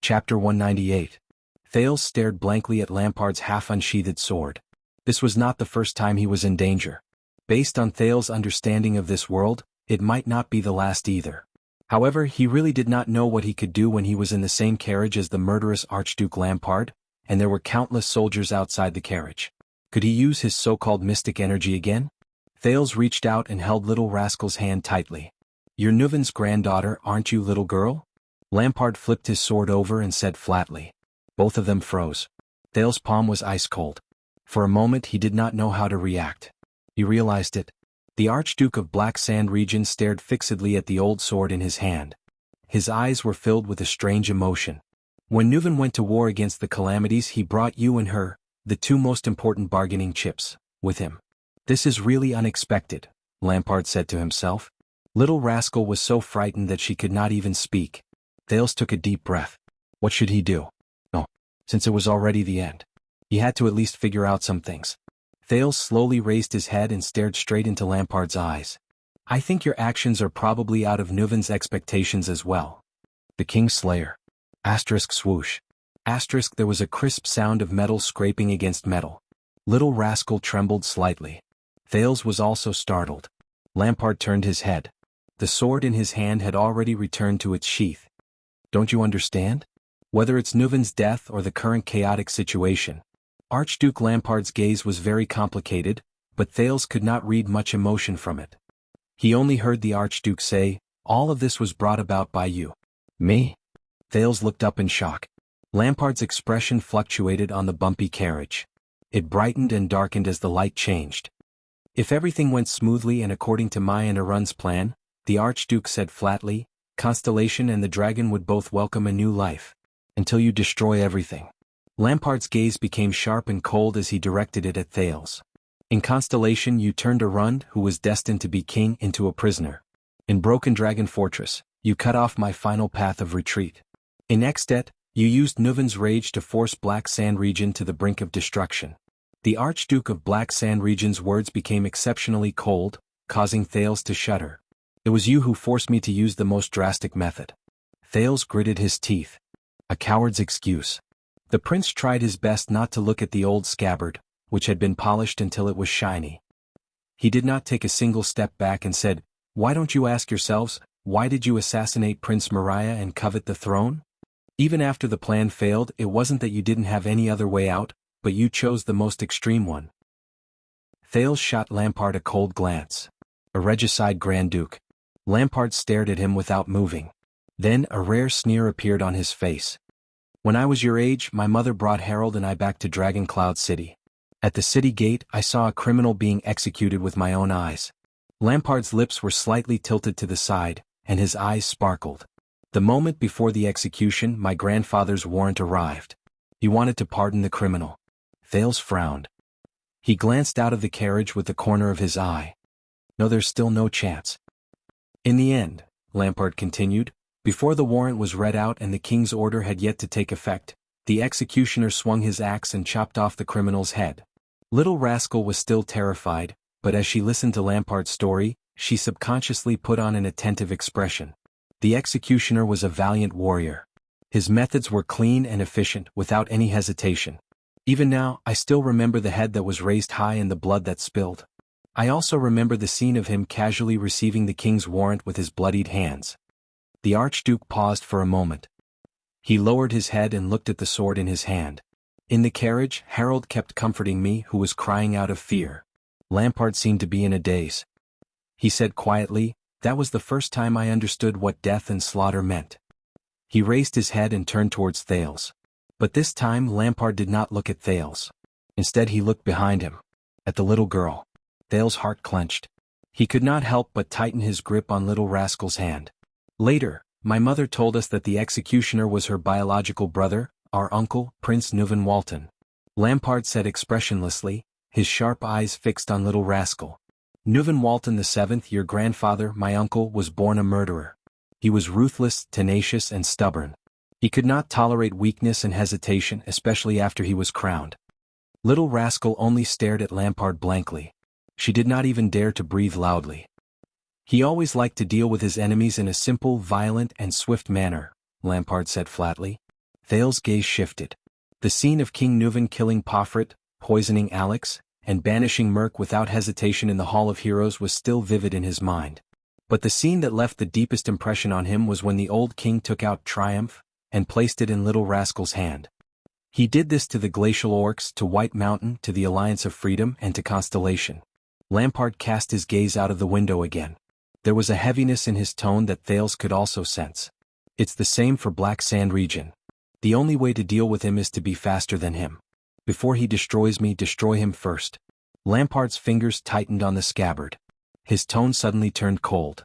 Chapter 198. Thales stared blankly at Lampard's half-unsheathed sword. This was not the first time he was in danger. Based on Thales' understanding of this world, it might not be the last either. However, he really did not know what he could do when he was in the same carriage as the murderous Archduke Lampard, and there were countless soldiers outside the carriage. Could he use his so-called mystic energy again? Thales reached out and held little rascal's hand tightly. "You're Nuven's granddaughter, aren't you, little girl?" Lampard flipped his sword over and said flatly. Both of them froze. Thales' palm was ice-cold. For a moment he did not know how to react. He realized it. The Archduke of Black Sand region stared fixedly at the old sword in his hand. His eyes were filled with a strange emotion. "When Nuven went to war against the calamities, he brought you and her, the two most important bargaining chips, with him. This is really unexpected," Lampard said to himself. Little rascal was so frightened that she could not even speak. Thales took a deep breath. What should he do? No, since it was already the end. He had to at least figure out some things. Thales slowly raised his head and stared straight into Lampard's eyes. "I think your actions are probably out of Nuven's expectations as well." The King's Slayer. Asterisk swoosh. Asterisk there was a crisp sound of metal scraping against metal. Little rascal trembled slightly. Thales was also startled. Lampard turned his head. The sword in his hand had already returned to its sheath. "Don't you understand? Whether it's Nuven's death or the current chaotic situation." Archduke Lampard's gaze was very complicated, but Thales could not read much emotion from it. He only heard the Archduke say, "All of this was brought about by you." "Me?" Thales looked up in shock. Lampard's expression fluctuated on the bumpy carriage. It brightened and darkened as the light changed. "If everything went smoothly and according to my and Arun's plan," the Archduke said flatly, "Constellation and the dragon would both welcome a new life. Until you destroy everything." Lampard's gaze became sharp and cold as he directed it at Thales. "In Constellation you turned Arun, who was destined to be king, into a prisoner. In Broken Dragon Fortress, you cut off my final path of retreat. In Extet, you used Nuven's rage to force Black Sand region to the brink of destruction." The Archduke of Black Sand region's words became exceptionally cold, causing Thales to shudder. "It was you who forced me to use the most drastic method." Thales gritted his teeth. A coward's excuse. The prince tried his best not to look at the old scabbard, which had been polished until it was shiny. He did not take a single step back and said, "Why don't you ask yourselves, why did you assassinate Prince Mariah and covet the throne? Even after the plan failed, it wasn't that you didn't have any other way out, but you chose the most extreme one." Thales shot Lampard a cold glance. A regicide Grand Duke. Lampard stared at him without moving. Then a rare sneer appeared on his face. "When I was your age, my mother brought Harold and I back to Dragon Cloud City. At the city gate, I saw a criminal being executed with my own eyes." Lampard's lips were slightly tilted to the side, and his eyes sparkled. "The moment before the execution, my grandfather's warrant arrived. He wanted to pardon the criminal." Thales frowned. He glanced out of the carriage with the corner of his eye. "No, there's still no chance." "In the end," Lampard continued, "before the warrant was read out and the king's order had yet to take effect, the executioner swung his axe and chopped off the criminal's head." Little rascal was still terrified, but as she listened to Lampard's story, she subconsciously put on an attentive expression. The executioner was a valiant warrior. His methods were clean and efficient, without any hesitation. "Even now, I still remember the head that was raised high and the blood that spilled. I also remember the scene of him casually receiving the king's warrant with his bloodied hands." The Archduke paused for a moment. He lowered his head and looked at the sword in his hand. "In the carriage, Harold kept comforting me, who was crying out of fear." Lampard seemed to be in a daze. He said quietly, "That was the first time I understood what death and slaughter meant." He raised his head and turned towards Thales. But this time Lampard did not look at Thales. Instead he looked behind him. At the little girl. Thales' heart clenched. He could not help but tighten his grip on little rascal's hand. "Later, my mother told us that the executioner was her biological brother, our uncle, Prince Nuven Walton." Lampard said expressionlessly, his sharp eyes fixed on little rascal. "Nuven Walton VII, your grandfather, my uncle, was born a murderer. He was ruthless, tenacious and stubborn. He could not tolerate weakness and hesitation, especially after he was crowned." Little rascal only stared at Lampard blankly. She did not even dare to breathe loudly. "He always liked to deal with his enemies in a simple, violent and swift manner," Lampard said flatly. Thale's gaze shifted. The scene of King Nuvan killing Pofrit, poisoning Alex, and banishing Merc without hesitation in the Hall of Heroes was still vivid in his mind. But the scene that left the deepest impression on him was when the old king took out Triumph and placed it in Little Rascal's hand. He did this to the Glacial Orcs, to White Mountain, to the Alliance of Freedom, and to Constellation. Lampard cast his gaze out of the window again. There was a heaviness in his tone that Thales could also sense. It's the same for Black Sand region. The only way to deal with him is to be faster than him. Before he destroys me, destroy him first. Lampard's fingers tightened on the scabbard. His tone suddenly turned cold.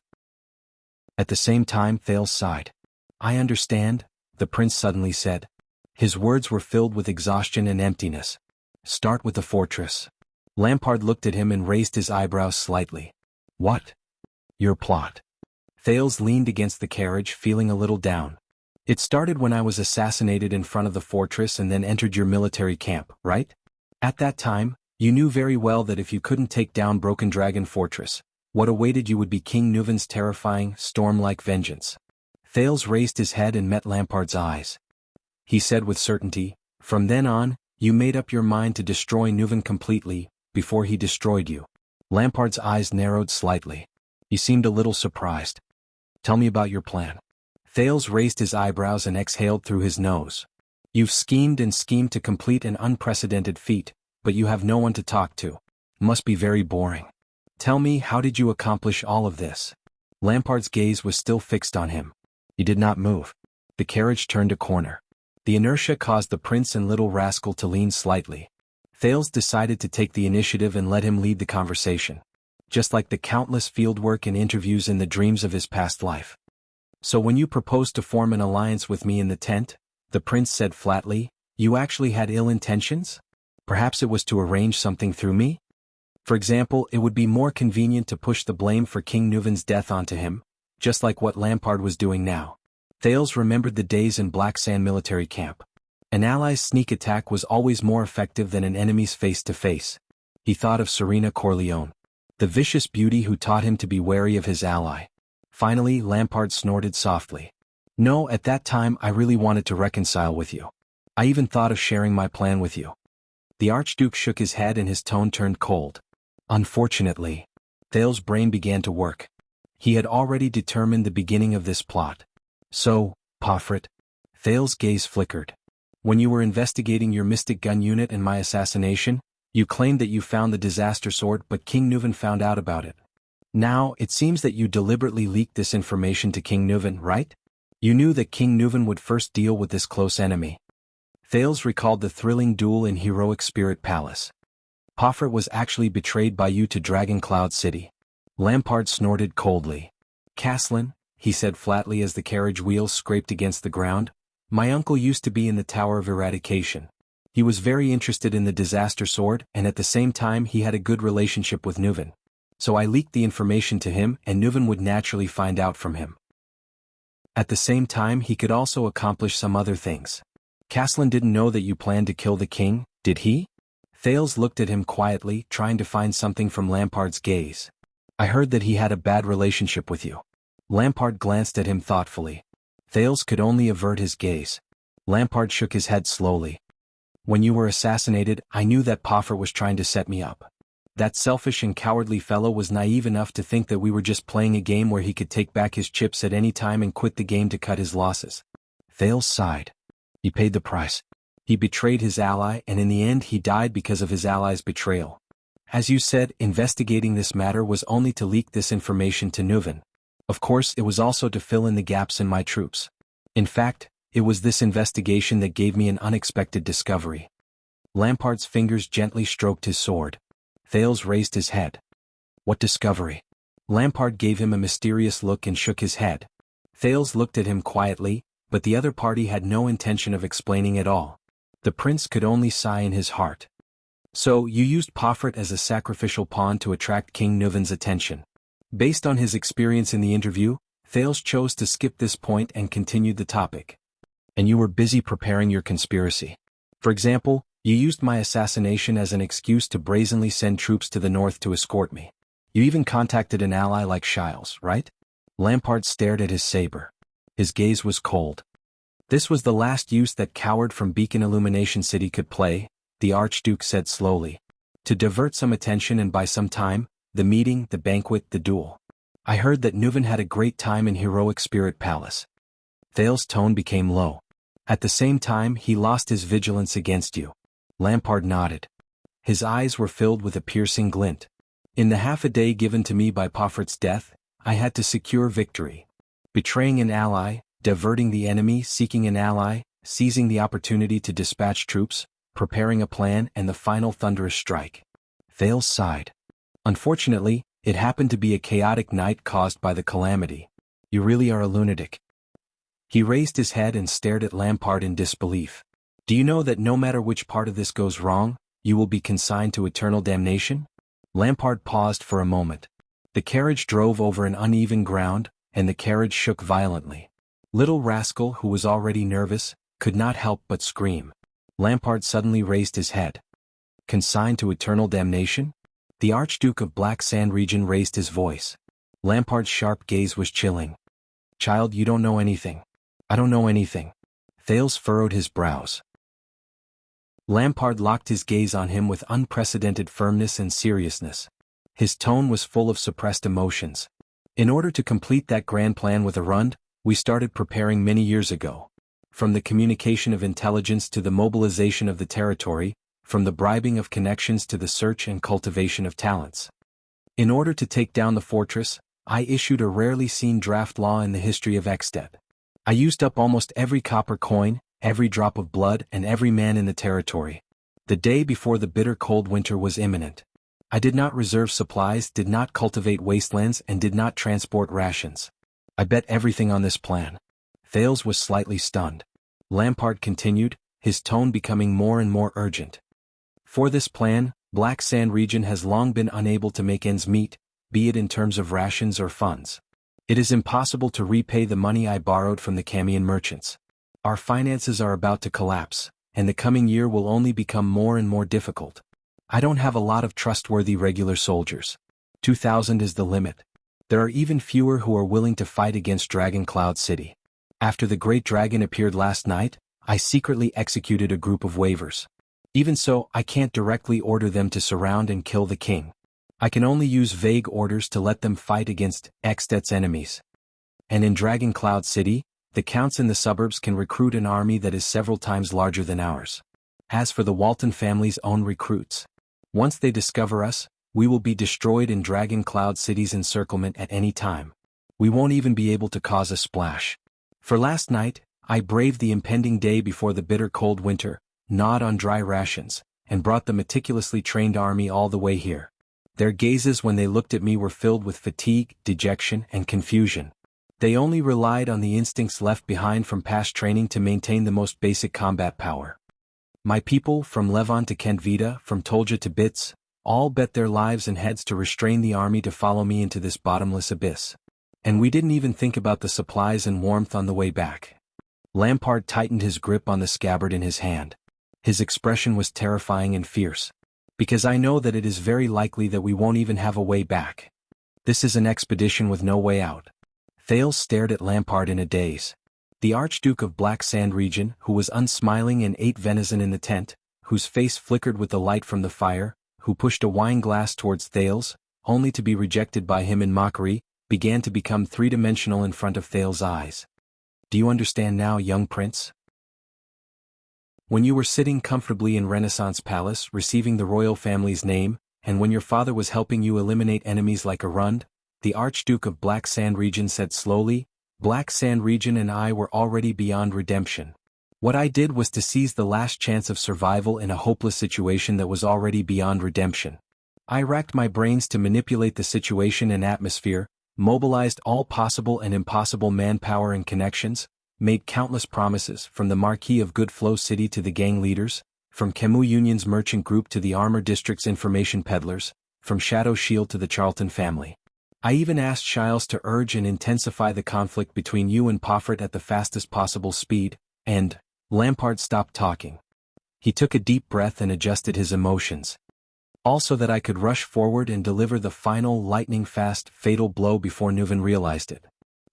At the same time, Thales sighed. I understand, the prince suddenly said. His words were filled with exhaustion and emptiness. Start with the fortress. Lampard looked at him and raised his eyebrows slightly. What? Your plot. Thales leaned against the carriage, feeling a little down. It started when I was assassinated in front of the fortress and then entered your military camp, right? At that time, you knew very well that if you couldn't take down Broken Dragon Fortress, what awaited you would be King Nuvan's terrifying, storm-like vengeance. Thales raised his head and met Lampard's eyes. He said with certainty, from then on, you made up your mind to destroy Nuvan completely, before he destroyed you. Lampard's eyes narrowed slightly. He seemed a little surprised. Tell me about your plan. Thales raised his eyebrows and exhaled through his nose. You've schemed and schemed to complete an unprecedented feat, but you have no one to talk to. Must be very boring. Tell me, how did you accomplish all of this? Lampard's gaze was still fixed on him. He did not move. The carriage turned a corner. The inertia caused the prince and Little Rascal to lean slightly. Thales decided to take the initiative and let him lead the conversation. Just like the countless fieldwork and interviews in the dreams of his past life. So when you proposed to form an alliance with me in the tent, the prince said flatly, you actually had ill intentions? Perhaps it was to arrange something through me? For example, it would be more convenient to push the blame for King Nuvan's death onto him, just like what Lampard was doing now. Thales remembered the days in Black Sand military camp. An ally's sneak attack was always more effective than an enemy's face-to-face. He thought of Serena Corleone, the vicious beauty who taught him to be wary of his ally. Finally, Lampard snorted softly. No, at that time I really wanted to reconcile with you. I even thought of sharing my plan with you. The Archduke shook his head and his tone turned cold. Unfortunately, Thales' brain began to work. He had already determined the beginning of this plot. So, Pofrit. Thales' gaze flickered. When you were investigating your Mystic Gun unit and my assassination, you claimed that you found the disaster sword, but King Nuvan found out about it. Now, it seems that you deliberately leaked this information to King Nuvan, right? You knew that King Nuvan would first deal with this close enemy. Thales recalled the thrilling duel in Heroic Spirit Palace. Pofrit was actually betrayed by you to Dragon Cloud City. Lampard snorted coldly. Caslin, he said flatly as the carriage wheels scraped against the ground, my uncle used to be in the Tower of Eradication. He was very interested in the disaster sword, and at the same time he had a good relationship with Nuvan. So I leaked the information to him, and Nuvan would naturally find out from him. At the same time, he could also accomplish some other things. Caslin didn't know that you planned to kill the king, did he? Thales looked at him quietly, trying to find something from Lampard's gaze. I heard that he had a bad relationship with you. Lampard glanced at him thoughtfully. Thales could only avert his gaze. Lampard shook his head slowly. When you were assassinated, I knew that Pofrit was trying to set me up. That selfish and cowardly fellow was naive enough to think that we were just playing a game where he could take back his chips at any time and quit the game to cut his losses. Thales sighed. He paid the price. He betrayed his ally, and in the end he died because of his ally's betrayal. As you said, investigating this matter was only to leak this information to Nuvan. Of course, it was also to fill in the gaps in my troops. In fact, it was this investigation that gave me an unexpected discovery. Lampard's fingers gently stroked his sword. Thales raised his head. What discovery? Lampard gave him a mysterious look and shook his head. Thales looked at him quietly, but the other party had no intention of explaining at all. The prince could only sigh in his heart. So, you used Pofrit as a sacrificial pawn to attract King Nuvan's attention. Based on his experience in the interview, Thales chose to skip this point and continued the topic. And you were busy preparing your conspiracy. For example, you used my assassination as an excuse to brazenly send troops to the north to escort me. You even contacted an ally like Shiles, right? Lampard stared at his saber. His gaze was cold. This was the last use that coward from Beacon Illumination City could play, the Archduke said slowly. To divert some attention and buy some time, the meeting, the banquet, the duel. I heard that Nuven had a great time in Heroic Spirit Palace. Thale's tone became low. At the same time he lost his vigilance against you. Lampard nodded. His eyes were filled with a piercing glint. In the half a day given to me by Poffert's death, I had to secure victory. Betraying an ally, diverting the enemy, seeking an ally, seizing the opportunity to dispatch troops, preparing a plan and the final thunderous strike. Thales sighed. Unfortunately, it happened to be a chaotic night caused by the calamity. You really are a lunatic. He raised his head and stared at Lampard in disbelief. Do you know that no matter which part of this goes wrong, you will be consigned to eternal damnation? Lampard paused for a moment. The carriage drove over an uneven ground, and the carriage shook violently. Little Rascal, who was already nervous, could not help but scream. Lampard suddenly raised his head. Consigned to eternal damnation? The Archduke of Black Sand Region raised his voice. Lampard's sharp gaze was chilling. Child, you don't know anything. I don't know anything. Thales furrowed his brows. Lampard locked his gaze on him with unprecedented firmness and seriousness. His tone was full of suppressed emotions. In order to complete that grand plan with a rund, we started preparing many years ago. From the communication of intelligence to the mobilization of the territory, from the bribing of connections to the search and cultivation of talents. In order to take down the fortress, I issued a rarely seen draft law in the history of Ekstedt. I used up almost every copper coin, every drop of blood and every man in the territory. The day before the bitter cold winter was imminent. I did not reserve supplies, did not cultivate wastelands and did not transport rations. I bet everything on this plan. Thales was slightly stunned. Lampard continued, his tone becoming more and more urgent. For this plan, Black Sand Region has long been unable to make ends meet, be it in terms of rations or funds. It is impossible to repay the money I borrowed from the Camian merchants. Our finances are about to collapse, and the coming year will only become more and more difficult. I don't have a lot of trustworthy regular soldiers. 2,000 is the limit. There are even fewer who are willing to fight against Dragon Cloud City. After the Great Dragon appeared last night, I secretly executed a group of waivers. Even so, I can't directly order them to surround and kill the king. I can only use vague orders to let them fight against Ekstedt's enemies. And in Dragon Cloud City, the counts in the suburbs can recruit an army that is several times larger than ours. As for the Walton family's own recruits, once they discover us, we will be destroyed in Dragon Cloud City's encirclement at any time. We won't even be able to cause a splash. For last night, I braved the impending day before the bitter cold winter, gnawed on dry rations, and brought the meticulously trained army all the way here. Their gazes when they looked at me were filled with fatigue, dejection, and confusion. They only relied on the instincts left behind from past training to maintain the most basic combat power. My people, from Levon to Kentvita, from Tolja to Bits, all bet their lives and heads to restrain the army to follow me into this bottomless abyss. And we didn't even think about the supplies and warmth on the way back. Lampard tightened his grip on the scabbard in his hand. His expression was terrifying and fierce. Because I know that it is very likely that we won't even have a way back. This is an expedition with no way out. Thales stared at Lampard in a daze. The Archduke of Black Sand Region, who was unsmiling and ate venison in the tent, whose face flickered with the light from the fire, who pushed a wine glass towards Thales, only to be rejected by him in mockery, began to become three-dimensional in front of Thales' eyes. Do you understand now, young prince? When you were sitting comfortably in Renaissance Palace receiving the royal family's name, and when your father was helping you eliminate enemies like a rund, the Archduke of Black Sand Region said slowly, Black Sand Region and I were already beyond redemption. What I did was to seize the last chance of survival in a hopeless situation that was already beyond redemption. I racked my brains to manipulate the situation and atmosphere, mobilized all possible and impossible manpower and connections, made countless promises from the Marquis of Good Flow City to the gang leaders, from Kemu Union's merchant group to the Armor District's information peddlers, from Shadow Shield to the Charlton family. I even asked Shiles to urge and intensify the conflict between you and Poffert at the fastest possible speed, and Lampard stopped talking. He took a deep breath and adjusted his emotions. Also that I could rush forward and deliver the final lightning-fast, fatal blow before Nuven realized it.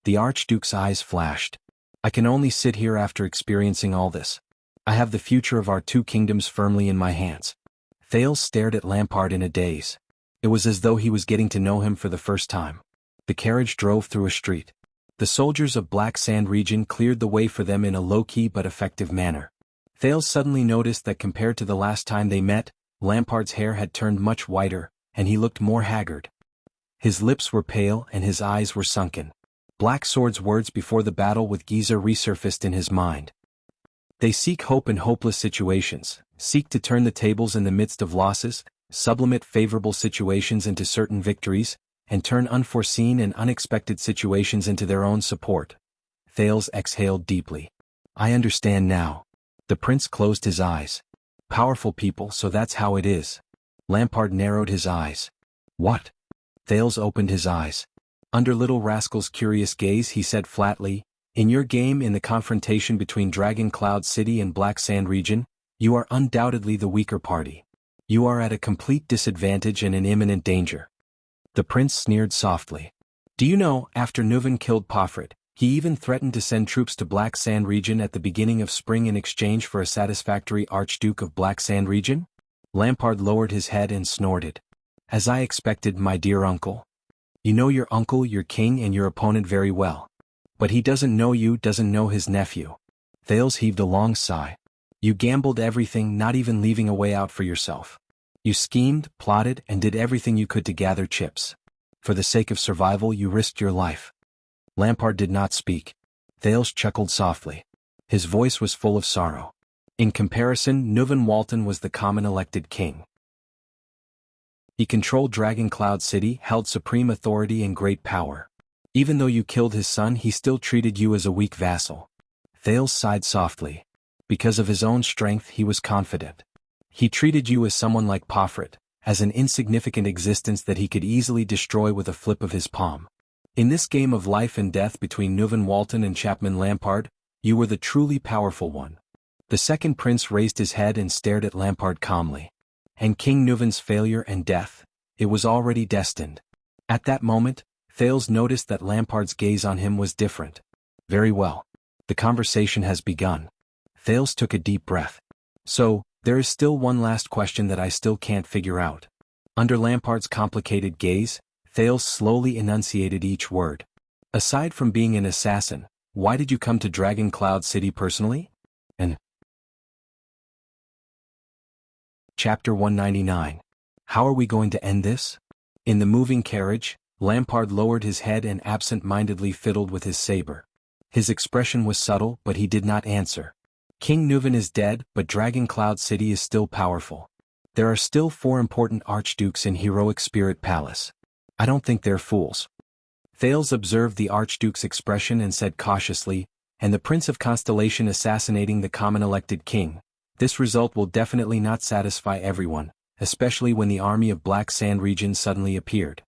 The Archduke's eyes flashed. I can only sit here after experiencing all this. I have the future of our two kingdoms firmly in my hands. Thales stared at Lampard in a daze. It was as though he was getting to know him for the first time. The carriage drove through a street. The soldiers of Black Sand region cleared the way for them in a low-key but effective manner. Thales suddenly noticed that compared to the last time they met, Lampard's hair had turned much whiter, and he looked more haggard. His lips were pale and his eyes were sunken. Black Sword's words before the battle with Giza resurfaced in his mind. They seek hope in hopeless situations, seek to turn the tables in the midst of losses, sublimate favorable situations into certain victories, and turn unforeseen and unexpected situations into their own support. Thales exhaled deeply. I understand now. The prince closed his eyes. Powerful people, so that's how it is. Lampard narrowed his eyes. What? Thales opened his eyes. Under Little Rascal's curious gaze he said flatly, in your game in the confrontation between Dragon Cloud City and Black Sand region, you are undoubtedly the weaker party. You are at a complete disadvantage and in imminent danger. The prince sneered softly. Do you know, after Nuven killed Pofrit, he even threatened to send troops to Black Sand region at the beginning of spring in exchange for a satisfactory Archduke of Black Sand region? Lampard lowered his head and snorted. As I expected, my dear uncle. You know your uncle, your king, and your opponent very well. But he doesn't know you, doesn't know his nephew. Thales heaved a long sigh. You gambled everything, not even leaving a way out for yourself. You schemed, plotted, and did everything you could to gather chips. For the sake of survival you risked your life. Lampard did not speak. Thales chuckled softly. His voice was full of sorrow. In comparison, Nuven Walton was the common elected king. He controlled Dragon Cloud City, held supreme authority and great power. Even though you killed his son, he still treated you as a weak vassal. Thales sighed softly. Because of his own strength he was confident. He treated you as someone like Pofrit, as an insignificant existence that he could easily destroy with a flip of his palm. In this game of life and death between Nuven Walton and Chapman Lampard, you were the truly powerful one. The second prince raised his head and stared at Lampard calmly. And King Nuven's failure and death, it was already destined. At that moment, Thales noticed that Lampard's gaze on him was different. Very well. The conversation has begun. Thales took a deep breath. So, there is still one last question that I still can't figure out. Under Lampard's complicated gaze, Thales slowly enunciated each word. Aside from being an assassin, why did you come to Dragon Cloud City personally? And Chapter 199. How are we going to end this? In the moving carriage, Lampard lowered his head and absent-mindedly fiddled with his saber. His expression was subtle, but he did not answer. King Nuven is dead, but Dragon Cloud City is still powerful. There are still 4 important archdukes in Heroic Spirit Palace. I don't think they're fools. Thales observed the archduke's expression and said cautiously, and the Prince of Constellation assassinating the common elected king. This result will definitely not satisfy everyone, especially when the army of Black Sand region suddenly appeared.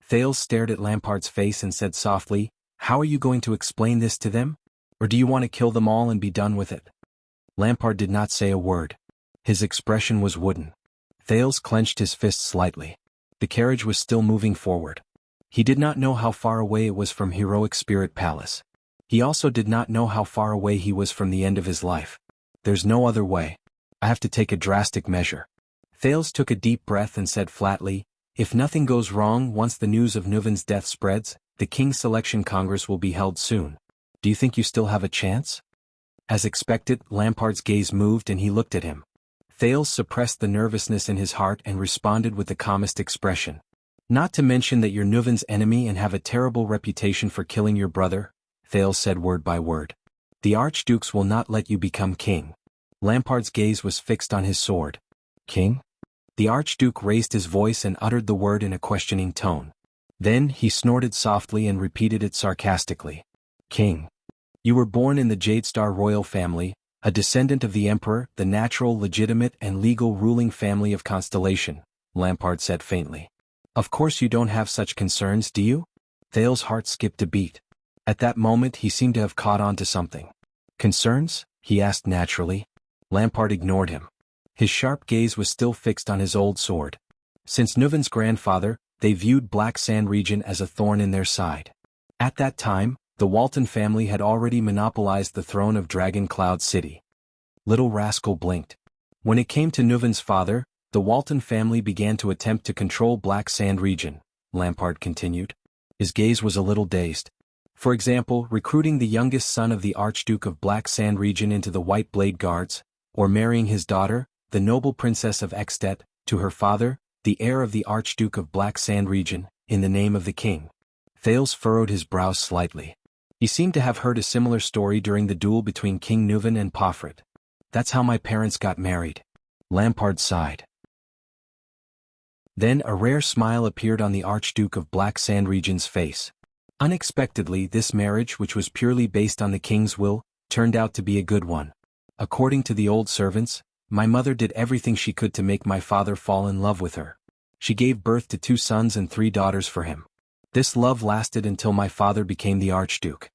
Thales stared at Lampard's face and said softly, how are you going to explain this to them? Or do you want to kill them all and be done with it? Lampard did not say a word. His expression was wooden. Thales clenched his fist slightly. The carriage was still moving forward. He did not know how far away it was from Heroic Spirit Palace. He also did not know how far away he was from the end of his life. There's no other way. I have to take a drastic measure. Thales took a deep breath and said flatly, if nothing goes wrong once the news of Nuven's death spreads, the King's Selection Congress will be held soon. Do you think you still have a chance? As expected, Lampard's gaze moved and he looked at him. Thales suppressed the nervousness in his heart and responded with the calmest expression. Not to mention that you're Nuven's enemy and have a terrible reputation for killing your brother, Thales said word by word. The archdukes will not let you become king. Lampard's gaze was fixed on his sword. King? The archduke raised his voice and uttered the word in a questioning tone. Then he snorted softly and repeated it sarcastically. King. You were born in the Jadestar royal family, a descendant of the emperor, the natural, legitimate, and legal ruling family of Constellation, Lampard said faintly. Of course you don't have such concerns, do you? Thales' heart skipped a beat. At that moment he seemed to have caught on to something. Concerns? He asked naturally. Lampard ignored him. His sharp gaze was still fixed on his old sword. Since Nuven's grandfather, they viewed Black Sand region as a thorn in their side. At that time, The Walton family had already monopolized the throne of Dragon Cloud City. Little rascal blinked. When it came to Nuven's father, the Walton family began to attempt to control Black Sand region, Lampard continued. His gaze was a little dazed. For example, recruiting the youngest son of the Archduke of Black Sand region into the White Blade Guards, or marrying his daughter, the noble princess of Extet, to her father, the heir of the Archduke of Black Sand region, in the name of the king. Thales furrowed his brows slightly. He seemed to have heard a similar story during the duel between King Nuven and Pofred. That's how my parents got married. Lampard sighed. Then a rare smile appeared on the Archduke of Black Sand region's face. Unexpectedly, this marriage, which was purely based on the king's will, turned out to be a good one. According to the old servants, my mother did everything she could to make my father fall in love with her. She gave birth to 2 sons and 3 daughters for him. This love lasted until my father became the Archduke.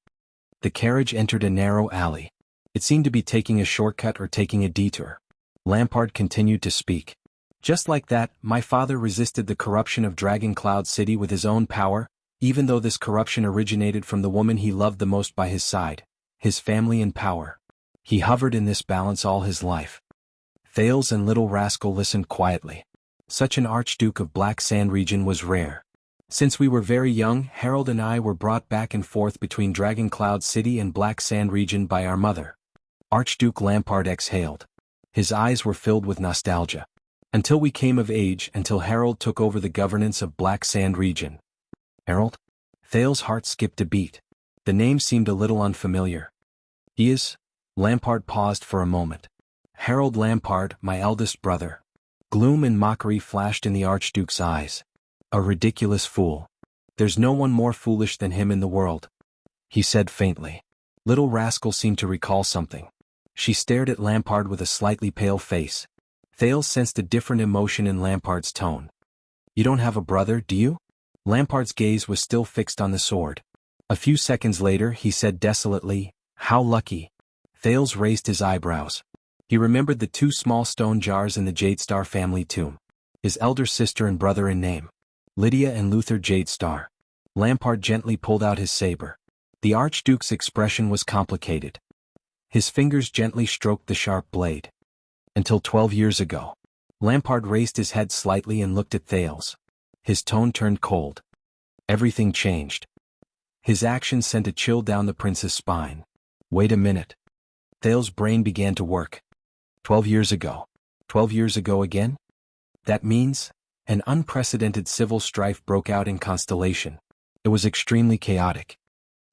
The carriage entered a narrow alley. It seemed to be taking a shortcut or taking a detour. Lampard continued to speak. Just like that, my father resisted the corruption of Dragon Cloud City with his own power, even though this corruption originated from the woman he loved the most by his side, his family and power. He hovered in this balance all his life. Thales and Little Rascal listened quietly. Such an Archduke of Black Sand region was rare. Since we were very young, Harold and I were brought back and forth between Dragon Cloud City and Black Sand region by our mother. Archduke Lampard exhaled. His eyes were filled with nostalgia. Until we came of age, until Harold took over the governance of Black Sand region. Harold? Thales' heart skipped a beat. The name seemed a little unfamiliar. He is? Lampard paused for a moment. Harold Lampard, my eldest brother. Gloom and mockery flashed in the Archduke's eyes. A ridiculous fool. There's no one more foolish than him in the world, he said faintly. Little Rascal seemed to recall something. She stared at Lampard with a slightly pale face. Thales sensed a different emotion in Lampard's tone. You don't have a brother, do you? Lampard's gaze was still fixed on the sword. A few seconds later he said desolately, how lucky. Thales raised his eyebrows. He remembered the 2 small stone jars in the Jadestar family tomb. His elder sister and brother in name. Lydia and Luther Jadestar. Lampard gently pulled out his saber. The Archduke's expression was complicated. His fingers gently stroked the sharp blade. Until 12 years ago. Lampard raised his head slightly and looked at Thales. His tone turned cold. Everything changed. His action sent a chill down the prince's spine. Wait a minute. Thales' brain began to work. 12 years ago. 12 years ago again? That means, an unprecedented civil strife broke out in Constellation. It was extremely chaotic.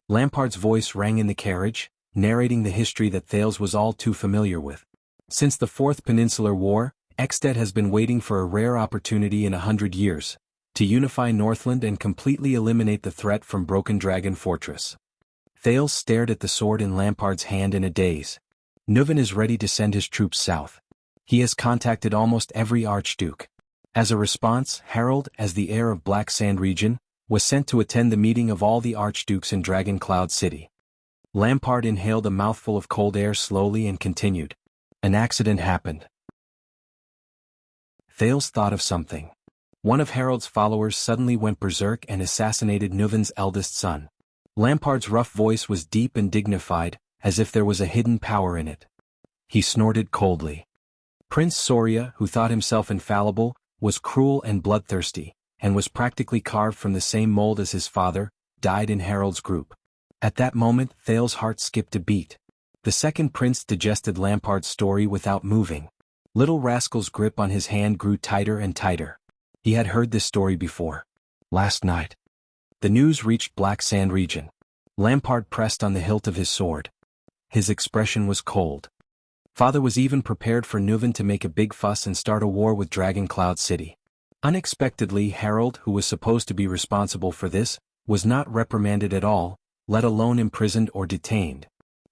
Lampard's voice rang in the carriage, narrating the history that Thales was all too familiar with. Since the Fourth Peninsular War, Extet has been waiting for a rare opportunity in 100 years, to unify Northland and completely eliminate the threat from Broken Dragon Fortress. Thales stared at the sword in Lampard's hand in a daze. Nuven is ready to send his troops south. He has contacted almost every Archduke. As a response, Harold, as the heir of Black Sand region, was sent to attend the meeting of all the Archdukes in Dragon Cloud City. Lampard inhaled a mouthful of cold air slowly and continued. An accident happened. Thales thought of something. One of Harold's followers suddenly went berserk and assassinated Nuven's eldest son. Lampard's rough voice was deep and dignified, as if there was a hidden power in it. He snorted coldly. Prince Soria, who thought himself infallible, was cruel and bloodthirsty, and was practically carved from the same mold as his father, died in Harold's group. At that moment, Thales' heart skipped a beat. The second prince digested Lampard's story without moving. Little Rascal's grip on his hand grew tighter and tighter. He had heard this story before. Last night. The news reached Black Sand region. Lampard pressed on the hilt of his sword. His expression was cold. Father was even prepared for Nuven to make a big fuss and start a war with Dragon Cloud City. Unexpectedly, Harold, who was supposed to be responsible for this, was not reprimanded at all, let alone imprisoned or detained.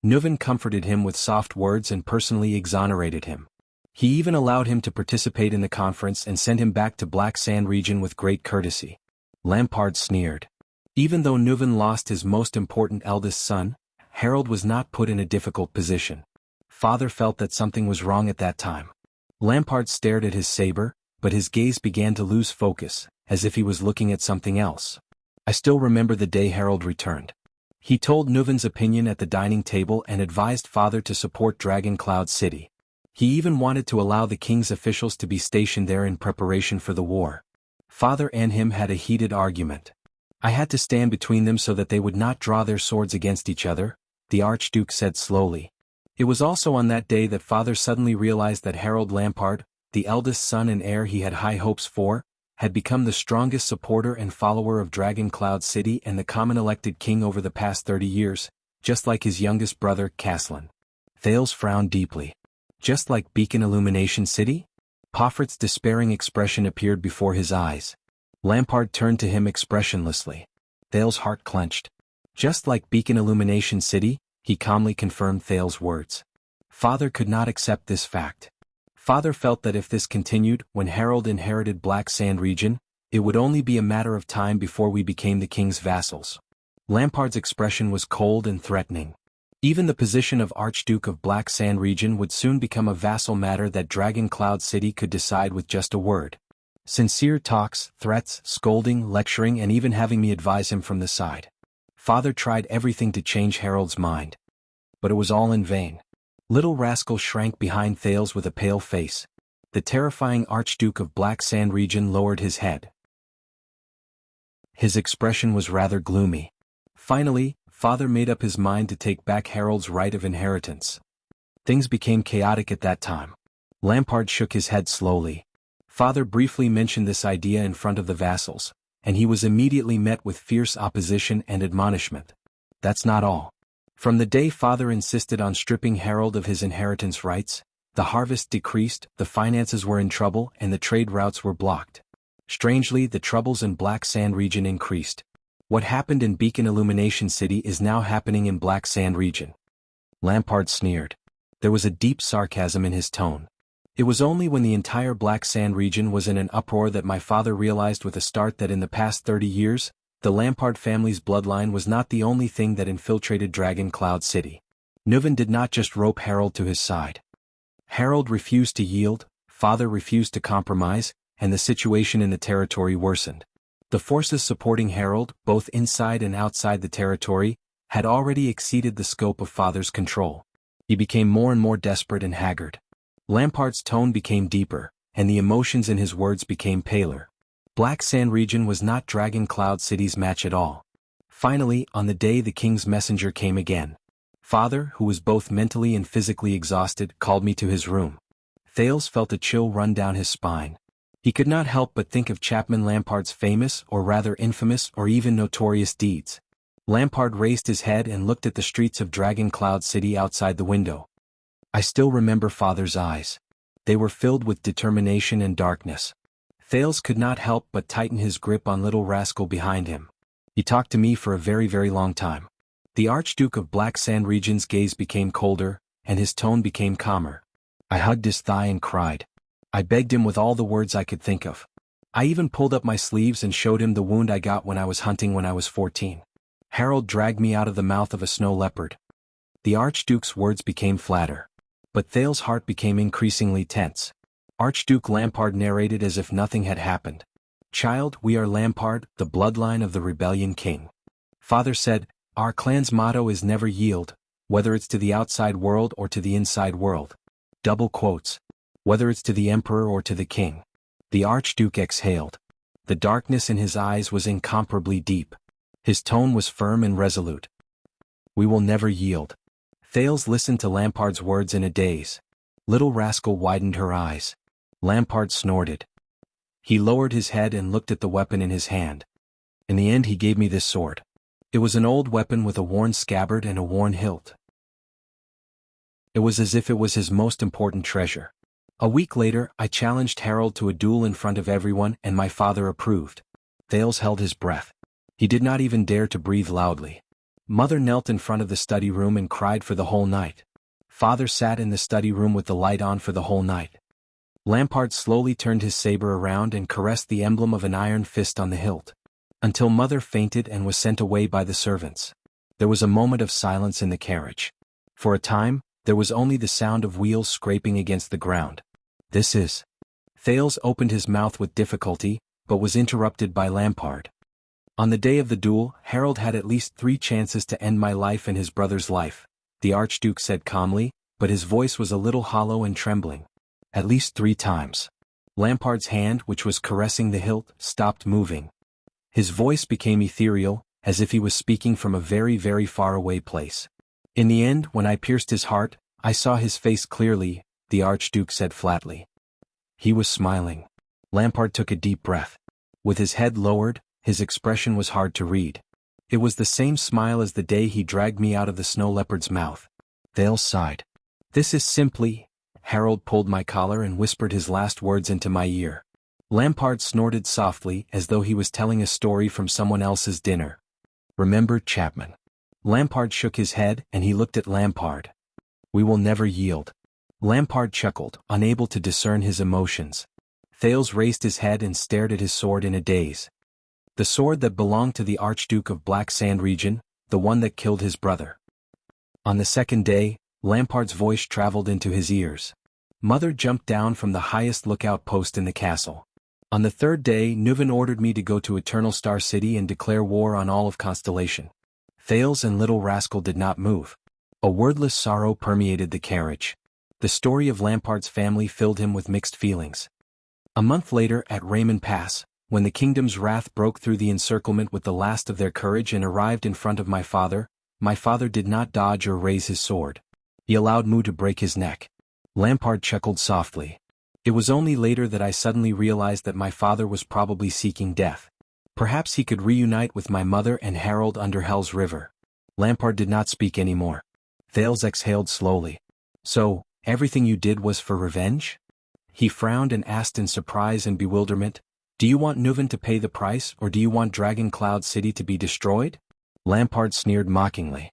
Nuven comforted him with soft words and personally exonerated him. He even allowed him to participate in the conference and sent him back to Black Sand region with great courtesy. Lampard sneered. Even though Nuven lost his most important eldest son, Harold was not put in a difficult position. Father felt that something was wrong at that time. Lampard stared at his saber, but his gaze began to lose focus, as if he was looking at something else. I still remember the day Harold returned. He told Nuven's opinion at the dining table and advised father to support Dragon Cloud City. He even wanted to allow the king's officials to be stationed there in preparation for the war. Father and him had a heated argument. I had to stand between them so that they would not draw their swords against each other, the Archduke said slowly. It was also on that day that father suddenly realized that Harold Lampard, the eldest son and heir he had high hopes for, had become the strongest supporter and follower of Dragon Cloud City and the common elected king over the past 30 years, just like his youngest brother, Caslin. Thales frowned deeply. Just like Beacon Illumination City? Poffert's despairing expression appeared before his eyes. Lampard turned to him expressionlessly. Thales' heart clenched. Just like Beacon Illumination City, he calmly confirmed Thales' words. Father could not accept this fact. Father felt that if this continued, when Harold inherited Black Sand region, it would only be a matter of time before we became the king's vassals. Lampard's expression was cold and threatening. Even the position of Archduke of Black Sand region would soon become a vassal matter that Dragon Cloud City could decide with just a word. Sincere talks, threats, scolding, lecturing, and even having me advise him from the side. Father tried everything to change Harold's mind. But it was all in vain. Little rascal shrank behind Thales with a pale face. The terrifying Archduke of Black Sand region lowered his head. His expression was rather gloomy. Finally, father made up his mind to take back Harold's right of inheritance. Things became chaotic at that time. Lampard shook his head slowly. Father briefly mentioned this idea in front of the vassals, and he was immediately met with fierce opposition and admonishment. That's not all. From the day father insisted on stripping Harold of his inheritance rights, the harvest decreased, the finances were in trouble, and the trade routes were blocked. Strangely, the troubles in Black Sand region increased. What happened in Beacon Illumination City is now happening in Black Sand region. Lampard sneered. There was a deep sarcasm in his tone. It was only when the entire Black Sand region was in an uproar that my father realized with a start that in the past 30 years, the Lampard family's bloodline was not the only thing that infiltrated Dragon Cloud City. Nuven did not just rope Harold to his side. Harold refused to yield, father refused to compromise, and the situation in the territory worsened. The forces supporting Harold, both inside and outside the territory, had already exceeded the scope of father's control. He became more and more desperate and haggard. Lampard's tone became deeper, and the emotions in his words became paler. Black Sand region was not Dragon Cloud City's match at all. Finally, on the day the king's messenger came again. Father, who was both mentally and physically exhausted, called me to his room. Thales felt a chill run down his spine. He could not help but think of Chapman Lampard's famous, or rather infamous, or even notorious deeds. Lampard raised his head and looked at the streets of Dragon Cloud City outside the window. I still remember father's eyes. They were filled with determination and darkness. Thales could not help but tighten his grip on little rascal behind him. He talked to me for a very, very long time. The Archduke of Black Sand region's gaze became colder, and his tone became calmer. I hugged his thigh and cried. I begged him with all the words I could think of. I even pulled up my sleeves and showed him the wound I got when I was hunting when I was 14. Harold dragged me out of the mouth of a snow leopard. The Archduke's words became flatter. But Thales' heart became increasingly tense. Archduke Lampard narrated as if nothing had happened. Child, we are Lampard, the bloodline of the rebellion king. Father said, our clan's motto is never yield, whether it's to the outside world or to the inside world. Double quotes. Whether it's to the emperor or to the king. The Archduke exhaled. The darkness in his eyes was incomparably deep. His tone was firm and resolute. We will never yield. Thales listened to Lampard's words in a daze. Little rascal widened her eyes. Lampard snorted. He lowered his head and looked at the weapon in his hand. In the end he gave me this sword. It was an old weapon with a worn scabbard and a worn hilt. It was as if it was his most important treasure. A week later, I challenged Harold to a duel in front of everyone, and my father approved. Thales held his breath. He did not even dare to breathe loudly. Mother knelt in front of the study room and cried for the whole night. Father sat in the study room with the light on for the whole night. Lampard slowly turned his saber around and caressed the emblem of an iron fist on the hilt. Until mother fainted and was sent away by the servants. There was a moment of silence in the carriage. For a time, there was only the sound of wheels scraping against the ground. This is. Thales opened his mouth with difficulty, but was interrupted by Lampard. On the day of the duel, Harold had at least 3 chances to end my life and his brother's life, the Archduke said calmly, but his voice was a little hollow and trembling. At least 3 times. Lampard's hand, which was caressing the hilt, stopped moving. His voice became ethereal, as if he was speaking from a very, very far away place. In the end, when I pierced his heart, I saw his face clearly, the Archduke said flatly. He was smiling. Lampard took a deep breath. With his head lowered, his expression was hard to read. It was the same smile as the day he dragged me out of the snow leopard's mouth. Thales sighed. This is simply... Harold pulled my collar and whispered his last words into my ear. Lampard snorted softly as though he was telling a story from someone else's dinner. Remember Chapman. Lampard shook his head and he looked at Lampard. We will never yield. Lampard chuckled, unable to discern his emotions. Thales raised his head and stared at his sword in a daze. The sword that belonged to the Archduke of Black Sand region, the one that killed his brother. On the second day, Lampard's voice traveled into his ears. Mother jumped down from the highest lookout post in the castle. On the third day, Nuven ordered me to go to Eternal Star City and declare war on all of Constellation. Thales and Little Rascal did not move. A wordless sorrow permeated the carriage. The story of Lampard's family filled him with mixed feelings. A month later, at Raymond Pass, when the kingdom's wrath broke through the encirclement with the last of their courage and arrived in front of my father did not dodge or raise his sword. He allowed Mu to break his neck. Lampard chuckled softly. It was only later that I suddenly realized that my father was probably seeking death. Perhaps he could reunite with my mother and Harold under Hell's River. Lampard did not speak anymore. Thales exhaled slowly. So, everything you did was for revenge? He frowned and asked in surprise and bewilderment, do you want Nuven to pay the price or do you want Dragon Cloud City to be destroyed? Lampard sneered mockingly.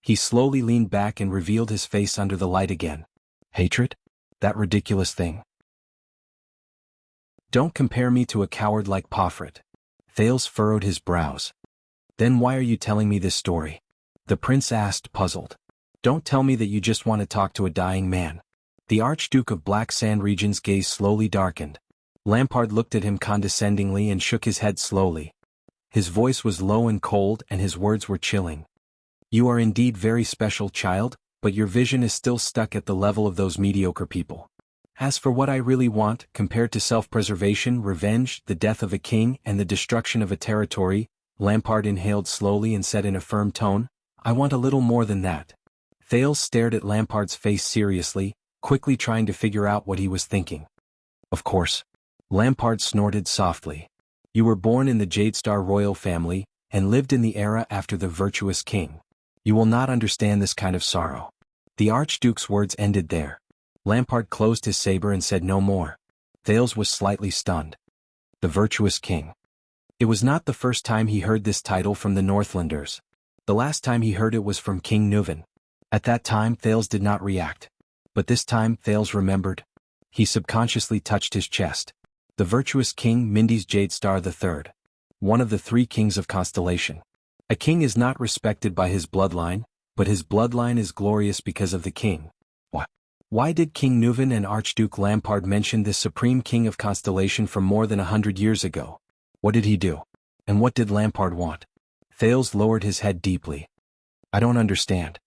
He slowly leaned back and revealed his face under the light again. Hatred? That ridiculous thing. Don't compare me to a coward like Pofret. Thales furrowed his brows. Then why are you telling me this story? The prince asked, puzzled. Don't tell me that you just want to talk to a dying man. The Archduke of Black Sand region's gaze slowly darkened. Lampard looked at him condescendingly and shook his head slowly. His voice was low and cold and his words were chilling. You are indeed very special, child, but your vision is still stuck at the level of those mediocre people. As for what I really want, compared to self-preservation, revenge, the death of a king, and the destruction of a territory, Lampard inhaled slowly and said in a firm tone, I want a little more than that. Thales stared at Lampard's face seriously, quickly trying to figure out what he was thinking. Of course. Lampard snorted softly. You were born in the Jadestar royal family, and lived in the era after the virtuous king. You will not understand this kind of sorrow. The Archduke's words ended there. Lampard closed his saber and said no more. Thales was slightly stunned. The virtuous king. It was not the first time he heard this title from the Northlanders. The last time he heard it was from King Nuven. At that time Thales did not react. But this time Thales remembered. He subconsciously touched his chest. The virtuous king Mindy's Jadestar III. One of the 3 kings of Constellation. A king is not respected by his bloodline, but his bloodline is glorious because of the king. What? Why did King Nuven and Archduke Lampard mention this supreme king of Constellation from more than 100 years ago? What did he do? And what did Lampard want? Thales lowered his head deeply. I don't understand.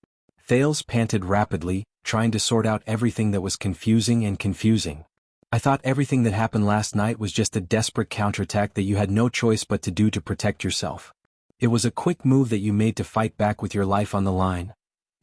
Thales panted rapidly, trying to sort out everything that was confusing. I thought everything that happened last night was just a desperate counterattack that you had no choice but to do to protect yourself. It was a quick move that you made to fight back with your life on the line.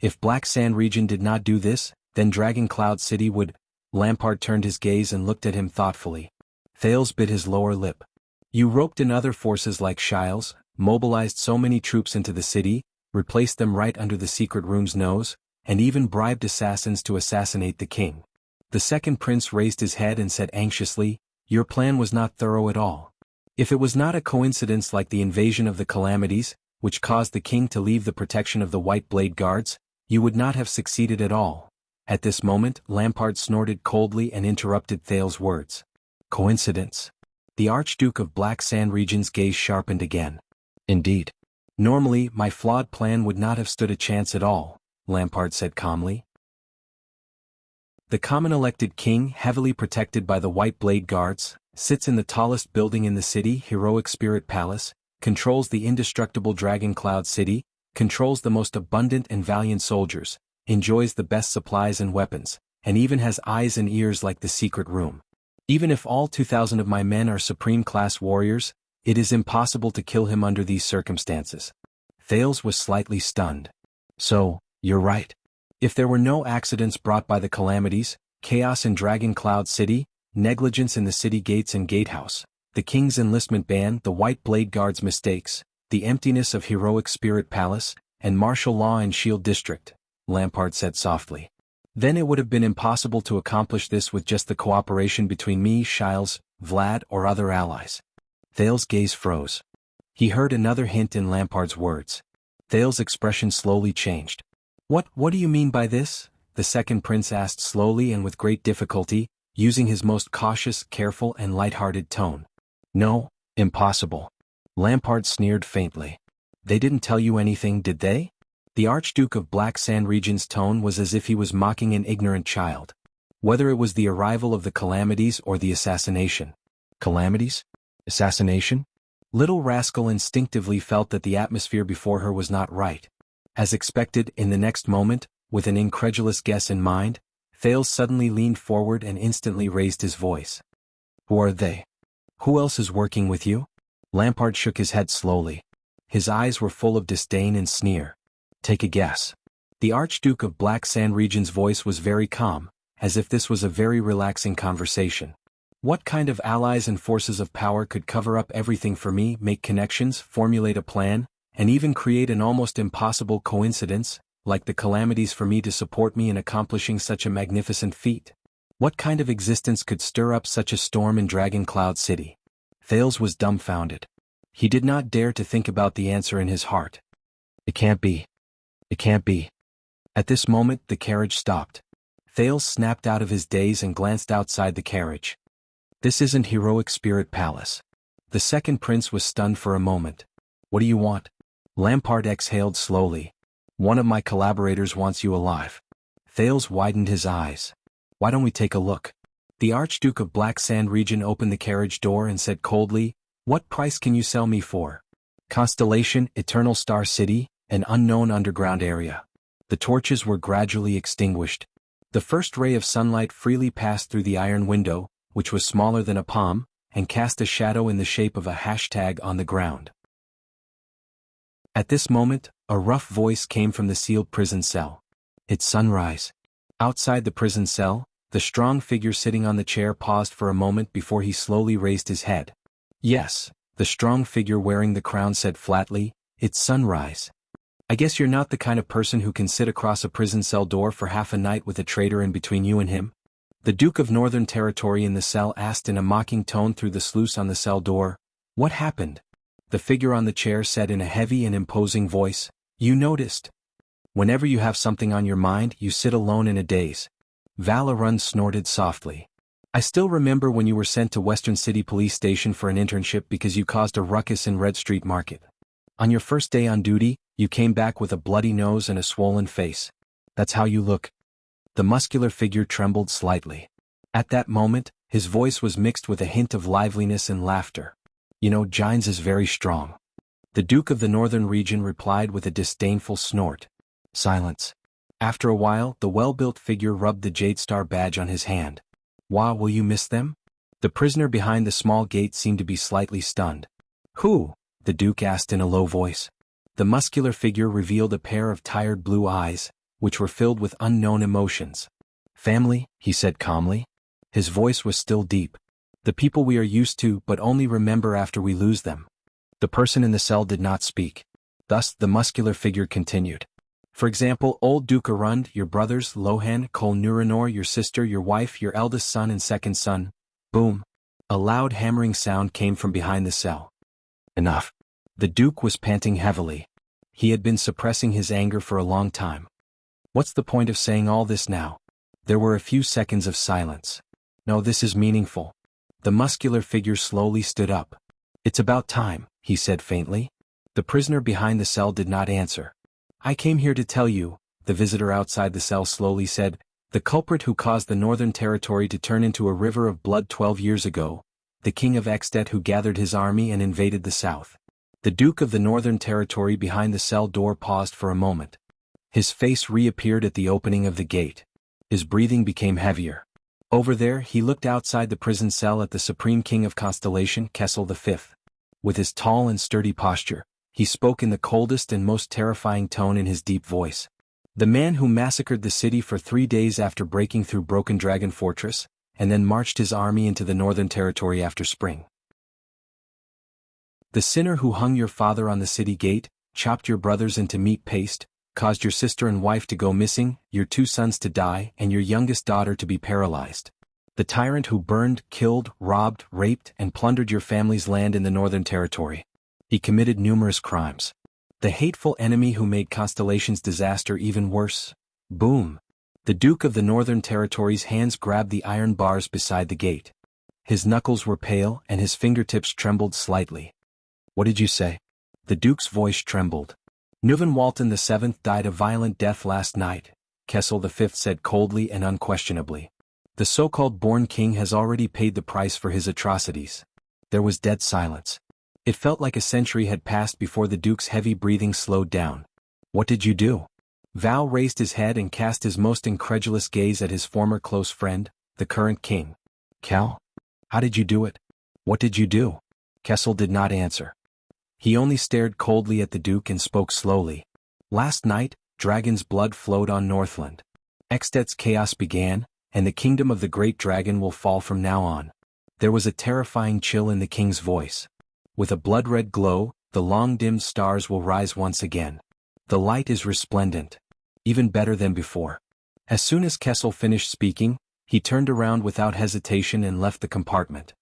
If Black Sand region did not do this, then Dragon Cloud City would. Lampard turned his gaze and looked at him thoughtfully. Thales bit his lower lip. You roped in other forces like Shiles, mobilized so many troops into the city, replaced them right under the secret room's nose, and even bribed assassins to assassinate the king. The second prince raised his head and said anxiously, your plan was not thorough at all. If it was not a coincidence like the invasion of the Calamities, which caused the king to leave the protection of the White Blade Guards, you would not have succeeded at all. At this moment, Lampard snorted coldly and interrupted Thales' words. Coincidence? The Archduke of Black Sand region's gaze sharpened again. Indeed. Normally, my flawed plan would not have stood a chance at all, Lampard said calmly. The common elected king, heavily protected by the White Blade Guards, sits in the tallest building in the city, Heroic Spirit Palace, controls the indestructible Dragon Cloud City, controls the most abundant and valiant soldiers, enjoys the best supplies and weapons, and even has eyes and ears like the secret room. Even if all 2,000 of my men are supreme-class warriors, it is impossible to kill him under these circumstances. Thales was slightly stunned. So, you're right. If there were no accidents brought by the calamities, chaos in Dragon Cloud City, negligence in the city gates and gatehouse, the king's enlistment ban, the White Blade Guard's mistakes, the emptiness of Heroic Spirit Palace, and martial law in Shield District, Lampard said softly. Then it would have been impossible to accomplish this with just the cooperation between me, Shiles, Vlad, or other allies. Thales' gaze froze. He heard another hint in Lampard's words. Thales' expression slowly changed. What do you mean by this? The second prince asked slowly and with great difficulty, using his most cautious, careful, and light-hearted tone. No, impossible. Lampard sneered faintly. They didn't tell you anything, did they? The Archduke of Black Sand Region's tone was as if he was mocking an ignorant child. Whether it was the arrival of the calamities or the assassination. Calamities? Assassination? Little Rascal instinctively felt that the atmosphere before her was not right. As expected, in the next moment, with an incredulous guess in mind, Thales suddenly leaned forward and instantly raised his voice. Who are they? Who else is working with you? Lampard shook his head slowly. His eyes were full of disdain and sneer. Take a guess. The Archduke of Black Sand Region's voice was very calm, as if this was a very relaxing conversation. What kind of allies and forces of power could cover up everything for me, make connections, formulate a plan, and even create an almost impossible coincidence, like the calamities for me to support me in accomplishing such a magnificent feat? What kind of existence could stir up such a storm in Dragon Cloud City? Thales was dumbfounded. He did not dare to think about the answer in his heart. It can't be. It can't be. At this moment the carriage stopped. Thales snapped out of his daze and glanced outside the carriage. This isn't Heroic Spirit Palace. The second prince was stunned for a moment. What do you want? Lampard exhaled slowly. One of my collaborators wants you alive. Thales widened his eyes. Why don't we take a look? The Archduke of Black Sand Region opened the carriage door and said coldly, What price can you sell me for? Constellation, Eternal Star City, an unknown underground area. The torches were gradually extinguished. The first ray of sunlight freely passed through the iron window, which was smaller than a palm, and cast a shadow in the shape of a hashtag on the ground. At this moment, a rough voice came from the sealed prison cell. It's sunrise. Outside the prison cell, the strong figure sitting on the chair paused for a moment before he slowly raised his head. Yes, the strong figure wearing the crown said flatly, it's sunrise. I guess you're not the kind of person who can sit across a prison cell door for half a night with a traitor in between you and him? The Duke of Northern Territory in the cell asked in a mocking tone through the sluice on the cell door. What happened? The figure on the chair said in a heavy and imposing voice, You noticed. Whenever you have something on your mind, you sit alone in a daze. Valerun snorted softly. I still remember when you were sent to Western City Police Station for an internship because you caused a ruckus in Red Street Market. On your first day on duty, you came back with a bloody nose and a swollen face. That's how you look. The muscular figure trembled slightly. At that moment, his voice was mixed with a hint of liveliness and laughter. You know, Gines is very strong. The Duke of the Northern Region replied with a disdainful snort. Silence. After a while, the well-built figure rubbed the Jade Star badge on his hand. Wah, will you miss them? The prisoner behind the small gate seemed to be slightly stunned. Who? The Duke asked in a low voice. The muscular figure revealed a pair of tired blue eyes, which were filled with unknown emotions. Family, he said calmly. His voice was still deep. The people we are used to but only remember after we lose them. The person in the cell did not speak. Thus the muscular figure continued. For example, old Duke Arund, your brothers, Lohan, Kol Nurenor, your sister, your wife, your eldest son and second son. Boom. A loud hammering sound came from behind the cell. Enough. The Duke was panting heavily. He had been suppressing his anger for a long time. What's the point of saying all this now? There were a few seconds of silence. No, this is meaningful. The muscular figure slowly stood up. It's about time, he said faintly. The prisoner behind the cell did not answer. I came here to tell you, the visitor outside the cell slowly said, the culprit who caused the Northern Territory to turn into a river of blood 12 years ago, the King of Extet who gathered his army and invaded the south. The Duke of the Northern Territory behind the cell door paused for a moment. His face reappeared at the opening of the gate. His breathing became heavier. Over there he looked outside the prison cell at the Supreme King of Constellation, Kessel V. With his tall and sturdy posture, he spoke in the coldest and most terrifying tone in his deep voice. The man who massacred the city for 3 days after breaking through Broken Dragon Fortress, and then marched his army into the Northern Territory after spring. The sinner who hung your father on the city gate, chopped your brothers into meat paste, caused your sister and wife to go missing, your 2 sons to die, and your youngest daughter to be paralyzed. The tyrant who burned, killed, robbed, raped, and plundered your family's land in the Northern Territory. He committed numerous crimes. The hateful enemy who made Constellation's disaster even worse. Boom! The Duke of the Northern Territory's hands grabbed the iron bars beside the gate. His knuckles were pale and his fingertips trembled slightly. What did you say? The Duke's voice trembled. Nuvan Walton VII died a violent death last night, Kessel V said coldly and unquestionably. The so-called born king has already paid the price for his atrocities. There was dead silence. It felt like a century had passed before the Duke's heavy breathing slowed down. What did you do? Val raised his head and cast his most incredulous gaze at his former close friend, the current king. Cal? How did you do it? What did you do? Kessel did not answer. He only stared coldly at the Duke and spoke slowly. Last night, dragon's blood flowed on Northland. Extet's chaos began, and the kingdom of the great dragon will fall from now on. There was a terrifying chill in the king's voice. With a blood-red glow, the long-dimmed stars will rise once again. The light is resplendent. Even better than before. As soon as Kessel finished speaking, he turned around without hesitation and left the compartment.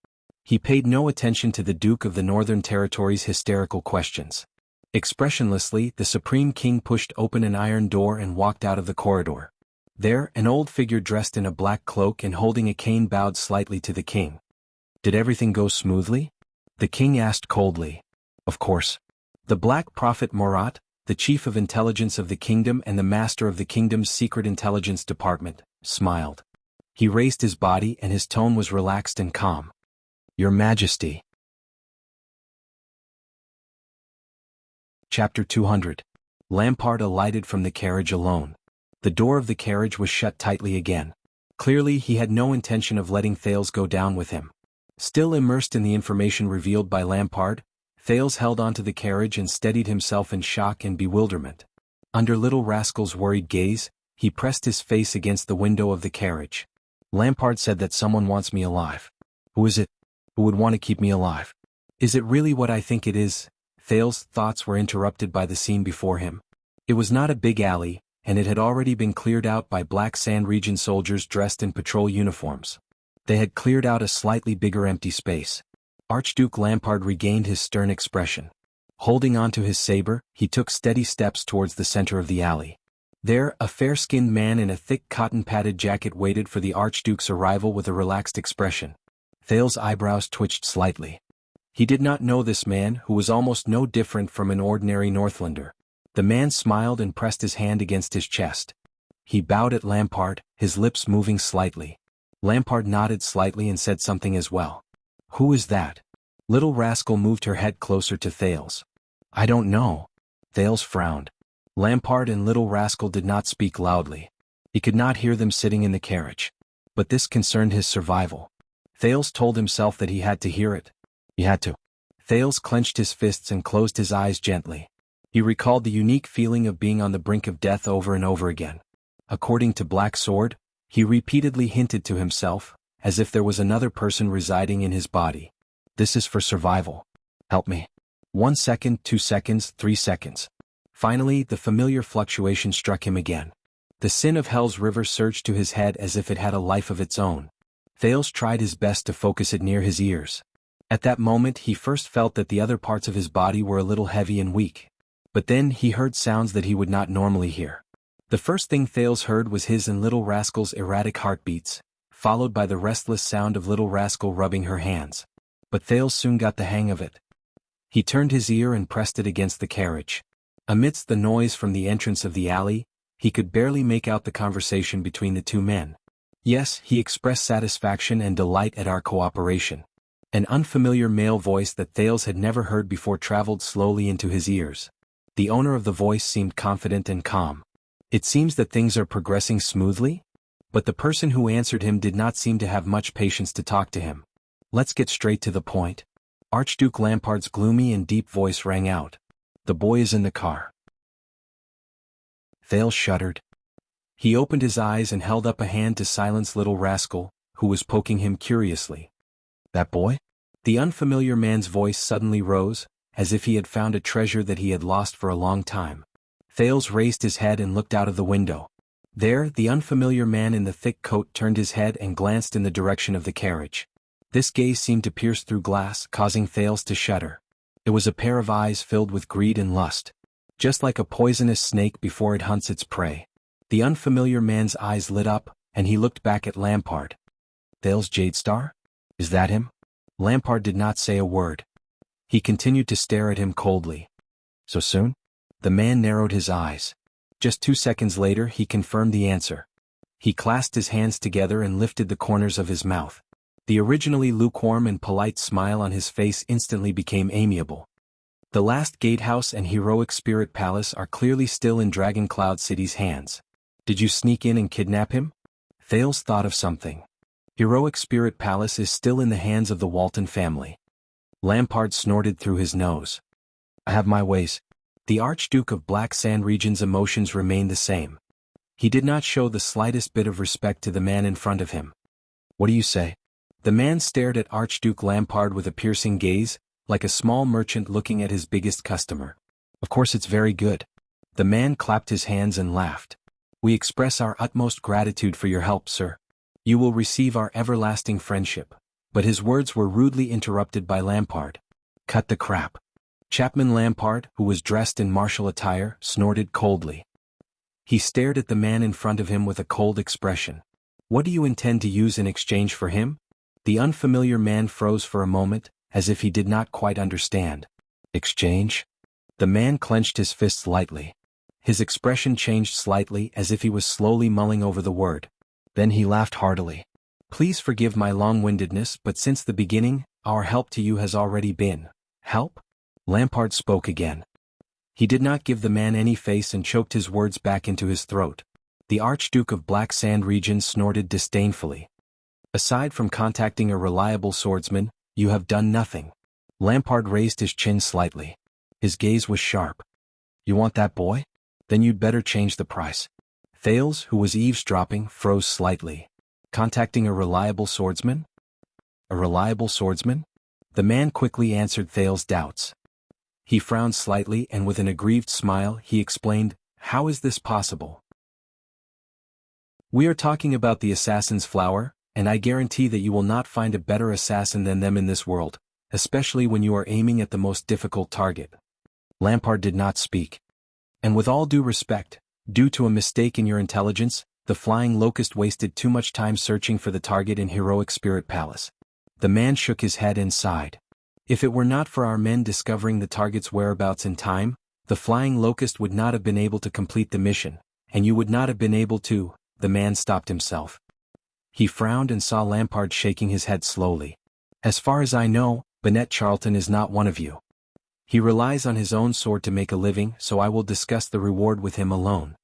He paid no attention to the Duke of the Northern Territory's hysterical questions. Expressionlessly, the Supreme King pushed open an iron door and walked out of the corridor. There, an old figure dressed in a black cloak and holding a cane bowed slightly to the king. Did everything go smoothly? The king asked coldly. Of course. The Black Prophet Morat, the chief of intelligence of the kingdom and the master of the kingdom's secret intelligence department, smiled. He raised his body and his tone was relaxed and calm. Your Majesty. Chapter 200. Lampard alighted from the carriage alone. The door of the carriage was shut tightly again. Clearly he had no intention of letting Thales go down with him. Still immersed in the information revealed by Lampard, Thales held onto the carriage and steadied himself in shock and bewilderment. Under Little Rascal's worried gaze, he pressed his face against the window of the carriage. Lampard said that someone wants me alive. Who is it? Who would want to keep me alive? Is it really what I think it is? Thales' thoughts were interrupted by the scene before him. It was not a big alley, and it had already been cleared out by Black Sand Region soldiers dressed in patrol uniforms. They had cleared out a slightly bigger empty space. Archduke Lampard regained his stern expression. Holding onto his saber, he took steady steps towards the center of the alley. There, a fair-skinned man in a thick cotton-padded jacket waited for the Archduke's arrival with a relaxed expression. Thales' eyebrows twitched slightly. He did not know this man, who was almost no different from an ordinary Northlander. The man smiled and pressed his hand against his chest. He bowed at Lampard, his lips moving slightly. Lampard nodded slightly and said something as well. Who is that? Little Rascal moved her head closer to Thales. I don't know. Thales frowned. Lampard and Little Rascal did not speak loudly. He could not hear them sitting in the carriage. But this concerned his survival. Thales told himself that he had to hear it. He had to. Thales clenched his fists and closed his eyes gently. He recalled the unique feeling of being on the brink of death over and over again. According to Black Sword, he repeatedly hinted to himself, as if there was another person residing in his body. This is for survival. Help me. 1 second, 2 seconds, 3 seconds. Finally, the familiar fluctuation struck him again. The sin of Hell's river surged to his head as if it had a life of its own. Thales tried his best to focus it near his ears. At that moment he first felt that the other parts of his body were a little heavy and weak. But then he heard sounds that he would not normally hear. The first thing Thales heard was his and Little Rascal's erratic heartbeats, followed by the restless sound of Little Rascal rubbing her hands. But Thales soon got the hang of it. He turned his ear and pressed it against the carriage. Amidst the noise from the entrance of the alley, he could barely make out the conversation between the two men. Yes, he expressed satisfaction and delight at our cooperation. An unfamiliar male voice that Thales had never heard before traveled slowly into his ears. The owner of the voice seemed confident and calm. It seems that things are progressing smoothly? But the person who answered him did not seem to have much patience to talk to him. Let's get straight to the point. Archduke Lampard's gloomy and deep voice rang out. The boy is in the car. Thales shuddered. He opened his eyes and held up a hand to silence little rascal, who was poking him curiously. That boy? The unfamiliar man's voice suddenly rose, as if he had found a treasure that he had lost for a long time. Thales raised his head and looked out of the window. There, the unfamiliar man in the thick coat turned his head and glanced in the direction of the carriage. This gaze seemed to pierce through glass, causing Thales to shudder. It was a pair of eyes filled with greed and lust. Just like a poisonous snake before it hunts its prey. The unfamiliar man's eyes lit up, and he looked back at Lampard. Thales Jadestar? Is that him? Lampard did not say a word. He continued to stare at him coldly. So soon? The man narrowed his eyes. Just 2 seconds later he confirmed the answer. He clasped his hands together and lifted the corners of his mouth. The originally lukewarm and polite smile on his face instantly became amiable. The last gatehouse and heroic spirit palace are clearly still in Dragon Cloud City's hands. Did you sneak in and kidnap him? Thales thought of something. Heroic Spirit Palace is still in the hands of the Walton family. Lampard snorted through his nose. I have my ways. The Archduke of Black Sand Region's emotions remained the same. He did not show the slightest bit of respect to the man in front of him. What do you say? The man stared at Archduke Lampard with a piercing gaze, like a small merchant looking at his biggest customer. Of course it's very good. The man clapped his hands and laughed. We express our utmost gratitude for your help, sir. You will receive our everlasting friendship. But his words were rudely interrupted by Lampard. Cut the crap. Chapman Lampard, who was dressed in martial attire, snorted coldly. He stared at the man in front of him with a cold expression. What do you intend to use in exchange for him? The unfamiliar man froze for a moment, as if he did not quite understand. Exchange? The man clenched his fists lightly. His expression changed slightly as if he was slowly mulling over the word. Then he laughed heartily. Please forgive my long-windedness, but since the beginning, our help to you has already been. Help? Lampard spoke again. He did not give the man any face and choked his words back into his throat. The Archduke of Black Sand Region snorted disdainfully. Aside from contacting a reliable swordsman, you have done nothing. Lampard raised his chin slightly. His gaze was sharp. You want that boy? Then you'd better change the price. Thales, who was eavesdropping, froze slightly. Contacting a reliable swordsman? A reliable swordsman? The man quickly answered Thales' doubts. He frowned slightly and with an aggrieved smile he explained, How is this possible? We are talking about the assassin's flower, and I guarantee that you will not find a better assassin than them in this world, especially when you are aiming at the most difficult target. Lampard did not speak. And with all due respect, due to a mistake in your intelligence, the Flying Locust wasted too much time searching for the target in Heroic Spirit Palace. The man shook his head and sighed. If it were not for our men discovering the target's whereabouts in time, the Flying Locust would not have been able to complete the mission, and you would not have been able to. The man stopped himself. He frowned and saw Lampard shaking his head slowly. As far as I know, Bennett Charlton is not one of you. He relies on his own sword to make a living, so I will discuss the reward with him alone.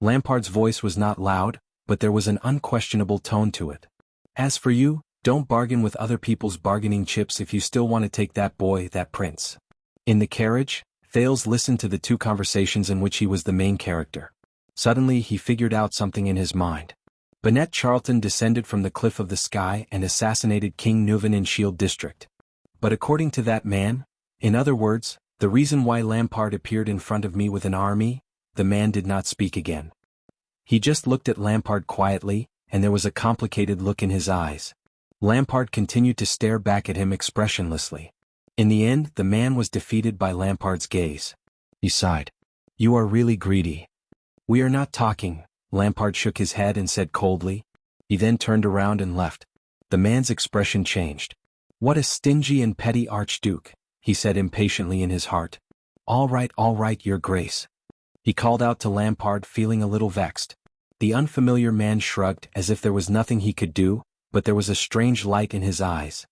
Lampard's voice was not loud, but there was an unquestionable tone to it. As for you, don't bargain with other people's bargaining chips if you still want to take that boy, that prince. In the carriage, Thales listened to the two conversations in which he was the main character. Suddenly he figured out something in his mind. Bennett Charlton descended from the cliff of the sky and assassinated King Nuvan in Shield District. But according to that man, in other words, the reason why Lampard appeared in front of me with an army, the man did not speak again. He just looked at Lampard quietly, and there was a complicated look in his eyes. Lampard continued to stare back at him expressionlessly. In the end, the man was defeated by Lampard's gaze. He sighed. You are really greedy. We are not talking, Lampard shook his head and said coldly. He then turned around and left. The man's expression changed. What a stingy and petty archduke, he said impatiently in his heart. All right, your grace. He called out to Lampard, feeling a little vexed. The unfamiliar man shrugged as if there was nothing he could do, but there was a strange light in his eyes.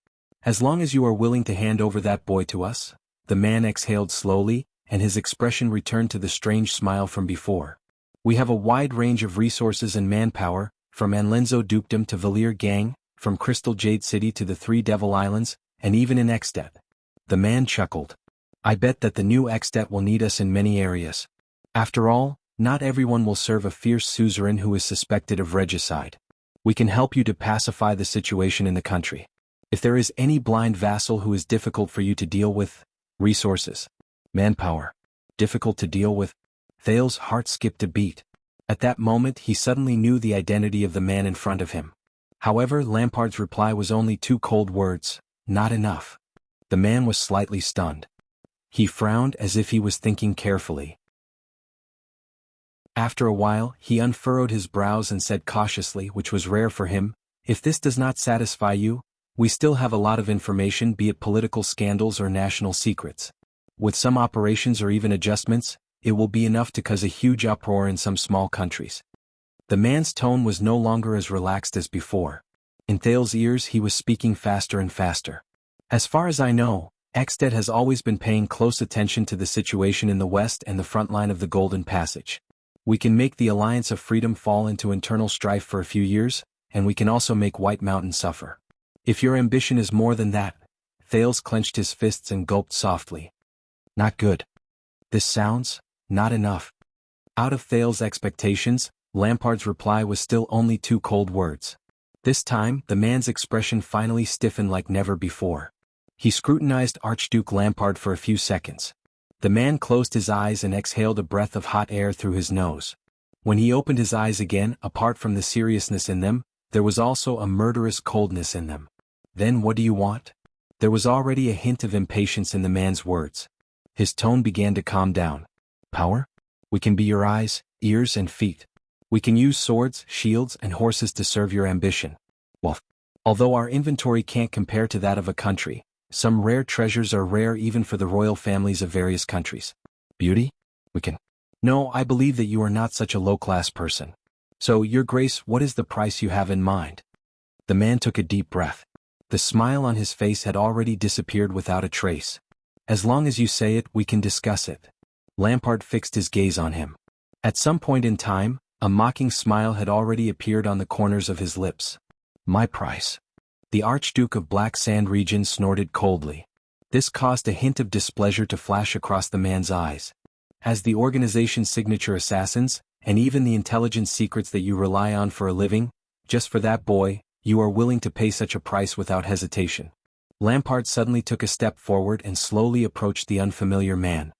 As long as you are willing to hand over that boy to us, the man exhaled slowly, and his expression returned to the strange smile from before. We have a wide range of resources and manpower, from Anlenzo Dukedom to Valir Gang, from Crystal Jade City to the Three Devil Islands, and even in Extet. The man chuckled. I bet that the new Extet will need us in many areas. After all, not everyone will serve a fierce suzerain who is suspected of regicide. We can help you to pacify the situation in the country. If there is any blind vassal who is difficult for you to deal with, resources, manpower, difficult to deal with, Thale's heart skipped a beat. At that moment he suddenly knew the identity of the man in front of him. However, Lampard's reply was only two cold words, not enough. The man was slightly stunned. He frowned as if he was thinking carefully. After a while, he unfurrowed his brows and said cautiously, which was rare for him, if this does not satisfy you, we still have a lot of information, be it political scandals or national secrets. With some operations or even adjustments, it will be enough to cause a huge uproar in some small countries. The man's tone was no longer as relaxed as before. In Thale's ears he was speaking faster and faster. As far as I know, Extet has always been paying close attention to the situation in the west and the front line of the Golden Passage. We can make the Alliance of Freedom fall into internal strife for a few years, and we can also make White Mountain suffer. If your ambition is more than that, Thales clenched his fists and gulped softly. Not good. This sounds, not enough. Out of Thales' expectations, Lampard's reply was still only two cold words. This time, the man's expression finally stiffened like never before. He scrutinized Archduke Lampard for a few seconds. The man closed his eyes and exhaled a breath of hot air through his nose. When he opened his eyes again, apart from the seriousness in them, there was also a murderous coldness in them. Then what do you want? There was already a hint of impatience in the man's words. His tone began to calm down. Power? We can be your eyes, ears and feet. We can use swords, shields and horses to serve your ambition. Well, although our inventory can't compare to that of a country, some rare treasures are rare even for the royal families of various countries. Beauty? We can. No, I believe that you are not such a low-class person. So, Your Grace, what is the price you have in mind? The man took a deep breath. The smile on his face had already disappeared without a trace. As long as you say it, we can discuss it. Lampard fixed his gaze on him. At some point in time, a mocking smile had already appeared on the corners of his lips. My price. The Archduke of Black Sand Region snorted coldly. This caused a hint of displeasure to flash across the man's eyes. As the organization's signature assassins, and even the intelligence secrets that you rely on for a living, just for that boy, you are willing to pay such a price without hesitation. Lampard suddenly took a step forward and slowly approached the unfamiliar man.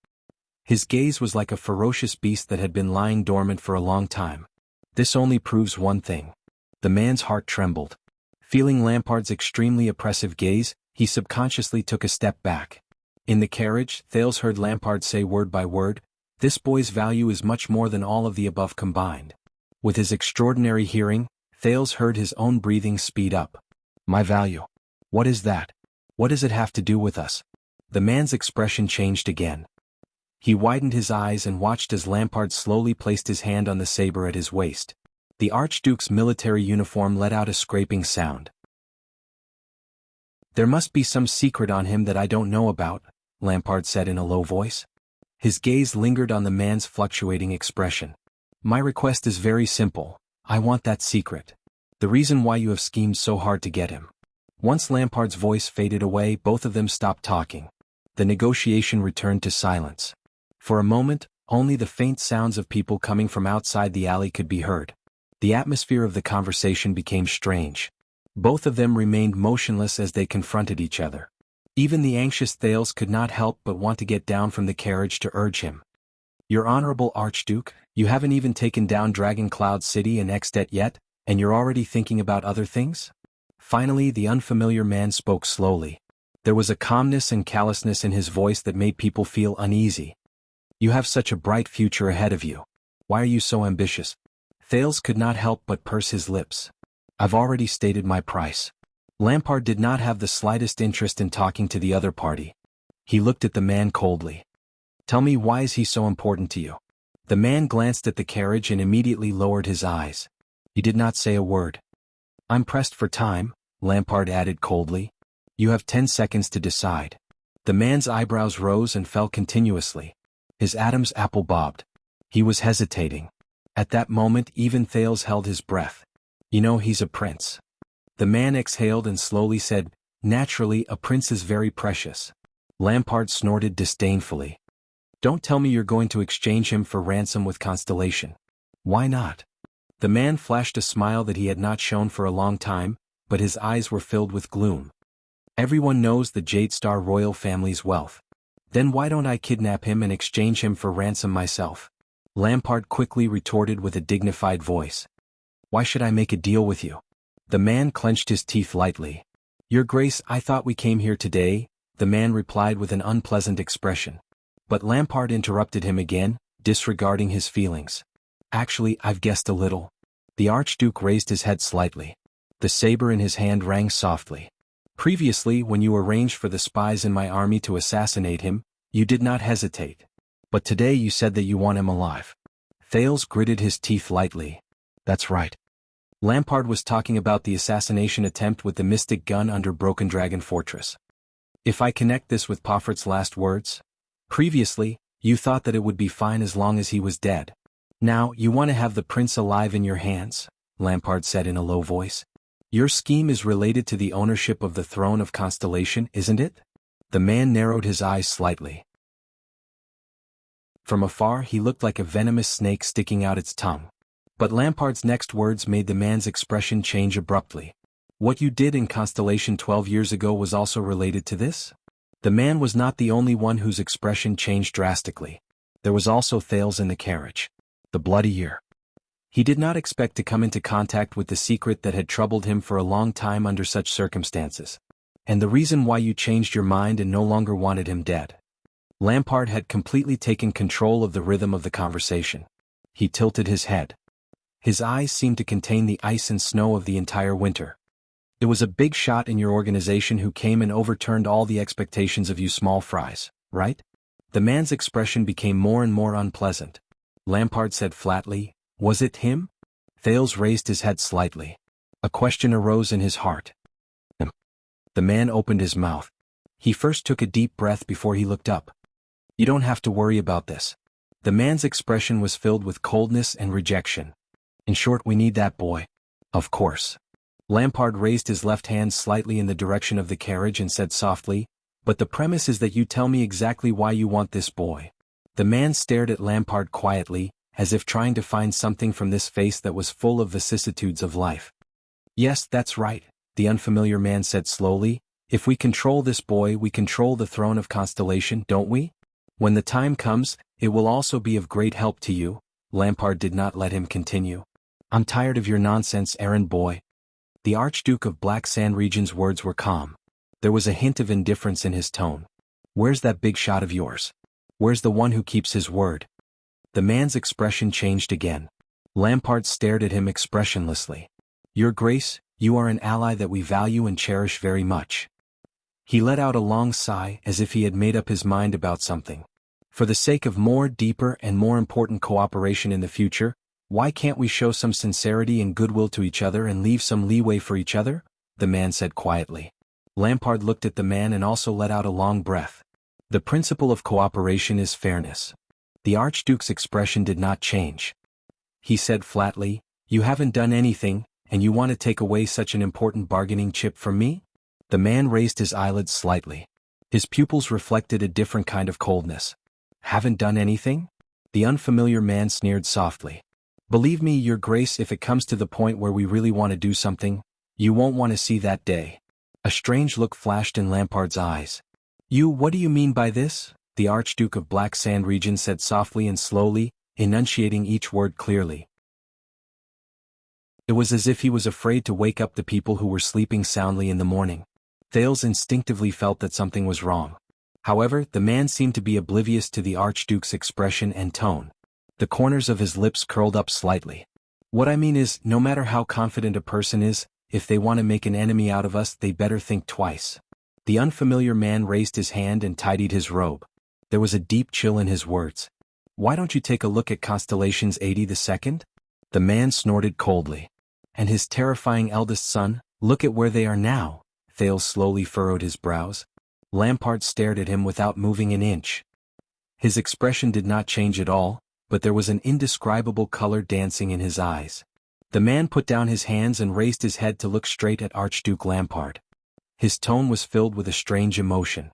His gaze was like a ferocious beast that had been lying dormant for a long time. This only proves one thing. The man's heart trembled. Feeling Lampard's extremely oppressive gaze, he subconsciously took a step back. In the carriage, Thales heard Lampard say word by word, "This boy's value is much more than all of the above combined." With his extraordinary hearing, Thales heard his own breathing speed up. My value. What is that? What does it have to do with us? The man's expression changed again. He widened his eyes and watched as Lampard slowly placed his hand on the saber at his waist. The Archduke's military uniform let out a scraping sound. There must be some secret on him that I don't know about, Lampard said in a low voice. His gaze lingered on the man's fluctuating expression. My request is very simple. I want that secret. The reason why you have schemed so hard to get him. Once Lampard's voice faded away, both of them stopped talking. The negotiation returned to silence. For a moment, only the faint sounds of people coming from outside the alley could be heard. The atmosphere of the conversation became strange. Both of them remained motionless as they confronted each other. Even the anxious Thales could not help but want to get down from the carriage to urge him. Your Honorable Archduke, you haven't even taken down Dragon Cloud City and Extet yet, and you're already thinking about other things? Finally, the unfamiliar man spoke slowly. There was a calmness and callousness in his voice that made people feel uneasy. You have such a bright future ahead of you. Why are you so ambitious? Thales could not help but purse his lips. I've already stated my price. Lampard did not have the slightest interest in talking to the other party. He looked at the man coldly. Tell me, why is he so important to you? The man glanced at the carriage and immediately lowered his eyes. He did not say a word. I'm pressed for time, Lampard added coldly. You have 10 seconds to decide. The man's eyebrows rose and fell continuously. His Adam's apple bobbed. He was hesitating. At that moment even Thales held his breath. You know he's a prince. The man exhaled and slowly said, naturally a prince is very precious. Lampard snorted disdainfully. Don't tell me you're going to exchange him for ransom with Constellation. Why not? The man flashed a smile that he had not shown for a long time, but his eyes were filled with gloom. Everyone knows the Jade Star royal family's wealth. Then why don't I kidnap him and exchange him for ransom myself? Lampard quickly retorted with a dignified voice. Why should I make a deal with you? The man clenched his teeth lightly. Your Grace, I thought we came here today, the man replied with an unpleasant expression. But Lampard interrupted him again, disregarding his feelings. Actually, I've guessed a little. The Archduke raised his head slightly. The saber in his hand rang softly. Previously, when you arranged for the spies in my army to assassinate him, you did not hesitate. But today you said that you want him alive. Thales gritted his teeth lightly. That's right. Lampard was talking about the assassination attempt with the mystic gun under Broken Dragon Fortress. If I connect this with Poffert's last words? Previously, you thought that it would be fine as long as he was dead. Now, you want to have the prince alive in your hands, Lampard said in a low voice. Your scheme is related to the ownership of the throne of Constellation, isn't it? The man narrowed his eyes slightly. From afar he looked like a venomous snake sticking out its tongue. But Lampard's next words made the man's expression change abruptly. What you did in Constellation 12 years ago was also related to this? The man was not the only one whose expression changed drastically. There was also Thales in the carriage. The bloody ear. He did not expect to come into contact with the secret that had troubled him for a long time under such circumstances. And the reason why you changed your mind and no longer wanted him dead. Lampard had completely taken control of the rhythm of the conversation. He tilted his head. His eyes seemed to contain the ice and snow of the entire winter. It was a big shot in your organization who came and overturned all the expectations of you small fries, right? The man's expression became more and more unpleasant. Lampard said flatly, was it him? Thales raised his head slightly. A question arose in his heart. The man opened his mouth. He first took a deep breath before he looked up. You don't have to worry about this. The man's expression was filled with coldness and rejection. In short, we need that boy. Of course. Lampard raised his left hand slightly in the direction of the carriage and said softly, but the premise is that you tell me exactly why you want this boy. The man stared at Lampard quietly, as if trying to find something from this face that was full of vicissitudes of life. Yes, that's right, the unfamiliar man said slowly. If we control this boy, we control the throne of Constellation, don't we? When the time comes, it will also be of great help to you. Lampard did not let him continue. I'm tired of your nonsense, errand boy. The Archduke of Black Sand Region's words were calm. There was a hint of indifference in his tone. Where's that big shot of yours? Where's the one who keeps his word? The man's expression changed again. Lampard stared at him expressionlessly. Your Grace, you are an ally that we value and cherish very much. He let out a long sigh as if he had made up his mind about something. For the sake of more, deeper and more important cooperation in the future, why can't we show some sincerity and goodwill to each other and leave some leeway for each other? The man said quietly. Lampard looked at the man and also let out a long breath. The principle of cooperation is fairness. The Archduke's expression did not change. He said flatly, you haven't done anything, and you want to take away such an important bargaining chip from me? The man raised his eyelids slightly. His pupils reflected a different kind of coldness. Haven't done anything? The unfamiliar man sneered softly. Believe me, Your Grace, if it comes to the point where we really want to do something, you won't want to see that day. A strange look flashed in Lampard's eyes. What do you mean by this? The Archduke of Black Sand Region said softly and slowly, enunciating each word clearly. It was as if he was afraid to wake up the people who were sleeping soundly in the morning. Thales instinctively felt that something was wrong. However, the man seemed to be oblivious to the Archduke's expression and tone. The corners of his lips curled up slightly. What I mean is, no matter how confident a person is, if they want to make an enemy out of us, they better think twice. The unfamiliar man raised his hand and tidied his robe. There was a deep chill in his words. Why don't you take a look at Constellation's 82nd? The man snorted coldly. And his terrifying eldest son, look at where they are now. Thales slowly furrowed his brows. Lampard stared at him without moving an inch. His expression did not change at all, but there was an indescribable color dancing in his eyes. The man put down his hands and raised his head to look straight at Archduke Lampard. His tone was filled with a strange emotion.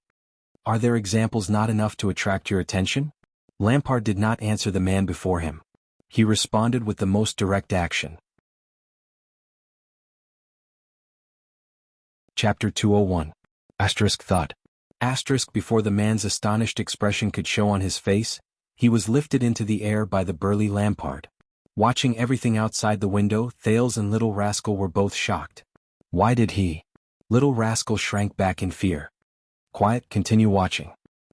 "Are their examples not enough to attract your attention?" Lampard did not answer the man before him. He responded with the most direct action. Chapter 201. Thought. Before the man's astonished expression could show on his face, he was lifted into the air by the burly Lampard. Watching everything outside the window, Thales and Little Rascal were both shocked. Why did he? Little Rascal shrank back in fear. Quiet, continue watching.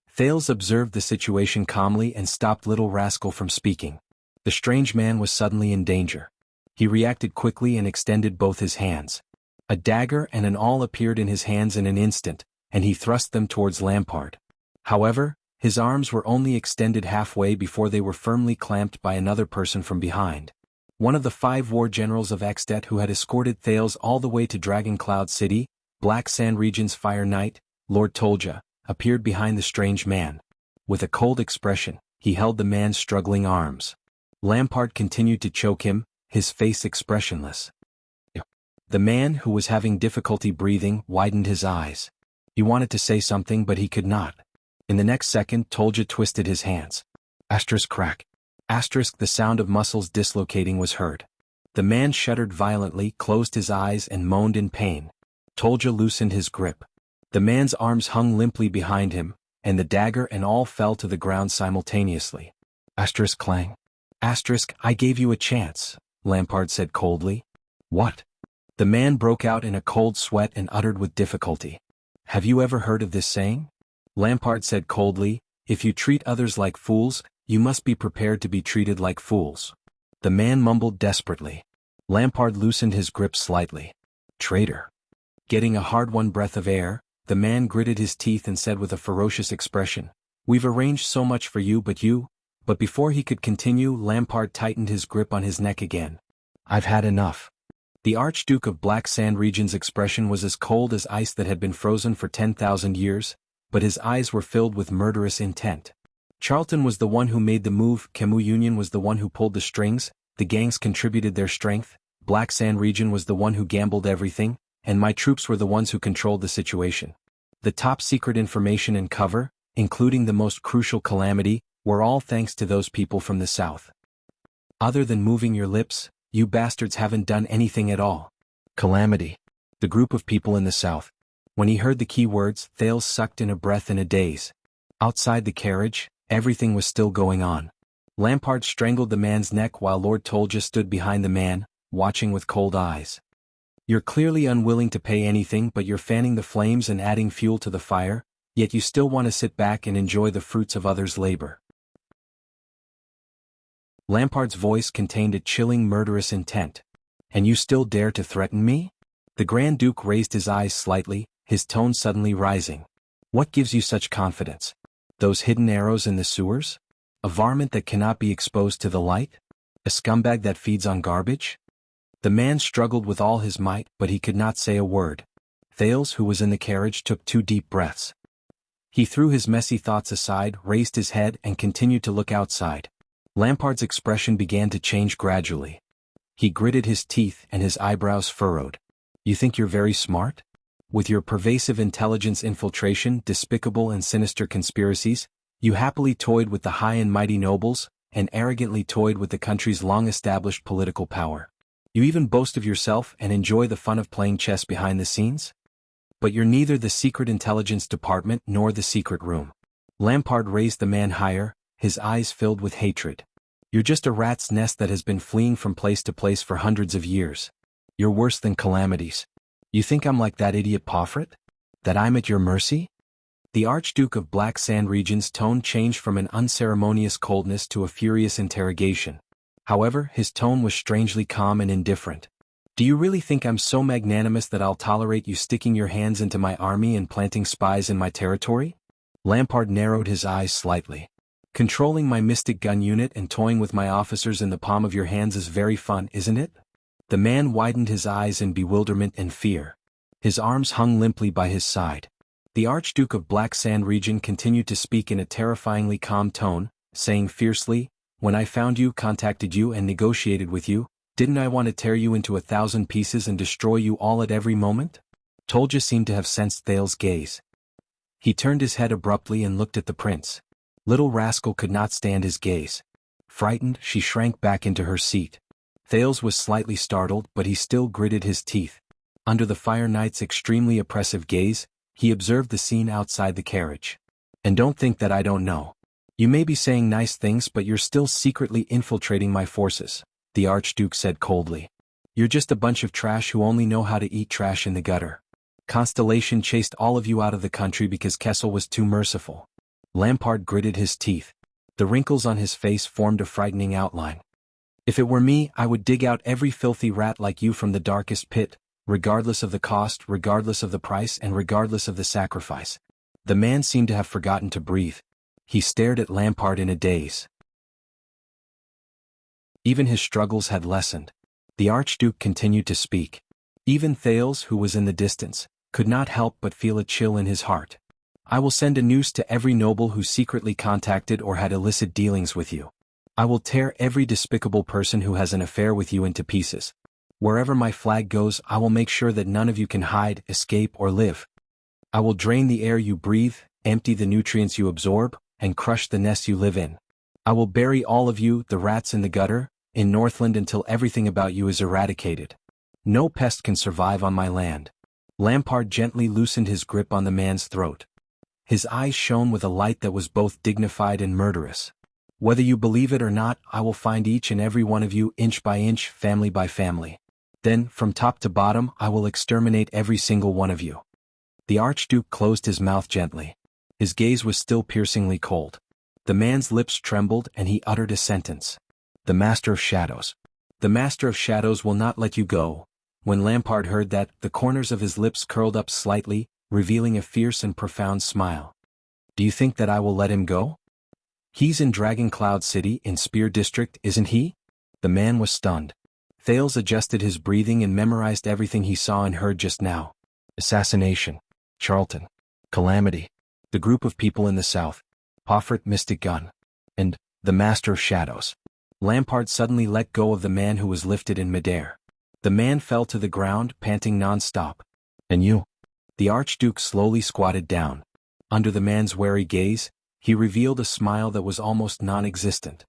Thales observed the situation calmly and stopped Little Rascal from speaking. The strange man was suddenly in danger. He reacted quickly and extended both his hands. A dagger and an awl appeared in his hands in an instant, and he thrust them towards Lampard. However, his arms were only extended halfway before they were firmly clamped by another person from behind. One of the 5 war generals of Extet who had escorted Thales all the way to Dragon Cloud City, Black Sand Region's Fire Knight, Lord Tolja, appeared behind the strange man. With a cold expression, he held the man's struggling arms. Lampard continued to choke him, his face expressionless. The man, who was having difficulty breathing, widened his eyes. He wanted to say something but he could not. In the next second, Tolja twisted his hands. Crack. The sound of muscles dislocating was heard. The man shuddered violently, closed his eyes and moaned in pain. Tolja loosened his grip. The man's arms hung limply behind him, and the dagger and awl fell to the ground simultaneously. Clang. I gave you a chance, Lampard said coldly. What? The man broke out in a cold sweat and uttered with difficulty. Have you ever heard of this saying? Lampard said coldly, if you treat others like fools, you must be prepared to be treated like fools. The man mumbled desperately. Lampard loosened his grip slightly. Traitor. Getting a hard-won breath of air, the man gritted his teeth and said with a ferocious expression, We've arranged so much for you but before he could continue, Lampard tightened his grip on his neck again. I've had enough. The Archduke of Black Sand Region's expression was as cold as ice that had been frozen for 10,000 years, but his eyes were filled with murderous intent. Charlton was the one who made the move, Khemu Union was the one who pulled the strings, the gangs contributed their strength, Black Sand Region was the one who gambled everything, and my troops were the ones who controlled the situation. The top secret information and cover, including the most crucial calamity, were all thanks to those people from the south. Other than moving your lips, you bastards haven't done anything at all. Calamity. The group of people in the south. When he heard the key words, Thales sucked in a breath in a daze. Outside the carriage, everything was still going on. Lampard strangled the man's neck while Lord Tolja stood behind the man, watching with cold eyes. You're clearly unwilling to pay anything, but you're fanning the flames and adding fuel to the fire, yet you still want to sit back and enjoy the fruits of others' labor. Lampard's voice contained a chilling, murderous intent. And you still dare to threaten me? The Grand Duke raised his eyes slightly, his tone suddenly rising. What gives you such confidence? Those hidden arrows in the sewers? A varmint that cannot be exposed to the light? A scumbag that feeds on garbage? The man struggled with all his might, but he could not say a word. Thales, who was in the carriage, took 2 deep breaths. He threw his messy thoughts aside, raised his head, and continued to look outside. Lampard's expression began to change gradually. He gritted his teeth and his eyebrows furrowed. You think you're very smart? With your pervasive intelligence infiltration, despicable and sinister conspiracies, you happily toyed with the high and mighty nobles, and arrogantly toyed with the country's long-established political power. You even boast of yourself and enjoy the fun of playing chess behind the scenes? But you're neither the secret intelligence department nor the secret room. Lampard raised the man higher, his eyes filled with hatred. You're just a rat's nest that has been fleeing from place to place for hundreds of years. You're worse than calamities. You think I'm like that idiot Pomfret? That I'm at your mercy? The Archduke of Black Sand Region's tone changed from an unceremonious coldness to a furious interrogation. However, his tone was strangely calm and indifferent. Do you really think I'm so magnanimous that I'll tolerate you sticking your hands into my army and planting spies in my territory? Lampard narrowed his eyes slightly. Controlling my mystic gun unit and toying with my officers in the palm of your hands is very fun, isn't it? The man widened his eyes in bewilderment and fear. His arms hung limply by his side. The Archduke of Black Sand region continued to speak in a terrifyingly calm tone, saying fiercely, "When I found you, contacted you and negotiated with you, didn't I want to tear you into 1,000 pieces and destroy you all at every moment?" Tolja seemed to have sensed Thale's gaze. He turned his head abruptly and looked at the prince. Little rascal could not stand his gaze. Frightened, she shrank back into her seat. Thales was slightly startled, but he still gritted his teeth. Under the Fire Knight's extremely oppressive gaze, he observed the scene outside the carriage. "And don't think that I don't know. You may be saying nice things, but you're still secretly infiltrating my forces," the Archduke said coldly. "You're just a bunch of trash who only know how to eat trash in the gutter. Constellation chased all of you out of the country because Kessel was too merciful." Lampard gritted his teeth. The wrinkles on his face formed a frightening outline. "If it were me, I would dig out every filthy rat like you from the darkest pit, regardless of the cost, regardless of the price, and regardless of the sacrifice." The man seemed to have forgotten to breathe. He stared at Lampard in a daze. Even his struggles had lessened. The Archduke continued to speak. Even Thales, who was in the distance, could not help but feel a chill in his heart. "I will send a noose to every noble who secretly contacted or had illicit dealings with you. I will tear every despicable person who has an affair with you into pieces. Wherever my flag goes, I will make sure that none of you can hide, escape, or live. I will drain the air you breathe, empty the nutrients you absorb, and crush the nests you live in. I will bury all of you, the rats in the gutter, in Northland until everything about you is eradicated. No pest can survive on my land." Lampard gently loosened his grip on the man's throat. His eyes shone with a light that was both dignified and murderous. "Whether you believe it or not, I will find each and every one of you inch by inch, family by family. Then, from top to bottom, I will exterminate every single one of you." The Archduke closed his mouth gently. His gaze was still piercingly cold. The man's lips trembled and he uttered a sentence. "The Master of Shadows. The Master of Shadows will not let you go." When Lampard heard that, the corners of his lips curled up slightly, revealing a fierce and profound smile. "Do you think that I will let him go? He's in Dragon Cloud City in Spear District, isn't he?" The man was stunned. Thales adjusted his breathing and memorized everything he saw and heard just now. Assassination. Charlton. Calamity. The group of people in the south. Poffert Mystic Gun. And the Master of Shadows. Lampard suddenly let go of the man who was lifted in midair. The man fell to the ground, panting non-stop. "And you?" The Archduke slowly squatted down. Under the man's wary gaze, he revealed a smile that was almost non-existent.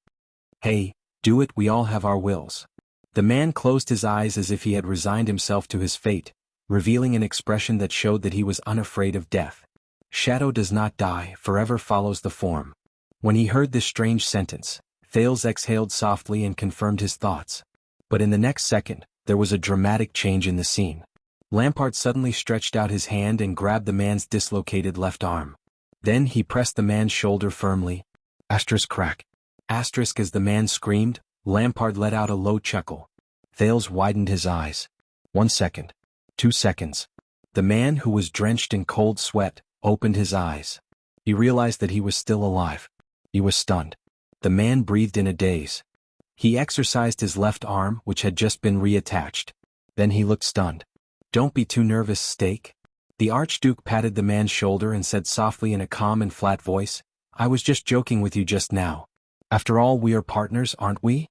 "Hey, do it, we all have our wills." The man closed his eyes as if he had resigned himself to his fate, revealing an expression that showed that he was unafraid of death. "Shadow does not die, forever follows the form." When he heard this strange sentence, Thales exhaled softly and confirmed his thoughts. But in the next second, there was a dramatic change in the scene. Lampard suddenly stretched out his hand and grabbed the man's dislocated left arm. Then he pressed the man's shoulder firmly. Asterisk crack. Asterisk as the man screamed, Lampard let out a low chuckle. Thales widened his eyes. 1 second. 2 seconds. The man, who was drenched in cold sweat, opened his eyes. He realized that he was still alive. He was stunned. The man breathed in a daze. He exercised his left arm, which had just been reattached. Then he looked stunned. "Don't be too nervous, Stake." The Archduke patted the man's shoulder and said softly in a calm and flat voice, "I was just joking with you just now. After all, we are partners, aren't we?"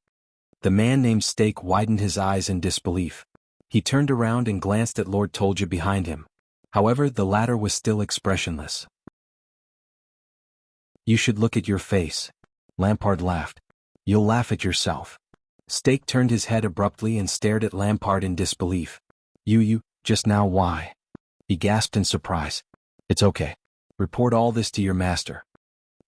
The man named Stake widened his eyes in disbelief. He turned around and glanced at Lord Tolja behind him. However, the latter was still expressionless. "You should look at your face." Lampard laughed. "You'll laugh at yourself." Stake turned his head abruptly and stared at Lampard in disbelief. You, just now why?" He gasped in surprise. "It's okay. Report all this to your master."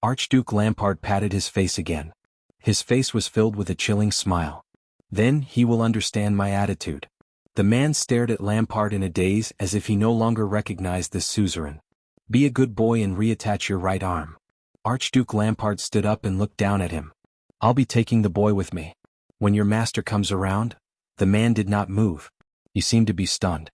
Archduke Lampard patted his face again. His face was filled with a chilling smile. "Then he will understand my attitude." The man stared at Lampard in a daze as if he no longer recognized this suzerain. "Be a good boy and reattach your right arm." Archduke Lampard stood up and looked down at him. "I'll be taking the boy with me. When your master comes around." The man did not move. He seemed to be stunned.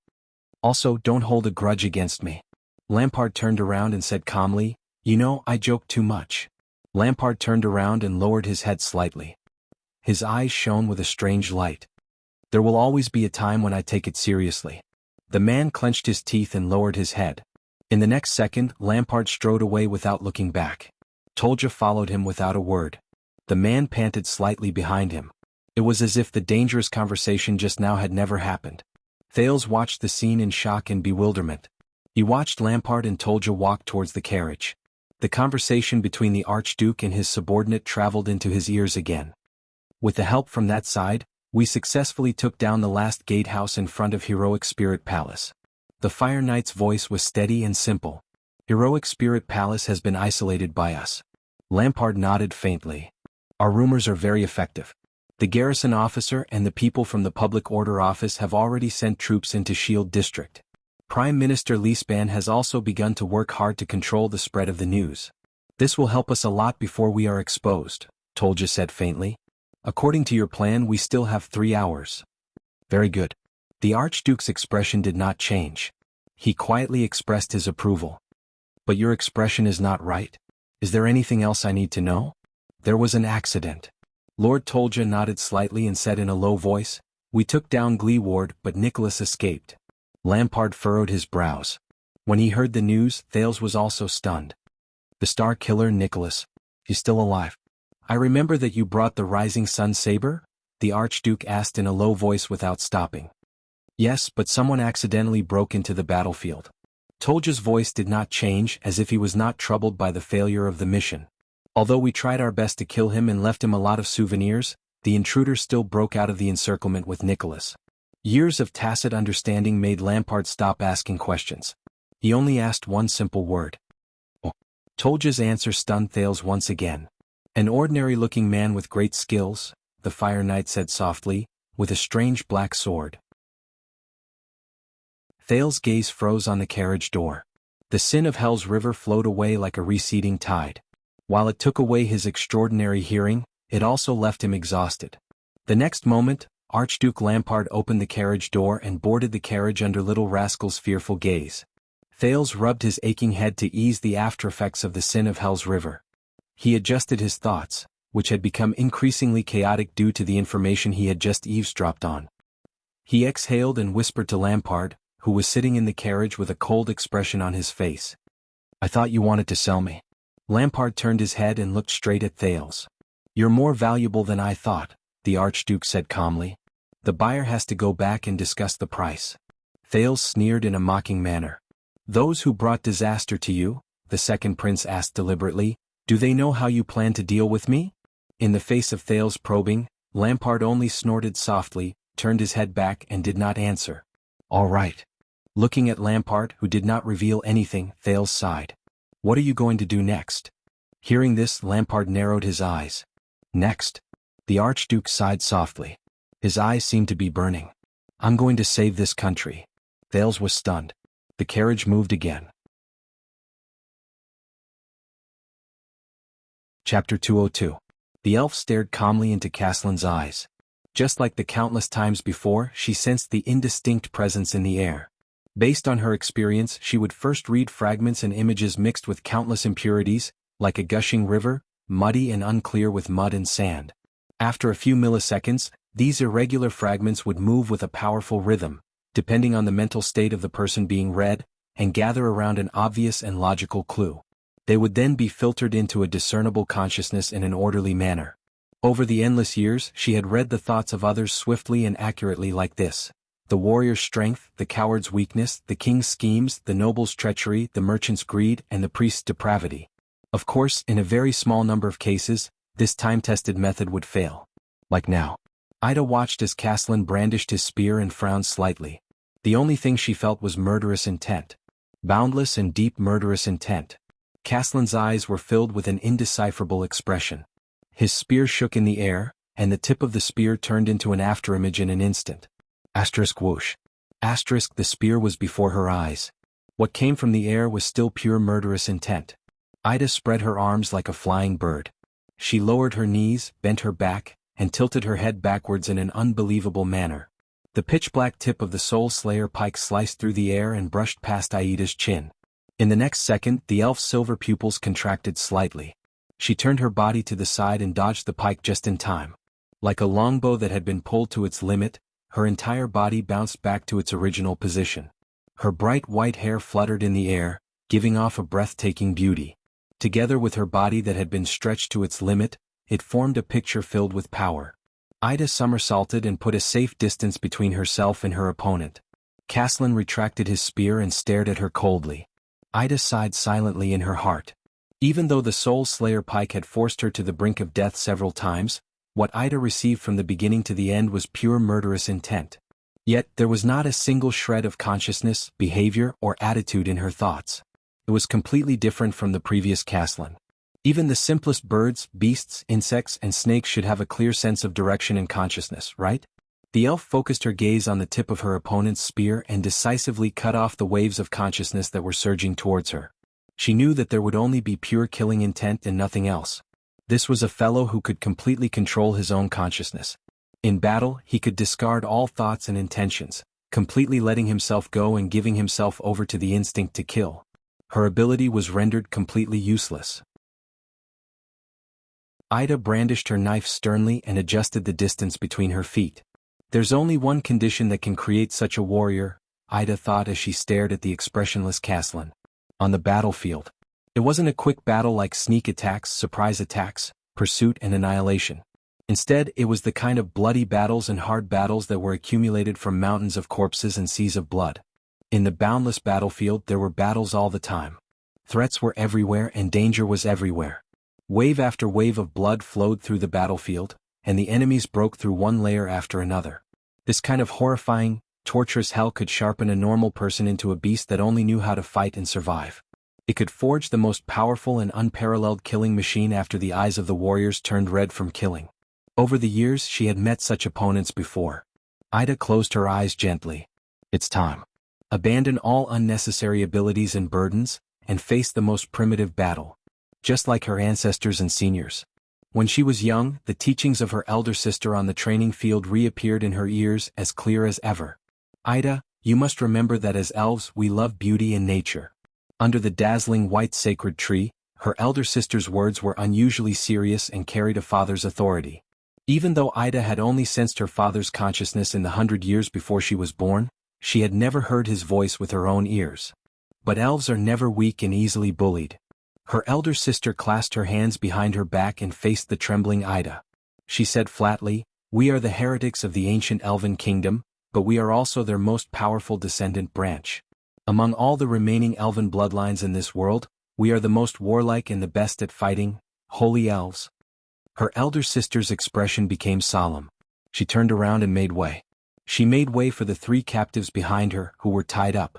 "Also, don't hold a grudge against me." Lampard turned around and said calmly, "You know, I joke too much." Lampard turned around and lowered his head slightly. His eyes shone with a strange light. "There will always be a time when I take it seriously. The man clenched his teeth and lowered his head. In the next second, Lampard strode away without looking back. Tolja followed him without a word. The man panted slightly behind him. It was as if the dangerous conversation just now had never happened. Thales watched the scene in shock and bewilderment. He watched Lampard and Tolja walk towards the carriage. The conversation between the Archduke and his subordinate traveled into his ears again. With the help from that side, we successfully took down the last gatehouse in front of Heroic Spirit Palace. The Fire Knight's voice was steady and simple. Heroic Spirit Palace has been isolated by us. Lampard nodded faintly. Our rumors are very effective. The garrison officer and the people from the Public Order Office have already sent troops into Shield District. Prime Minister Leespan has also begun to work hard to control the spread of the news. This will help us a lot before we are exposed, Tolja said faintly. According to your plan, we still have 3 hours. Very good. The Archduke's expression did not change. He quietly expressed his approval. But your expression is not right. Is there anything else I need to know? There was an accident. Lord Tolja nodded slightly and said in a low voice, we took down Gleeward, but Nicholas escaped. Lampard furrowed his brows. When he heard the news, Thales was also stunned. The star killer Nicholas. He's still alive. I remember that you brought the Rising Sun saber? The Archduke asked in a low voice without stopping. Yes, but someone accidentally broke into the battlefield. Tolja's voice did not change, as if he was not troubled by the failure of the mission. Although we tried our best to kill him and left him a lot of souvenirs, the intruder still broke out of the encirclement with Nicholas. Years of tacit understanding made Lampard stop asking questions. He only asked one simple word. Oh. Tolja's answer stunned Thales once again. An ordinary-looking man with great skills, the Fire Knight said softly, with a strange black sword. Thales' gaze froze on the carriage door. The sin of Hell's river flowed away like a receding tide. While it took away his extraordinary hearing, it also left him exhausted. The next moment, Archduke Lampard opened the carriage door and boarded the carriage under Little Rascal's fearful gaze. Thales rubbed his aching head to ease the aftereffects of the sin of Hell's river. He adjusted his thoughts, which had become increasingly chaotic due to the information he had just eavesdropped on. He exhaled and whispered to Lampard, who was sitting in the carriage with a cold expression on his face. I thought you wanted to sell me. Lampard turned his head and looked straight at Thales. You're more valuable than I thought, the Archduke said calmly. The buyer has to go back and discuss the price. Thales sneered in a mocking manner. Those who brought disaster to you, the second prince asked deliberately, do they know how you plan to deal with me? In the face of Thales' probing, Lampard only snorted softly, turned his head back and did not answer. All right. Looking at Lampard, who did not reveal anything, Thales sighed. What are you going to do next? Hearing this, Lampard narrowed his eyes. Next? The Archduke sighed softly. His eyes seemed to be burning. I'm going to save this country. Thales was stunned. The carriage moved again. Chapter 202. The elf stared calmly into Caslin's eyes. Just like the countless times before, she sensed the indistinct presence in the air. Based on her experience, she would first read fragments and images mixed with countless impurities, like a gushing river, muddy and unclear with mud and sand. After a few milliseconds, these irregular fragments would move with a powerful rhythm, depending on the mental state of the person being read, and gather around an obvious and logical clue. They would then be filtered into a discernible consciousness in an orderly manner. Over the endless years, she had read the thoughts of others swiftly and accurately like this. The warrior's strength, the coward's weakness, the king's schemes, the noble's treachery, the merchant's greed, and the priest's depravity. Of course, in a very small number of cases, this time-tested method would fail. Like now. Ida watched as Caslin brandished his spear and frowned slightly. The only thing she felt was murderous intent. Boundless and deep murderous intent. Caslin's eyes were filled with an indecipherable expression. His spear shook in the air, and the tip of the spear turned into an afterimage in an instant. Asterisk whoosh. Asterisk, the spear was before her eyes. What came from the air was still pure murderous intent. Ida spread her arms like a flying bird. She lowered her knees, bent her back, and tilted her head backwards in an unbelievable manner. The pitch-black tip of the Soul Slayer pike sliced through the air and brushed past Aida's chin. In the next second, the elf's silver pupils contracted slightly. She turned her body to the side and dodged the pike just in time. Like a longbow that had been pulled to its limit, her entire body bounced back to its original position. Her bright white hair fluttered in the air, giving off a breathtaking beauty. Together with her body that had been stretched to its limit, it formed a picture filled with power. Ida somersaulted and put a safe distance between herself and her opponent. Caslin retracted his spear and stared at her coldly. Ida sighed silently in her heart. Even though the Soul Slayer Pike had forced her to the brink of death several times, what Ida received from the beginning to the end was pure murderous intent. Yet there was not a single shred of consciousness, behavior, or attitude in her thoughts. It was completely different from the previous Caslin. Even the simplest birds, beasts, insects, and snakes should have a clear sense of direction and consciousness, right? The elf focused her gaze on the tip of her opponent's spear and decisively cut off the waves of consciousness that were surging towards her. She knew that there would only be pure killing intent and nothing else. This was a fellow who could completely control his own consciousness. In battle, he could discard all thoughts and intentions, completely letting himself go and giving himself over to the instinct to kill. Her ability was rendered completely useless. Ida brandished her knife sternly and adjusted the distance between her feet. There's only one condition that can create such a warrior, Ida thought as she stared at the expressionless Caslin. On the battlefield. It wasn't a quick battle like sneak attacks, surprise attacks, pursuit and annihilation. Instead, it was the kind of bloody battles and hard battles that were accumulated from mountains of corpses and seas of blood. In the boundless battlefield there were battles all the time. Threats were everywhere and danger was everywhere. Wave after wave of blood flowed through the battlefield, and the enemies broke through one layer after another. This kind of horrifying, torturous hell could sharpen a normal person into a beast that only knew how to fight and survive. It could forge the most powerful and unparalleled killing machine after the eyes of the warriors turned red from killing. Over the years she had met such opponents before. Ida closed her eyes gently. It's time. Abandon all unnecessary abilities and burdens, and face the most primitive battle. Just like her ancestors and seniors. When she was young, the teachings of her elder sister on the training field reappeared in her ears as clear as ever. Ida, you must remember that as elves we love beauty and nature. Under the dazzling white sacred tree, her elder sister's words were unusually serious and carried a father's authority. Even though Ida had only sensed her father's consciousness in the 100 years before she was born, she had never heard his voice with her own ears. But elves are never weak and easily bullied. Her elder sister clasped her hands behind her back and faced the trembling Ida. She said flatly, "We are the heretics of the ancient elven kingdom, but we are also their most powerful descendant branch. Among all the remaining elven bloodlines in this world, we are the most warlike and the best at fighting, holy elves." Her elder sister's expression became solemn. She turned around and made way. She made way for the 3 captives behind her who were tied up.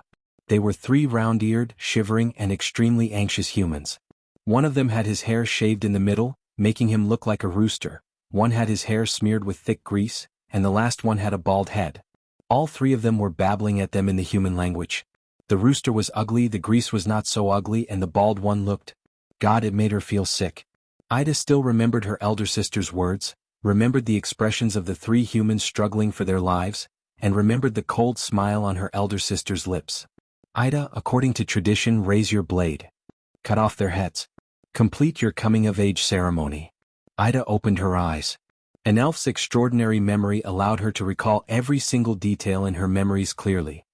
They were 3 round-eared, shivering and extremely anxious humans. One of them had his hair shaved in the middle, making him look like a rooster. One had his hair smeared with thick grease, and the last one had a bald head. All 3 of them were babbling at them in the human language. The rooster was ugly, the grease was not so ugly, and the bald one looked. God, it made her feel sick. Ida still remembered her elder sister's words, remembered the expressions of the 3 humans struggling for their lives, and remembered the cold smile on her elder sister's lips. Ida, according to tradition, raise your blade. Cut off their heads. Complete your coming-of-age ceremony. Ida opened her eyes. An elf's extraordinary memory allowed her to recall every single detail in her memories clearly.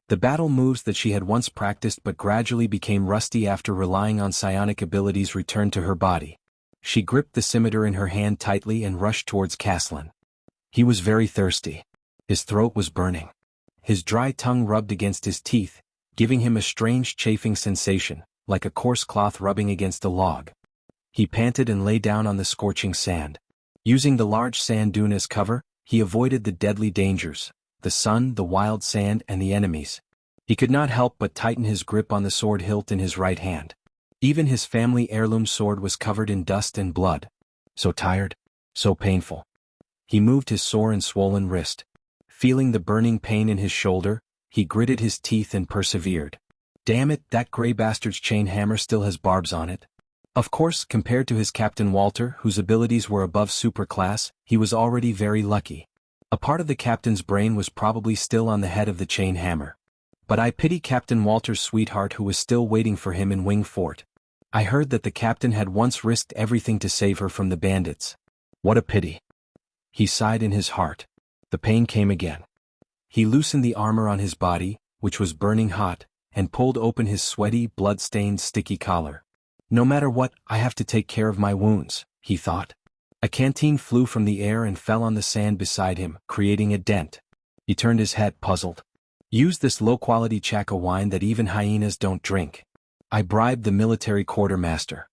The battle moves that she had once practiced but gradually became rusty after relying on psionic abilities returned to her body. She gripped the scimitar in her hand tightly and rushed towards Caslin. He was very thirsty. His throat was burning. His dry tongue rubbed against his teeth, giving him a strange chafing sensation, like a coarse cloth rubbing against a log. He panted and lay down on the scorching sand. Using the large sand dune as cover, he avoided the deadly dangers, the sun, the wild sand, and the enemies. He could not help but tighten his grip on the sword hilt in his right hand. Even his family heirloom sword was covered in dust and blood. So tired, so painful. He moved his sore and swollen wrist. Feeling the burning pain in his shoulder, he gritted his teeth and persevered. Damn it, that gray bastard's chain hammer still has barbs on it. Of course, compared to his Captain Walter, whose abilities were above superclass, he was already very lucky. A part of the captain's brain was probably still on the head of the chain hammer. But I pity Captain Walter's sweetheart who was still waiting for him in Wing Fort. I heard that the captain had once risked everything to save her from the bandits. What a pity. He sighed in his heart. The pain came again. He loosened the armor on his body, which was burning hot, and pulled open his sweaty, blood-stained, sticky collar. No matter what, I have to take care of my wounds, he thought. A canteen flew from the air and fell on the sand beside him, creating a dent. He turned his head, puzzled. Use this low-quality Chaka wine that even hyenas don't drink. I bribed the military quartermaster.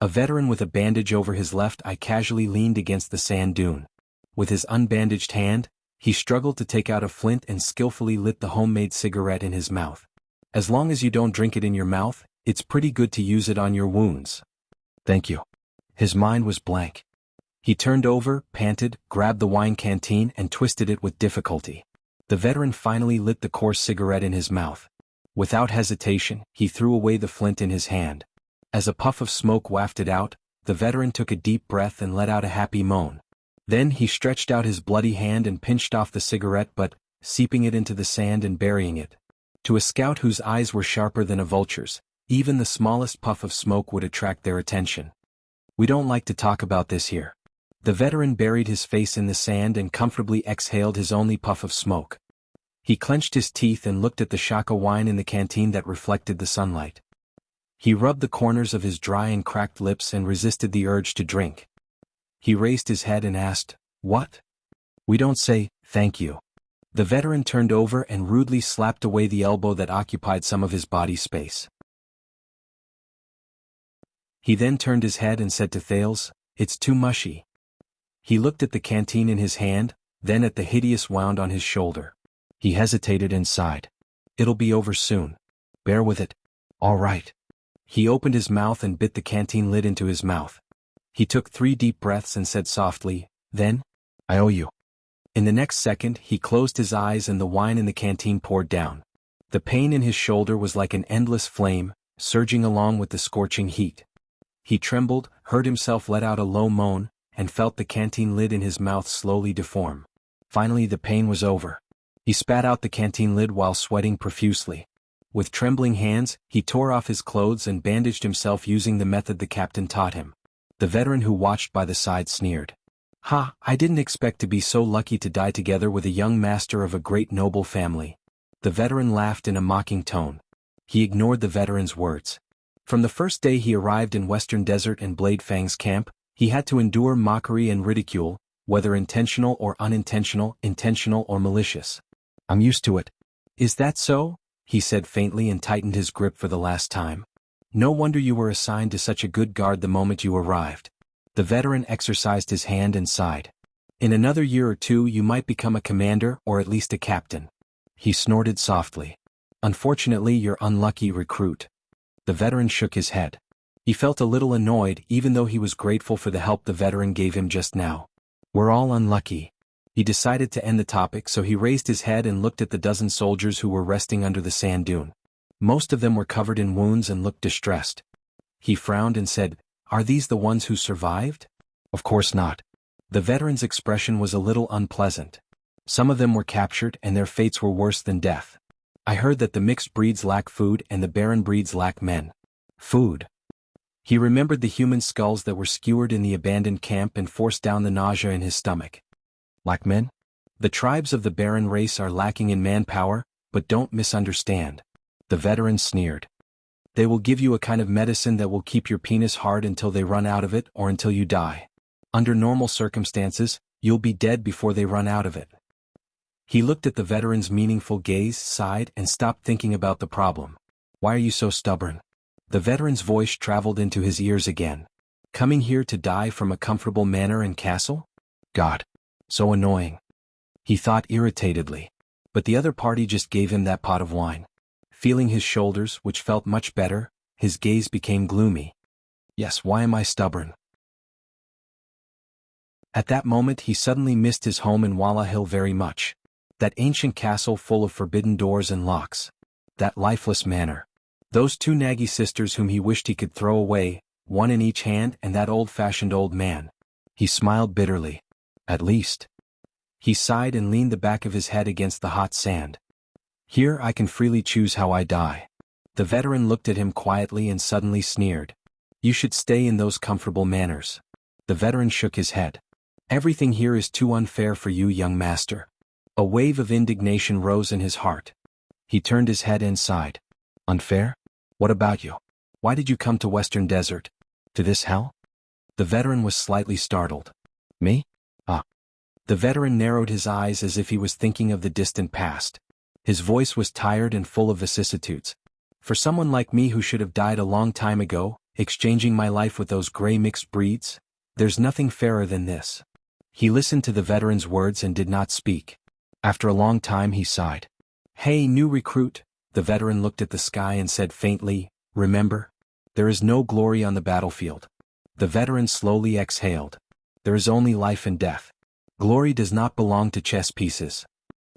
A veteran with a bandage over his left eye casually leaned against the sand dune. With his unbandaged hand, he struggled to take out a flint and skillfully lit the homemade cigarette in his mouth. As long as you don't drink it in your mouth, it's pretty good to use it on your wounds. Thank you. His mind was blank. He turned over, panted, grabbed the wine canteen and twisted it with difficulty. The veteran finally lit the coarse cigarette in his mouth. Without hesitation, he threw away the flint in his hand. As a puff of smoke wafted out, the veteran took a deep breath and let out a happy moan. Then he stretched out his bloody hand and pinched off the cigarette butt, seeping it into the sand and burying it. To a scout whose eyes were sharper than a vulture's, even the smallest puff of smoke would attract their attention. We don't like to talk about this here. The veteran buried his face in the sand and comfortably exhaled his only puff of smoke. He clenched his teeth and looked at the Shaka wine in the canteen that reflected the sunlight. He rubbed the corners of his dry and cracked lips and resisted the urge to drink. He raised his head and asked, "What?" "We don't say, thank you." The veteran turned over and rudely slapped away the elbow that occupied some of his body space. He then turned his head and said to Thales, "It's too mushy." He looked at the canteen in his hand, then at the hideous wound on his shoulder. He hesitated and sighed. "It'll be over soon. Bear with it." "All right." He opened his mouth and bit the canteen lid into his mouth. He took 3 deep breaths and said softly, "Then, I owe you." In the next second, he closed his eyes and the wine in the canteen poured down. The pain in his shoulder was like an endless flame, surging along with the scorching heat. He trembled, heard himself let out a low moan, and felt the canteen lid in his mouth slowly deform. Finally the pain was over. He spat out the canteen lid while sweating profusely. With trembling hands, he tore off his clothes and bandaged himself using the method the captain taught him. The veteran who watched by the side sneered. "Ha, I didn't expect to be so lucky to die together with a young master of a great noble family." The veteran laughed in a mocking tone. He ignored the veteran's words. From the first day he arrived in Western Desert and Blade Fang's camp, he had to endure mockery and ridicule, whether intentional or unintentional, intentional or malicious. "I'm used to it." "Is that so?" he said faintly and tightened his grip for the last time. "No wonder you were assigned to such a good guard the moment you arrived." The veteran exercised his hand and sighed. "In another year or two you might become a commander or at least a captain." He snorted softly. "Unfortunately you're unlucky, recruit." The veteran shook his head. He felt a little annoyed even though he was grateful for the help the veteran gave him just now. "We're all unlucky." He decided to end the topic, so he raised his head and looked at the dozen soldiers who were resting under the sand dune. Most of them were covered in wounds and looked distressed. He frowned and said, "Are these the ones who survived?" "Of course not." The veteran's expression was a little unpleasant. "Some of them were captured and their fates were worse than death. I heard that the mixed breeds lack food and the barren breeds lack men." "Food?" He remembered the human skulls that were skewered in the abandoned camp and forced down the nausea in his stomach. "Lack men?" "The tribes of the barren race are lacking in manpower, but don't misunderstand." The veteran sneered. "They will give you a kind of medicine that will keep your penis hard until they run out of it or until you die. Under normal circumstances, you'll be dead before they run out of it." He looked at the veteran's meaningful gaze, sighed, and stopped thinking about the problem. "Why are you so stubborn?" The veteran's voice traveled into his ears again. "Coming here to die from a comfortable manor and castle? God. So annoying." He thought irritatedly. But the other party just gave him that pot of wine. Feeling his shoulders, which felt much better, his gaze became gloomy. "Yes, why am I stubborn?" At that moment he suddenly missed his home in Walla Hill very much. That ancient castle full of forbidden doors and locks. That lifeless manor. Those 2 naggy sisters whom he wished he could throw away, one in each hand, and that old-fashioned old man. He smiled bitterly. At least. He sighed and leaned the back of his head against the hot sand. "Here I can freely choose how I die." The veteran looked at him quietly and suddenly sneered. "You should stay in those comfortable manners." The veteran shook his head. "Everything here is too unfair for you, young master." A wave of indignation rose in his heart. He turned his head and sighed. Unfair? What about you? Why did you come to Western Desert? To this hell? The veteran was slightly startled. Me? Ah. The veteran narrowed his eyes as if he was thinking of the distant past. His voice was tired and full of vicissitudes. For someone like me who should have died a long time ago, exchanging my life with those gray mixed breeds, there's nothing fairer than this. He listened to the veteran's words and did not speak. After a long time he sighed. Hey, new recruit, the veteran looked at the sky and said faintly, remember? There is no glory on the battlefield. The veteran slowly exhaled. There is only life and death. Glory does not belong to chess pieces.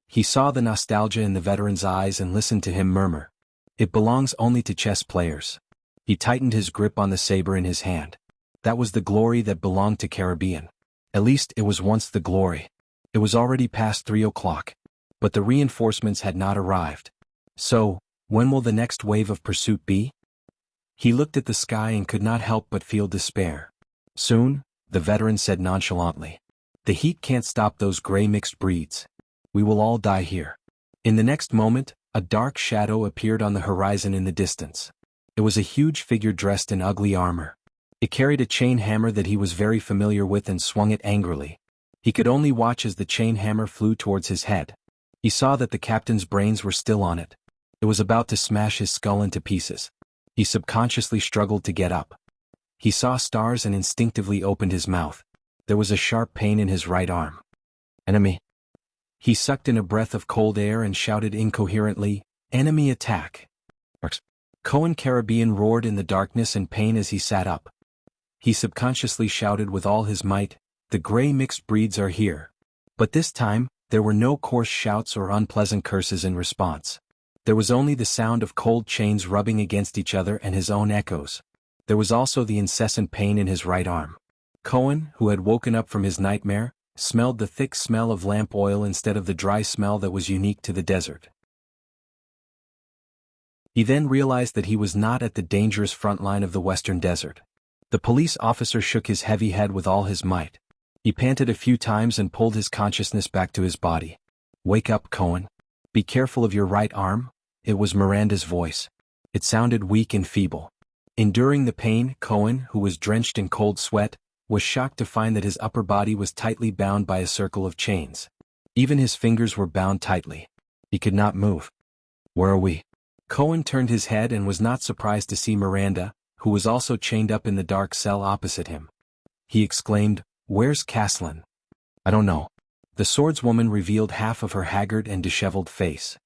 He saw the nostalgia in the veteran's eyes and listened to him murmur. It belongs only to chess players. He tightened his grip on the saber in his hand. That was the glory that belonged to Caribbean. At least it was once the glory. It was already past 3 o'clock. But the reinforcements had not arrived. So, when will the next wave of pursuit be? He looked at the sky and could not help but feel despair. Soon, the veteran said nonchalantly. The heat can't stop those gray mixed breeds. We will all die here. In the next moment, a dark shadow appeared on the horizon in the distance. It was a huge figure dressed in ugly armor. It carried a chain hammer that he was very familiar with and swung it angrily. He could only watch as the chain hammer flew towards his head. He saw that the captain's brains were still on it. It was about to smash his skull into pieces. He subconsciously struggled to get up. He saw stars and instinctively opened his mouth. There was a sharp pain in his right arm. Enemy. He sucked in a breath of cold air and shouted incoherently, enemy attack. Cohen Caribbean roared in the darkness and pain as he sat up. He subconsciously shouted with all his might, the gray mixed breeds are here. But this time, there were no coarse shouts or unpleasant curses in response. There was only the sound of cold chains rubbing against each other and his own echoes. There was also the incessant pain in his right arm. Cohen, who had woken up from his nightmare, smelled the thick smell of lamp oil instead of the dry smell that was unique to the desert. He then realized that he was not at the dangerous front line of the Western Desert. The police officer shook his heavy head with all his might. He panted a few times and pulled his consciousness back to his body. Wake up, Cohen. Be careful of your right arm. It was Miranda's voice. It sounded weak and feeble. Enduring the pain, Cohen, who was drenched in cold sweat, was shocked to find that his upper body was tightly bound by a circle of chains. Even his fingers were bound tightly. He could not move. Where are we? Cohen turned his head and was not surprised to see Miranda, who was also chained up in the dark cell opposite him. He exclaimed, Where's Caslin? I don't know. The swordswoman revealed half of her haggard and disheveled face.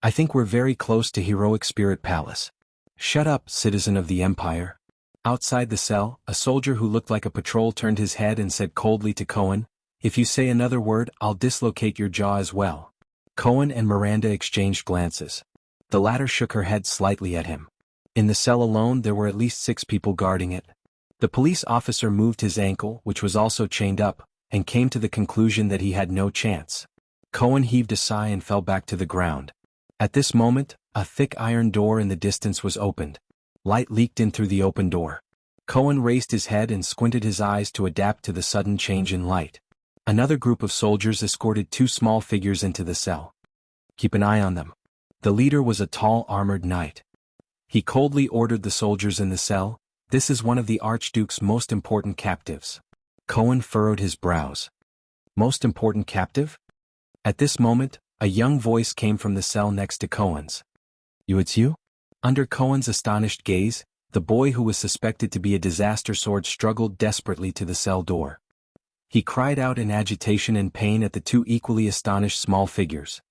I think we're very close to Heroic Spirit Palace. Shut up, citizen of the Empire. Outside the cell, a soldier who looked like a patrol turned his head and said coldly to Cohen, If you say another word, I'll dislocate your jaw as well. Cohen and Miranda exchanged glances. The latter shook her head slightly at him. In the cell alone there were at least 6 people guarding it. The police officer moved his ankle, which was also chained up, and came to the conclusion that he had no chance. Cohen heaved a sigh and fell back to the ground. At this moment, a thick iron door in the distance was opened. Light leaked in through the open door. Cohen raised his head and squinted his eyes to adapt to the sudden change in light. Another group of soldiers escorted 2 small figures into the cell. Keep an eye on them. The leader was a tall armored knight. He coldly ordered the soldiers in the cell, This is one of the Archduke's most important captives. Cohen furrowed his brows. Most important captive? At this moment, a young voice came from the cell next to Cohen's. It's you? Under Cohen's astonished gaze, the boy who was suspected to be a disaster sword struggled desperately to the cell door. He cried out in agitation and pain at the 2 equally astonished small figures.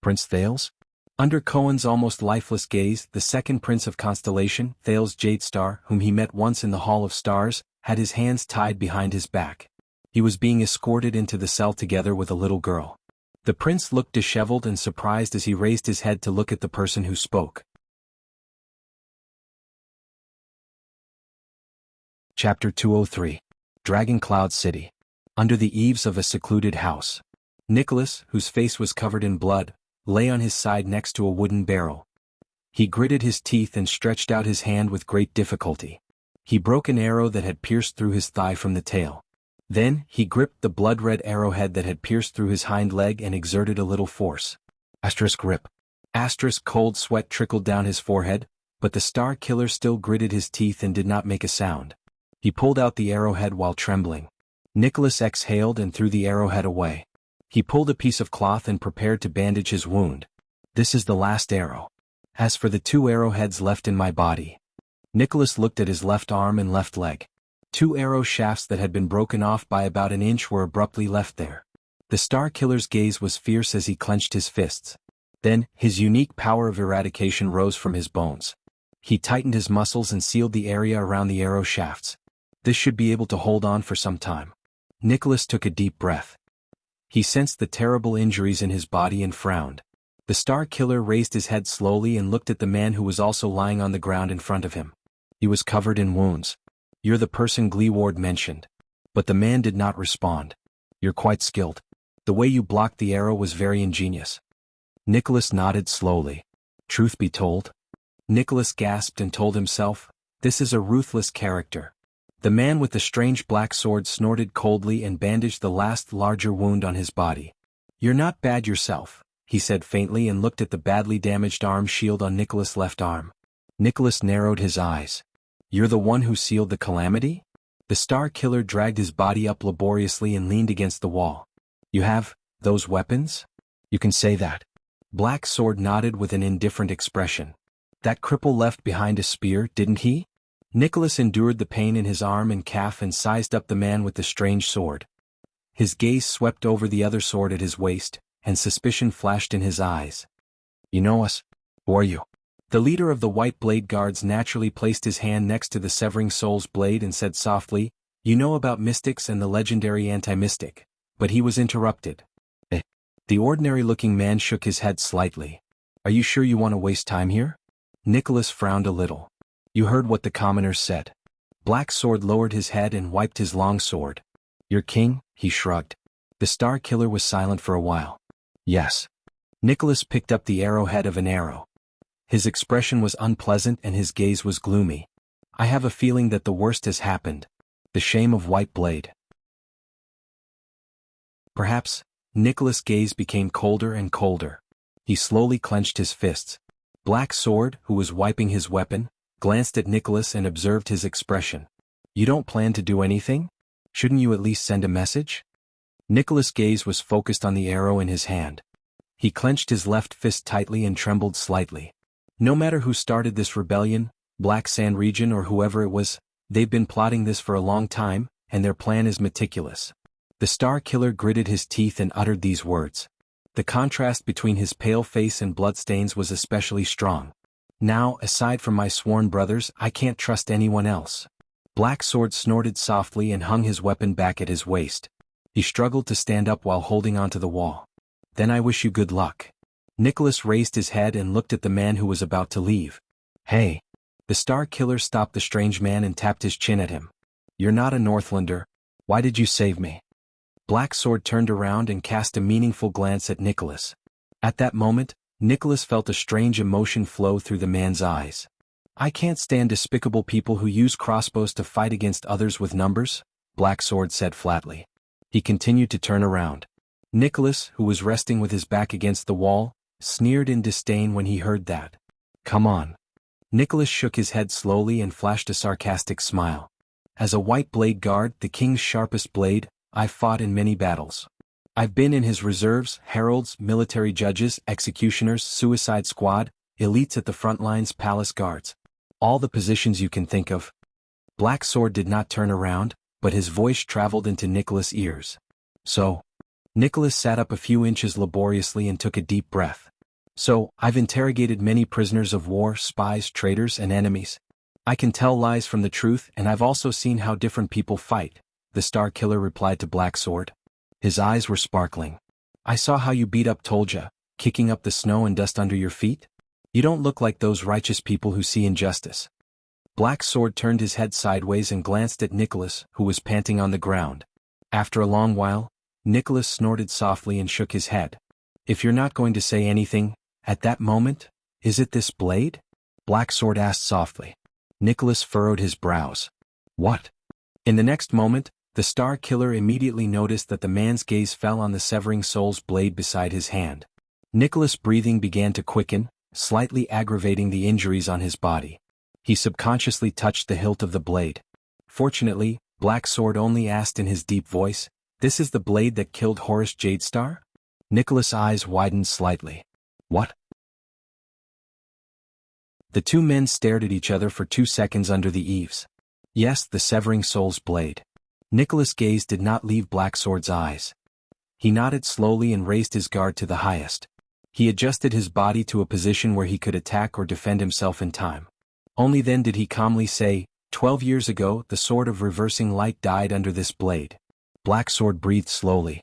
Prince Thales? Under Cohen's almost lifeless gaze, the second prince of Constellation, Thales Jadestar, whom he met once in the Hall of Stars, had his hands tied behind his back. He was being escorted into the cell together with a little girl. The prince looked disheveled and surprised as he raised his head to look at the person who spoke. Chapter 203. Dragon Cloud City. Under the eaves of a secluded house. Nicholas, whose face was covered in blood, lay on his side next to a wooden barrel. He gritted his teeth and stretched out his hand with great difficulty. He broke an arrow that had pierced through his thigh from the tail. Then, he gripped the blood-red arrowhead that had pierced through his hind leg and exerted a little force. Grip. Cold sweat trickled down his forehead, but the Star Killer still gritted his teeth and did not make a sound. He pulled out the arrowhead while trembling. Nicholas exhaled and threw the arrowhead away. He pulled a piece of cloth and prepared to bandage his wound. This is the last arrow. As for the 2 arrowheads left in my body. Nicholas looked at his left arm and left leg. 2 arrow shafts that had been broken off by about an inch were abruptly left there. The Star Killer's gaze was fierce as he clenched his fists. Then, his unique power of eradication rose from his bones. He tightened his muscles and sealed the area around the arrow shafts. This should be able to hold on for some time. Nicholas took a deep breath. He sensed the terrible injuries in his body and frowned. The Star Killer raised his head slowly and looked at the man who was also lying on the ground in front of him. He was covered in wounds. You're the person Gleeward mentioned. But the man did not respond. You're quite skilled. The way you blocked the arrow was very ingenious. Nicholas nodded slowly. Truth be told? Nicholas gasped and told himself, this is a ruthless character. The man with the strange black sword snorted coldly and bandaged the last larger wound on his body. You're not bad yourself, he said faintly and looked at the badly damaged arm shield on Nicholas' left arm. Nicholas narrowed his eyes. You're the one who sealed the calamity? The Star Killer dragged his body up laboriously and leaned against the wall. You have those weapons? You can say that. Black Sword nodded with an indifferent expression. That cripple left behind a spear, didn't he? Nicholas endured the pain in his arm and calf and sized up the man with the strange sword. His gaze swept over the other sword at his waist, and suspicion flashed in his eyes. You know us? Who are you? The leader of the White Blade Guards naturally placed his hand next to the Severing Soul's blade and said softly, You know about mystics and the legendary anti-mystic. But he was interrupted. The ordinary-looking man shook his head slightly. Are you sure you want to waste time here? Nicholas frowned a little. You heard what the commoners said. Black Sword lowered his head and wiped his long sword. Your king? He shrugged. The Star Killer was silent for a while. Yes. Nicholas picked up the arrowhead of an arrow. His expression was unpleasant and his gaze was gloomy. I have a feeling that the worst has happened. The shame of White Blade. Perhaps. Nicholas' gaze became colder and colder. He slowly clenched his fists. Black Sword, who was wiping his weapon, glanced at Nicholas and observed his expression. You don't plan to do anything? Shouldn't you at least send a message? Nicholas' gaze was focused on the arrow in his hand. He clenched his left fist tightly and trembled slightly. No matter who started this rebellion, Black Sand Region or whoever it was, they've been plotting this for a long time, and their plan is meticulous. The Star Killer gritted his teeth and uttered these words. The contrast between his pale face and bloodstains was especially strong. Now, aside from my sworn brothers, I can't trust anyone else. Black Sword snorted softly and hung his weapon back at his waist. He struggled to stand up while holding onto the wall. Then I wish you good luck. Nicholas raised his head and looked at the man who was about to leave. Hey. The Star Killer stopped the strange man and tapped his chin at him. You're not a Northlander. Why did you save me? Black Sword turned around and cast a meaningful glance at Nicholas. At that moment, Nicholas felt a strange emotion flow through the man's eyes. I can't stand despicable people who use crossbows to fight against others with numbers, Black Sword said flatly. He continued to turn around. Nicholas, who was resting with his back against the wall, sneered in disdain when he heard that. Come on. Nicholas shook his head slowly and flashed a sarcastic smile. As a White Blade Guard, the king's sharpest blade, I've fought in many battles. I've been in his reserves, heralds, military judges, executioners, suicide squad, elites at the front lines, palace guards. All the positions you can think of. Black Sword did not turn around, but his voice traveled into Nicholas' ears. So. Nicholas sat up a few inches laboriously and took a deep breath. So, I've interrogated many prisoners of war, spies, traitors, and enemies. I can tell lies from the truth, and I've also seen how different people fight. The Star Killer replied to Black Sword. His eyes were sparkling. I saw how you beat up Tolja, kicking up the snow and dust under your feet. You don't look like those righteous people who see injustice. Black Sword turned his head sideways and glanced at Nicholas, who was panting on the ground. After a long while, Nicholas snorted softly and shook his head. If you're not going to say anything, at that moment, is it this blade? Black Sword asked softly. Nicholas furrowed his brows. What? In the next moment, The Star Killer immediately noticed that the man's gaze fell on the severing soul's blade beside his hand. Nicholas' breathing began to quicken, slightly aggravating the injuries on his body. He subconsciously touched the hilt of the blade. Fortunately, Black Sword only asked in his deep voice, "This is the blade that killed Horus Jadestar?" Nicholas' eyes widened slightly. What? The two men stared at each other for 2 seconds under the eaves. Yes, the severing soul's blade. Nicholas' gaze did not leave Black Sword's eyes. He nodded slowly and raised his guard to the highest. He adjusted his body to a position where he could attack or defend himself in time. Only then did he calmly say, 12 years ago, the Sword of Reversing Light died under this blade. Black Sword breathed slowly.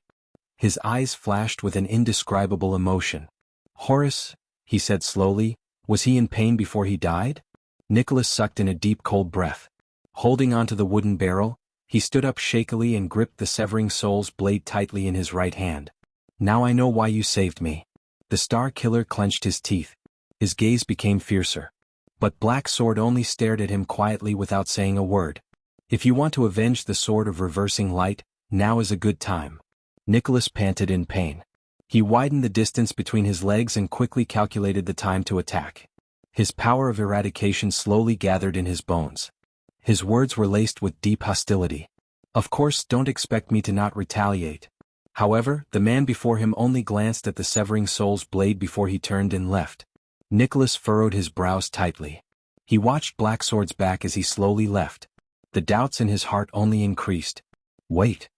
His eyes flashed with an indescribable emotion. Horus, he said slowly, was he in pain before he died? Nicholas sucked in a deep cold breath. Holding onto the wooden barrel, he stood up shakily and gripped the severing soul's blade tightly in his right hand. Now I know why you saved me. The Star Killer clenched his teeth. His gaze became fiercer. But Black Sword only stared at him quietly without saying a word. If you want to avenge the Sword of Reversing Light, now is a good time. Nicholas panted in pain. He widened the distance between his legs and quickly calculated the time to attack. His power of eradication slowly gathered in his bones. His words were laced with deep hostility. Of course, don't expect me to not retaliate. However, the man before him only glanced at the severing soul's blade before he turned and left. Nicholas furrowed his brows tightly. He watched Black Sword's back as he slowly left. The doubts in his heart only increased. Wait.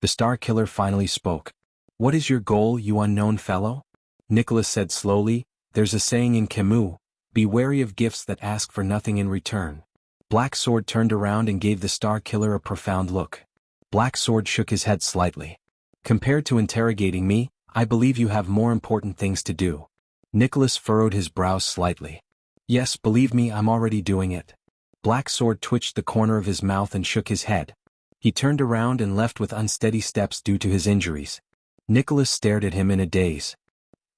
The Star Killer finally spoke. What is your goal, you unknown fellow? Nicholas said slowly, there's a saying in Khemu, be wary of gifts that ask for nothing in return. Black Sword turned around and gave the Star Killer a profound look. Black Sword shook his head slightly. Compared to interrogating me, I believe you have more important things to do. Nicholas furrowed his brows slightly. Yes, believe me, I'm already doing it. Black Sword twitched the corner of his mouth and shook his head. He turned around and left with unsteady steps due to his injuries. Nicholas stared at him in a daze.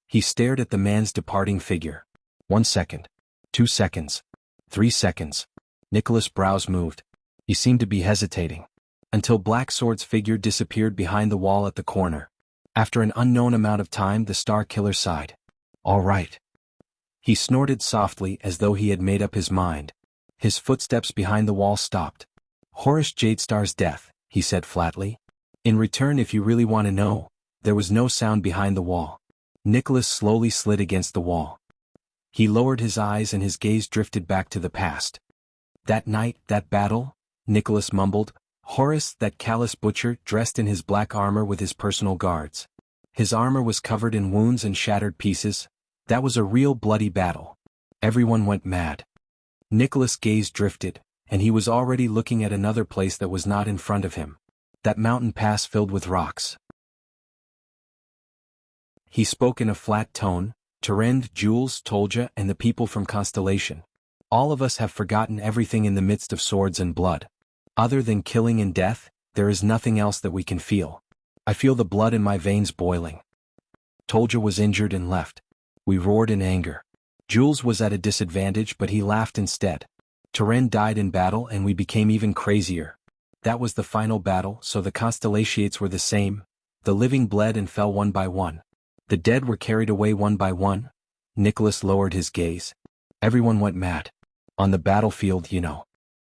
He stared at the man's departing figure. 1 second. 2 seconds. 3 seconds. Nicholas' brows moved. He seemed to be hesitating. Until Black Sword's figure disappeared behind the wall at the corner. After an unknown amount of time, the Star Killer sighed. All right. He snorted softly as though he had made up his mind. His footsteps behind the wall stopped. Horus Jadestar's death, he said flatly. In return, if you really want to know, there was no sound behind the wall. Nicholas slowly slid against the wall. He lowered his eyes and his gaze drifted back to the past. That night, that battle, Nicholas mumbled, Horus, that callous butcher, dressed in his black armor with his personal guards. His armor was covered in wounds and shattered pieces. That was a real bloody battle. Everyone went mad. Nicholas' gaze drifted, and he was already looking at another place that was not in front of him. That mountain pass filled with rocks. He spoke in a flat tone, Terend, Jules, Tolja, and the people from Constellation. All of us have forgotten everything in the midst of swords and blood. Other than killing and death, there is nothing else that we can feel. I feel the blood in my veins boiling. Tolja was injured and left. We roared in anger. Jules was at a disadvantage, but he laughed instead. Terend died in battle and we became even crazier. That was the final battle, so the Constellations were the same. The living bled and fell one by one. The dead were carried away one by one. Nicholas lowered his gaze. Everyone went mad. On the battlefield, you know.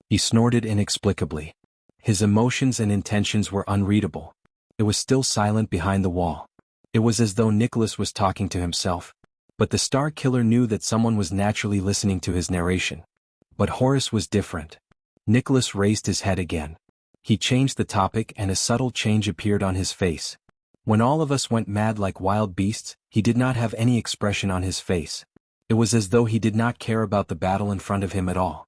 He snorted inexplicably. His emotions and intentions were unreadable. It was still silent behind the wall. It was as though Nicholas was talking to himself. But the Star Killer knew that someone was naturally listening to his narration. But Horus was different. Nicholas raised his head again. He changed the topic and a subtle change appeared on his face. When all of us went mad like wild beasts, he did not have any expression on his face. It was as though he did not care about the battle in front of him at all.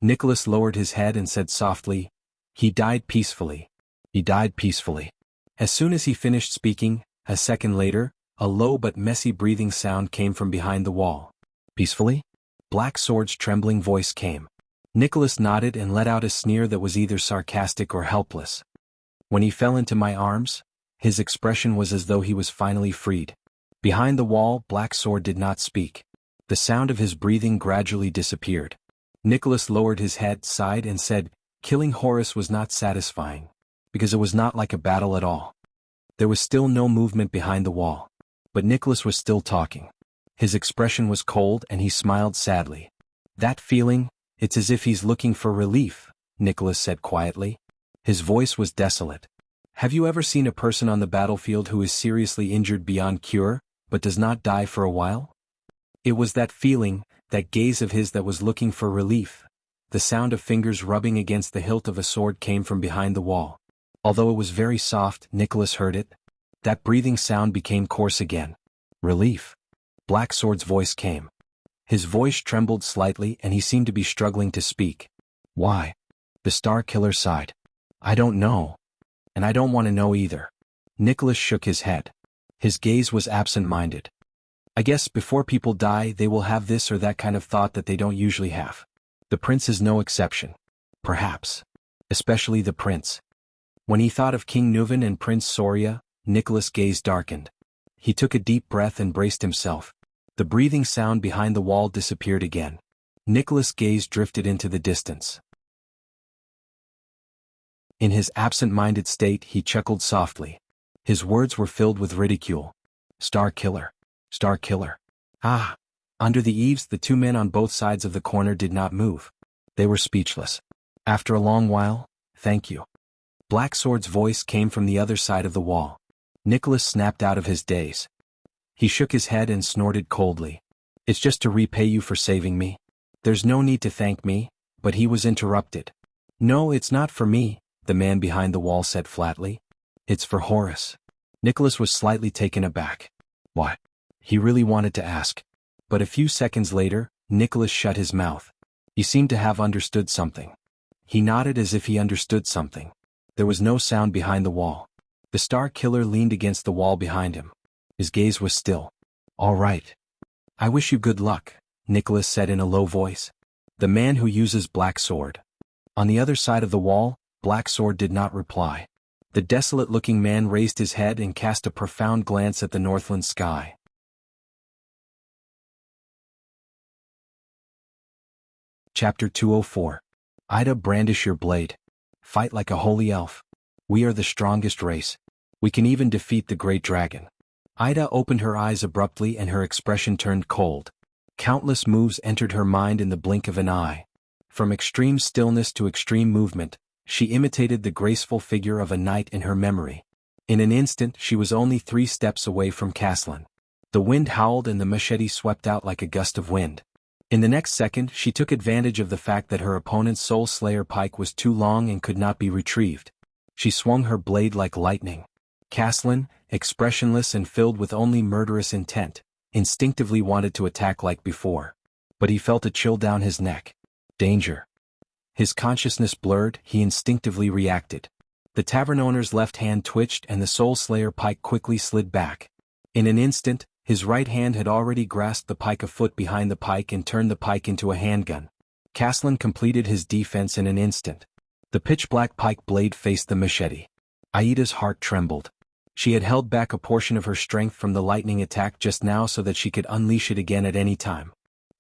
Nicholas lowered his head and said softly, he died peacefully. He died peacefully. As soon as he finished speaking, a second later, a low but messy breathing sound came from behind the wall. Peacefully? Black Sword's trembling voice came. Nicholas nodded and let out a sneer that was either sarcastic or helpless. When he fell into my arms, his expression was as though he was finally freed. Behind the wall, Black Sword did not speak. The sound of his breathing gradually disappeared. Nicholas lowered his head, sighed and said, killing Horus was not satisfying. because it was not like a battle at all. There was still no movement behind the wall. But Nicholas was still talking. His expression was cold and he smiled sadly. That feeling, it's as if he's looking for relief, Nicholas said quietly. His voice was desolate. Have you ever seen a person on the battlefield who is seriously injured beyond cure, but does not die for a while? It was that feeling, that gaze of his that was looking for relief. The sound of fingers rubbing against the hilt of a sword came from behind the wall. Although it was very soft, Nicholas heard it. That breathing sound became coarse again. Relief. Black Sword's voice came. His voice trembled slightly and he seemed to be struggling to speak. Why? The Star Killer sighed. I don't know. And I don't want to know either. Nicholas shook his head. His gaze was absent-minded. I guess before people die they will have this or that kind of thought that they don't usually have. The prince is no exception. Perhaps. Especially the prince. When he thought of King Nuvan and Prince Soria, Nicholas' gaze darkened. He took a deep breath and braced himself. The breathing sound behind the wall disappeared again. Nicholas' gaze drifted into the distance. In his absent-minded state he chuckled softly. His words were filled with ridicule. Star Killer. Star Killer. Ah! Under the eaves the two men on both sides of the corner did not move. They were speechless. After a long while, thank you. Black Sword's voice came from the other side of the wall. Nicholas snapped out of his daze. He shook his head and snorted coldly. It's just to repay you for saving me. There's no need to thank me, but he was interrupted. No, it's not for me, the man behind the wall said flatly. It's for Horace. Nicholas was slightly taken aback. What? He really wanted to ask. But a few seconds later, Nicholas shut his mouth. He seemed to have understood something. He nodded as if he understood something. There was no sound behind the wall. The Star Killer leaned against the wall behind him. His gaze was still. All right. I wish you good luck, Nicholas said in a low voice. The man who uses Black Sword. On the other side of the wall, Black Sword did not reply. The desolate-looking man raised his head and cast a profound glance at the northland sky. Chapter 204. Ida, brandish your blade. Fight like a holy elf. We are the strongest race. We can even defeat the great dragon. Ida opened her eyes abruptly and her expression turned cold. Countless moves entered her mind in the blink of an eye. From extreme stillness to extreme movement, she imitated the graceful figure of a knight in her memory. In an instant she was only 3 steps away from Caslin. The wind howled and the machete swept out like a gust of wind. In the next second she took advantage of the fact that her opponent's Soul Slayer pike was too long and could not be retrieved. She swung her blade like lightning. Caslin, expressionless and filled with only murderous intent, instinctively wanted to attack like before. But he felt a chill down his neck. Danger. His consciousness blurred, he instinctively reacted. The tavern owner's left hand twitched and the Soul Slayer pike quickly slid back. In an instant, his right hand had already grasped the pike a foot behind the pike and turned the pike into a handgun. Caslin completed his defense in an instant. The pitch-black pike blade faced the machete. Aida's heart trembled. She had held back a portion of her strength from the lightning attack just now so that she could unleash it again at any time.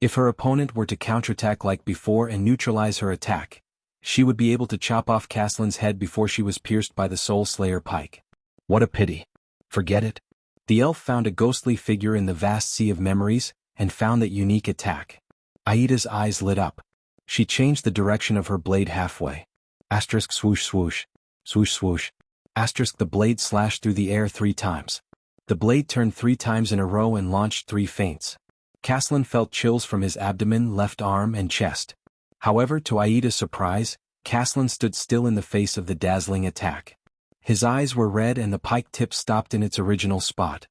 If her opponent were to counterattack like before and neutralize her attack, she would be able to chop off Caslin's head before she was pierced by the Soul Slayer pike. What a pity. Forget it. The elf found a ghostly figure in the vast sea of memories, and found that unique attack. Aida's eyes lit up. She changed the direction of her blade halfway. Asterisk swoosh swoosh. Swoosh swoosh. Asterisk the blade slashed through the air 3 times. The blade turned 3 times in a row and launched 3 feints. Caslin felt chills from his abdomen, left arm and chest. However, to Aida's surprise, Caslin stood still in the face of the dazzling attack. His eyes were red and the pike tip stopped in its original spot.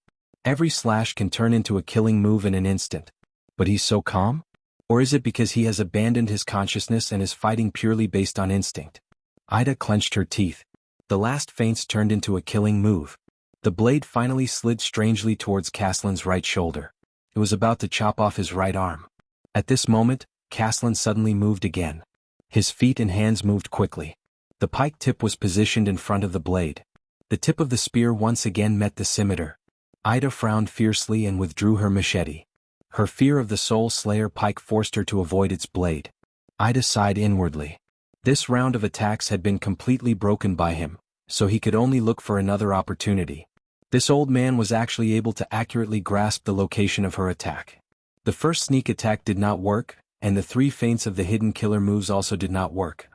Every slash can turn into a killing move in an instant. But he's so calm? Or is it because he has abandoned his consciousness and is fighting purely based on instinct? Aida clenched her teeth. The last feints turned into a killing move. The blade finally slid strangely towards Caslin's right shoulder. It was about to chop off his right arm. At this moment, Caslin suddenly moved again. His feet and hands moved quickly. The pike tip was positioned in front of the blade. The tip of the spear once again met the scimitar. Aida frowned fiercely and withdrew her machete. Her fear of the Soul Slayer pike forced her to avoid its blade. Aida sighed inwardly. This round of attacks had been completely broken by him, so he could only look for another opportunity. This old man was actually able to accurately grasp the location of her attack. The first sneak attack did not work, and the 3 feints of the hidden killer moves also did not work.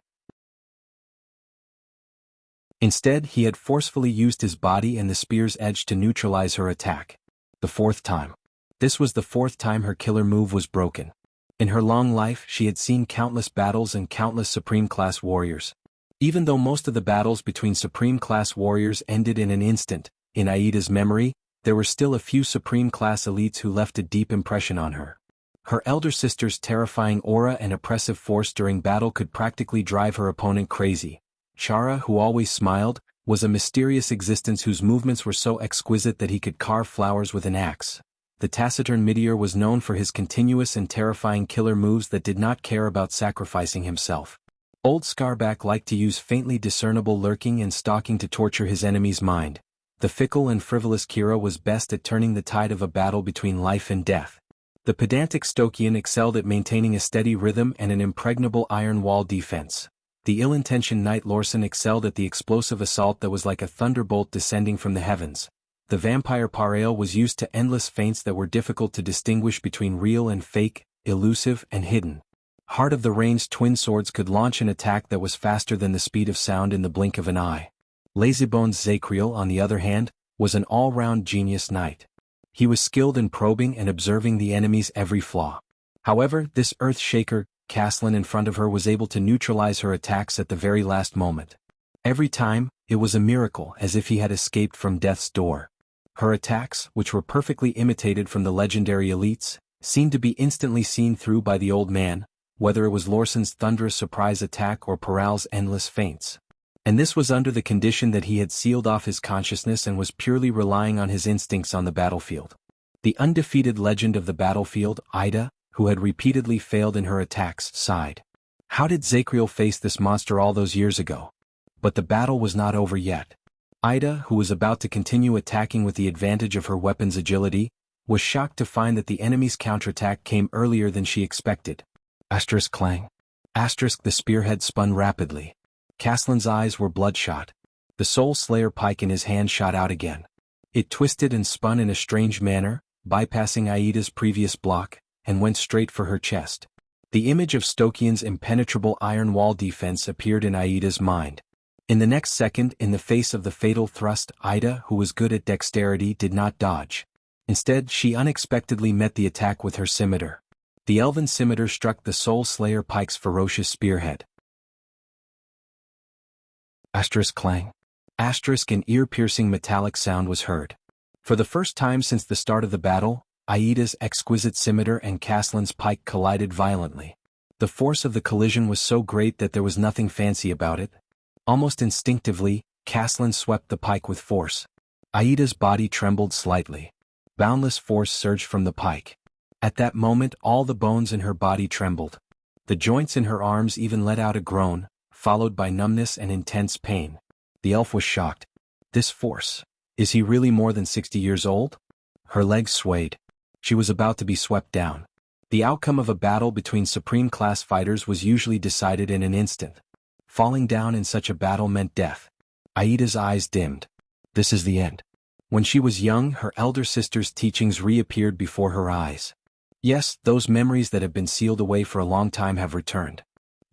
Instead, he had forcefully used his body and the spear's edge to neutralize her attack. The 4th time. This was the 4th time her killer move was broken. In her long life, she had seen countless battles and countless Supreme-class warriors. Even though most of the battles between Supreme-class warriors ended in an instant, in Aida's memory, there were still a few Supreme-class elites who left a deep impression on her. Her elder sister's terrifying aura and oppressive force during battle could practically drive her opponent crazy. Chara, who always smiled, was a mysterious existence whose movements were so exquisite that he could carve flowers with an axe. The taciturn meteor was known for his continuous and terrifying killer moves that did not care about sacrificing himself. Old Scarback liked to use faintly discernible lurking and stalking to torture his enemy's mind. The fickle and frivolous Kira was best at turning the tide of a battle between life and death. The pedantic Stokian excelled at maintaining a steady rhythm and an impregnable iron wall defense. The ill-intentioned Knight Lorson excelled at the explosive assault that was like a thunderbolt descending from the heavens. The vampire Parail was used to endless feints that were difficult to distinguish between real and fake, elusive and hidden. Heart of the Rain's twin swords could launch an attack that was faster than the speed of sound in the blink of an eye. Lazybones Zacriel, on the other hand, was an all-round genius knight. He was skilled in probing and observing the enemy's every flaw. However, this earth-shaker, Caslin in front of her, was able to neutralize her attacks at the very last moment. Every time, it was a miracle, as if he had escaped from death's door. Her attacks, which were perfectly imitated from the legendary elites, seemed to be instantly seen through by the old man, whether it was Lorson's thunderous surprise attack or Parail's endless feints. And this was under the condition that he had sealed off his consciousness and was purely relying on his instincts on the battlefield. The undefeated legend of the battlefield, Ida, who had repeatedly failed in her attacks, sighed. How did Zacriel face this monster all those years ago? But the battle was not over yet. Ida, who was about to continue attacking with the advantage of her weapon's agility, was shocked to find that the enemy's counterattack came earlier than she expected. Asterisk clang. Asterisk the spearhead spun rapidly. Caslin's eyes were bloodshot. The Soul Slayer pike in his hand shot out again. It twisted and spun in a strange manner, bypassing Aida's previous block, and went straight for her chest. The image of Stokian's impenetrable iron wall defense appeared in Aida's mind. In the next second, in the face of the fatal thrust, Ida, who was good at dexterity, did not dodge. Instead, she unexpectedly met the attack with her scimitar. The elven scimitar struck the Soul Slayer pike's ferocious spearhead. Asterisk clang. Asterisk an ear-piercing metallic sound was heard. For the first time since the start of the battle, Aida's exquisite scimitar and Caslin's pike collided violently. The force of the collision was so great that there was nothing fancy about it. Almost instinctively, Caslin swept the pike with force. Aida's body trembled slightly. Boundless force surged from the pike. At that moment, all the bones in her body trembled. The joints in her arms even let out a groan, followed by numbness and intense pain. The elf was shocked. This force. Is he really more than 60 years old? Her legs swayed. She was about to be swept down. The outcome of a battle between supreme-class fighters was usually decided in an instant. Falling down in such a battle meant death. Aida's eyes dimmed. This is the end. When she was young, her elder sister's teachings reappeared before her eyes. Yes, those memories that have been sealed away for a long time have returned.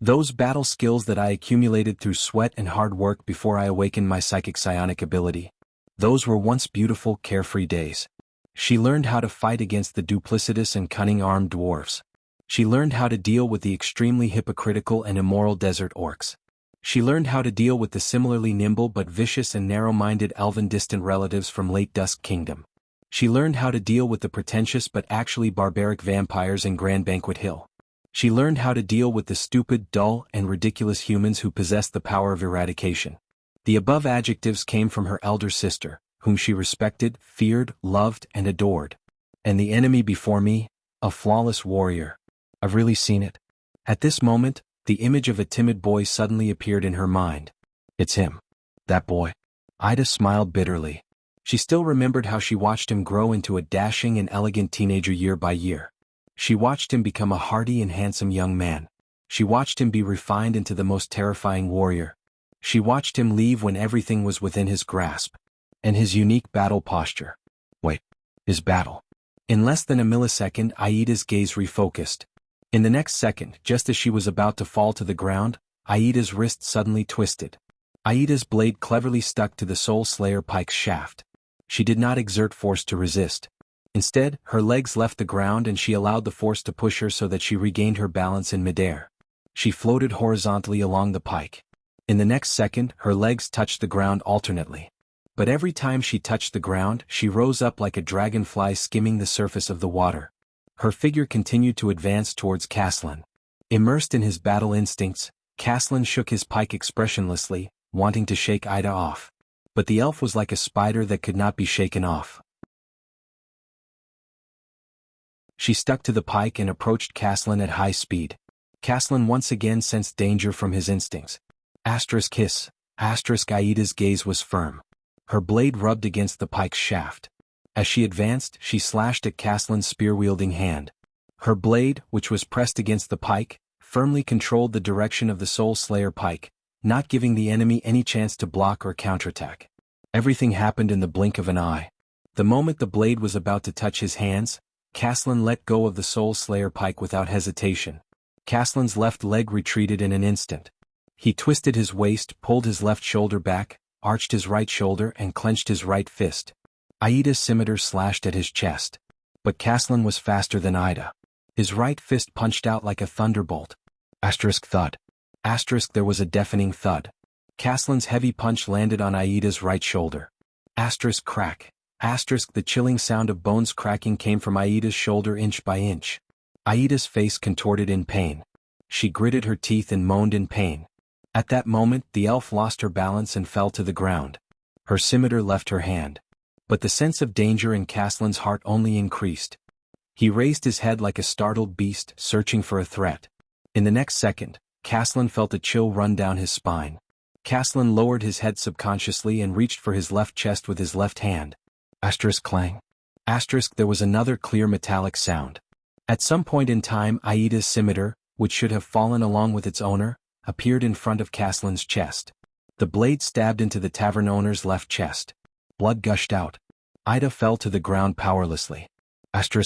Those battle skills that I accumulated through sweat and hard work before I awakened my psychic psionic ability. Those were once beautiful, carefree days. She learned how to fight against the duplicitous and cunning armed dwarves. She learned how to deal with the extremely hypocritical and immoral desert orcs. She learned how to deal with the similarly nimble but vicious and narrow-minded elven distant relatives from Late Dusk Kingdom. She learned how to deal with the pretentious but actually barbaric vampires in Grand Banquet Hill. She learned how to deal with the stupid, dull, and ridiculous humans who possessed the power of eradication. The above adjectives came from her elder sister, whom she respected, feared, loved, and adored. And the enemy before me, a flawless warrior. I've really seen it. At this moment, the image of a timid boy suddenly appeared in her mind. It's him. That boy. Ida smiled bitterly. She still remembered how she watched him grow into a dashing and elegant teenager year by year. She watched him become a hardy and handsome young man. She watched him be refined into the most terrifying warrior. She watched him leave when everything was within his grasp. And his unique battle posture. Wait. His battle. In less than a millisecond, Aida's gaze refocused. In the next second, just as she was about to fall to the ground, Aida's wrist suddenly twisted. Aida's blade cleverly stuck to the Soul Slayer pike's shaft. She did not exert force to resist. Instead, her legs left the ground and she allowed the force to push her so that she regained her balance in midair. She floated horizontally along the pike. In the next second, her legs touched the ground alternately. But every time she touched the ground, she rose up like a dragonfly skimming the surface of the water. Her figure continued to advance towards Caslin. Immersed in his battle instincts, Caslin shook his pike expressionlessly, wanting to shake Aida off. But the elf was like a spider that could not be shaken off. She stuck to the pike and approached Caslin at high speed. Caslin once again sensed danger from his instincts. Kiss. Aida's gaze was firm. Her blade rubbed against the pike's shaft. As she advanced, she slashed at Caslin's spear-wielding hand. Her blade, which was pressed against the pike, firmly controlled the direction of the Soul Slayer pike, not giving the enemy any chance to block or counterattack. Everything happened in the blink of an eye. The moment the blade was about to touch his hands, Caslin let go of the Soul Slayer pike without hesitation. Caslin's left leg retreated in an instant. He twisted his waist, pulled his left shoulder back, arched his right shoulder and clenched his right fist. Aida's scimitar slashed at his chest. But Caslin was faster than Aida. His right fist punched out like a thunderbolt. Thud. There was a deafening thud. Caslin's heavy punch landed on Aida's right shoulder. Crack. The chilling sound of bones cracking came from Aida's shoulder inch by inch. Aida's face contorted in pain. She gritted her teeth and moaned in pain. At that moment, the elf lost her balance and fell to the ground. Her scimitar left her hand. But the sense of danger in Caslin's heart only increased. He raised his head like a startled beast, searching for a threat. In the next second, Caslin felt a chill run down his spine. Caslin lowered his head subconsciously and reached for his left chest with his left hand. Clang. There was another clear metallic sound. At some point in time, Aida's scimitar, which should have fallen along with its owner, appeared in front of Caslin's chest. The blade stabbed into the tavern owner's left chest. Blood gushed out. Aida fell to the ground powerlessly.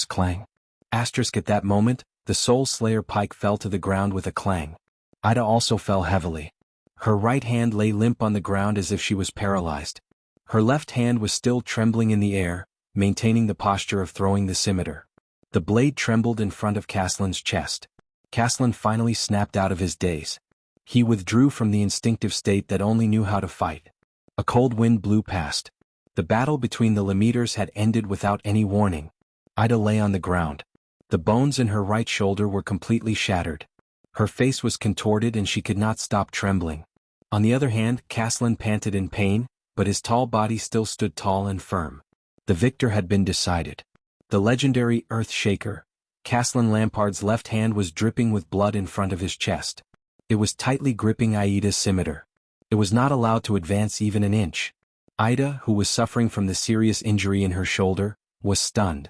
Clang. At that moment, the Soul Slayer pike fell to the ground with a clang. Aida also fell heavily. Her right hand lay limp on the ground as if she was paralyzed. Her left hand was still trembling in the air, maintaining the posture of throwing the scimitar. The blade trembled in front of Caslin's chest. Caslin finally snapped out of his daze. He withdrew from the instinctive state that only knew how to fight. A cold wind blew past. The battle between the Lemeters had ended without any warning. Aida lay on the ground. The bones in her right shoulder were completely shattered. Her face was contorted and she could not stop trembling. On the other hand, Caslin panted in pain, but his tall body still stood tall and firm. The victor had been decided. The legendary Earth Shaker, Caslin Lampard's left hand was dripping with blood in front of his chest. It was tightly gripping Aida's scimitar. It was not allowed to advance even an inch. Aida, who was suffering from the serious injury in her shoulder, was stunned.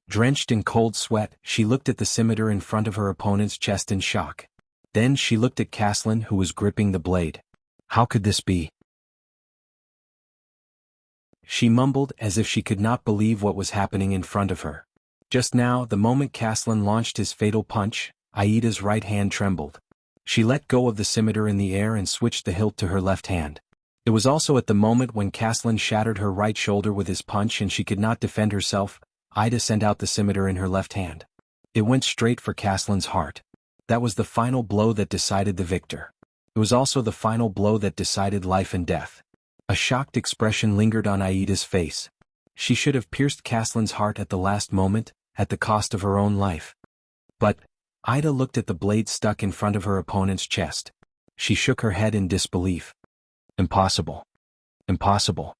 Drenched in cold sweat, she looked at the scimitar in front of her opponent's chest in shock. Then she looked at Caslin, who was gripping the blade. How could this be? She mumbled as if she could not believe what was happening in front of her. Just now, the moment Caslin launched his fatal punch, Aida's right hand trembled. She let go of the scimitar in the air and switched the hilt to her left hand. It was also at the moment when Caslin shattered her right shoulder with his punch and she could not defend herself, Aida sent out the scimitar in her left hand. It went straight for Caslin's heart. That was the final blow that decided the victor. It was also the final blow that decided life and death. A shocked expression lingered on Aida's face. She should have pierced Caslin's heart at the last moment, at the cost of her own life. But Aida looked at the blade stuck in front of her opponent's chest. She shook her head in disbelief. Impossible. Impossible.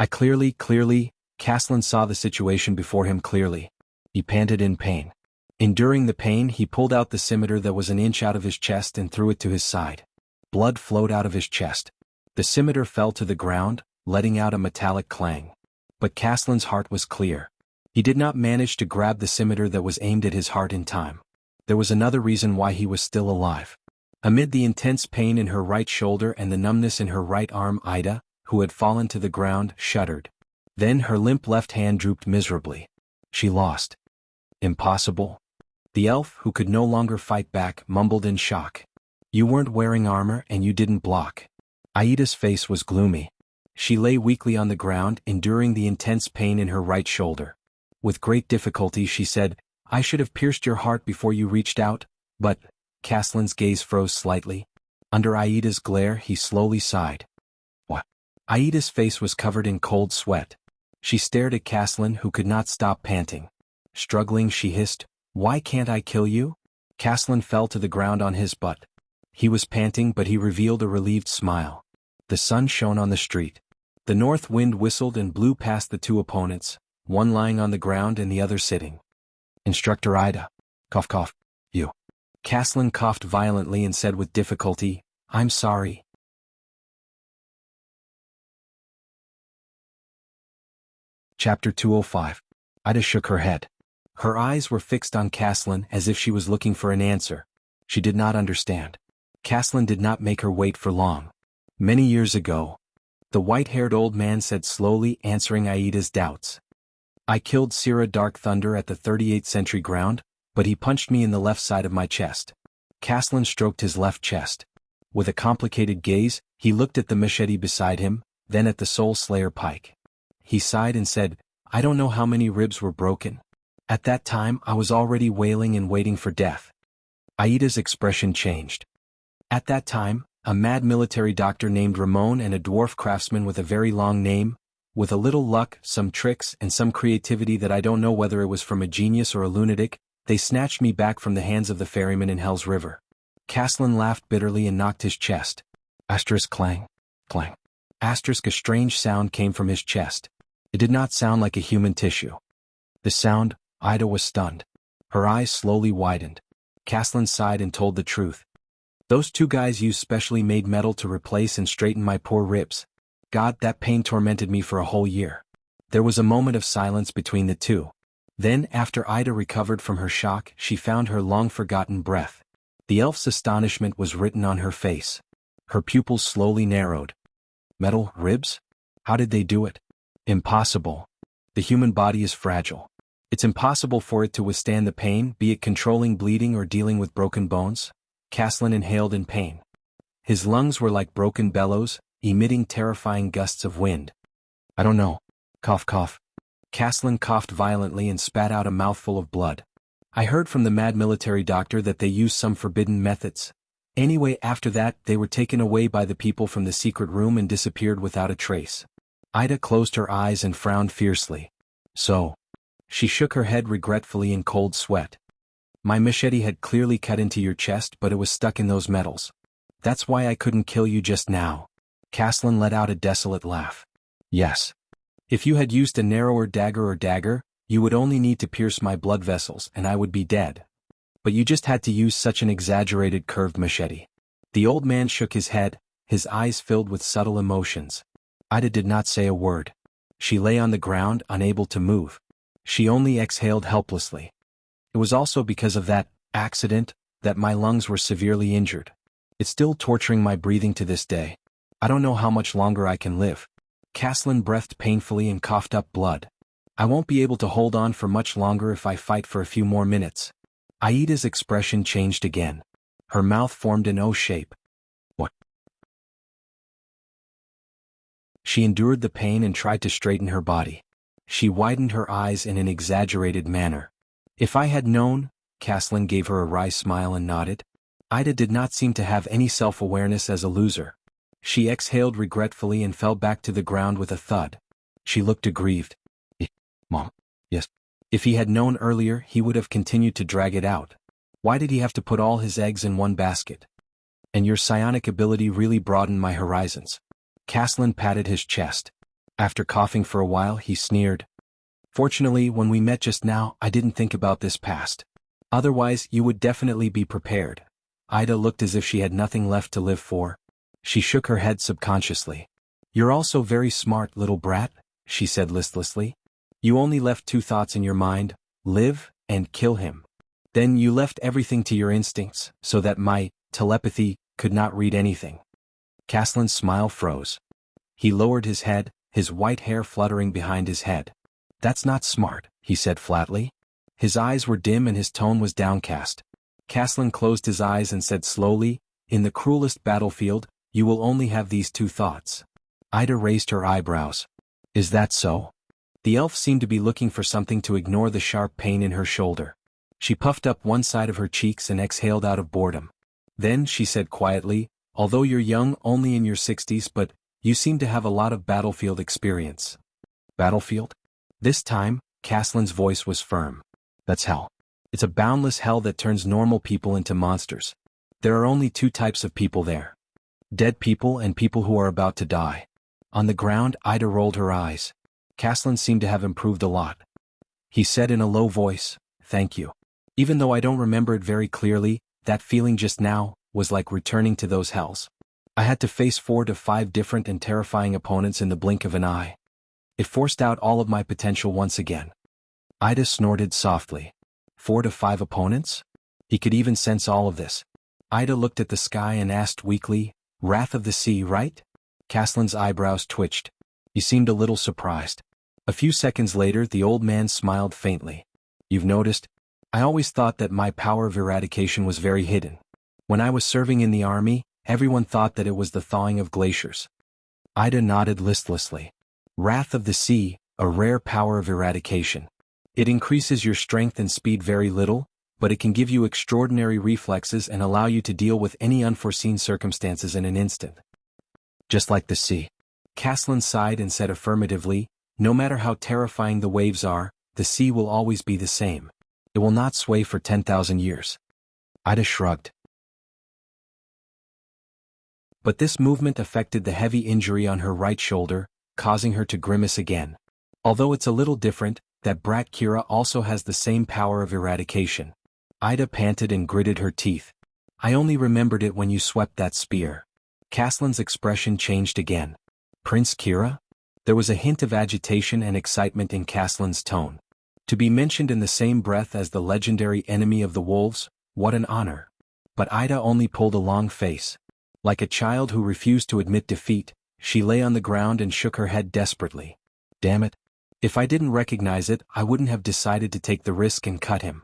Clearly, Caslin saw the situation before him clearly. He panted in pain. Enduring the pain, he pulled out the scimitar that was an inch out of his chest and threw it to his side. Blood flowed out of his chest. The scimitar fell to the ground, letting out a metallic clang. But Caslin's heart was clear. He did not manage to grab the scimitar that was aimed at his heart in time. There was another reason why he was still alive. Amid the intense pain in her right shoulder and the numbness in her right arm, Ida, who had fallen to the ground, shuddered. Then her limp left hand drooped miserably. She lost. Impossible. The elf, who could no longer fight back, mumbled in shock. You weren't wearing armor and you didn't block. Aida's face was gloomy. She lay weakly on the ground, enduring the intense pain in her right shoulder. With great difficulty she said, I should have pierced your heart before you reached out, but... Caslin's gaze froze slightly. Under Aida's glare he slowly sighed. What? Aida's face was covered in cold sweat. She stared at Caslin, who could not stop panting. Struggling, she hissed, Why can't I kill you? Caslin fell to the ground on his butt. He was panting, but he revealed a relieved smile. The sun shone on the street. The north wind whistled and blew past the two opponents, one lying on the ground and the other sitting. Instructor Ida. Cough cough. You. Caslin coughed violently and said with difficulty, I'm sorry. Chapter 205. Ida shook her head. Her eyes were fixed on Caslin as if she was looking for an answer. She did not understand. Caslin did not make her wait for long. Many years ago, the white-haired old man said slowly, answering Aida's doubts. I killed Sira Dark Thunder at the 38th Century ground, but he punched me in the left side of my chest. Caslin stroked his left chest. With a complicated gaze, he looked at the machete beside him, then at the Soul Slayer pike. He sighed and said, I don't know how many ribs were broken. At that time I was already wailing and waiting for death. Aida's expression changed. At that time, a mad military doctor named Ramon and a dwarf craftsman with a very long name, with a little luck, some tricks, and some creativity that I don't know whether it was from a genius or a lunatic, they snatched me back from the hands of the ferryman in Hell's River. Caslin laughed bitterly and knocked his chest. Asterisk clang. Clang. Asterisk a strange sound came from his chest. It did not sound like a human tissue. The sound, Ida was stunned. Her eyes slowly widened. Caslin sighed and told the truth. Those two guys used specially made metal to replace and straighten my poor ribs. God, that pain tormented me for a whole year. There was a moment of silence between the two. Then, after Ida recovered from her shock, she found her long-forgotten breath. The elf's astonishment was written on her face. Her pupils slowly narrowed. Metal ribs? How did they do it? Impossible. The human body is fragile. It's impossible for it to withstand the pain, be it controlling bleeding or dealing with broken bones. Caslin inhaled in pain. His lungs were like broken bellows, emitting terrifying gusts of wind. I don't know. Cough cough. Caslin coughed violently and spat out a mouthful of blood. I heard from the mad military doctor that they used some forbidden methods. Anyway, after that, they were taken away by the people from the secret room and disappeared without a trace. Ida closed her eyes and frowned fiercely. So. She shook her head regretfully in cold sweat. My machete had clearly cut into your chest, but it was stuck in those metals. That's why I couldn't kill you just now. Caslin let out a desolate laugh. Yes. If you had used a narrower dagger, you would only need to pierce my blood vessels and I would be dead. But you just had to use such an exaggerated curved machete. The old man shook his head, his eyes filled with subtle emotions. Ida did not say a word. She lay on the ground, unable to move. She only exhaled helplessly. It was also because of that accident that my lungs were severely injured. It's still torturing my breathing to this day. I don't know how much longer I can live. Caslin breathed painfully and coughed up blood. I won't be able to hold on for much longer if I fight for a few more minutes. Aida's expression changed again. Her mouth formed an O shape. What? She endured the pain and tried to straighten her body. She widened her eyes in an exaggerated manner. If I had known, Caslin gave her a wry smile and nodded. Ida did not seem to have any self-awareness as a loser. She exhaled regretfully and fell back to the ground with a thud. She looked aggrieved. Mom. Yes. If he had known earlier, he would have continued to drag it out. Why did he have to put all his eggs in one basket? And your psionic ability really broadened my horizons. Caslin patted his chest. After coughing for a while, he sneered. Fortunately, when we met just now, I didn't think about this past. Otherwise, you would definitely be prepared. Ida looked as if she had nothing left to live for. She shook her head subconsciously. You're also very smart, little brat, she said listlessly. You only left two thoughts in your mind, live and kill him. Then you left everything to your instincts, so that my telepathy, could not read anything. Caslin's smile froze. He lowered his head, his white hair fluttering behind his head. That's not smart, he said flatly. His eyes were dim and his tone was downcast. Caslin closed his eyes and said slowly, in the cruelest battlefield, you will only have these two thoughts. Ida raised her eyebrows. Is that so? The elf seemed to be looking for something to ignore the sharp pain in her shoulder. She puffed up one side of her cheeks and exhaled out of boredom. Then she said quietly, although you're young, only in your 60s, but you seem to have a lot of battlefield experience. Battlefield? This time, Caslin's voice was firm. That's hell. It's a boundless hell that turns normal people into monsters. There are only two types of people there. Dead people and people who are about to die. On the ground, Ida rolled her eyes. Caslin seemed to have improved a lot. He said in a low voice, thank you. Even though I don't remember it very clearly, that feeling just now was like returning to those hells. I had to face 4 to 5 different and terrifying opponents in the blink of an eye. It forced out all of my potential once again. Ida snorted softly. 4 to 5 opponents? He could even sense all of this. Ida looked at the sky and asked weakly, Wrath of the Sea, right? Caslin's eyebrows twitched. He seemed a little surprised. A few seconds later, the old man smiled faintly. You've noticed? I always thought that my power of eradication was very hidden. When I was serving in the army, everyone thought that it was the thawing of glaciers. Ida nodded listlessly. Wrath of the Sea, a rare power of eradication. It increases your strength and speed very little, but it can give you extraordinary reflexes and allow you to deal with any unforeseen circumstances in an instant. Just like the sea. Caslin sighed and said affirmatively, no matter how terrifying the waves are, the sea will always be the same. It will not sway for 10,000 years. Ida shrugged. But this movement affected the heavy injury on her right shoulder, causing her to grimace again. Although it's a little different, that brat Kira also has the same power of eradication. Ida panted and gritted her teeth. I only remembered it when you swept that spear. Caslin's expression changed again. Prince Kira? There was a hint of agitation and excitement in Caslin's tone. To be mentioned in the same breath as the legendary enemy of the wolves, what an honor. But Ida only pulled a long face. Like a child who refused to admit defeat, she lay on the ground and shook her head desperately. Damn it. If I didn't recognize it, I wouldn't have decided to take the risk and cut him.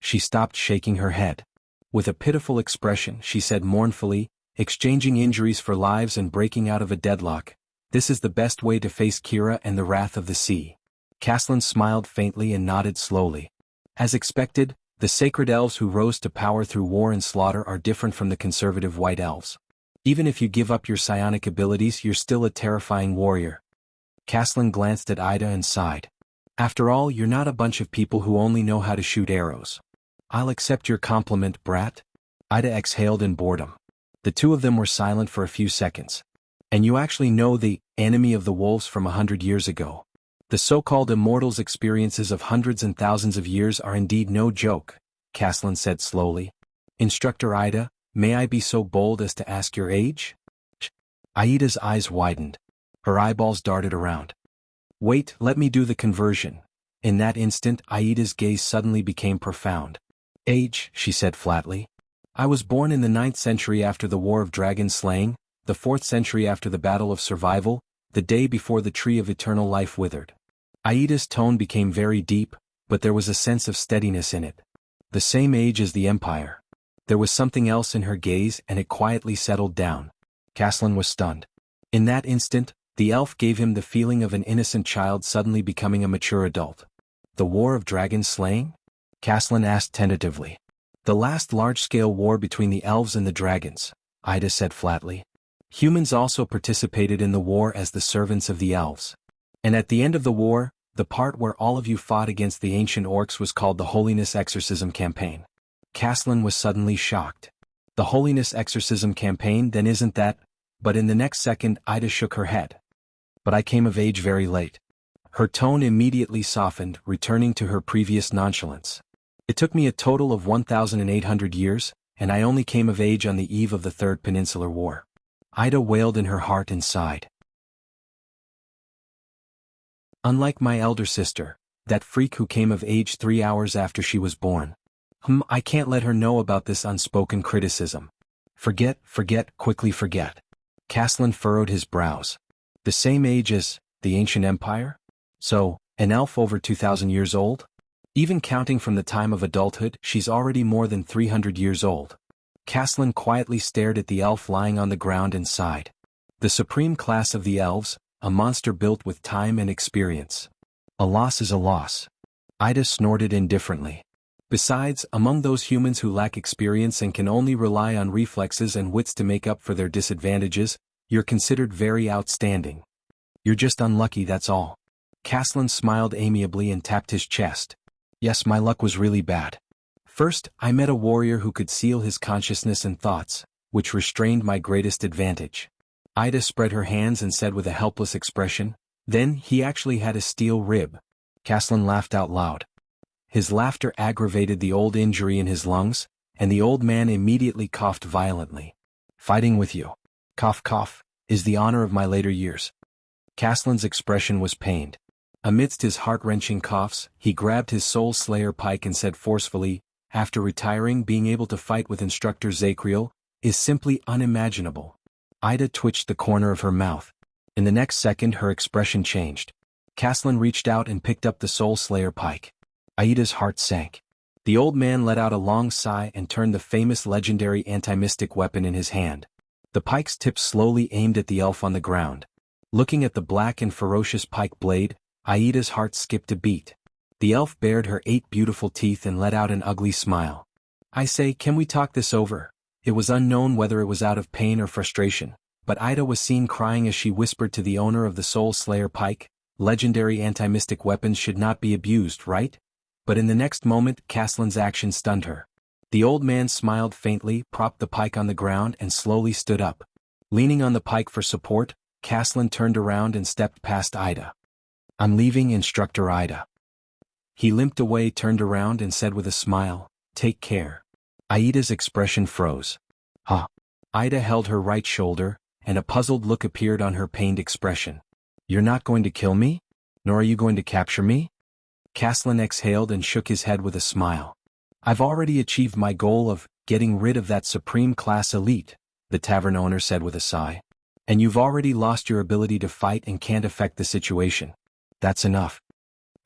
She stopped shaking her head. With a pitiful expression, she said mournfully, exchanging injuries for lives and breaking out of a deadlock. This is the best way to face Kira and the Wrath of the Sea. Caslin smiled faintly and nodded slowly. As expected, the sacred elves who rose to power through war and slaughter are different from the conservative white elves. Even if you give up your psionic abilities, you're still a terrifying warrior. Caslin glanced at Ida and sighed. After all, you're not a bunch of people who only know how to shoot arrows. I'll accept your compliment, brat. Ida exhaled in boredom. The two of them were silent for a few seconds. And you actually know the enemy of the wolves from 100 years ago. The so-called immortals' experiences of hundreds and thousands of years are indeed no joke, Caslin said slowly. Instructor Ida, may I be so bold as to ask your age? Aida's eyes widened. Her eyeballs darted around. Wait, let me do the conversion. In that instant, Aida's gaze suddenly became profound. Age, she said flatly. I was born in the 9th century after the War of Dragon Slaying, the 4th century after the Battle of Survival, the day before the Tree of Eternal Life withered. Aida's tone became very deep, but there was a sense of steadiness in it. The same age as the Empire. There was something else in her gaze and it quietly settled down. Caslin was stunned. In that instant, the elf gave him the feeling of an innocent child suddenly becoming a mature adult. The War of Dragon Slaying? Caslin asked tentatively. The last large-scale war between the elves and the dragons, Ida said flatly. Humans also participated in the war as the servants of the elves. And at the end of the war, the part where all of you fought against the ancient orcs was called the Holiness Exorcism Campaign. Caslin was suddenly shocked. The Holiness Exorcism Campaign, then isn't that? But in the next second, Ida shook her head. But I came of age very late. Her tone immediately softened, returning to her previous nonchalance. It took me a total of 1,800 years, and I only came of age on the eve of the Third Peninsular War. Ida wailed in her heart and sighed. Unlike my elder sister, that freak who came of age 3 hours after she was born. I can't let her know about this unspoken criticism. Forget, quickly forget. Caslin furrowed his brows. The same age as the ancient empire? So, an elf over 2,000 years old? Even counting from the time of adulthood, she's already more than 300 years old. Caslin quietly stared at the elf lying on the ground and sighed. The supreme class of the elves, a monster built with time and experience. A loss is a loss. Ida snorted indifferently. Besides, among those humans who lack experience and can only rely on reflexes and wits to make up for their disadvantages, you're considered very outstanding. You're just unlucky, that's all. Caslin smiled amiably and tapped his chest. Yes, my luck was really bad. First, I met a warrior who could seal his consciousness and thoughts, which restrained my greatest advantage. Ida spread her hands and said with a helpless expression, then he actually had a steel rib. Caslin laughed out loud. His laughter aggravated the old injury in his lungs, and the old man immediately coughed violently. Fighting with you, cough cough, is the honor of my later years. Caslin's expression was pained. Amidst his heart-wrenching coughs, he grabbed his Soul Slayer pike and said forcefully, after retiring, being able to fight with Instructor Zakriel is simply unimaginable. Ida twitched the corner of her mouth. In the next second her expression changed. Caslin reached out and picked up the Soul Slayer pike. Aida's heart sank. The old man let out a long sigh and turned the famous legendary anti-mystic weapon in his hand. The pike's tip slowly aimed at the elf on the ground. Looking at the black and ferocious pike blade, Aida's heart skipped a beat. The elf bared her 8 beautiful teeth and let out an ugly smile. I say, can we talk this over? It was unknown whether it was out of pain or frustration, but Ida was seen crying as she whispered to the owner of the Soul Slayer pike, legendary anti-mystic weapons should not be abused, right? But in the next moment, Caslin's action stunned her. The old man smiled faintly, propped the pike on the ground and slowly stood up. Leaning on the pike for support, Caslin turned around and stepped past Ida. I'm leaving, Instructor Ida. He limped away, turned around and said with a smile, take care. Aida's expression froze. Huh? Ida held her right shoulder, and a puzzled look appeared on her pained expression. You're not going to kill me? Nor are you going to capture me? Caslin exhaled and shook his head with a smile. I've already achieved my goal of getting rid of that supreme class elite, the tavern owner said with a sigh. And you've already lost your ability to fight and can't affect the situation. That's enough.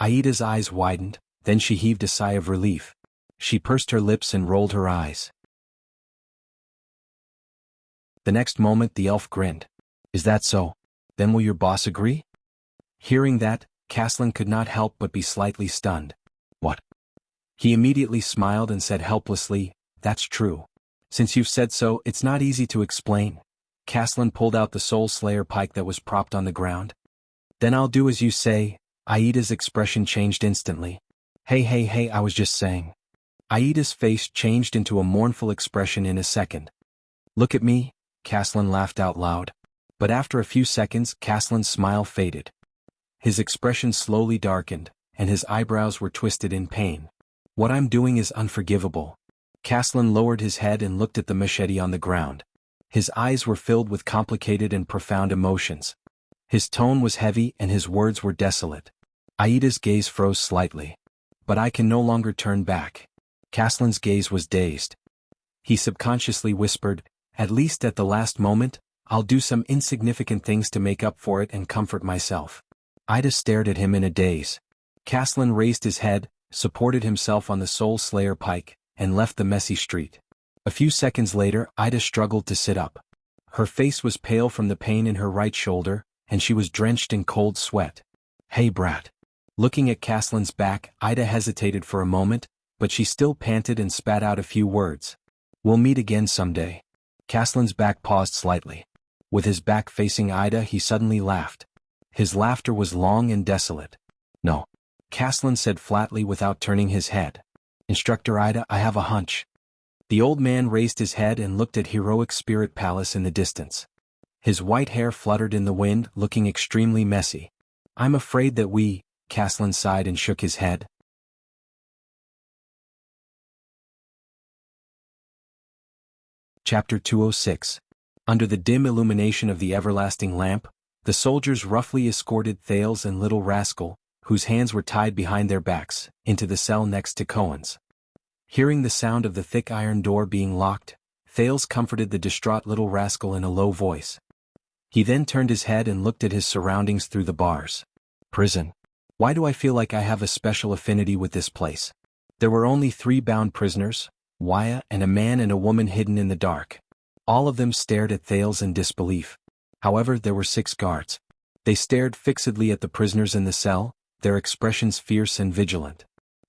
Aida's eyes widened, then she heaved a sigh of relief. She pursed her lips and rolled her eyes. The next moment the elf grinned. Is that so? Then will your boss agree? Hearing that, Caslin could not help but be slightly stunned. What? He immediately smiled and said helplessly, that's true. Since you've said so, it's not easy to explain. Caslin pulled out the Soul Slayer pike that was propped on the ground. Then I'll do as you say. Aida's expression changed instantly. Hey, I was just saying. Aida's face changed into a mournful expression in a second. Look at me, Caslin laughed out loud. But after a few seconds, Caslin's smile faded. His expression slowly darkened, and his eyebrows were twisted in pain. What I'm doing is unforgivable. Caslin lowered his head and looked at the machete on the ground. His eyes were filled with complicated and profound emotions. His tone was heavy and his words were desolate. Aida's gaze froze slightly. But I can no longer turn back. Caslin's gaze was dazed. He subconsciously whispered, at least at the last moment, I'll do some insignificant things to make up for it and comfort myself. Ida stared at him in a daze. Caslin raised his head, supported himself on the Soul Slayer pike, and left the messy street. A few seconds later, Ida struggled to sit up. Her face was pale from the pain in her right shoulder, and she was drenched in cold sweat. Hey brat. Looking at Caslin's back, Ida hesitated for a moment, but she still panted and spat out a few words. We'll meet again someday. Caslin's back paused slightly. With his back facing Ida, he suddenly laughed. His laughter was long and desolate. No. Caslin said flatly without turning his head. Instructor Ida, I have a hunch. The old man raised his head and looked at Heroic Spirit Palace in the distance. His white hair fluttered in the wind, looking extremely messy. I'm afraid that Caslin sighed and shook his head. Chapter 206. Under the dim illumination of the everlasting lamp, the soldiers roughly escorted Thales and Little Rascal, whose hands were tied behind their backs, into the cell next to Cohen's. Hearing the sound of the thick iron door being locked, Thales comforted the distraught little rascal in a low voice. He then turned his head and looked at his surroundings through the bars. Prison. Why do I feel like I have a special affinity with this place? There were only 3 bound prisoners, Wuxia and a man and a woman hidden in the dark. All of them stared at Thales in disbelief. However, there were 6 guards. They stared fixedly at the prisoners in the cell, their expressions fierce and vigilant.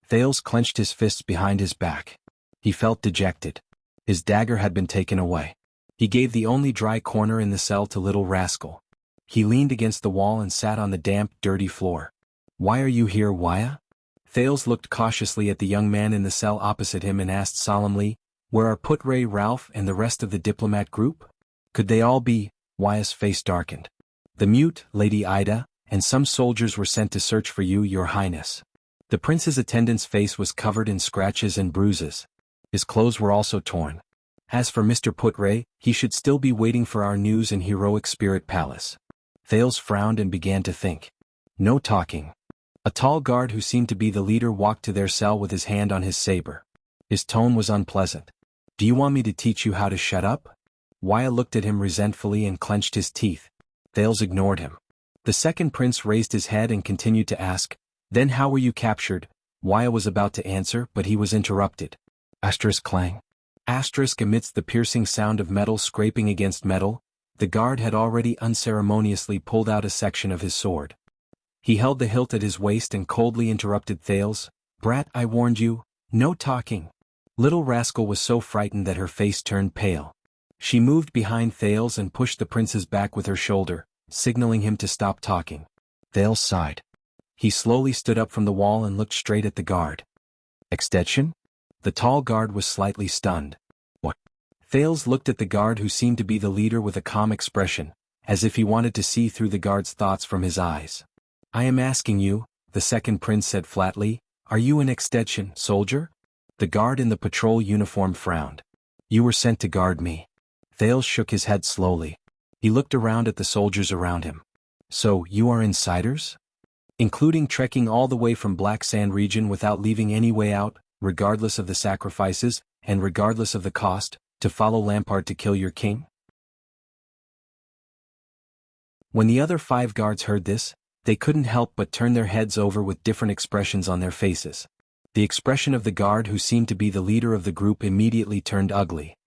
Thales clenched his fists behind his back. He felt dejected. His dagger had been taken away. He gave the only dry corner in the cell to little rascal. He leaned against the wall and sat on the damp, dirty floor. Why are you here, Wuxia? Thales looked cautiously at the young man in the cell opposite him and asked solemnly, where are Putre, Ralph and the rest of the diplomat group? Could they all be? Wuxia's face darkened. The mute, Lady Ida, and some soldiers were sent to search for you, your highness. The prince's attendant's face was covered in scratches and bruises. His clothes were also torn. As for Mr. Putre, he should still be waiting for our news in Heroic Spirit Palace. Thales frowned and began to think. No talking. A tall guard who seemed to be the leader walked to their cell with his hand on his saber. His tone was unpleasant. Do you want me to teach you how to shut up? Wuxia looked at him resentfully and clenched his teeth. Thales ignored him. The second prince raised his head and continued to ask, then how were you captured? Wuxia was about to answer, but he was interrupted. Asterisk clang. Asterisk amidst the piercing sound of metal scraping against metal, the guard had already unceremoniously pulled out a section of his sword. He held the hilt at his waist and coldly interrupted Thales. Brat, I warned you, no talking. Little rascal was so frightened that her face turned pale. She moved behind Thales and pushed the prince's back with her shoulder, signaling him to stop talking. Thales sighed. He slowly stood up from the wall and looked straight at the guard. Extension? The tall guard was slightly stunned. What? Thales looked at the guard who seemed to be the leader with a calm expression, as if he wanted to see through the guard's thoughts from his eyes. I am asking you, the second prince said flatly, are you an extension, soldier? The guard in the patrol uniform frowned. You were sent to guard me. Thales shook his head slowly. He looked around at the soldiers around him. So, you are insiders? Including trekking all the way from Black Sand region without leaving any way out, regardless of the sacrifices, and regardless of the cost, to follow Lampard to kill your king? When the other 5 guards heard this, they couldn't help but turn their heads over with different expressions on their faces. The expression of the guard who seemed to be the leader of the group immediately turned ugly.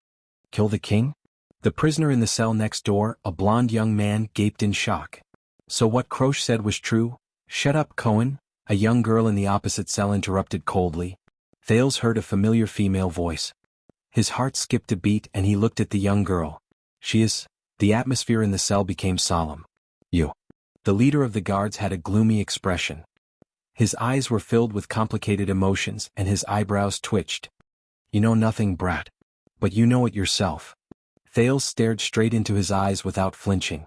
Kill the king? The prisoner in the cell next door, a blond young man, gaped in shock. So what Croce said was true? Shut up, Cohen, a young girl in the opposite cell interrupted coldly. Thales heard a familiar female voice. His heart skipped a beat and he looked at the young girl. She is... The atmosphere in the cell became solemn. You. The leader of the guards had a gloomy expression. His eyes were filled with complicated emotions and his eyebrows twitched. You know nothing, brat. But you know it yourself. Thales stared straight into his eyes without flinching.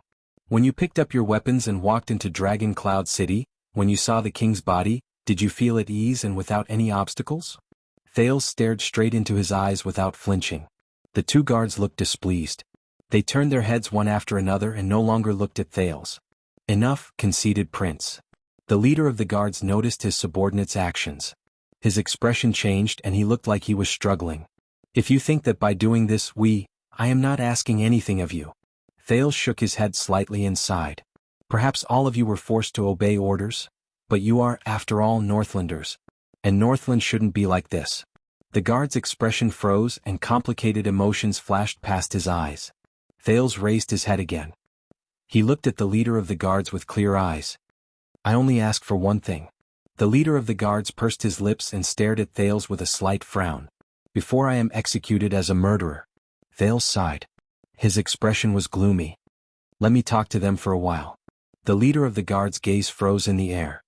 When you picked up your weapons and walked into Dragon Cloud City, when you saw the king's body, did you feel at ease and without any obstacles? Thales stared straight into his eyes without flinching. The 2 guards looked displeased. They turned their heads one after another and no longer looked at Thales. Enough, conceded Prince. The leader of the guards noticed his subordinate's actions. His expression changed and he looked like he was struggling. If you think that by doing this I am not asking anything of you. Thales shook his head slightly and sighed. Perhaps all of you were forced to obey orders, but you are, after all, Northlanders. And Northland shouldn't be like this. The guard's expression froze and complicated emotions flashed past his eyes. Thales raised his head again. He looked at the leader of the guards with clear eyes. I only ask for one thing. The leader of the guards pursed his lips and stared at Thales with a slight frown. Before I am executed as a murderer. Thales sighed. His expression was gloomy. Let me talk to them for a while. The leader of the guard's gaze froze in the air.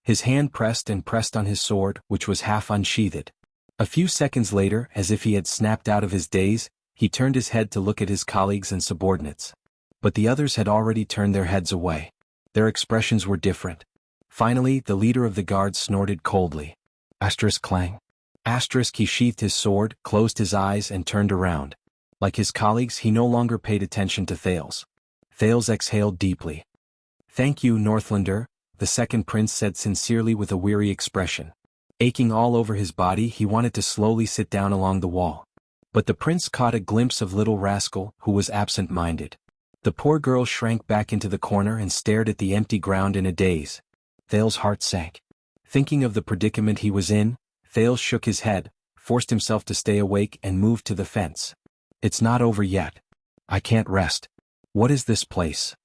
His hand pressed and pressed on his sword, which was half unsheathed. A few seconds later, as if he had snapped out of his daze, he turned his head to look at his colleagues and subordinates. But the others had already turned their heads away. Their expressions were different. Finally, the leader of the guards snorted coldly. Asterisk clang. Asterisk he sheathed his sword, closed his eyes and turned around. Like his colleagues, he no longer paid attention to Thales. Thales exhaled deeply. Thank you, Northlander, the second prince said sincerely with a weary expression. Aching all over his body, he wanted to slowly sit down along the wall. But the prince caught a glimpse of little rascal, who was absent-minded. The poor girl shrank back into the corner and stared at the empty ground in a daze. Thale's heart sank. Thinking of the predicament he was in, Thale shook his head, forced himself to stay awake and moved to the fence. It's not over yet. I can't rest. What is this place?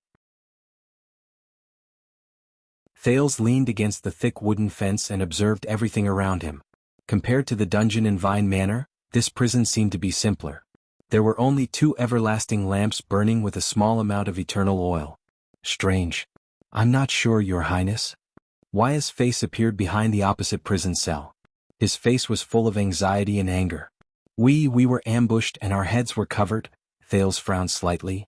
Thales leaned against the thick wooden fence and observed everything around him. Compared to the dungeon in Vine Manor, this prison seemed to be simpler. There were only 2 everlasting lamps burning with a small amount of eternal oil. Strange. I'm not sure, Your Highness. Waya's face appeared behind the opposite prison cell. His face was full of anxiety and anger. We were ambushed and our heads were covered. Thales frowned slightly.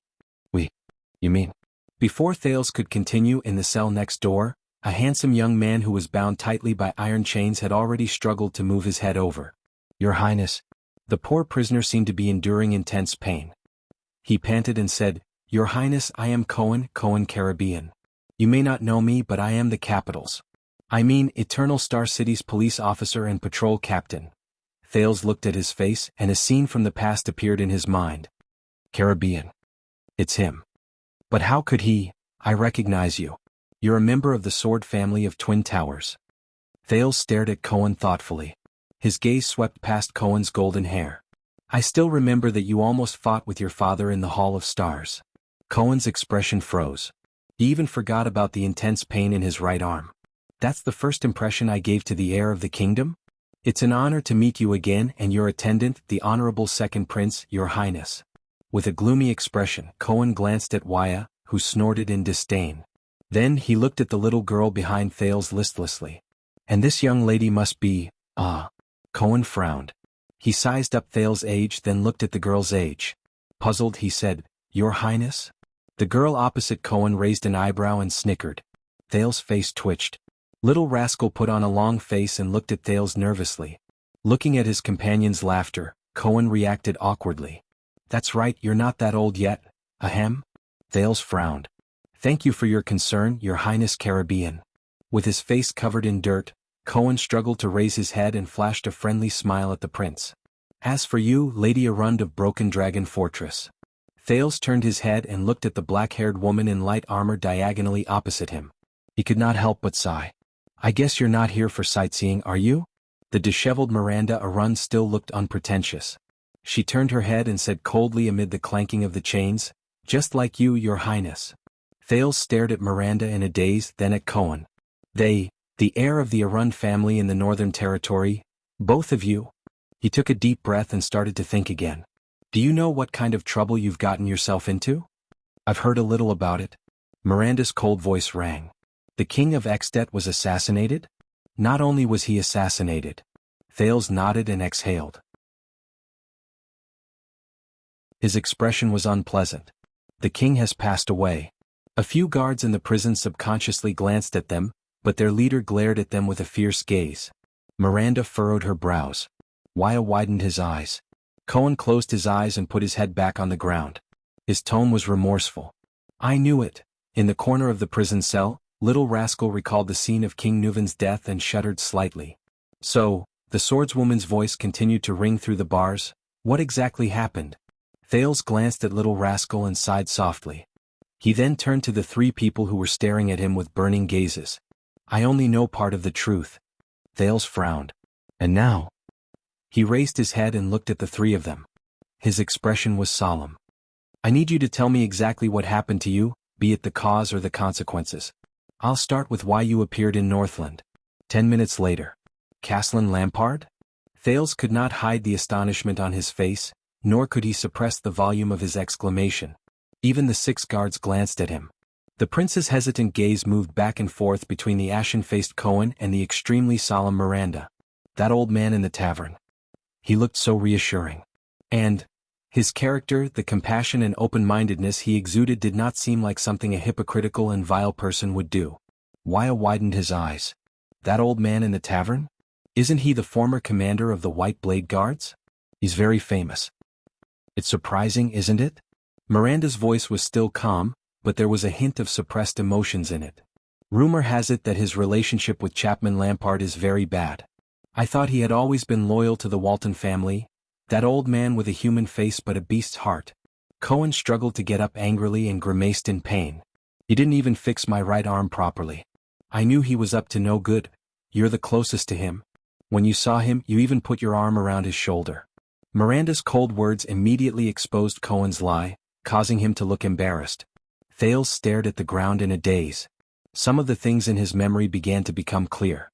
You mean? Before Thales could continue, in the cell next door, a handsome young man who was bound tightly by iron chains had already struggled to move his head over. Your Highness. The poor prisoner seemed to be enduring intense pain. He panted and said, Your Highness, I am Cohen Caribbean. You may not know me, but I am the capital's. I mean, Eternal Star City's police officer and patrol captain. Thales looked at his face, and a scene from the past appeared in his mind. Caribbean. It's him. But how could he? I recognize you. You're a member of the Sword family of Twin Towers. Thales stared at Cohen thoughtfully. His gaze swept past Cohen's golden hair. I still remember that you almost fought with your father in the Hall of Stars. Cohen's expression froze. He even forgot about the intense pain in his right arm. That's the first impression I gave to the heir of the kingdom? It's an honor to meet you again and your attendant, the Honorable Second Prince, Your Highness. With a gloomy expression, Cohen glanced at Waya, who snorted in disdain. Then he looked at the little girl behind Thales listlessly. And this young lady must be, Cohen frowned. He sized up Thales' age, then looked at the girl's age. Puzzled, he said, Your Highness? The girl opposite Cohen raised an eyebrow and snickered. Thales' face twitched. Little rascal put on a long face and looked at Thales nervously. Looking at his companion's laughter, Cohen reacted awkwardly. That's right, you're not that old yet, ahem? Thales frowned. Thank you for your concern, Your Highness Caribbean. With his face covered in dirt, Cohen struggled to raise his head and flashed a friendly smile at the prince. As for you, Lady Arund of Broken Dragon Fortress. Thales turned his head and looked at the black-haired woman in light armor diagonally opposite him. He could not help but sigh. I guess you're not here for sightseeing, are you? The disheveled Miranda Arund still looked unpretentious. She turned her head and said coldly amid the clanking of the chains, Just like you, Your Highness. Thales stared at Miranda in a daze, then at Cohen. The heir of the Arund family in the Northern Territory, both of you? He took a deep breath and started to think again. Do you know what kind of trouble you've gotten yourself into? I've heard a little about it. Miranda's cold voice rang. The king of Extet was assassinated? Not only was he assassinated. Thales nodded and exhaled. His expression was unpleasant. The king has passed away. A few guards in the prison subconsciously glanced at them, but their leader glared at them with a fierce gaze. Miranda furrowed her brows. Waya widened his eyes. Cohen closed his eyes and put his head back on the ground. His tone was remorseful. I knew it. In the corner of the prison cell, little rascal recalled the scene of King Nuvan's death and shuddered slightly. So, the swordswoman's voice continued to ring through the bars. What exactly happened? Thales glanced at little rascal and sighed softly. He then turned to the 3 people who were staring at him with burning gazes. I only know part of the truth. Thales frowned. And now? He raised his head and looked at the 3 of them. His expression was solemn. I need you to tell me exactly what happened to you, be it the cause or the consequences. I'll start with why you appeared in Northland. 10 minutes later. Caslin Lampard? Thales could not hide the astonishment on his face, nor could he suppress the volume of his exclamation. Even the 6 guards glanced at him. The prince's hesitant gaze moved back and forth between the ashen-faced Cohen and the extremely solemn Miranda. That old man in the tavern. He looked so reassuring. And his character, the compassion and open-mindedness he exuded did not seem like something a hypocritical and vile person would do. Waya widened his eyes. That old man in the tavern? Isn't he the former commander of the White Blade Guards? He's very famous. It's surprising, isn't it? Miranda's voice was still calm, but there was a hint of suppressed emotions in it. Rumor has it that his relationship with Chapman Lampard is very bad. I thought he had always been loyal to the Walton family. That old man with a human face but a beast's heart. Cohen struggled to get up angrily and grimaced in pain. He didn't even fix my right arm properly. I knew he was up to no good. You're the closest to him. When you saw him, you even put your arm around his shoulder. Miranda's cold words immediately exposed Cohen's lie, causing him to look embarrassed. Thales stared at the ground in a daze. Some of the things in his memory began to become clear.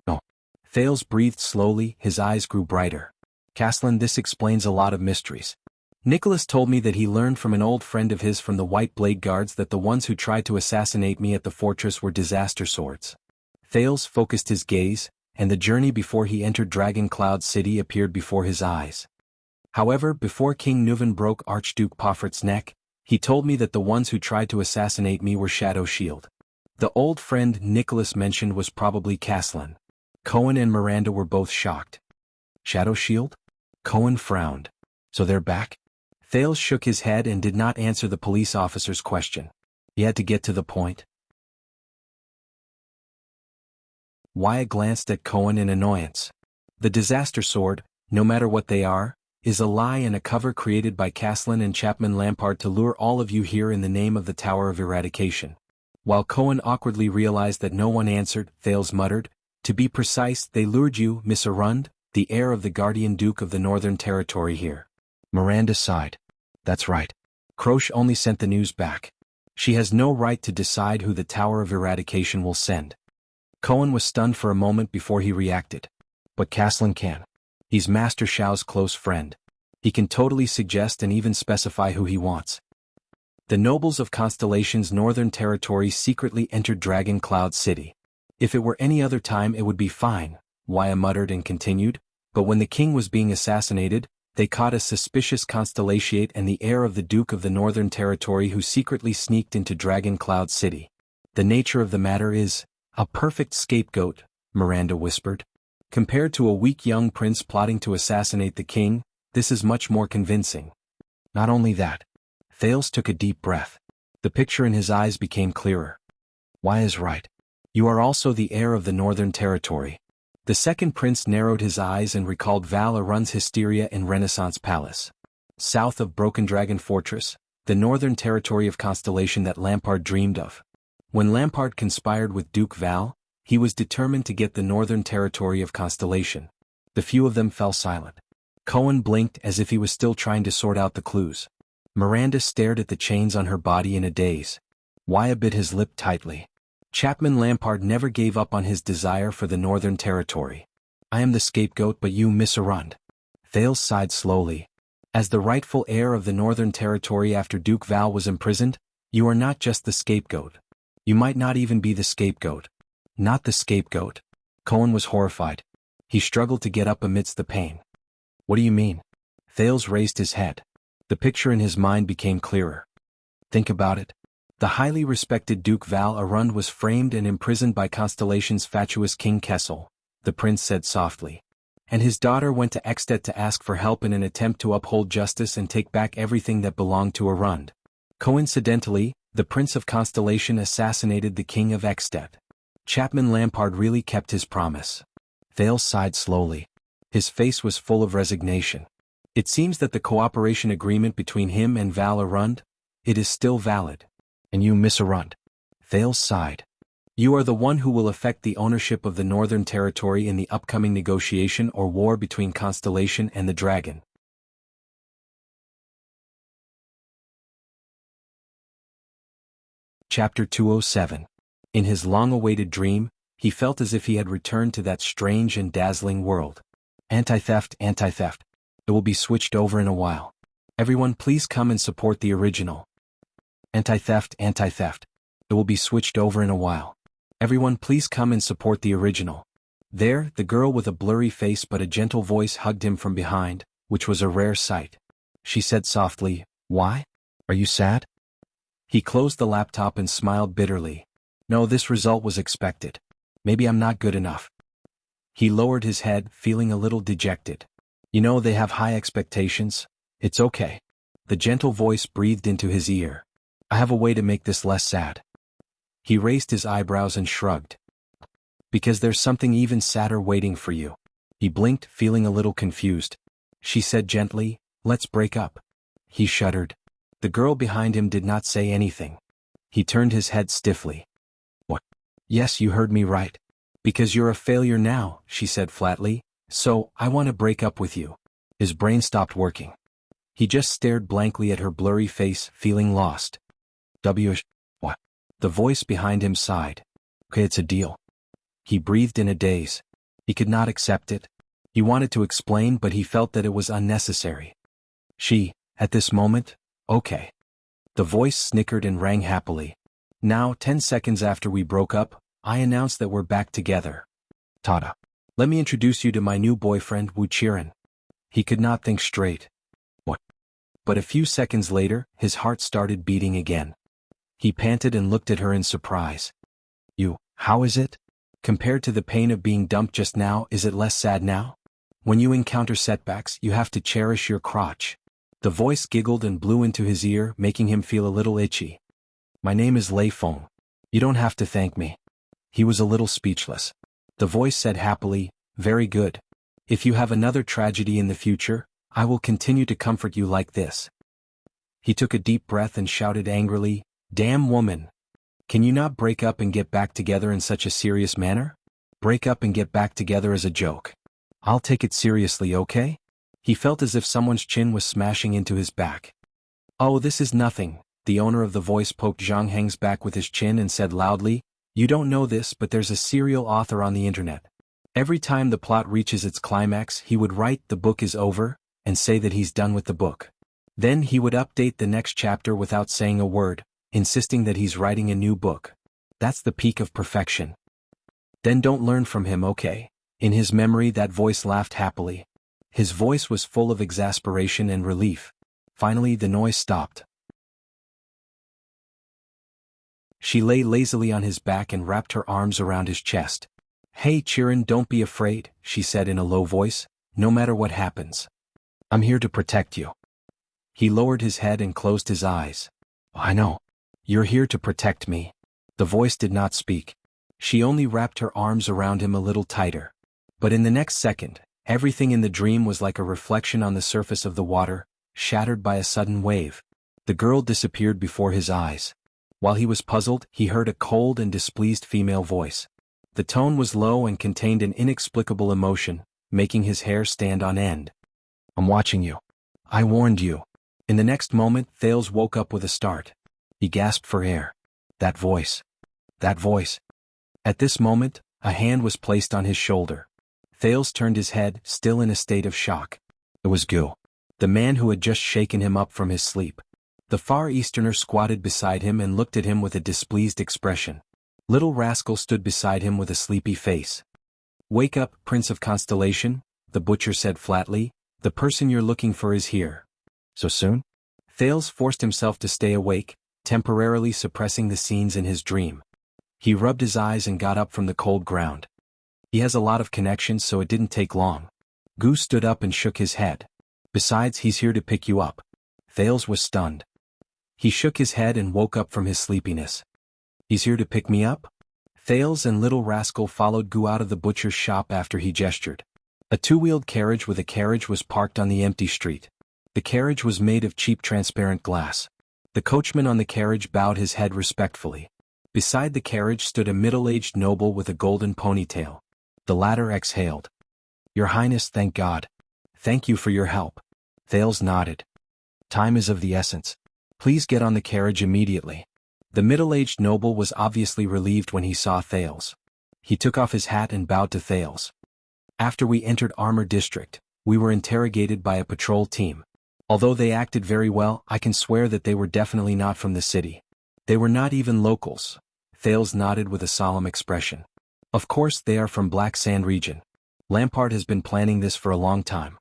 Oh. Thales breathed slowly, his eyes grew brighter. Caslin, this explains a lot of mysteries. Nicholas told me that he learned from an old friend of his from the White Blade Guards that the ones who tried to assassinate me at the fortress were disaster swords. Thales focused his gaze, and the journey before he entered Dragon Cloud City appeared before his eyes. However, before King Nuvan broke Archduke Poffert's neck, he told me that the ones who tried to assassinate me were Shadow Shield. The old friend Nicholas mentioned was probably Caslin. Cohen and Miranda were both shocked. Shadow Shield? Cohen frowned. So they're back? Thales shook his head and did not answer the police officer's question. He had to get to the point. Wyatt glanced at Cohen in annoyance. The disaster sword, no matter what they are, is a lie and a cover created by Caslin and Chapman Lampard to lure all of you here in the name of the Tower of Eradication. While Cohen awkwardly realized that no one answered, Thales muttered, "To be precise, they lured you, Miss Arund, the heir of the Guardian Duke of the Northern Territory here." Miranda sighed. "That's right. Croce only sent the news back. She has no right to decide who the Tower of Eradication will send." Cohen was stunned for a moment before he reacted. But Caslin can. He's Master Shao's close friend. He can totally suggest and even specify who he wants. The nobles of Constellation's northern territory secretly entered Dragon Cloud City. If it were any other time it would be fine, Wyatt muttered and continued, but when the king was being assassinated, they caught a suspicious Constellatiate and the heir of the Duke of the Northern Territory who secretly sneaked into Dragon Cloud City. The nature of the matter is a perfect scapegoat, Miranda whispered. Compared to a weak young prince plotting to assassinate the king, this is much more convincing. Not only that. Thales took a deep breath. The picture in his eyes became clearer. Wyatt is right. You are also the heir of the Northern Territory. The second prince narrowed his eyes and recalled Val Arund's hysteria in Renaissance Palace. South of Broken Dragon Fortress, the northern territory of Constellation that Lampard dreamed of. When Lampard conspired with Duke Val, he was determined to get the northern territory of Constellation. The few of them fell silent. Cohen blinked as if he was still trying to sort out the clues. Miranda stared at the chains on her body in a daze. Wyatt bit his lip tightly. Chapman Lampard never gave up on his desire for the Northern Territory. I am the scapegoat, but you, Miss Arund. Thales sighed slowly. As the rightful heir of the Northern Territory after Duke Val was imprisoned, you are not just the scapegoat. You might not even be the scapegoat. Not the scapegoat. Cohen was horrified. He struggled to get up amidst the pain. What do you mean? Thales raised his head. The picture in his mind became clearer. Think about it. The highly respected Duke Val Arund was framed and imprisoned by Constellation's fatuous King Kessel, the prince said softly. And his daughter went to Ekstedt to ask for help in an attempt to uphold justice and take back everything that belonged to Arund. Coincidentally, the Prince of Constellation assassinated the King of Ekstedt. Chapman Lampard really kept his promise. Thales sighed slowly. His face was full of resignation. It seems that the cooperation agreement between him and Val Arund, it is still valid. And you, Miss Arund. Thales sighed. You are the one who will affect the ownership of the Northern Territory in the upcoming negotiation or war between Constellation and the Dragon. Chapter 207. In his long-awaited dream, he felt as if he had returned to that strange and dazzling world. Anti-theft, anti-theft. It will be switched over in a while. Everyone please come and support the original. Anti-theft, anti-theft. It will be switched over in a while. Everyone please come and support the original. There, the girl with a blurry face but a gentle voice hugged him from behind, which was a rare sight. She said softly, "Why? Are you sad?" He closed the laptop and smiled bitterly. No, this result was expected. Maybe I'm not good enough. He lowered his head, feeling a little dejected. You know, they have high expectations. It's okay. The gentle voice breathed into his ear. I have a way to make this less sad. He raised his eyebrows and shrugged. Because there's something even sadder waiting for you. He blinked, feeling a little confused. She said gently, let's break up. He shuddered. The girl behind him did not say anything. He turned his head stiffly. What? Yes, you heard me right. Because you're a failure now, she said flatly, so I want to break up with you. His brain stopped working. He just stared blankly at her blurry face, feeling lost. What? The voice behind him sighed. Okay, it's a deal. He breathed in a daze. He could not accept it. He wanted to explain, but he felt that it was unnecessary. At this moment, okay. The voice snickered and rang happily. Now, 10 seconds after we broke up, I announced that we're back together. Tada. Let me introduce you to my new boyfriend, Wuxia. He could not think straight. What? But a few seconds later, his heart started beating again. He panted and looked at her in surprise. How is it? Compared to the pain of being dumped just now, is it less sad now? When you encounter setbacks, you have to cherish your crotch. The voice giggled and blew into his ear, making him feel a little itchy. My name is Lei Feng. You don't have to thank me. He was a little speechless. The voice said happily, very good. If you have another tragedy in the future, I will continue to comfort you like this. He took a deep breath and shouted angrily, damn woman. Can you not break up and get back together in such a serious manner? Break up and get back together as a joke. I'll take it seriously, okay? He felt as if someone's chin was smashing into his back. Oh, this is nothing. The owner of the voice poked Zhang Heng's back with his chin and said loudly, you don't know this, but there's a serial author on the internet. Every time the plot reaches its climax, he would write the book is over, and say that he's done with the book. Then he would update the next chapter without saying a word, insisting that he's writing a new book. That's the peak of perfection. Then don't learn from him, okay? In his memory, that voice laughed happily. His voice was full of exasperation and relief. Finally, the noise stopped. She lay lazily on his back and wrapped her arms around his chest. Hey, Chirin, don't be afraid, she said in a low voice, no matter what happens. I'm here to protect you. He lowered his head and closed his eyes. I know. You're here to protect me. The voice did not speak. She only wrapped her arms around him a little tighter. But in the next second, everything in the dream was like a reflection on the surface of the water, shattered by a sudden wave. The girl disappeared before his eyes. While he was puzzled, he heard a cold and displeased female voice. The tone was low and contained an inexplicable emotion, making his hair stand on end. I'm watching you. I warned you. In the next moment, Thales woke up with a start. He gasped for air. That voice. That voice. At this moment, a hand was placed on his shoulder. Thales turned his head, still in a state of shock. It was Gu, the man who had just shaken him up from his sleep. The Far Easterner squatted beside him and looked at him with a displeased expression. Little Rascal stood beside him with a sleepy face. Wake up, Prince of Constellation, the butcher said flatly. The person you're looking for is here. So soon? Thales forced himself to stay awake, temporarily suppressing the scenes in his dream. He rubbed his eyes and got up from the cold ground. He has a lot of connections, so it didn't take long. Gu stood up and shook his head. Besides, he's here to pick you up. Thales was stunned. He shook his head and woke up from his sleepiness. He's here to pick me up? Thales and Little Rascal followed Gu out of the butcher's shop after he gestured. A two-wheeled carriage with a carriage was parked on the empty street. The carriage was made of cheap transparent glass. The coachman on the carriage bowed his head respectfully. Beside the carriage stood a middle-aged noble with a golden ponytail. The latter exhaled. Your Highness, thank God. Thank you for your help. Thales nodded. Time is of the essence. Please get on the carriage immediately. The middle-aged noble was obviously relieved when he saw Thales. He took off his hat and bowed to Thales. After we entered Armor District, we were interrogated by a patrol team. Although they acted very well, I can swear that they were definitely not from the city. They were not even locals. Thales nodded with a solemn expression. Of course they are from Black Sand region. Lampard has been planning this for a long time.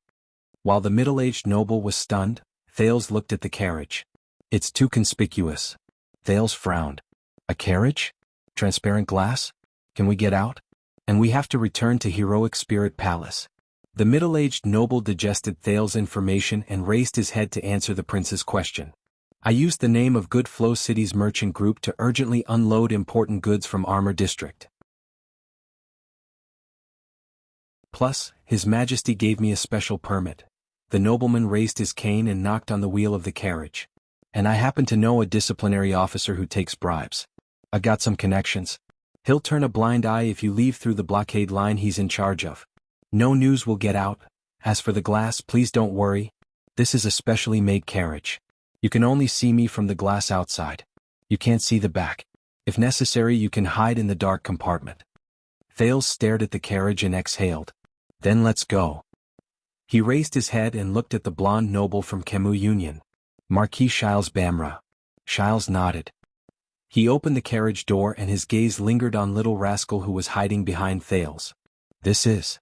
While the middle-aged noble was stunned, Thales looked at the carriage. It's too conspicuous. Thales frowned. A carriage? Transparent glass? Can we get out? And we have to return to Heroic Spirit Palace. The middle-aged noble digested Thales' information and raised his head to answer the prince's question. I used the name of Good Flow City's merchant group to urgently unload important goods from Armor District. Plus, His Majesty gave me a special permit. The nobleman raised his cane and knocked on the wheel of the carriage. And I happen to know a disciplinary officer who takes bribes. I got some connections. He'll turn a blind eye if you leave through the blockade line he's in charge of. No news will get out. As for the glass, please don't worry. This is a specially made carriage. You can only see me from the glass outside. You can't see the back. If necessary, you can hide in the dark compartment. Thales stared at the carriage and exhaled. Then let's go. He raised his head and looked at the blonde noble from Kemu Union. Marquis Shiles Bamra. Shiles nodded. He opened the carriage door and his gaze lingered on little rascal who was hiding behind Thales. This is.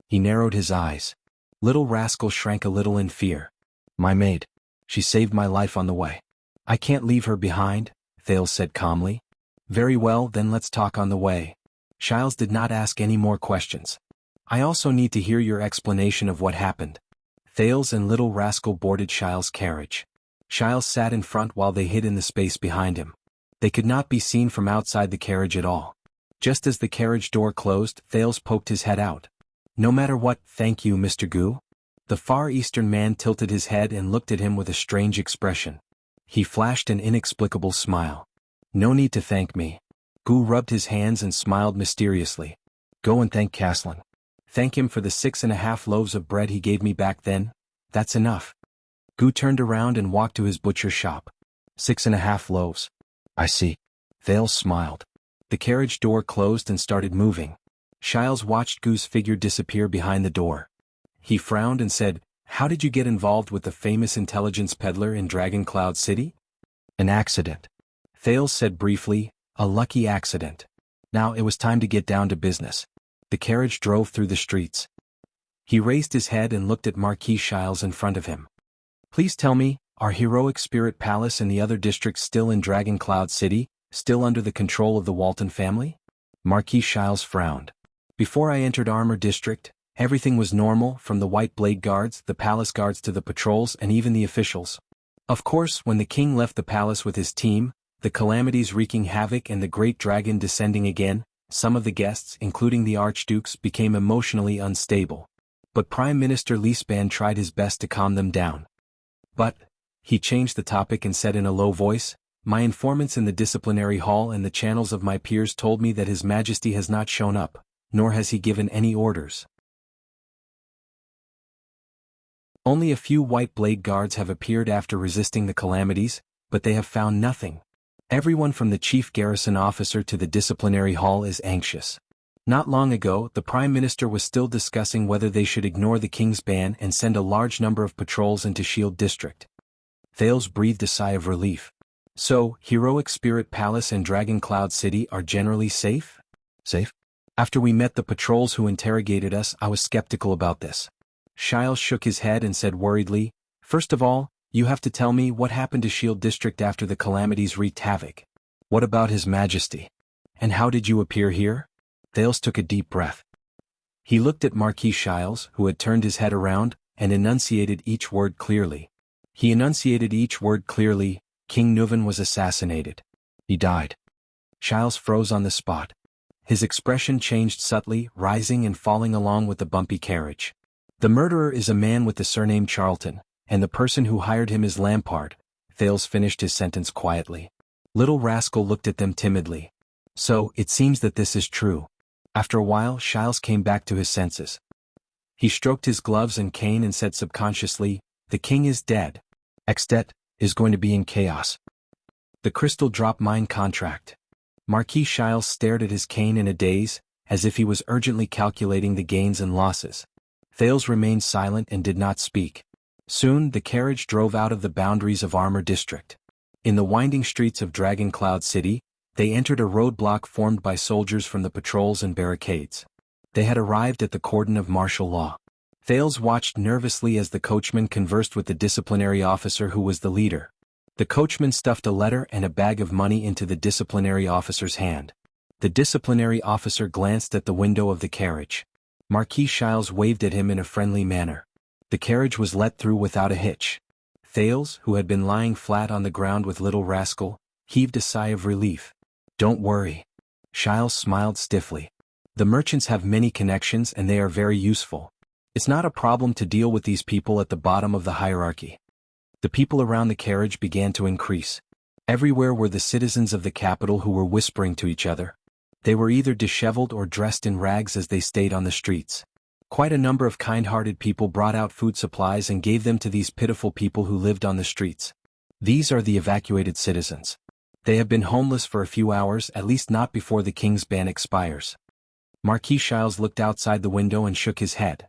He narrowed his eyes. Little rascal shrank a little in fear. My maid. She saved my life on the way. I can't leave her behind, Thales said calmly. Very well, then let's talk on the way. Shiles did not ask any more questions. I also need to hear your explanation of what happened. Thales and little rascal boarded Shiles' carriage. Shiles sat in front while they hid in the space behind him. They could not be seen from outside the carriage at all. Just as the carriage door closed, Thales poked his head out. No matter what, thank you, Mr. Gu. The Far Eastern man tilted his head and looked at him with a strange expression. He flashed an inexplicable smile. No need to thank me. Gu rubbed his hands and smiled mysteriously. Go and thank Caslin. Thank him for the 6.5 loaves of bread he gave me back then. That's enough. Gu turned around and walked to his butcher shop. 6.5 loaves. I see. Thales smiled. The carriage door closed and started moving. Shiles watched Gu's figure disappear behind the door. He frowned and said, How did you get involved with the famous intelligence peddler in Dragon Cloud City? An accident. Thales said briefly, a lucky accident. Now it was time to get down to business. The carriage drove through the streets. He raised his head and looked at Marquis Shiles in front of him. Please tell me, are Heroic Spirit Palace and the other districts still in Dragon Cloud City, still under the control of the Walton family? Marquis Shiles frowned. Before I entered Armor District, everything was normal, from the White Blade Guards, the palace guards to the patrols and even the officials. Of course, when the king left the palace with his team, the calamities wreaking havoc and the great dragon descending again, some of the guests, including the archdukes, became emotionally unstable. But Prime Minister Leespan tried his best to calm them down. But, he changed the topic and said in a low voice, my informants in the disciplinary hall and the channels of my peers told me that His Majesty has not shown up, nor has he given any orders. Only a few White Blade Guards have appeared after resisting the calamities, but they have found nothing. Everyone from the chief garrison officer to the disciplinary hall is anxious. Not long ago, the Prime Minister was still discussing whether they should ignore the king's ban and send a large number of patrols into Shield District. Thales breathed a sigh of relief. So, Heroic Spirit Palace and Dragon Cloud City are generally safe? Safe? After we met the patrols who interrogated us, I was skeptical about this. Shiles shook his head and said worriedly, First of all, you have to tell me what happened to Shield District after the calamities wreaked havoc. What about His Majesty? And how did you appear here? Thales took a deep breath. He looked at Marquis Shiles, who had turned his head around, and enunciated each word clearly. King Nuvan was assassinated. He died. Shiles froze on the spot. His expression changed subtly, rising and falling along with the bumpy carriage. The murderer is a man with the surname Charlton, and the person who hired him is Lampard. Thales finished his sentence quietly. Little rascal looked at them timidly. So, it seems that this is true. After a while, Shiles came back to his senses. He stroked his gloves and cane and said subconsciously, The king is dead. Extet is going to be in chaos. The crystal drop mine contract. Marquis Shiles stared at his cane in a daze, as if he was urgently calculating the gains and losses. Thales remained silent and did not speak. Soon, the carriage drove out of the boundaries of Armor District. In the winding streets of Dragon Cloud City, they entered a roadblock formed by soldiers from the patrols and barricades. They had arrived at the cordon of martial law. Thales watched nervously as the coachman conversed with the disciplinary officer who was the leader. The coachman stuffed a letter and a bag of money into the disciplinary officer's hand. The disciplinary officer glanced at the window of the carriage. Marquis Shiles waved at him in a friendly manner. The carriage was let through without a hitch. Thales, who had been lying flat on the ground with Little Rascal, heaved a sigh of relief. Don't worry. Shiles smiled stiffly. The merchants have many connections and they are very useful. It's not a problem to deal with these people at the bottom of the hierarchy. The people around the carriage began to increase. Everywhere were the citizens of the capital who were whispering to each other. They were either disheveled or dressed in rags as they stayed on the streets. Quite a number of kind-hearted people brought out food supplies and gave them to these pitiful people who lived on the streets. These are the evacuated citizens. They have been homeless for a few hours, at least not before the king's ban expires. Marquis Shiles looked outside the window and shook his head.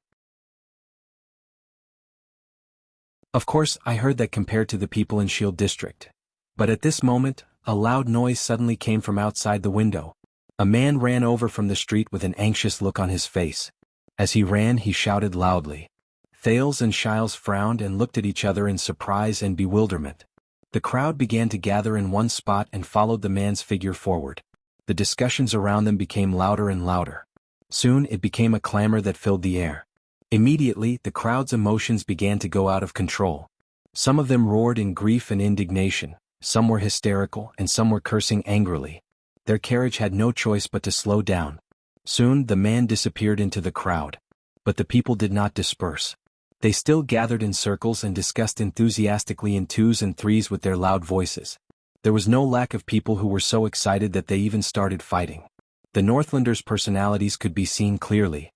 Of course, I heard that compared to the people in Shield District. But at this moment, a loud noise suddenly came from outside the window. A man ran over from the street with an anxious look on his face. As he ran, he shouted loudly. Thales and Shiles frowned and looked at each other in surprise and bewilderment. The crowd began to gather in one spot and followed the man's figure forward. The discussions around them became louder and louder. Soon it became a clamor that filled the air. Immediately, the crowd's emotions began to go out of control. Some of them roared in grief and indignation, some were hysterical, and some were cursing angrily. Their carriage had no choice but to slow down. Soon the man disappeared into the crowd. But the people did not disperse. They still gathered in circles and discussed enthusiastically in twos and threes with their loud voices. There was no lack of people who were so excited that they even started fighting. The Northlanders' personalities could be seen clearly.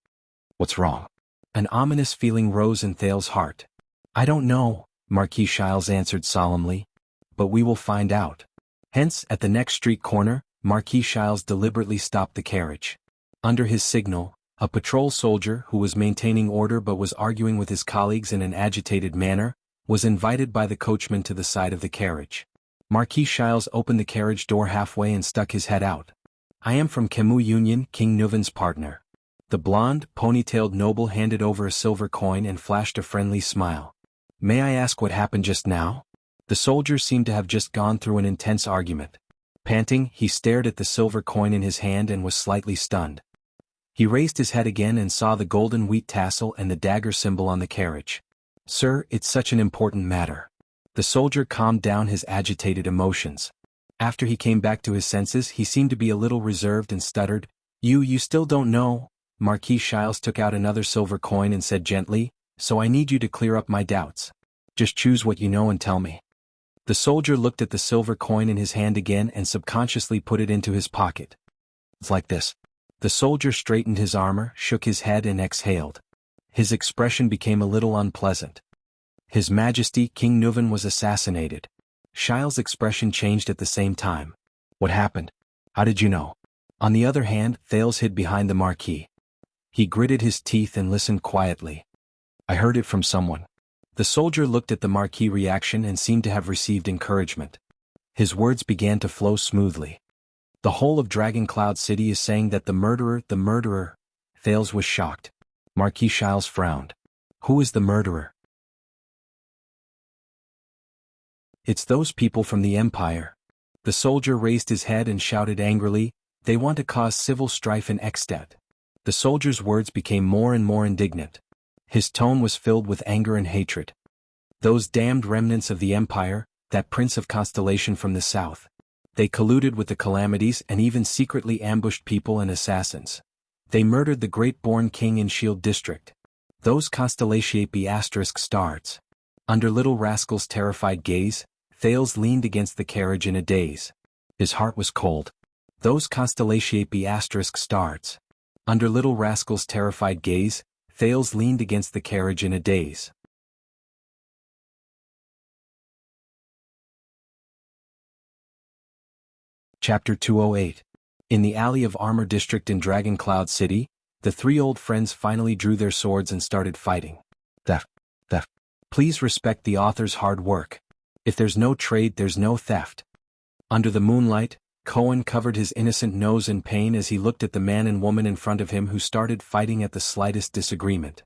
What's wrong? An ominous feeling rose in Thales' heart. I don't know, Marquis Shiles answered solemnly. But we will find out. Hence, at the next street corner, Marquis Shiles deliberately stopped the carriage. Under his signal, a patrol soldier who was maintaining order but was arguing with his colleagues in an agitated manner, was invited by the coachman to the side of the carriage. Marquis Shiles opened the carriage door halfway and stuck his head out. I am from Kemu Union, King Nuven's partner. The blonde, ponytailed noble handed over a silver coin and flashed a friendly smile. May I ask what happened just now? The soldier seemed to have just gone through an intense argument. Panting, he stared at the silver coin in his hand and was slightly stunned. He raised his head again and saw the golden wheat tassel and the dagger symbol on the carriage. Sir, it's such an important matter. The soldier calmed down his agitated emotions. After he came back to his senses, he seemed to be a little reserved and stuttered. You still don't know? Marquis Shiles took out another silver coin and said gently, so I need you to clear up my doubts. Just choose what you know and tell me. The soldier looked at the silver coin in his hand again and subconsciously put it into his pocket. It's like this. The soldier straightened his armor, shook his head and exhaled. His expression became a little unpleasant. His Majesty King Nuven was assassinated. Shiles' expression changed at the same time. What happened? How did you know? On the other hand, Thales hid behind the marquis. He gritted his teeth and listened quietly. I heard it from someone. The soldier looked at the marquis' reaction and seemed to have received encouragement. His words began to flow smoothly. The whole of Dragon Cloud City is saying that the murderer. Thales was shocked. Marquis Shiles frowned. Who is the murderer? It's those people from the Empire. The soldier raised his head and shouted angrily, they want to cause civil strife in Ekstedt. The soldier's words became more and more indignant. His tone was filled with anger and hatred. Those damned remnants of the Empire, that prince of Constellation from the south. They colluded with the Calamities and even secretly ambushed people and assassins. They murdered the great-born king in Shield District. Those Constellation stars. Under Little Rascal's terrified gaze, Thales leaned against the carriage in a daze. His heart was cold. Those Constellation stars. Under Little Rascal's terrified gaze, Thales leaned against the carriage in a daze. Chapter 208. In the alley of Armor District in Dragon Cloud City, the three old friends finally drew their swords and started fighting. Theft. Please respect the author's hard work. If there's no trade, there's no theft. Under the moonlight, Cohen covered his innocent nose in pain as he looked at the man and woman in front of him who started fighting at the slightest disagreement.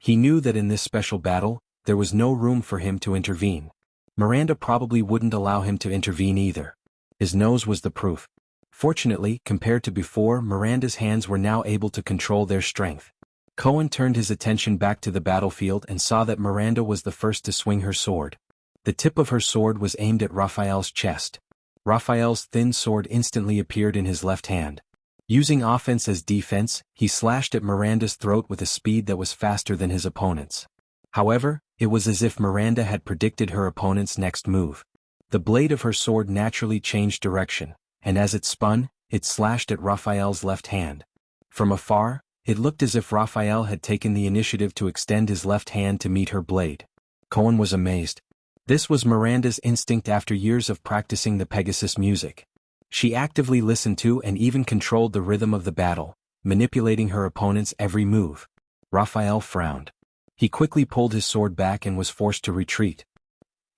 He knew that in this special battle, there was no room for him to intervene. Miranda probably wouldn't allow him to intervene either. His nose was the proof. Fortunately, compared to before, Miranda's hands were now able to control their strength. Cohen turned his attention back to the battlefield and saw that Miranda was the first to swing her sword. The tip of her sword was aimed at Raphael's chest. Raphael's thin sword instantly appeared in his left hand. Using offense as defense, he slashed at Miranda's throat with a speed that was faster than his opponent's. However, it was as if Miranda had predicted her opponent's next move. The blade of her sword naturally changed direction, and as it spun, it slashed at Raphael's left hand. From afar, it looked as if Raphael had taken the initiative to extend his left hand to meet her blade. Cohen was amazed. This was Miranda's instinct after years of practicing the Pegasus music. She actively listened to and even controlled the rhythm of the battle, manipulating her opponent's every move. Raphael frowned. He quickly pulled his sword back and was forced to retreat.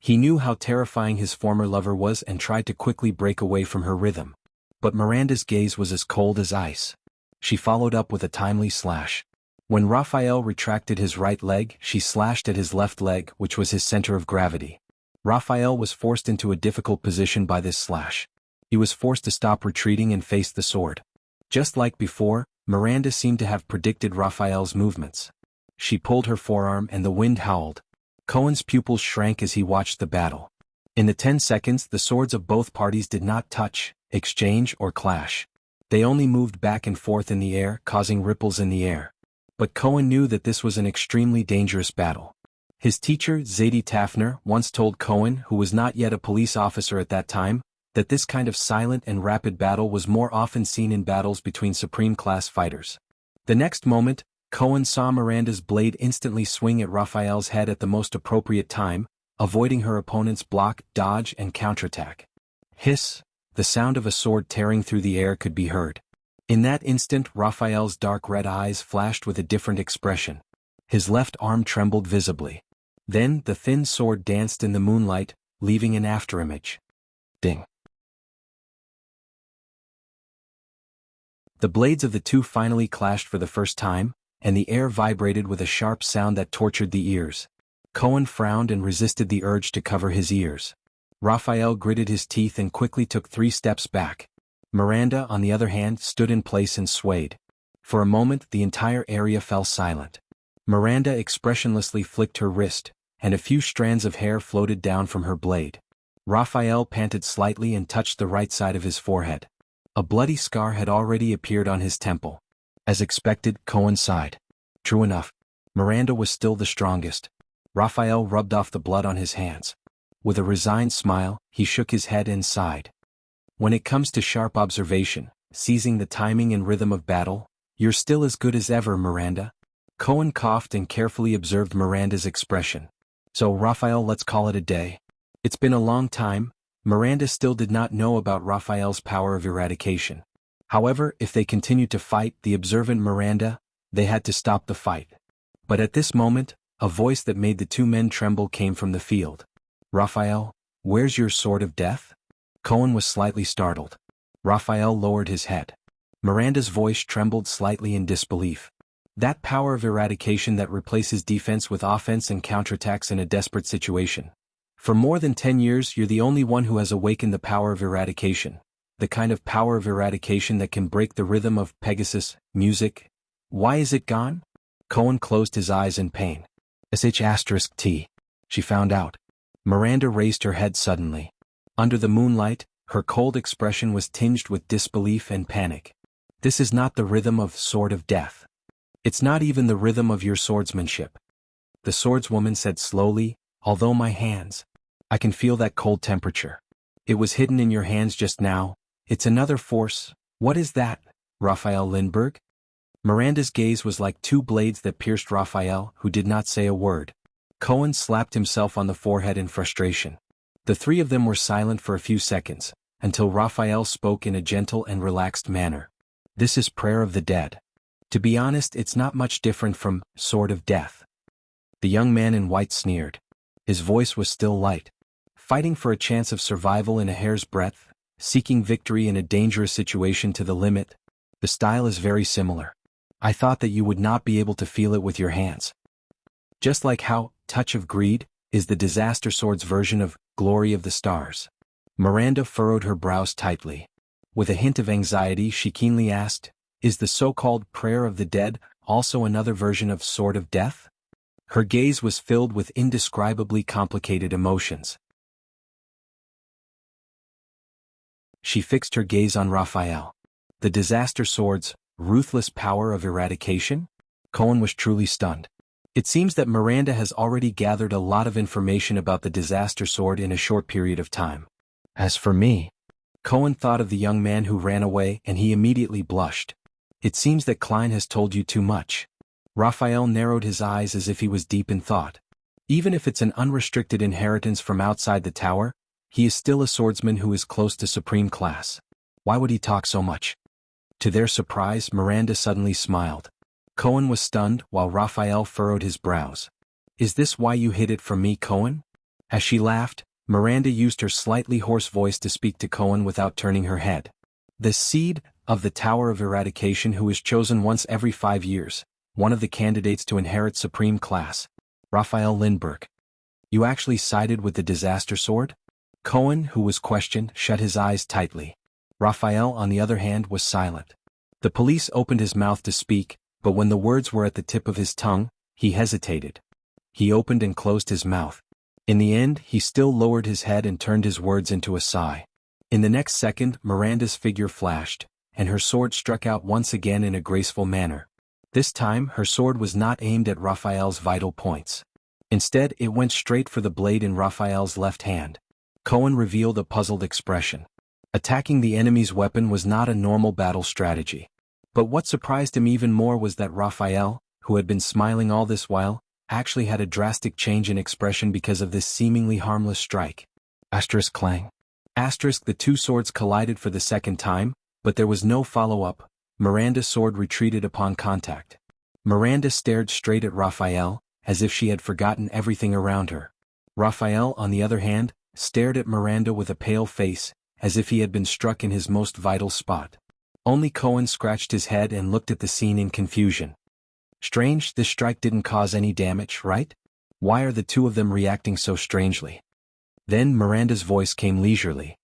He knew how terrifying his former lover was and tried to quickly break away from her rhythm. But Miranda's gaze was as cold as ice. She followed up with a timely slash. When Raphael retracted his right leg, she slashed at his left leg, which was his center of gravity. Raphael was forced into a difficult position by this slash. He was forced to stop retreating and face the sword. Just like before, Miranda seemed to have predicted Raphael's movements. She pulled her forearm and the wind howled. Cohen's pupils shrank as he watched the battle. In the 10 seconds, the swords of both parties did not touch, exchange, or clash. They only moved back and forth in the air, causing ripples in the air. But Cohen knew that this was an extremely dangerous battle. His teacher, Zadie Tafner, once told Cohen, who was not yet a police officer at that time, that this kind of silent and rapid battle was more often seen in battles between supreme-class fighters. The next moment, Cohen saw Miranda's blade instantly swing at Raphael's head at the most appropriate time, avoiding her opponent's block, dodge, and counterattack. Hiss! The sound of a sword tearing through the air could be heard. In that instant, Raphael's dark red eyes flashed with a different expression. His left arm trembled visibly. Then, the thin sword danced in the moonlight, leaving an afterimage. Ding! The blades of the two finally clashed for the first time, and the air vibrated with a sharp sound that tortured the ears. Cohen frowned and resisted the urge to cover his ears. Raphael gritted his teeth and quickly took 3 steps back. Miranda, on the other hand, stood in place and swayed. For a moment, the entire area fell silent. Miranda expressionlessly flicked her wrist, and a few strands of hair floated down from her blade. Raphael panted slightly and touched the right side of his forehead. A bloody scar had already appeared on his temple. As expected, Cohen sighed. True enough, Miranda was still the strongest. Raphael rubbed off the blood on his hands. With a resigned smile, he shook his head and sighed. When it comes to sharp observation, seizing the timing and rhythm of battle, you're still as good as ever, Miranda. Cohen coughed and carefully observed Miranda's expression. So, Raphael, let's call it a day. It's been a long time. Miranda still did not know about Raphael's power of eradication. However, if they continued to fight, the observant Miranda, they had to stop the fight. But at this moment, a voice that made the two men tremble came from the field. Raphael, where's your sword of death? Cohen was slightly startled. Raphael lowered his head. Miranda's voice trembled slightly in disbelief. That power of eradication that replaces defense with offense and counterattacks in a desperate situation. For more than 10 years, you're the only one who has awakened the power of eradication. The kind of power of eradication that can break the rhythm of Pegasus music. Why is it gone? Cohen closed his eyes in pain. *T. She found out. Miranda raised her head suddenly. Under the moonlight, her cold expression was tinged with disbelief and panic. This is not the rhythm of Sword of Death. It's not even the rhythm of your swordsmanship. The swordswoman said slowly, although my hands. I can feel that cold temperature. It was hidden in your hands just now. It's another force. What is that, Raphael Lindbergh? Miranda's gaze was like 2 blades that pierced Raphael, who did not say a word. Cohen slapped himself on the forehead in frustration. The 3 of them were silent for a few seconds, until Raphael spoke in a gentle and relaxed manner. This is Prayer of the Dead. To be honest, it's not much different from Sword of Death. The young man in white sneered. His voice was still light. Fighting for a chance of survival in a hair's breadth, seeking victory in a dangerous situation to the limit. The style is very similar. I thought that you would not be able to feel it with your hands. Just like how Touch of Greed is the Disaster Sword's version of Glory of the Stars. Miranda furrowed her brows tightly. With a hint of anxiety, she keenly asked, is the so-called Prayer of the Dead also another version of Sword of Death? Her gaze was filled with indescribably complicated emotions. She fixed her gaze on Raphael. The disaster sword's ruthless power of eradication? Cohen was truly stunned. It seems that Miranda has already gathered a lot of information about the disaster sword in a short period of time. As for me, Cohen thought of the young man who ran away and he immediately blushed. It seems that Klein has told you too much. Raphael narrowed his eyes as if he was deep in thought. Even if it's an unrestricted inheritance from outside the tower, he is still a swordsman who is close to supreme class. Why would he talk so much? To their surprise, Miranda suddenly smiled. Cohen was stunned while Raphael furrowed his brows. Is this why you hid it from me, Cohen? As she laughed, Miranda used her slightly hoarse voice to speak to Cohen without turning her head. The seed of the Tower of Eradication who is chosen once every 5 years, one of the candidates to inherit supreme class. Raphael Lindbergh. You actually sided with the disaster sword? Cohen, who was questioned, shut his eyes tightly. Raphael, on the other hand, was silent. The police opened his mouth to speak, but when the words were at the tip of his tongue, he hesitated. He opened and closed his mouth. In the end, he still lowered his head and turned his words into a sigh. In the next second, Miranda's figure flashed, and her sword struck out once again in a graceful manner. This time, her sword was not aimed at Raphael's vital points. Instead, it went straight for the blade in Raphael's left hand. Cohen revealed a puzzled expression. Attacking the enemy's weapon was not a normal battle strategy. But what surprised him even more was that Raphael, who had been smiling all this while, actually had a drastic change in expression because of this seemingly harmless strike. Asterisk clang. Asterisk the two swords collided for the second time, but there was no follow-up. Miranda's sword retreated upon contact. Miranda stared straight at Raphael, as if she had forgotten everything around her. Raphael, on the other hand, stared at Miranda with a pale face, as if he had been struck in his most vital spot. Only Cohen scratched his head and looked at the scene in confusion. Strange, this strike didn't cause any damage, right? Why are the two of them reacting so strangely? Then Miranda's voice came leisurely.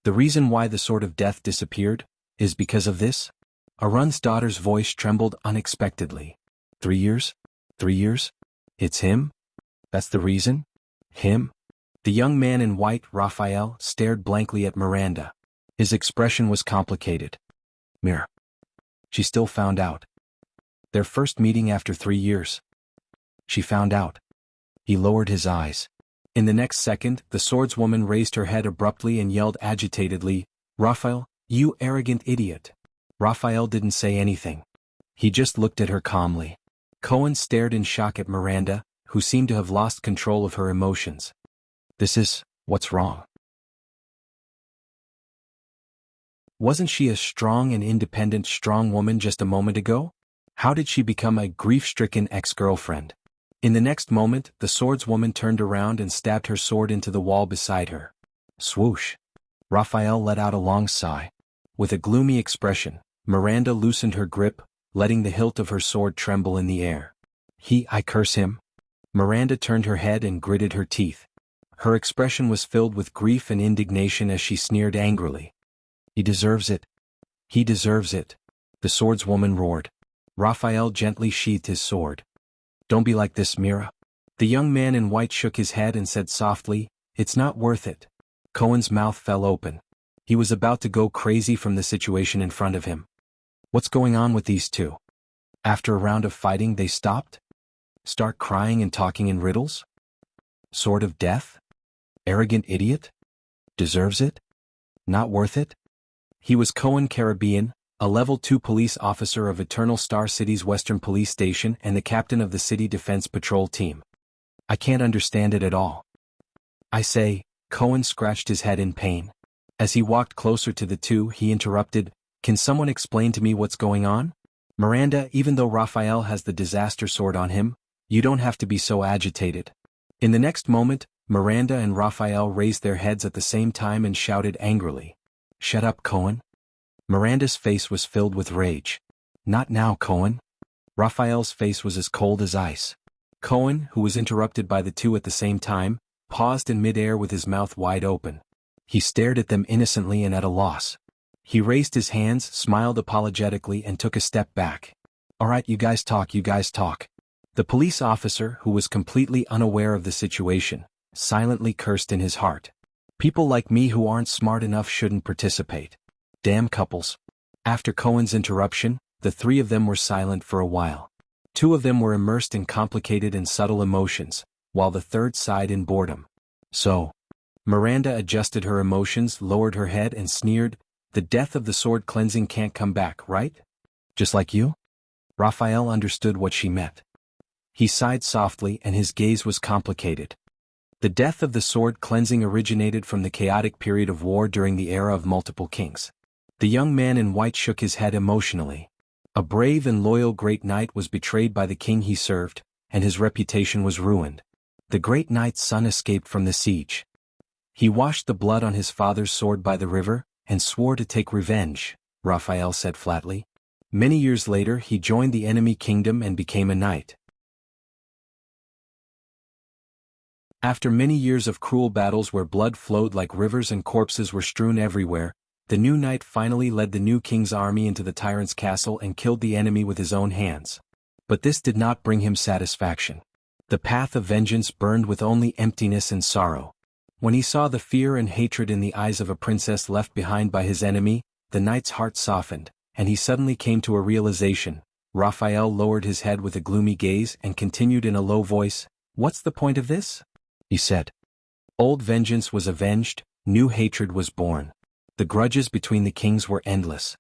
The reason why the Sword of Death disappeared is because of this? Arun's daughter's voice trembled unexpectedly. 3 years? 3 years? It's him? That's the reason? Him? The young man in white, Raphael, stared blankly at Miranda. His expression was complicated. Mir. She still found out. Their first meeting after 3 years. She found out. He lowered his eyes. In the next second, the swordswoman raised her head abruptly and yelled agitatedly, Raphael, you arrogant idiot. Raphael didn't say anything. He just looked at her calmly. Cohen stared in shock at Miranda, who seemed to have lost control of her emotions. What's wrong? Wasn't she a strong and independent strong woman just a moment ago? How did she become a grief-stricken ex-girlfriend? In the next moment, the swordswoman turned around and stabbed her sword into the wall beside her. Swoosh! Raphael let out a long sigh. With a gloomy expression, Miranda loosened her grip, letting the hilt of her sword tremble in the air. I curse him. Miranda turned her head and gritted her teeth. Her expression was filled with grief and indignation as she sneered angrily. He deserves it. He deserves it. The swordswoman roared. Raphael gently sheathed his sword. Don't be like this, Mira. The young man in white shook his head and said softly, It's not worth it. Cohen's mouth fell open. He was about to go crazy from the situation in front of him. What's going on with these two? After a round of fighting they stopped? Start crying and talking in riddles? Sword of Death? Arrogant idiot? Deserves it? Not worth it? He was Cohen Caribbean, a Level 2 police officer of Eternal Star City's Western Police Station and the captain of the City Defense Patrol Team. I can't understand it at all. I say, Cohen scratched his head in pain. As he walked closer to the two, he interrupted, Can someone explain to me what's going on? Miranda, even though Raphael has the disaster sword on him, you don't have to be so agitated. In the next moment, Miranda and Raphael raised their heads at the same time and shouted angrily. Shut up, Cohen. Miranda's face was filled with rage. Not now, Cohen. Raphael's face was as cold as ice. Cohen, who was interrupted by the two at the same time, paused in midair with his mouth wide open. He stared at them innocently and at a loss. He raised his hands, smiled apologetically and took a step back. All right, you guys talk. The police officer, who was completely unaware of the situation, silently cursed in his heart. People like me who aren't smart enough shouldn't participate. Damn couples. After Cohen's interruption, the three of them were silent for a while. Two of them were immersed in complicated and subtle emotions, while the third sighed in boredom. So, Miranda adjusted her emotions, lowered her head and sneered, "The death of the sword cleansing can't come back, right? Just like you?" Raphael understood what she meant. He sighed softly and his gaze was complicated. The death of the sword cleansing originated from the chaotic period of war during the era of multiple kings. The young man in white shook his head emotionally. A brave and loyal great knight was betrayed by the king he served, and his reputation was ruined. The great knight's son escaped from the siege. He washed the blood on his father's sword by the river, and swore to take revenge, Raphael said flatly. Many years later he joined the enemy kingdom and became a knight. After many years of cruel battles where blood flowed like rivers and corpses were strewn everywhere, the new knight finally led the new king's army into the tyrant's castle and killed the enemy with his own hands. But this did not bring him satisfaction. The path of vengeance burned with only emptiness and sorrow. When he saw the fear and hatred in the eyes of a princess left behind by his enemy, the knight's heart softened, and he suddenly came to a realization. Raphael lowered his head with a gloomy gaze and continued in a low voice, "What's the point of this?" he said. Old vengeance was avenged, new hatred was born. The grudges between the kings were endless.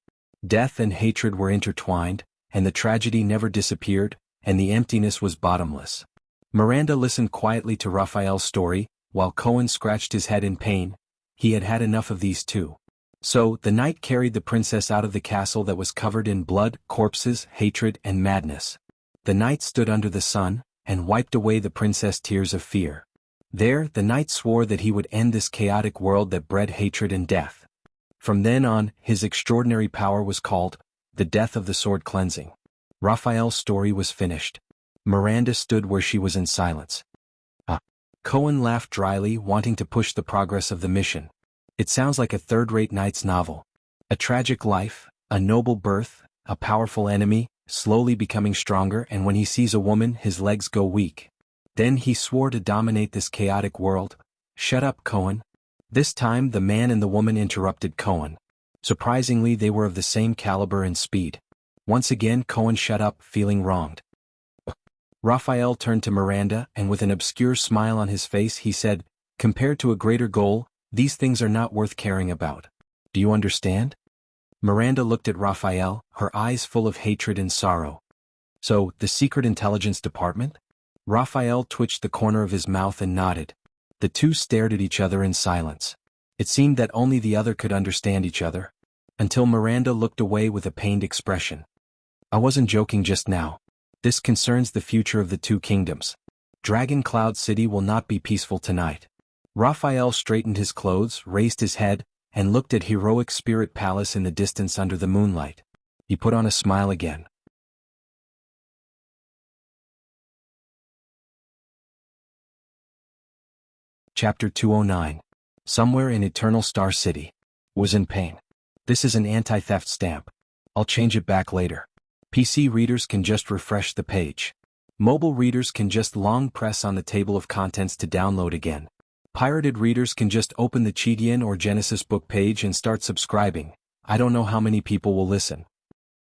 Death and hatred were intertwined, and the tragedy never disappeared, and the emptiness was bottomless. Miranda listened quietly to Raphael's story, while Cohen scratched his head in pain. He had had enough of these too. So, the knight carried the princess out of the castle that was covered in blood, corpses, hatred, and madness. The knight stood under the sun, and wiped away the princess' tears of fear. There, the knight swore that he would end this chaotic world that bred hatred and death. From then on, his extraordinary power was called the death of the sword cleansing. Raphael's story was finished. Miranda stood where she was in silence. Cohen laughed dryly, wanting to push the progress of the mission. It sounds like a third-rate knight's novel. A tragic life, a noble birth, a powerful enemy, slowly becoming stronger, and when he sees a woman his legs go weak. Then he swore to dominate this chaotic world. "Shut up, Cohen." This time the man and the woman interrupted Cohen. Surprisingly, they were of the same caliber and speed. Once again Cohen shut up, feeling wronged. Raphael turned to Miranda, and with an obscure smile on his face he said, "Compared to a greater goal, these things are not worth caring about. Do you understand?" Miranda looked at Raphael, her eyes full of hatred and sorrow. "So, the Secret Intelligence Department?" Raphael twitched the corner of his mouth and nodded. The two stared at each other in silence. It seemed that only the other could understand each other. Until Miranda looked away with a pained expression. "I wasn't joking just now. This concerns the future of the two kingdoms. Dragon Cloud City will not be peaceful tonight." Raphael straightened his clothes, raised his head, and looked at Heroic Spirit Palace in the distance under the moonlight. He put on a smile again. Chapter 209. Somewhere in Eternal Star City. Was in pain. This is an anti-theft stamp. I'll change it back later. PC readers can just refresh the page. Mobile readers can just long press on the table of contents to download again. Pirated readers can just open the Cheatian or Genesis book page and start subscribing. I don't know how many people will listen.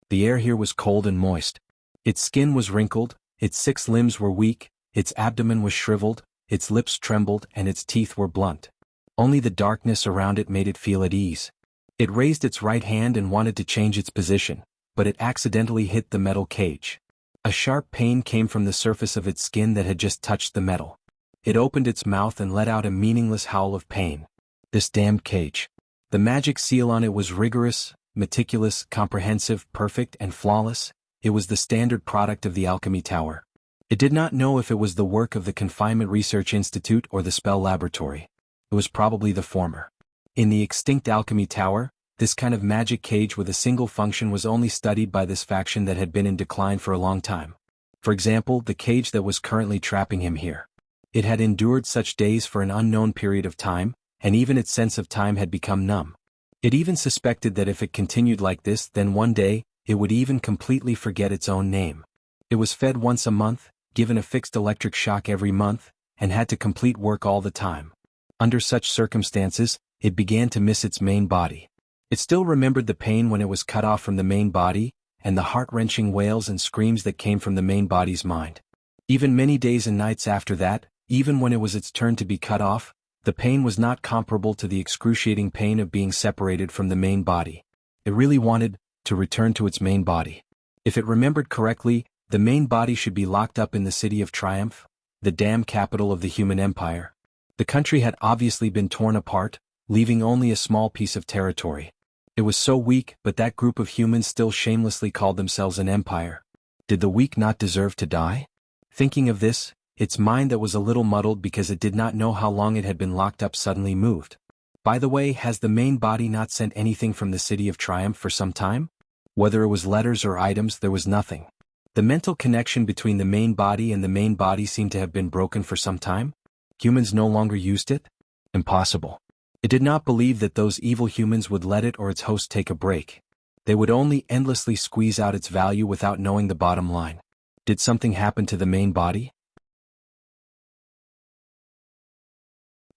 The air here was cold and moist. Its skin was wrinkled, its 6 limbs were weak, its abdomen was shriveled, its lips trembled and its teeth were blunt. Only the darkness around it made it feel at ease. It raised its right hand and wanted to change its position, but it accidentally hit the metal cage. A sharp pain came from the surface of its skin that had just touched the metal. It opened its mouth and let out a meaningless howl of pain. This damned cage. The magic seal on it was rigorous, meticulous, comprehensive, perfect, and flawless. It was the standard product of the Alchemy Tower. It did not know if it was the work of the Confinement Research Institute or the Spell Laboratory. It was probably the former. In the extinct Alchemy Tower, this kind of magic cage with a single function was only studied by this faction that had been in decline for a long time. For example, the cage that was currently trapping him here. It had endured such days for an unknown period of time, and even its sense of time had become numb. It even suspected that if it continued like this, then one day, it would even completely forget its own name. It was fed once a month, given a fixed electric shock every month, and had to complete work all the time. Under such circumstances, it began to miss its main body. It still remembered the pain when it was cut off from the main body, and the heart-wrenching wails and screams that came from the main body's mind. Even many days and nights after that, even when it was its turn to be cut off, the pain was not comparable to the excruciating pain of being separated from the main body. It really wanted to return to its main body. If it remembered correctly, the main body should be locked up in the city of Triumph, the damn capital of the human empire. The country had obviously been torn apart, leaving only a small piece of territory. It was so weak, but that group of humans still shamelessly called themselves an empire. Did the weak not deserve to die? Thinking of this, its mind that was a little muddled because it did not know how long it had been locked up suddenly moved. By the way, has the main body not sent anything from the city of Triumph for some time? Whether it was letters or items, there was nothing. The mental connection between the main body and the main body seemed to have been broken for some time. Humans no longer used it? Impossible. It did not believe that those evil humans would let it or its host take a break. They would only endlessly squeeze out its value without knowing the bottom line. Did something happen to the main body?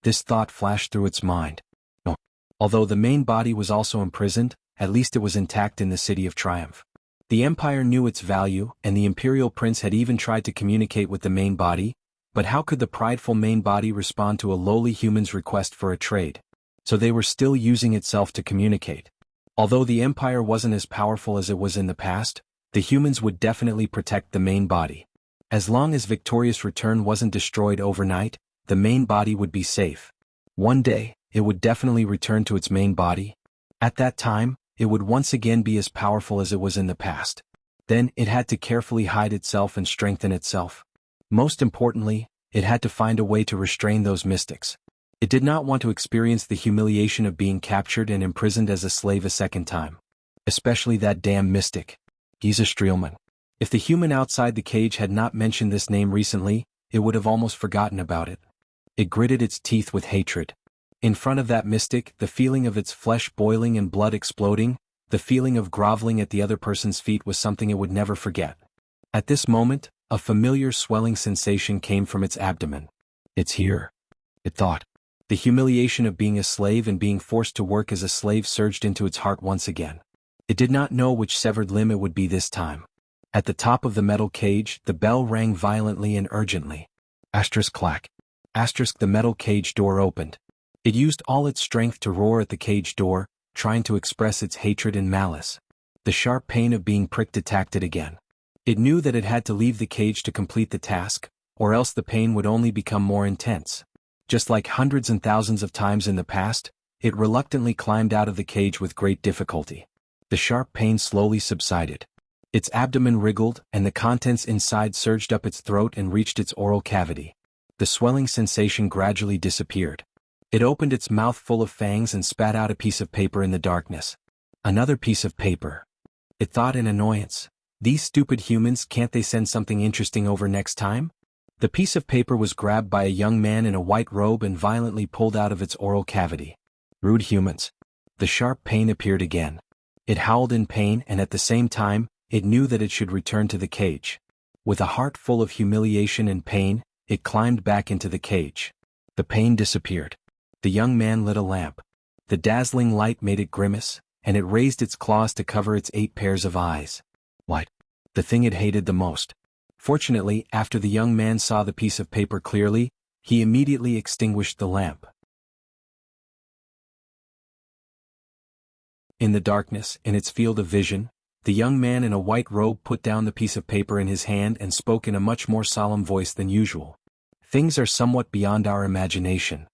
This thought flashed through its mind. No. Although the main body was also imprisoned, at least it was intact in the city of Triumph. The empire knew its value, and the imperial prince had even tried to communicate with the main body, but how could the prideful main body respond to a lowly human's request for a trade? So they were still using itself to communicate. Although the empire wasn't as powerful as it was in the past, the humans would definitely protect the main body. As long as Victorious Return wasn't destroyed overnight, the main body would be safe. One day, it would definitely return to its main body. At that time, it would once again be as powerful as it was in the past. Then, it had to carefully hide itself and strengthen itself. Most importantly, it had to find a way to restrain those mystics. It did not want to experience the humiliation of being captured and imprisoned as a slave a second time. Especially that damn mystic. He's a Streelman. If the human outside the cage had not mentioned this name recently, it would have almost forgotten about it. It gritted its teeth with hatred. In front of that mystic, the feeling of its flesh boiling and blood exploding, the feeling of groveling at the other person's feet was something it would never forget. At this moment, a familiar swelling sensation came from its abdomen. It's here, it thought. The humiliation of being a slave and being forced to work as a slave surged into its heart once again. It did not know which severed limb it would be this time. At the top of the metal cage, the bell rang violently and urgently. Asterisk clack. Asterisk the metal cage door opened. It used all its strength to roar at the cage door, trying to express its hatred and malice. The sharp pain of being pricked attacked it again. It knew that it had to leave the cage to complete the task, or else the pain would only become more intense. Just like hundreds and thousands of times in the past, it reluctantly climbed out of the cage with great difficulty. The sharp pain slowly subsided. Its abdomen wriggled, and the contents inside surged up its throat and reached its oral cavity. The swelling sensation gradually disappeared. It opened its mouth full of fangs and spat out a piece of paper in the darkness. Another piece of paper. It thought in annoyance. These stupid humans, can't they send something interesting over next time? The piece of paper was grabbed by a young man in a white robe and violently pulled out of its oral cavity. Rude humans. The sharp pain appeared again. It howled in pain, and at the same time, it knew that it should return to the cage. With a heart full of humiliation and pain, it climbed back into the cage. The pain disappeared. The young man lit a lamp. The dazzling light made it grimace, and it raised its claws to cover its 8 pairs of eyes. What? The thing it hated the most. Fortunately, after the young man saw the piece of paper clearly, he immediately extinguished the lamp. In the darkness, in its field of vision, the young man in a white robe put down the piece of paper in his hand and spoke in a much more solemn voice than usual. Things are somewhat beyond our imagination.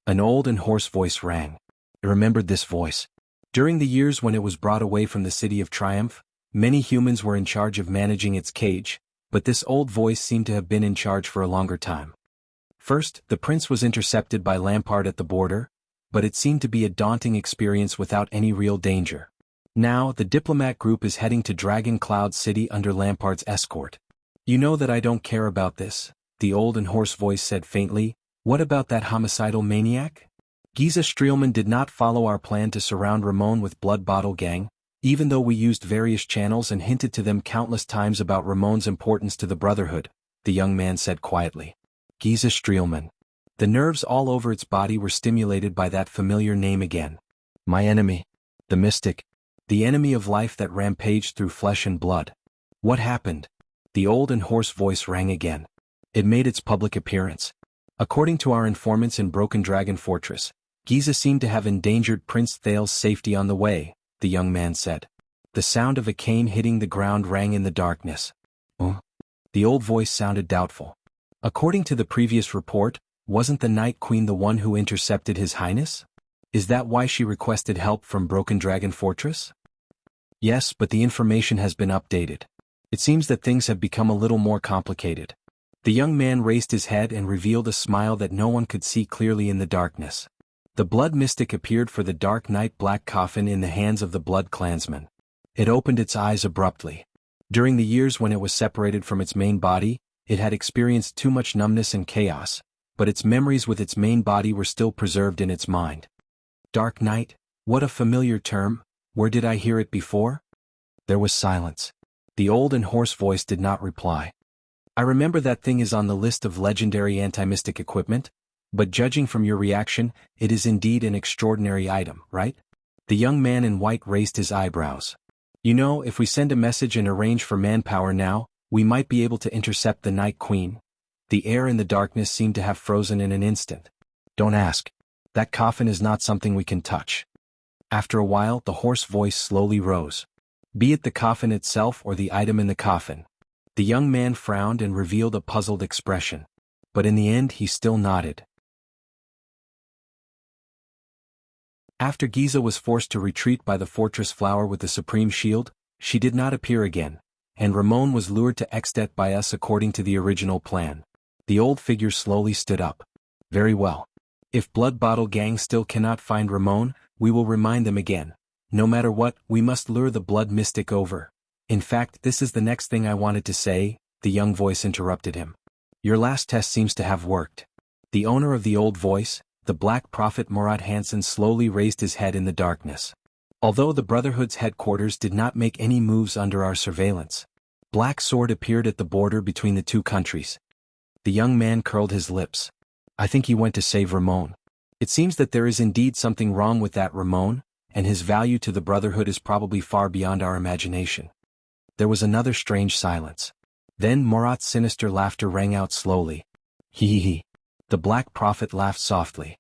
An old and hoarse voice rang. I remembered this voice. During the years when it was brought away from the city of Triumph, many humans were in charge of managing its cage, but this old voice seemed to have been in charge for a longer time. First, the prince was intercepted by Lampard at the border, but it seemed to be a daunting experience without any real danger. Now, the diplomat group is heading to Dragon Cloud City under Lampard's escort. You know that I don't care about this, the old and hoarse voice said faintly. What about that homicidal maniac? Giza Streelman did not follow our plan to surround Ramon with Blood Bottle Gang, even though we used various channels and hinted to them countless times about Ramon's importance to the Brotherhood, the young man said quietly. Giza Streelman. The nerves all over its body were stimulated by that familiar name again. My enemy. The mystic. The enemy of life that rampaged through flesh and blood. What happened? The old and hoarse voice rang again. It made its public appearance. According to our informants in Broken Dragon Fortress, Giza seemed to have endangered Prince Thales's safety on the way, the young man said. The sound of a cane hitting the ground rang in the darkness. The old voice sounded doubtful. According to the previous report, wasn't the Night Queen the one who intercepted His Highness? Is that why she requested help from Broken Dragon Fortress? Yes, but the information has been updated. It seems that things have become a little more complicated. The young man raised his head and revealed a smile that no one could see clearly in the darkness. The blood mystic appeared for the dark night black coffin in the hands of the blood clansman. It opened its eyes abruptly. During the years when it was separated from its main body, it had experienced too much numbness and chaos, but its memories with its main body were still preserved in its mind. Dark night? What a familiar term. Where did I hear it before? There was silence. The old and hoarse voice did not reply. I remember that thing is on the list of legendary anti-mystic equipment, but judging from your reaction, it is indeed an extraordinary item, right? The young man in white raised his eyebrows. You know, if we send a message and arrange for manpower now, we might be able to intercept the Night Queen. The air in the darkness seemed to have frozen in an instant. Don't ask. That coffin is not something we can touch. After a while, the hoarse voice slowly rose. Be it the coffin itself or the item in the coffin. The young man frowned and revealed a puzzled expression. But in the end he still nodded. After Giza was forced to retreat by the fortress flower with the supreme shield, she did not appear again, and Ramon was lured to Extet by us according to the original plan. The old figure slowly stood up. Very well. If Blood Bottle Gang still cannot find Ramon, we will remind them again. No matter what, we must lure the blood mystic over. In fact, this is the next thing I wanted to say, the young voice interrupted him. Your last test seems to have worked. The owner of the old voice, the Black Prophet Murat Hansen, slowly raised his head in the darkness. Although the Brotherhood's headquarters did not make any moves under our surveillance, Black Sword appeared at the border between the two countries. The young man curled his lips. I think he went to save Ramon. It seems that there is indeed something wrong with that Ramon, and his value to the Brotherhood is probably far beyond our imagination. There was another strange silence. Then Murat's sinister laughter rang out slowly. Hee. The Black Prophet laughed softly.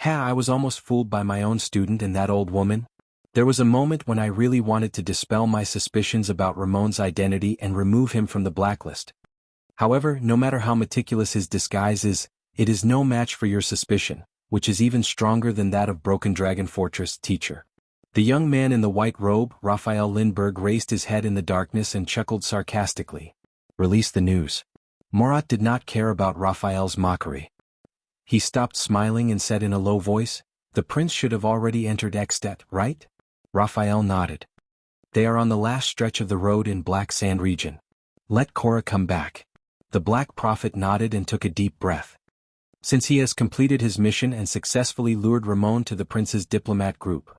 I was almost fooled by my own student and that old woman. There was a moment when I really wanted to dispel my suspicions about Ramon's identity and remove him from the blacklist. However, no matter how meticulous his disguise is, it is no match for your suspicion, which is even stronger than that of Broken Dragon Fortress, teacher. The young man in the white robe, Raphael Lindbergh, raised his head in the darkness and chuckled sarcastically. Release the news. Murat did not care about Raphael's mockery. He stopped smiling and said in a low voice, the prince should have already entered Extet, right? Raphael nodded. They are on the last stretch of the road in Black Sand region. Let Cora come back. The Black Prophet nodded and took a deep breath. Since he has completed his mission and successfully lured Ramon to the prince's diplomat group.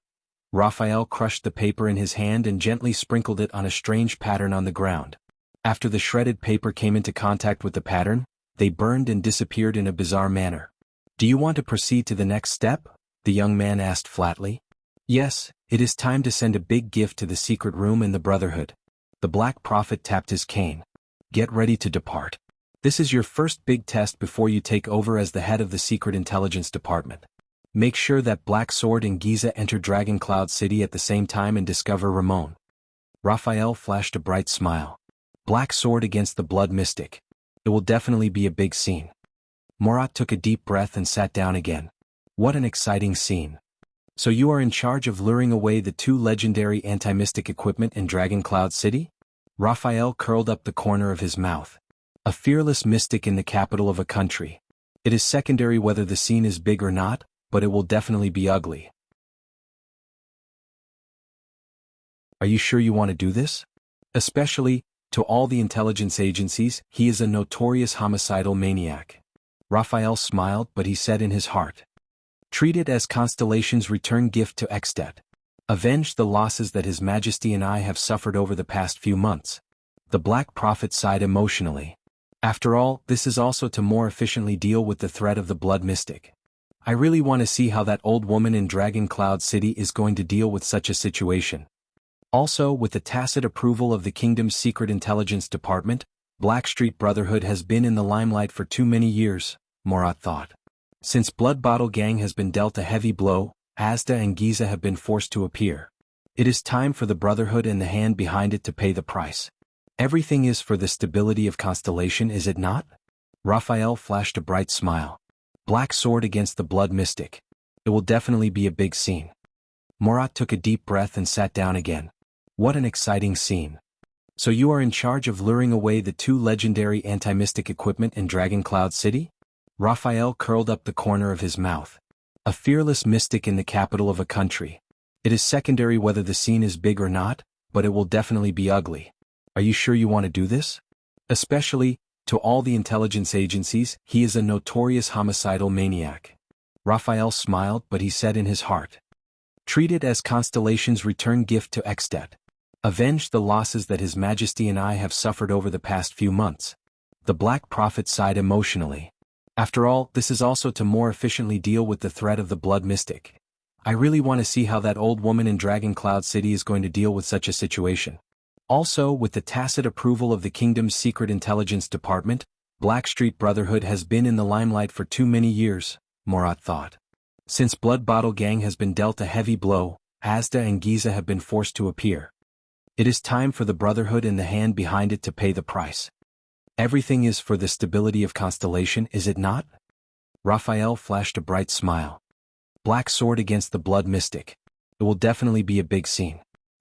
Raphael crushed the paper in his hand and gently sprinkled it on a strange pattern on the ground. After the shredded paper came into contact with the pattern, they burned and disappeared in a bizarre manner. Do you want to proceed to the next step? The young man asked flatly. Yes, it is time to send a big gift to the secret room in the Brotherhood. The Black Prophet tapped his cane. Get ready to depart. This is your first big test before you take over as the head of the Secret Intelligence Department. Make sure that Black Sword and Giza enter Dragon Cloud City at the same time and discover Ramon. Raphael flashed a bright smile. Black Sword against the Blood Mystic. It will definitely be a big scene. Murat took a deep breath and sat down again. What an exciting scene. So you are in charge of luring away the two legendary anti-mystic equipment in Dragon Cloud City? Raphael curled up the corner of his mouth. A fearless mystic in the capital of a country. It is secondary whether the scene is big or not, but it will definitely be ugly. Are you sure you want to do this? Especially, to all the intelligence agencies, he is a notorious homicidal maniac. Raphael smiled, but he said in his heart. Treat it as Constellation's return gift to Extet. Avenge the losses that His Majesty and I have suffered over the past few months. The Black Prophet sighed emotionally. After all, this is also to more efficiently deal with the threat of the Blood Mystic. I really want to see how that old woman in Dragon Cloud City is going to deal with such a situation. Also, with the tacit approval of the kingdom's secret intelligence department, Blackstreet Brotherhood has been in the limelight for too many years, Morat thought. Since Blood Bottle Gang has been dealt a heavy blow, Asda and Giza have been forced to appear. It is time for the Brotherhood and the hand behind it to pay the price. Everything is for the stability of Constellation, is it not? Raphael flashed a bright smile. Black sword against the Blood Mystic. It will definitely be a big scene. Morat took a deep breath and sat down again. What an exciting scene. So you are in charge of luring away the two legendary anti-mystic equipment in Dragon Cloud City? Raphael curled up the corner of his mouth. A fearless mystic in the capital of a country. It is secondary whether the scene is big or not, but it will definitely be ugly. Are you sure you want to do this? Especially, to all the intelligence agencies, he is a notorious homicidal maniac. Raphael smiled, but he said in his heart. Treat it as Constellation's return gift to Extet. Avenge the losses that His Majesty and I have suffered over the past few months. The Black Prophet sighed emotionally. After all, this is also to more efficiently deal with the threat of the Blood Mystic. I really want to see how that old woman in Dragon Cloud City is going to deal with such a situation. Also, with the tacit approval of the kingdom's secret intelligence department, Blackstreet Brotherhood has been in the limelight for too many years, Morat thought. Since Blood Bottle Gang has been dealt a heavy blow, Asda and Giza have been forced to appear. It is time for the Brotherhood and the hand behind it to pay the price. Everything is for the stability of Constellation, is it not? Raphael flashed a bright smile. Black sword against the Blood Mystic. It will definitely be a big scene.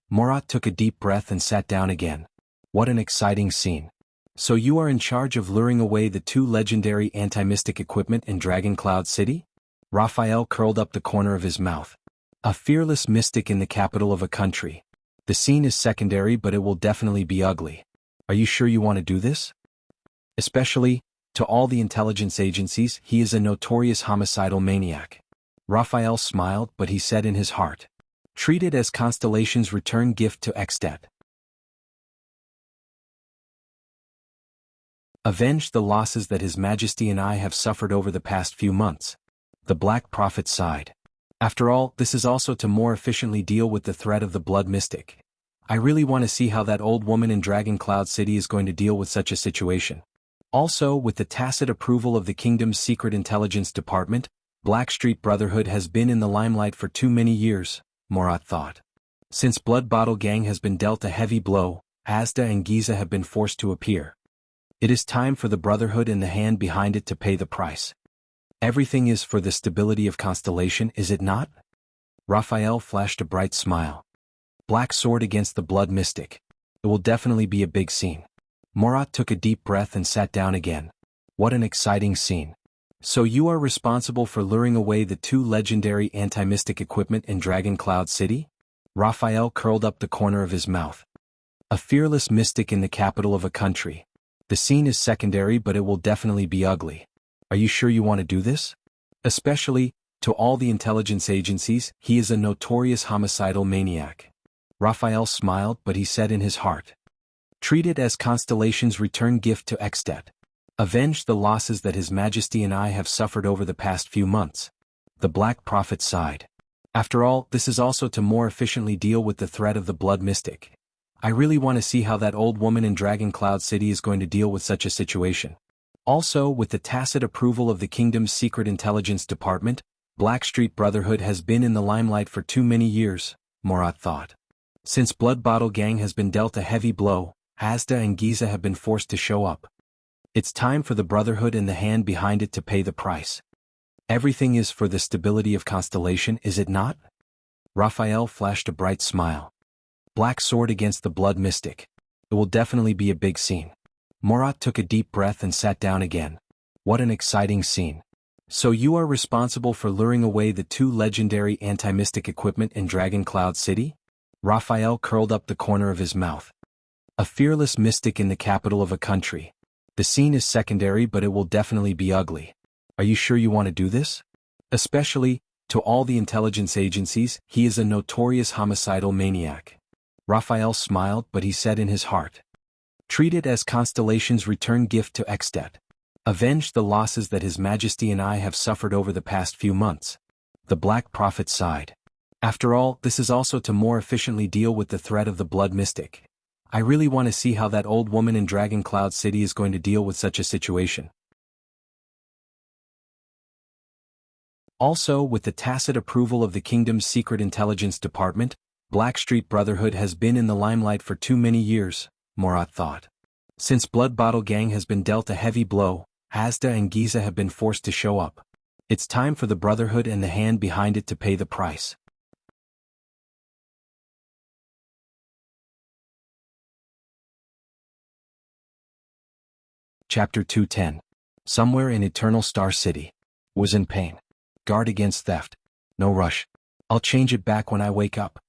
Morat took a deep breath and sat down again. What an exciting scene. So you are in charge of luring away the two legendary anti-mystic equipment in Dragon Cloud City? Raphael curled up the corner of his mouth. A fearless mystic in the capital of a country. The scene is secondary, but it will definitely be ugly. Are you sure you want to do this? Especially, to all the intelligence agencies, he is a notorious homicidal maniac. Raphael smiled, but he said in his heart. Treat it as Constellation's return gift to Extet. Avenge the losses that His Majesty and I have suffered over the past few months. The Black Prophet sighed. After all, this is also to more efficiently deal with the threat of the Blood Mystic. I really want to see how that old woman in Dragon Cloud City is going to deal with such a situation. Also, with the tacit approval of the kingdom's secret intelligence department, Blackstreet Brotherhood has been in the limelight for too many years, Morat thought. Since Blood Bottle Gang has been dealt a heavy blow, Asda and Giza have been forced to appear. It is time for the Brotherhood and the hand behind it to pay the price. Everything is for the stability of Constellation, is it not? Raphael flashed a bright smile. Black sword against the Blood Mystic. It will definitely be a big scene. Morat took a deep breath and sat down again. What an exciting scene. So you are responsible for luring away the two legendary anti-mystic equipment in Dragon Cloud City? Raphael curled up the corner of his mouth. A fearless mystic in the capital of a country. The scene is secondary, but it will definitely be ugly. Are you sure you want to do this? Especially, to all the intelligence agencies, he is a notorious homicidal maniac. Raphael smiled, but he said in his heart. Treat it as Constellation's return gift to Extet. Avenge the losses that His Majesty and I have suffered over the past few months. The Black Prophet sighed. After all, this is also to more efficiently deal with the threat of the Blood Mystic. I really want to see how that old woman in Dragon Cloud City is going to deal with such a situation. Also, with the tacit approval of the kingdom's secret intelligence department, Blackstreet Brotherhood has been in the limelight for too many years, Morat thought. Since Blood Bottle Gang has been dealt a heavy blow, Asda and Giza have been forced to show up. It's time for the Brotherhood and the hand behind it to pay the price. Everything is for the stability of Constellation, is it not? Raphael flashed a bright smile. Black sword against the Blood Mystic. It will definitely be a big scene. Morat took a deep breath and sat down again. What an exciting scene. So you are responsible for luring away the two legendary anti-mystic equipment in Dragon Cloud City? Raphael curled up the corner of his mouth. A fearless mystic in the capital of a country. The scene is secondary, but it will definitely be ugly. Are you sure you want to do this? Especially, to all the intelligence agencies, he is a notorious homicidal maniac. Raphael smiled, but he said in his heart. Treat it as Constellation's return gift to Extet. Avenge the losses that His Majesty and I have suffered over the past few months. The Black Prophet sighed. After all, this is also to more efficiently deal with the threat of the Blood Mystic. I really want to see how that old woman in Dragon Cloud City is going to deal with such a situation. Also, with the tacit approval of the kingdom's secret intelligence department, Blackstreet Brotherhood has been in the limelight for too many years, Morat thought. Since Blood Bottle Gang has been dealt a heavy blow, Asda and Giza have been forced to show up. It's time for the Brotherhood and the hand behind it to pay the price. Chapter 210. Somewhere in Eternal Star City. Was in pain. Guard against theft. No rush. I'll change it back when I wake up.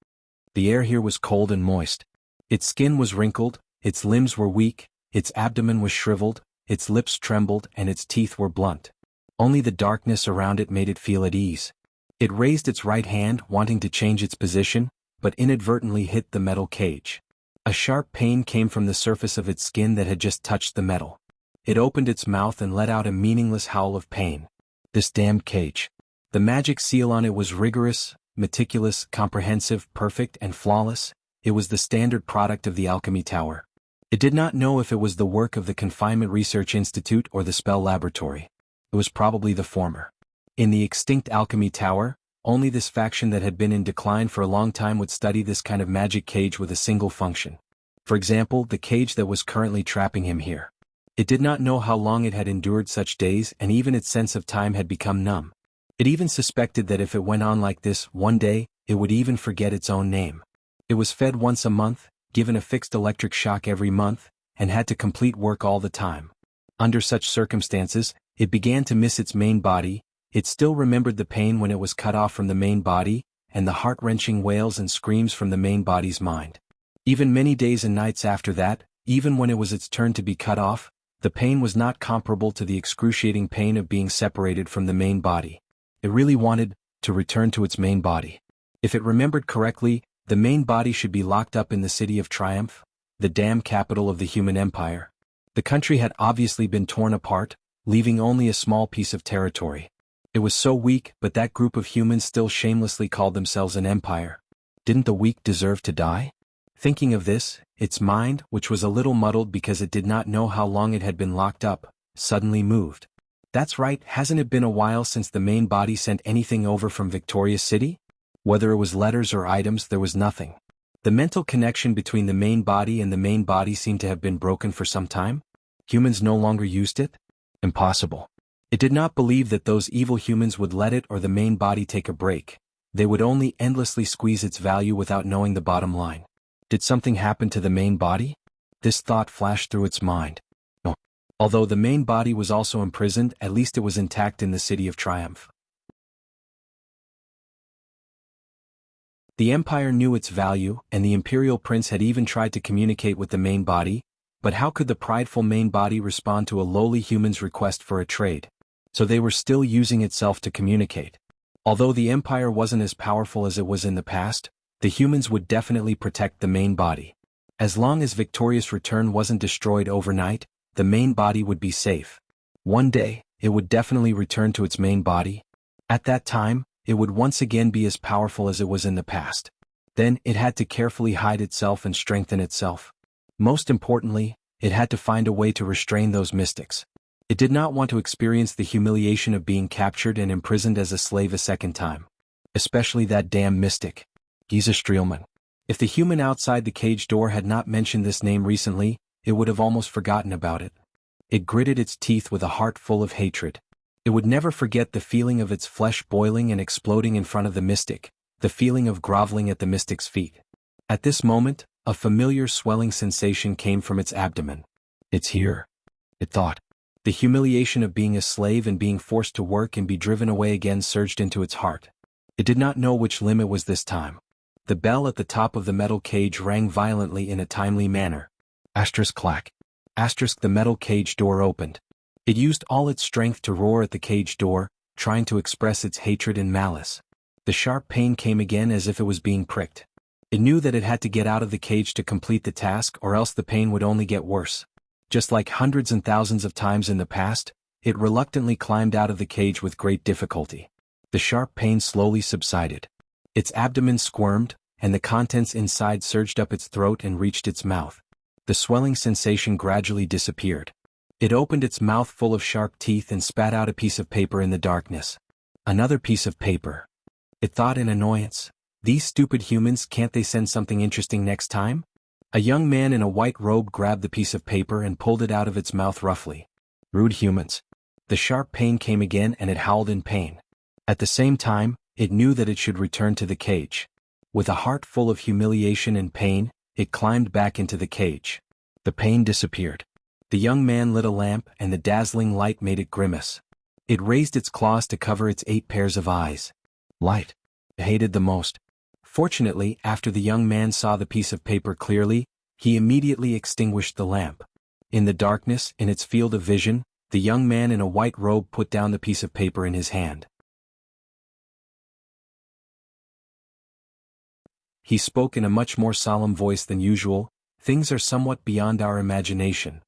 The air here was cold and moist. Its skin was wrinkled, its limbs were weak, its abdomen was shriveled, its lips trembled and its teeth were blunt. Only the darkness around it made it feel at ease. It raised its right hand, wanting to change its position, but inadvertently hit the metal cage. A sharp pain came from the surface of its skin that had just touched the metal. It opened its mouth and let out a meaningless howl of pain. This damned cage. The magic seal on it was rigorous, meticulous, comprehensive, perfect, and flawless. It was the standard product of the Alchemy Tower. It did not know if it was the work of the Confinement Research Institute or the Spell Laboratory. It was probably the former. In the extinct Alchemy Tower, only this faction that had been in decline for a long time would study this kind of magic cage with a single function. For example, the cage that was currently trapping him here. It did not know how long it had endured such days, and even its sense of time had become numb. It even suspected that if it went on like this, one day, it would even forget its own name. It was fed once a month, given a fixed electric shock every month, and had to complete work all the time. Under such circumstances, it began to miss its main body. It still remembered the pain when it was cut off from the main body, and the heart-wrenching wails and screams from the main body's mind. Even many days and nights after that, even when it was its turn to be cut off, the pain was not comparable to the excruciating pain of being separated from the main body. It really wanted to return to its main body. If it remembered correctly, the main body should be locked up in the City of Triumph, the damn capital of the human empire. The country had obviously been torn apart, leaving only a small piece of territory. It was so weak, but that group of humans still shamelessly called themselves an empire. Didn't the weak deserve to die? Thinking of this, its mind, which was a little muddled because it did not know how long it had been locked up, suddenly moved. That's right, hasn't it been a while since the main body sent anything over from Victoria City? Whether it was letters or items, there was nothing. The mental connection between the main body and the main body seemed to have been broken for some time. Humans no longer used it? Impossible. It did not believe that those evil humans would let it or the main body take a break. They would only endlessly squeeze its value without knowing the bottom line. Did something happen to the main body? This thought flashed through its mind. No. Although the main body was also imprisoned, at least it was intact in the City of Triumph. The Empire knew its value, and the Imperial Prince had even tried to communicate with the main body, but how could the prideful main body respond to a lowly human's request for a trade? So they were still using itself to communicate. Although the Empire wasn't as powerful as it was in the past, the humans would definitely protect the main body. As long as Victoria's Return wasn't destroyed overnight, the main body would be safe. One day, it would definitely return to its main body. At that time, it would once again be as powerful as it was in the past. Then, it had to carefully hide itself and strengthen itself. Most importantly, it had to find a way to restrain those mystics. It did not want to experience the humiliation of being captured and imprisoned as a slave a second time. Especially that damn mystic. Giza Streelman. If the human outside the cage door had not mentioned this name recently, it would have almost forgotten about it. It gritted its teeth with a heart full of hatred. It would never forget the feeling of its flesh boiling and exploding in front of the mystic, the feeling of groveling at the mystic's feet. At this moment, a familiar swelling sensation came from its abdomen. It's here, it thought. The humiliation of being a slave and being forced to work and be driven away again surged into its heart. It did not know which limb it was this time. The bell at the top of the metal cage rang violently in a timely manner. Asterisk clack. Asterisk the metal cage door opened. It used all its strength to roar at the cage door, trying to express its hatred and malice. The sharp pain came again as if it was being pricked. It knew that it had to get out of the cage to complete the task or else the pain would only get worse. Just like hundreds and thousands of times in the past, It reluctantly climbed out of the cage with great difficulty. The sharp pain slowly subsided. Its abdomen squirmed, and the contents inside surged up its throat and reached its mouth. The swelling sensation gradually disappeared. It opened its mouth full of sharp teeth and spat out a piece of paper in the darkness. Another piece of paper. It thought in annoyance. These stupid humans, can't they send something interesting next time? A young man in a white robe grabbed the piece of paper and pulled it out of its mouth roughly. Rude humans. The sharp pain came again and it howled in pain. At the same time, it knew that it should return to the cage. With a heart full of humiliation and pain, it climbed back into the cage. The pain disappeared. The young man lit a lamp and the dazzling light made it grimace. It raised its claws to cover its 8 pairs of eyes. Light. It hated the most. Fortunately, after the young man saw the piece of paper clearly, he immediately extinguished the lamp. In the darkness, in its field of vision, the young man in a white robe put down the piece of paper in his hand. He spoke in a much more solemn voice than usual. Things are somewhat beyond our imagination.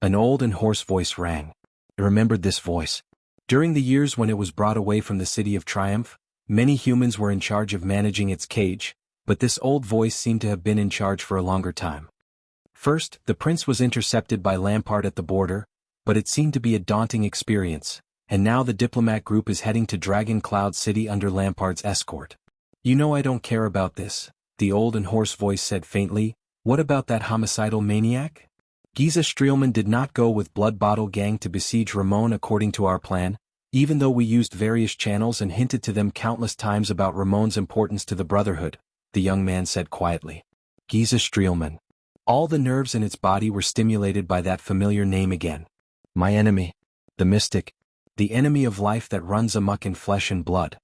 An old and hoarse voice rang. I remembered this voice. During the years when it was brought away from the City of Triumph, many humans were in charge of managing its cage, but this old voice seemed to have been in charge for a longer time. First, the prince was intercepted by Lampard at the border, but it seemed to be a daunting experience, and now the diplomat group is heading to Dragon Cloud City under Lampard's escort. You know I don't care about this, the old and hoarse voice said faintly. What about that homicidal maniac? Giza Streelman did not go with Blood Bottle Gang to besiege Ramon according to our plan, even though we used various channels and hinted to them countless times about Ramon's importance to the Brotherhood, the young man said quietly. Giza Streelman. All the nerves in its body were stimulated by that familiar name again. My enemy. The mystic. The enemy of life that runs amok in flesh and blood.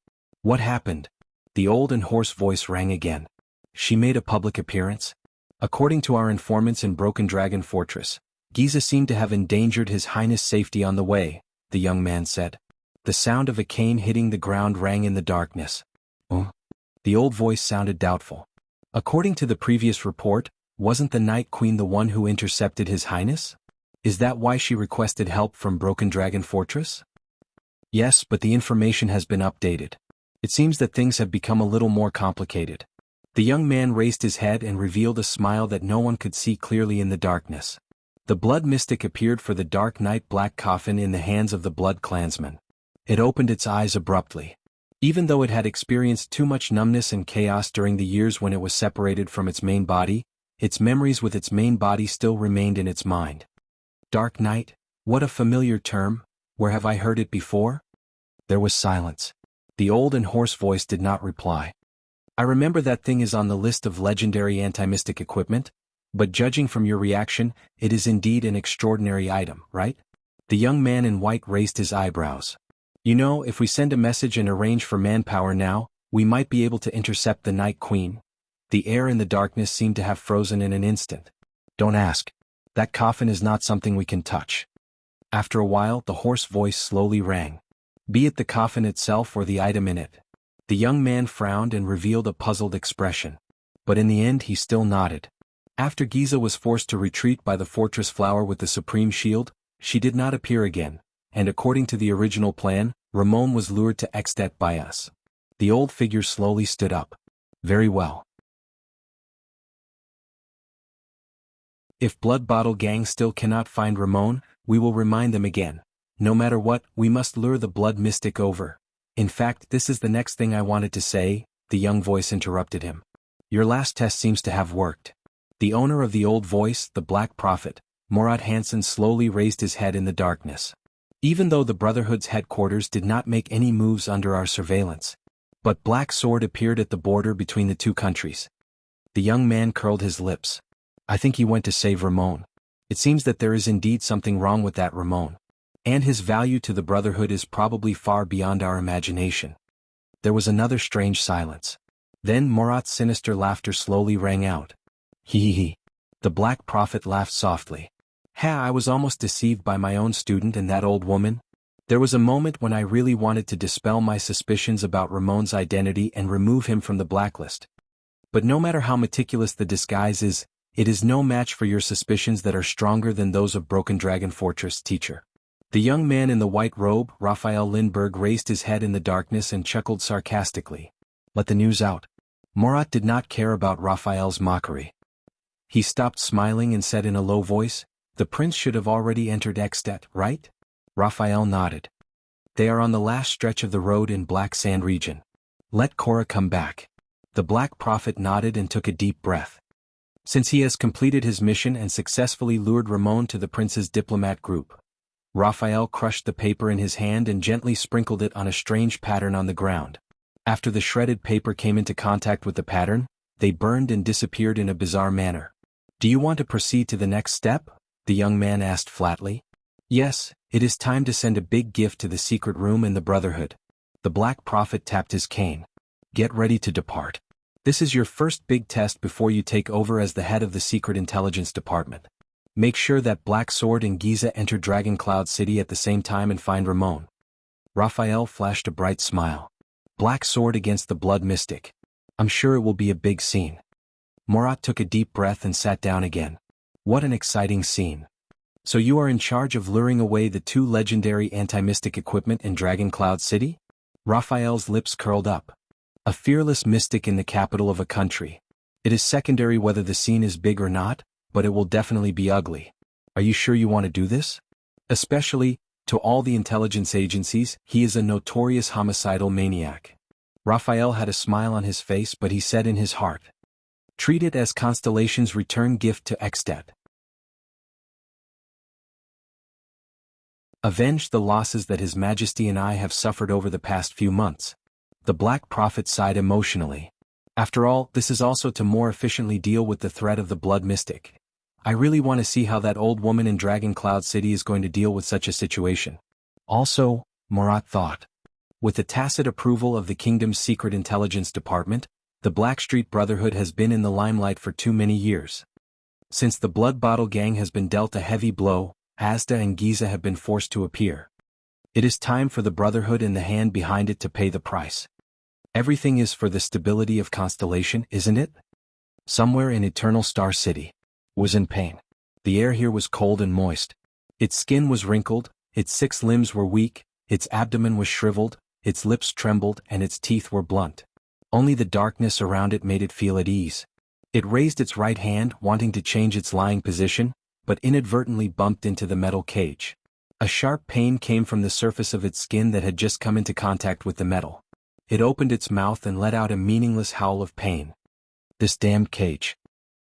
What happened? The old and hoarse voice rang again. She made a public appearance. According to our informants in Broken Dragon Fortress, Giza seemed to have endangered His Highness' safety on the way, the young man said. The sound of a cane hitting the ground rang in the darkness. Oh? The old voice sounded doubtful. According to the previous report, wasn't the Night Queen the one who intercepted His Highness? Is that why she requested help from Broken Dragon Fortress? Yes, but the information has been updated. It seems that things have become a little more complicated. The young man raised his head and revealed a smile that no one could see clearly in the darkness. The blood mystic appeared for the dark night black coffin in the hands of the blood clansman. It opened its eyes abruptly. Even though it had experienced too much numbness and chaos during the years when it was separated from its main body, its memories with its main body still remained in its mind. Dark night? What a familiar term. Where have I heard it before? There was silence. The old and hoarse voice did not reply. I remember that thing is on the list of legendary anti-mystic equipment, but judging from your reaction, it is indeed an extraordinary item, right? The young man in white raised his eyebrows. You know, if we send a message and arrange for manpower now, we might be able to intercept the Night Queen. The air in the darkness seemed to have frozen in an instant. Don't ask. That coffin is not something we can touch. After a while, the hoarse voice slowly rang. Be it the coffin itself or the item in it. The young man frowned and revealed a puzzled expression. But in the end he still nodded. After Giza was forced to retreat by the fortress flower with the supreme shield, she did not appear again, and according to the original plan, Ramon was lured to Extet by us. The old figure slowly stood up. Very well. If Blood Bottle Gang still cannot find Ramon, we will remind them again. No matter what, we must lure the blood mystic over. In fact, this is the next thing I wanted to say, the young voice interrupted him. Your last test seems to have worked. The owner of the old voice, the Black Prophet, Morat Hansen slowly raised his head in the darkness. Even though the Brotherhood's headquarters did not make any moves under our surveillance. But Black Sword appeared at the border between the two countries. The young man curled his lips. I think he went to save Ramon. It seems that there is indeed something wrong with that Ramon. And his value to the Brotherhood is probably far beyond our imagination. There was another strange silence. Then Morat's sinister laughter slowly rang out. Hee hee hee. The Black Prophet laughed softly. Ha! I was almost deceived by my own student and that old woman. There was a moment when I really wanted to dispel my suspicions about Ramon's identity and remove him from the blacklist. But no matter how meticulous the disguise is, it is no match for your suspicions that are stronger than those of Broken Dragon Fortress, teacher. The young man in the white robe, Raphael Lindbergh, raised his head in the darkness and chuckled sarcastically. Let the news out. Murat did not care about Raphael's mockery. He stopped smiling and said in a low voice, "The prince should have already entered Ekstedt, right?" Raphael nodded. "They are on the last stretch of the road in Black Sand region. Let Cora come back." The Black Prophet nodded and took a deep breath. Since he has completed his mission and successfully lured Ramon to the prince's diplomat group. Raphael crushed the paper in his hand and gently sprinkled it on a strange pattern on the ground. After the shredded paper came into contact with the pattern, they burned and disappeared in a bizarre manner. "Do you want to proceed to the next step?" the young man asked flatly. "Yes, it is time to send a big gift to the secret room in the Brotherhood." The Black Prophet tapped his cane. "Get ready to depart. This is your first big test before you take over as the head of the Secret Intelligence Department. Make sure that Black Sword and Giza enter Dragon Cloud City at the same time and find Ramon." Raphael flashed a bright smile. "Black Sword against the Blood Mystic. I'm sure it will be a big scene." Murat took a deep breath and sat down again. "What an exciting scene. So you are in charge of luring away the two legendary anti-mystic equipment in Dragon Cloud City?" Raphael's lips curled up. "A fearless mystic in the capital of a country. It is secondary whether the scene is big or not, but it will definitely be ugly. Are you sure you want to do this? Especially, to all the intelligence agencies, he is a notorious homicidal maniac." Raphael had a smile on his face, but he said in his heart, "Treat it as Constellation's return gift to Ekstedt. Avenge the losses that His Majesty and I have suffered over the past few months." The Black Prophet sighed emotionally. "After all, this is also to more efficiently deal with the threat of the Blood Mystic. I really want to see how that old woman in Dragon Cloud City is going to deal with such a situation." Also, Murat thought, with the tacit approval of the kingdom's secret intelligence department, the Blackstreet Brotherhood has been in the limelight for too many years. Since the Blood Bottle Gang has been dealt a heavy blow, Asda and Giza have been forced to appear. It is time for the Brotherhood and the hand behind it to pay the price. Everything is for the stability of Constellation, isn't it? Somewhere in Eternal Star City was in pain. The air here was cold and moist. Its skin was wrinkled, its 6 limbs were weak, its abdomen was shriveled, its lips trembled and its teeth were blunt. Only the darkness around it made it feel at ease. It raised its right hand, wanting to change its lying position, but inadvertently bumped into the metal cage. A sharp pain came from the surface of its skin that had just come into contact with the metal. It opened its mouth and let out a meaningless howl of pain. This damned cage.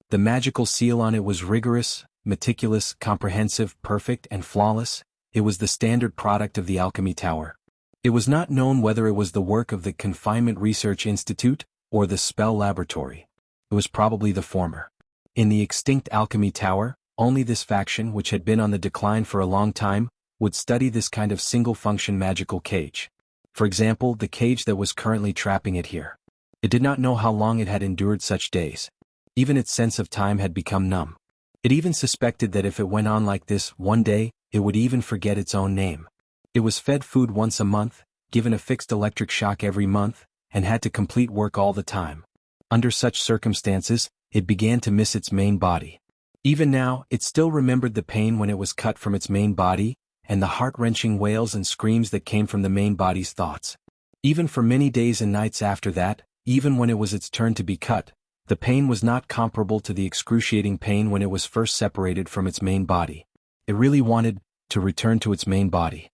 The magical seal on it was rigorous, meticulous, comprehensive, perfect, and flawless. It was the standard product of the Alchemy Tower. It was not known whether it was the work of the Confinement Research Institute or the Spell Laboratory. It was probably the former. In the extinct Alchemy Tower, only this faction, which had been on the decline for a long time, would study this kind of single-function magical cage. For example, the cage that was currently trapping it here. It did not know how long it had endured such days. Even its sense of time had become numb. It even suspected that if it went on like this, one day, it would even forget its own name. It was fed food once a month, given a fixed electric shock every month, and had to complete work all the time. Under such circumstances, it began to miss its main body. Even now, it still remembered the pain when it was cut from its main body, and the heart-wrenching wails and screams that came from the main body's thoughts. Even for many days and nights after that, even when it was its turn to be cut, the pain was not comparable to the excruciating pain when it was first separated from its main body. It really wanted to return to its main body.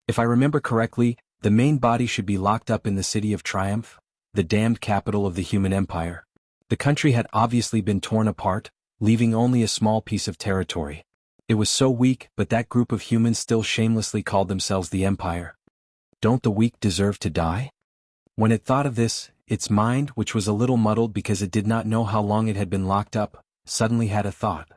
If I remember correctly, the main body should be locked up in the City of Triumph, the damned capital of the human empire. The country had obviously been torn apart, leaving only a small piece of territory. It was so weak, but that group of humans still shamelessly called themselves the Empire. Don't the weak deserve to die? When it thought of this, its mind, which was a little muddled because it did not know how long it had been locked up, suddenly had a thought.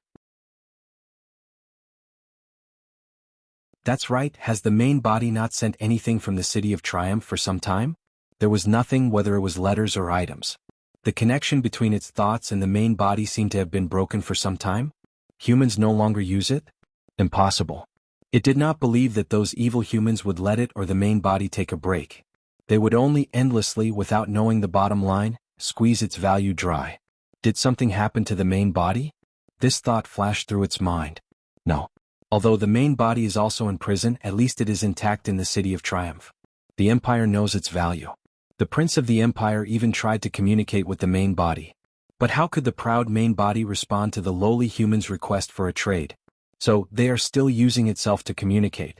That's right, has the main body not sent anything from the City of Triumph for some time? There was nothing, whether it was letters or items. The connection between its thoughts and the main body seemed to have been broken for some time. Humans no longer use it? Impossible. It did not believe that those evil humans would let it or the main body take a break. They would only endlessly, without knowing the bottom line, squeeze its value dry. Did something happen to the main body? This thought flashed through its mind. No. Although the main body is also in prison, at least it is intact in the City of Triumph. The Empire knows its value. The Prince of the Empire even tried to communicate with the main body. But how could the proud main body respond to the lowly human's request for a trade? So, they are still using itself to communicate.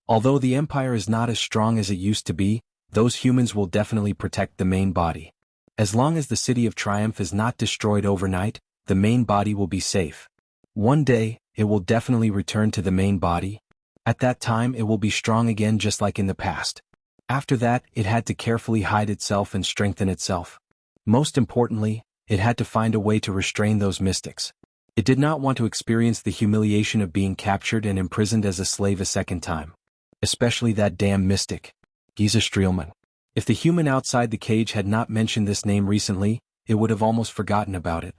Although the Empire is not as strong as it used to be, those humans will definitely protect the main body. As long as the City of Triumph is not destroyed overnight, the main body will be safe. One day, it will definitely return to the main body. At that time it will be strong again just like in the past. After that, it had to carefully hide itself and strengthen itself. Most importantly, it had to find a way to restrain those mystics. It did not want to experience the humiliation of being captured and imprisoned as a slave a second time. Especially that damn mystic. Giza Streelman. If the human outside the cage had not mentioned this name recently, it would have almost forgotten about it.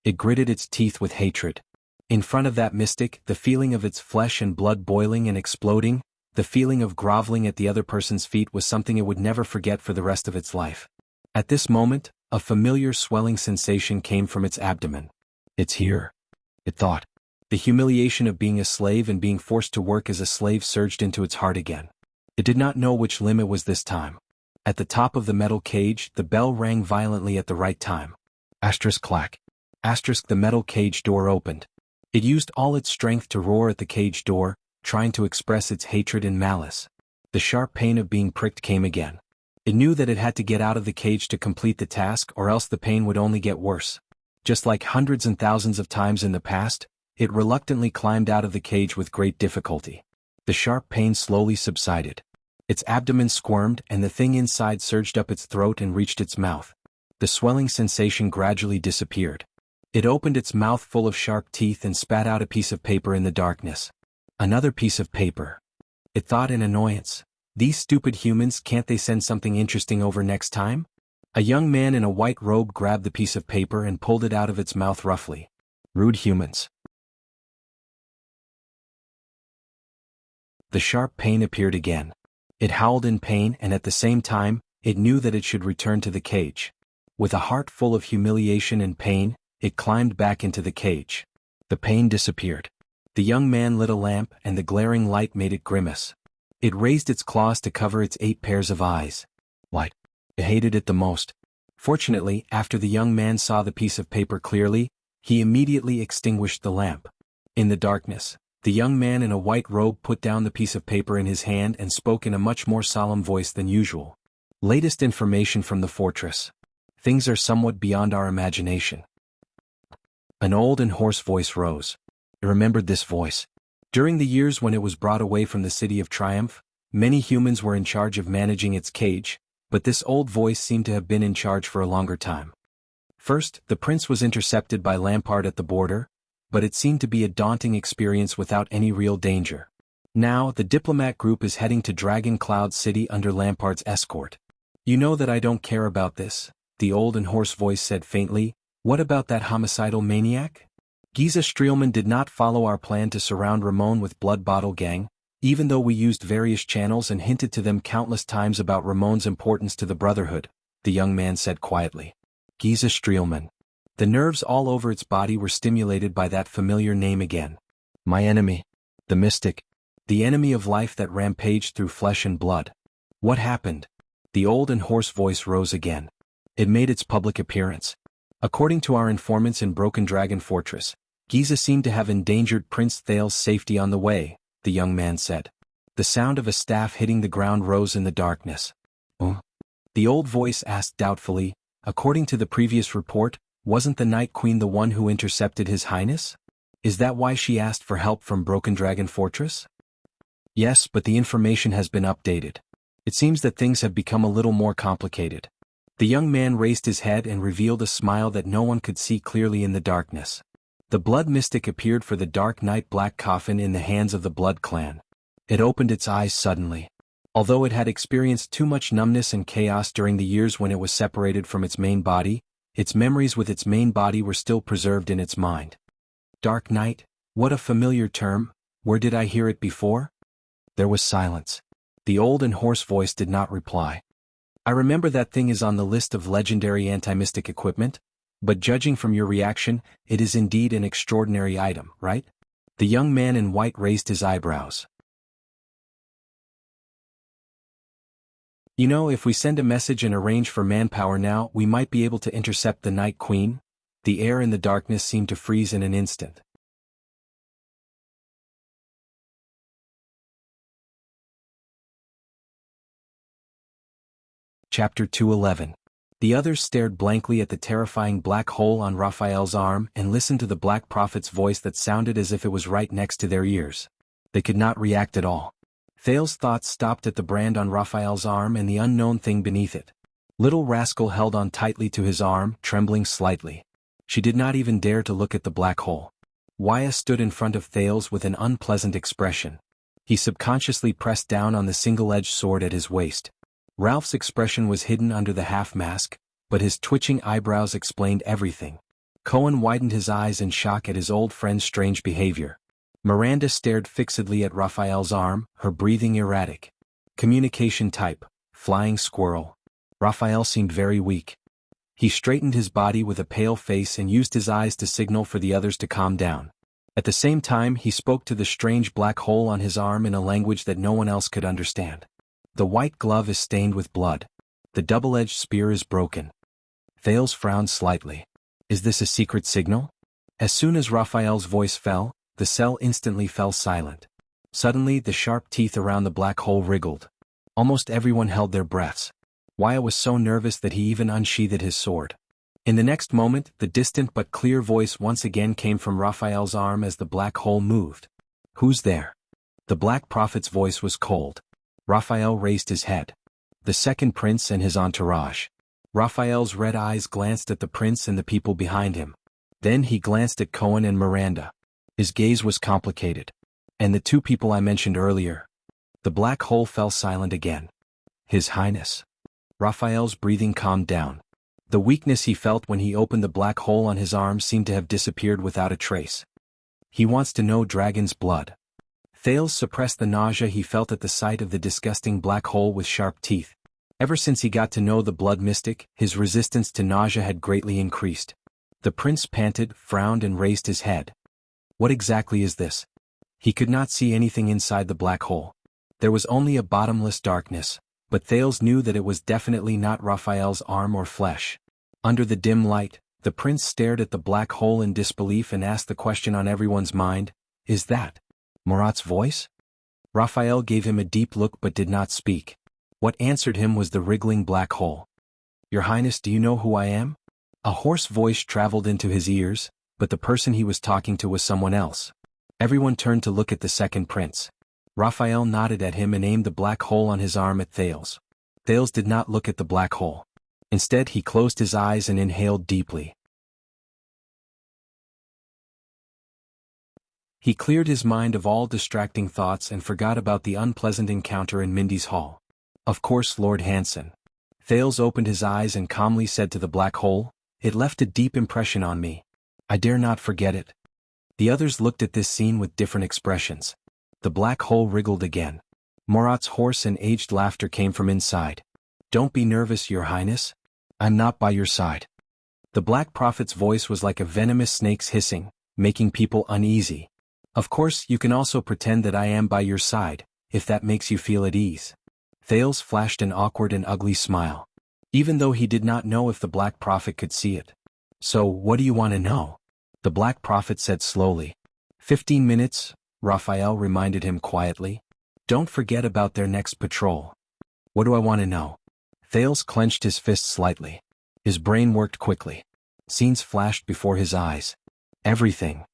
It gritted its teeth with hatred. In front of that mystic, the feeling of its flesh and blood boiling and exploding, the feeling of groveling at the other person's feet was something it would never forget for the rest of its life. At this moment, a familiar swelling sensation came from its abdomen. It's here, it thought. The humiliation of being a slave and being forced to work as a slave surged into its heart again. It did not know which limb it was this time. At the top of the metal cage, the bell rang violently at the right time. Asterisk clack. Asterisk the metal cage door opened. It used all its strength to roar at the cage door, trying to express its hatred and malice. The sharp pain of being pricked came again. It knew that it had to get out of the cage to complete the task or else the pain would only get worse. Just like hundreds and thousands of times in the past, it reluctantly climbed out of the cage with great difficulty. The sharp pain slowly subsided. Its abdomen squirmed and the thing inside surged up its throat and reached its mouth. The swelling sensation gradually disappeared. It opened its mouth full of sharp teeth and spat out a piece of paper in the darkness. Another piece of paper. It thought in annoyance. These stupid humans, can't they send something interesting over next time? A young man in a white robe grabbed the piece of paper and pulled it out of its mouth roughly. Rude humans. The sharp pain appeared again. It howled in pain and at the same time, it knew that it should return to the cage. With a heart full of humiliation and pain, it climbed back into the cage. The pain disappeared. The young man lit a lamp and the glaring light made it grimace. It raised its claws to cover its 8 pairs of eyes. What? It hated it the most. Fortunately, after the young man saw the piece of paper clearly, he immediately extinguished the lamp. In the darkness, the young man in a white robe put down the piece of paper in his hand and spoke in a much more solemn voice than usual. Latest information from the fortress. Things are somewhat beyond our imagination. An old and hoarse voice rose. It remembered this voice. During the years when it was brought away from the City of Triumph, many humans were in charge of managing its cage, but this old voice seemed to have been in charge for a longer time. First, the prince was intercepted by Lampard at the border, but it seemed to be a daunting experience without any real danger. Now, the diplomat group is heading to Dragon Cloud City under Lampard's escort. You know that I don't care about this, the old and hoarse voice said faintly. What about that homicidal maniac? Giza Streelman did not follow our plan to surround Ramon with Blood Bottle Gang, even though we used various channels and hinted to them countless times about Ramon's importance to the Brotherhood, the young man said quietly. Giza Streelman. The nerves all over its body were stimulated by that familiar name again. My enemy. The mystic. The enemy of life that rampaged through flesh and blood. What happened? The old and hoarse voice rose again. It made its public appearance. According to our informants in Broken Dragon Fortress, Giza seemed to have endangered Prince Thal's safety on the way, the young man said. The sound of a staff hitting the ground rose in the darkness. The old voice asked doubtfully, according to the previous report, wasn't the Night Queen the one who intercepted His Highness? Is that why she asked for help from Broken Dragon Fortress? Yes, but the information has been updated. It seems that things have become a little more complicated. The young man raised his head and revealed a smile that no one could see clearly in the darkness. The Blood Mystic appeared for the Dark Knight Black Coffin in the hands of the Blood Clan. It opened its eyes suddenly. Although it had experienced too much numbness and chaos during the years when it was separated from its main body, its memories with its main body were still preserved in its mind. Dark Knight? What a familiar term. Where did I hear it before? There was silence. The old and hoarse voice did not reply. I remember that thing is on the list of legendary anti-mystic equipment, but judging from your reaction, it is indeed an extraordinary item, right? The young man in white raised his eyebrows. You know, if we send a message and arrange for manpower now, we might be able to intercept the Night Queen. The air in the darkness seemed to freeze in an instant. Chapter 211. The others stared blankly at the terrifying black hole on Raphael's arm and listened to the Black Prophet's voice that sounded as if it was right next to their ears. They could not react at all. Thales's thoughts stopped at the brand on Raphael's arm and the unknown thing beneath it. Little rascal held on tightly to his arm, trembling slightly. She did not even dare to look at the black hole. Waya stood in front of Thales with an unpleasant expression. He subconsciously pressed down on the single-edged sword at his waist. Ralph's expression was hidden under the half-mask, but his twitching eyebrows explained everything. Cohen widened his eyes in shock at his old friend's strange behavior. Miranda stared fixedly at Raphael's arm, her breathing erratic. Communication type, flying squirrel. Raphael seemed very weak. He straightened his body with a pale face and used his eyes to signal for the others to calm down. At the same time, he spoke to the strange black hole on his arm in a language that no one else could understand. The white glove is stained with blood. The double-edged spear is broken. Thales frowned slightly. Is this a secret signal? As soon as Raphael's voice fell, the cell instantly fell silent. Suddenly, the sharp teeth around the black hole wriggled. Almost everyone held their breaths. Waya was so nervous that he even unsheathed his sword. In the next moment, the distant but clear voice once again came from Raphael's arm as the black hole moved. Who's there? The Black Prophet's voice was cold. Raphael raised his head. The second prince and his entourage. Raphael's red eyes glanced at the prince and the people behind him. Then he glanced at Cohen and Miranda. His gaze was complicated. And the two people I mentioned earlier. The black hole fell silent again. His Highness. Raphael's breathing calmed down. The weakness he felt when he opened the black hole on his arm seemed to have disappeared without a trace. He wants to know dragon's blood. Thales suppressed the nausea he felt at the sight of the disgusting black hole with sharp teeth. Ever since he got to know the blood mystic, his resistance to nausea had greatly increased. The prince panted, frowned and raised his head. What exactly is this? He could not see anything inside the black hole. There was only a bottomless darkness, but Thales knew that it was definitely not Raphael's arm or flesh. Under the dim light, the prince stared at the black hole in disbelief and asked the question on everyone's mind, is that Murat's voice? Raphael gave him a deep look but did not speak. What answered him was the wriggling black hole. Your Highness, do you know who I am? A hoarse voice traveled into his ears, but the person he was talking to was someone else. Everyone turned to look at the second prince. Raphael nodded at him and aimed the black hole on his arm at Thales. Thales did not look at the black hole. Instead, he closed his eyes and inhaled deeply. He cleared his mind of all distracting thoughts and forgot about the unpleasant encounter in Mindy's hall. Of course, Lord Hanson. Thales opened his eyes and calmly said to the black hole, it left a deep impression on me. I dare not forget it. The others looked at this scene with different expressions. The black hole wriggled again. Murat's hoarse and aged laughter came from inside. Don't be nervous, Your Highness. I'm not by your side. The Black Prophet's voice was like a venomous snake's hissing, making people uneasy. Of course, you can also pretend that I am by your side, if that makes you feel at ease. Thales flashed an awkward and ugly smile. Even though he did not know if the Black Prophet could see it. So, what do you want to know? The Black Prophet said slowly. 15 minutes, Raphael reminded him quietly. Don't forget about their next patrol. What do I want to know? Thales clenched his fist slightly. His brain worked quickly. Scenes flashed before his eyes. Everything.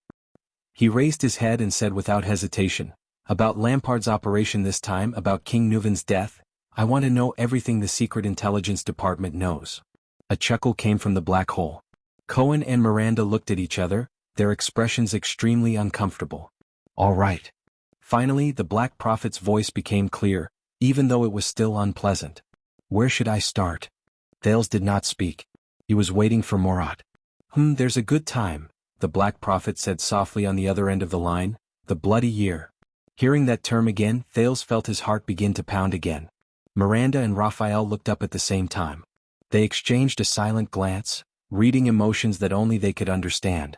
He raised his head and said without hesitation, about Lampard's operation this time, about King Nuven's death, I want to know everything the Secret Intelligence Department knows. A chuckle came from the black hole. Cohen and Miranda looked at each other, their expressions extremely uncomfortable. All right. Finally, the Black Prophet's voice became clear, even though it was still unpleasant. Where should I start? Thales did not speak. He was waiting for Murat. There's a good time, the Black Prophet said softly on the other end of the line, the bloody year. Hearing that term again, Thales felt his heart begin to pound again. Miranda and Raphael looked up at the same time. They exchanged a silent glance, reading emotions that only they could understand.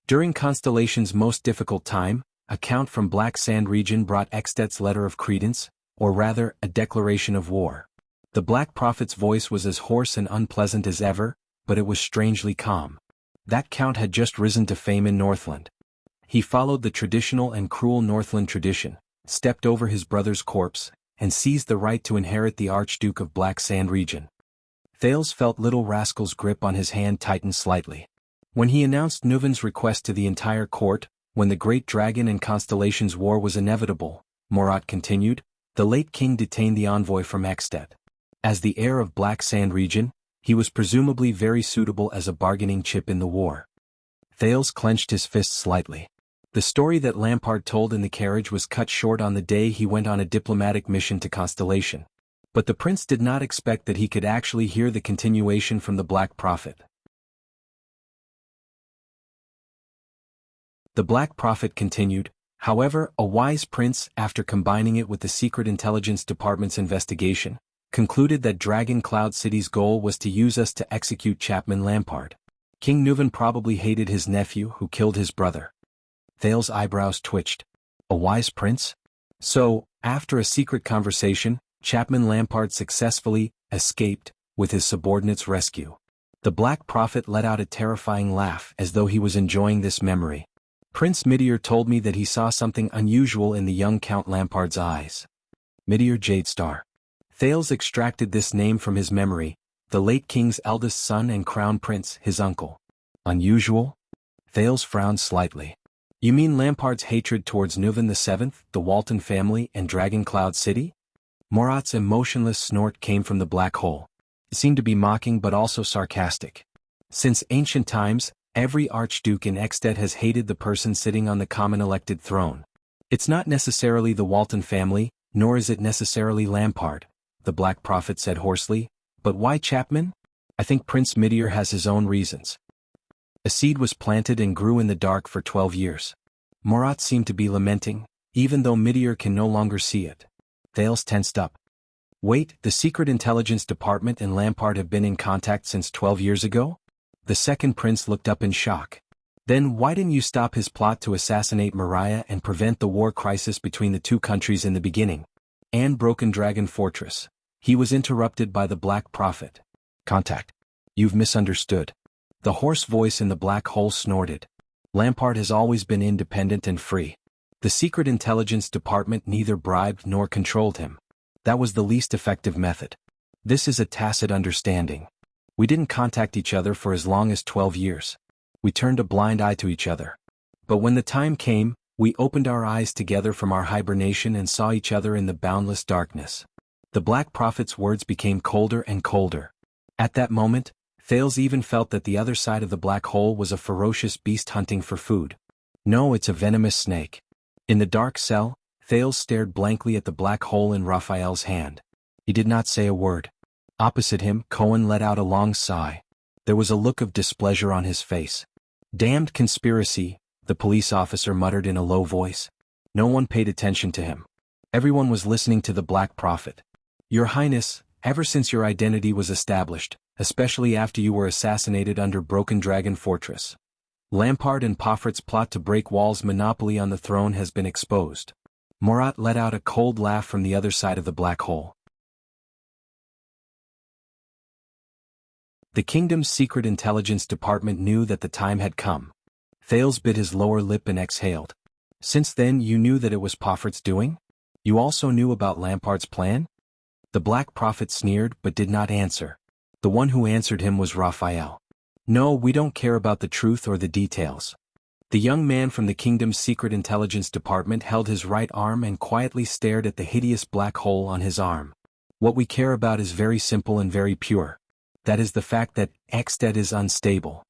During Constellation's most difficult time, a count from Black Sand region brought Extet's letter of credence, or rather, a declaration of war. The Black Prophet's voice was as hoarse and unpleasant as ever, but it was strangely calm. That count had just risen to fame in Northland. He followed the traditional and cruel Northland tradition, stepped over his brother's corpse, and seized the right to inherit the Archduke of Black Sand region. Thales felt Little Rascal's grip on his hand tighten slightly. When he announced Nuven's request to the entire court, when the Great Dragon and Constellations War was inevitable, Morat continued, the late king detained the envoy from Extet. As the heir of Black Sand region, he was presumably very suitable as a bargaining chip in the war. Thales clenched his fist slightly. The story that Lampard told in the carriage was cut short on the day he went on a diplomatic mission to Constellation. But the prince did not expect that he could actually hear the continuation from the Black Prophet. The Black Prophet continued, however, a wise prince, after combining it with the Secret Intelligence Department's investigation, concluded that Dragon Cloud City's goal was to use us to execute Chapman Lampard. King Nuven probably hated his nephew who killed his brother. Thales' eyebrows twitched. A wise prince? So, after a secret conversation, Chapman Lampard successfully escaped with his subordinate's rescue. The Black Prophet let out a terrifying laugh as though he was enjoying this memory. Prince Midir told me that he saw something unusual in the young Count Lampard's eyes. Midir Jadestar. Thales extracted this name from his memory, the late king's eldest son and crown prince, his uncle. Unusual? Thales frowned slightly. You mean Lampard's hatred towards Nuven VII, the Walton family and Dragon Cloud City? Morat's emotionless snort came from the black hole. It seemed to be mocking but also sarcastic. Since ancient times, every archduke in Extet has hated the person sitting on the common elected throne. It's not necessarily the Walton family, nor is it necessarily Lampard, the Black Prophet said hoarsely. But why Chapman? I think Prince Midir has his own reasons. A seed was planted and grew in the dark for 12 years. Morat seemed to be lamenting, even though Midir can no longer see it. Thales tensed up. Wait, the Secret Intelligence Department and Lampard have been in contact since 12 years ago? The second prince looked up in shock. Then why didn't you stop his plot to assassinate Mariah and prevent the war crisis between the two countries in the beginning? And Broken Dragon Fortress. He was interrupted by the Black Prophet. Contact. You've misunderstood. The hoarse voice in the black hole snorted. Lampard has always been independent and free. The Secret Intelligence Department neither bribed nor controlled him. That was the least effective method. This is a tacit understanding. We didn't contact each other for as long as 12 years. We turned a blind eye to each other. But when the time came, we opened our eyes together from our hibernation and saw each other in the boundless darkness. The Black Prophet's words became colder and colder. At that moment, Thales even felt that the other side of the black hole was a ferocious beast hunting for food. No, it's a venomous snake. In the dark cell, Thales stared blankly at the black hole in Raphael's hand. He did not say a word. Opposite him, Cohen let out a long sigh. There was a look of displeasure on his face. Damned conspiracy, the police officer muttered in a low voice. No one paid attention to him. Everyone was listening to the Black Prophet. Your Highness, ever since your identity was established, especially after you were assassinated under Broken Dragon Fortress, Lampard and Poffert's plot to break Wall's monopoly on the throne has been exposed. Morat let out a cold laugh from the other side of the black hole. The kingdom's Secret Intelligence Department knew that the time had come. Thales bit his lower lip and exhaled. Since then you knew that it was Poffert's doing? You also knew about Lampard's plan? The Black Prophet sneered but did not answer. The one who answered him was Raphael. No, we don't care about the truth or the details. The young man from the kingdom's Secret Intelligence Department held his right arm and quietly stared at the hideous black hole on his arm. What we care about is very simple and very pure. That is the fact that Extet is unstable.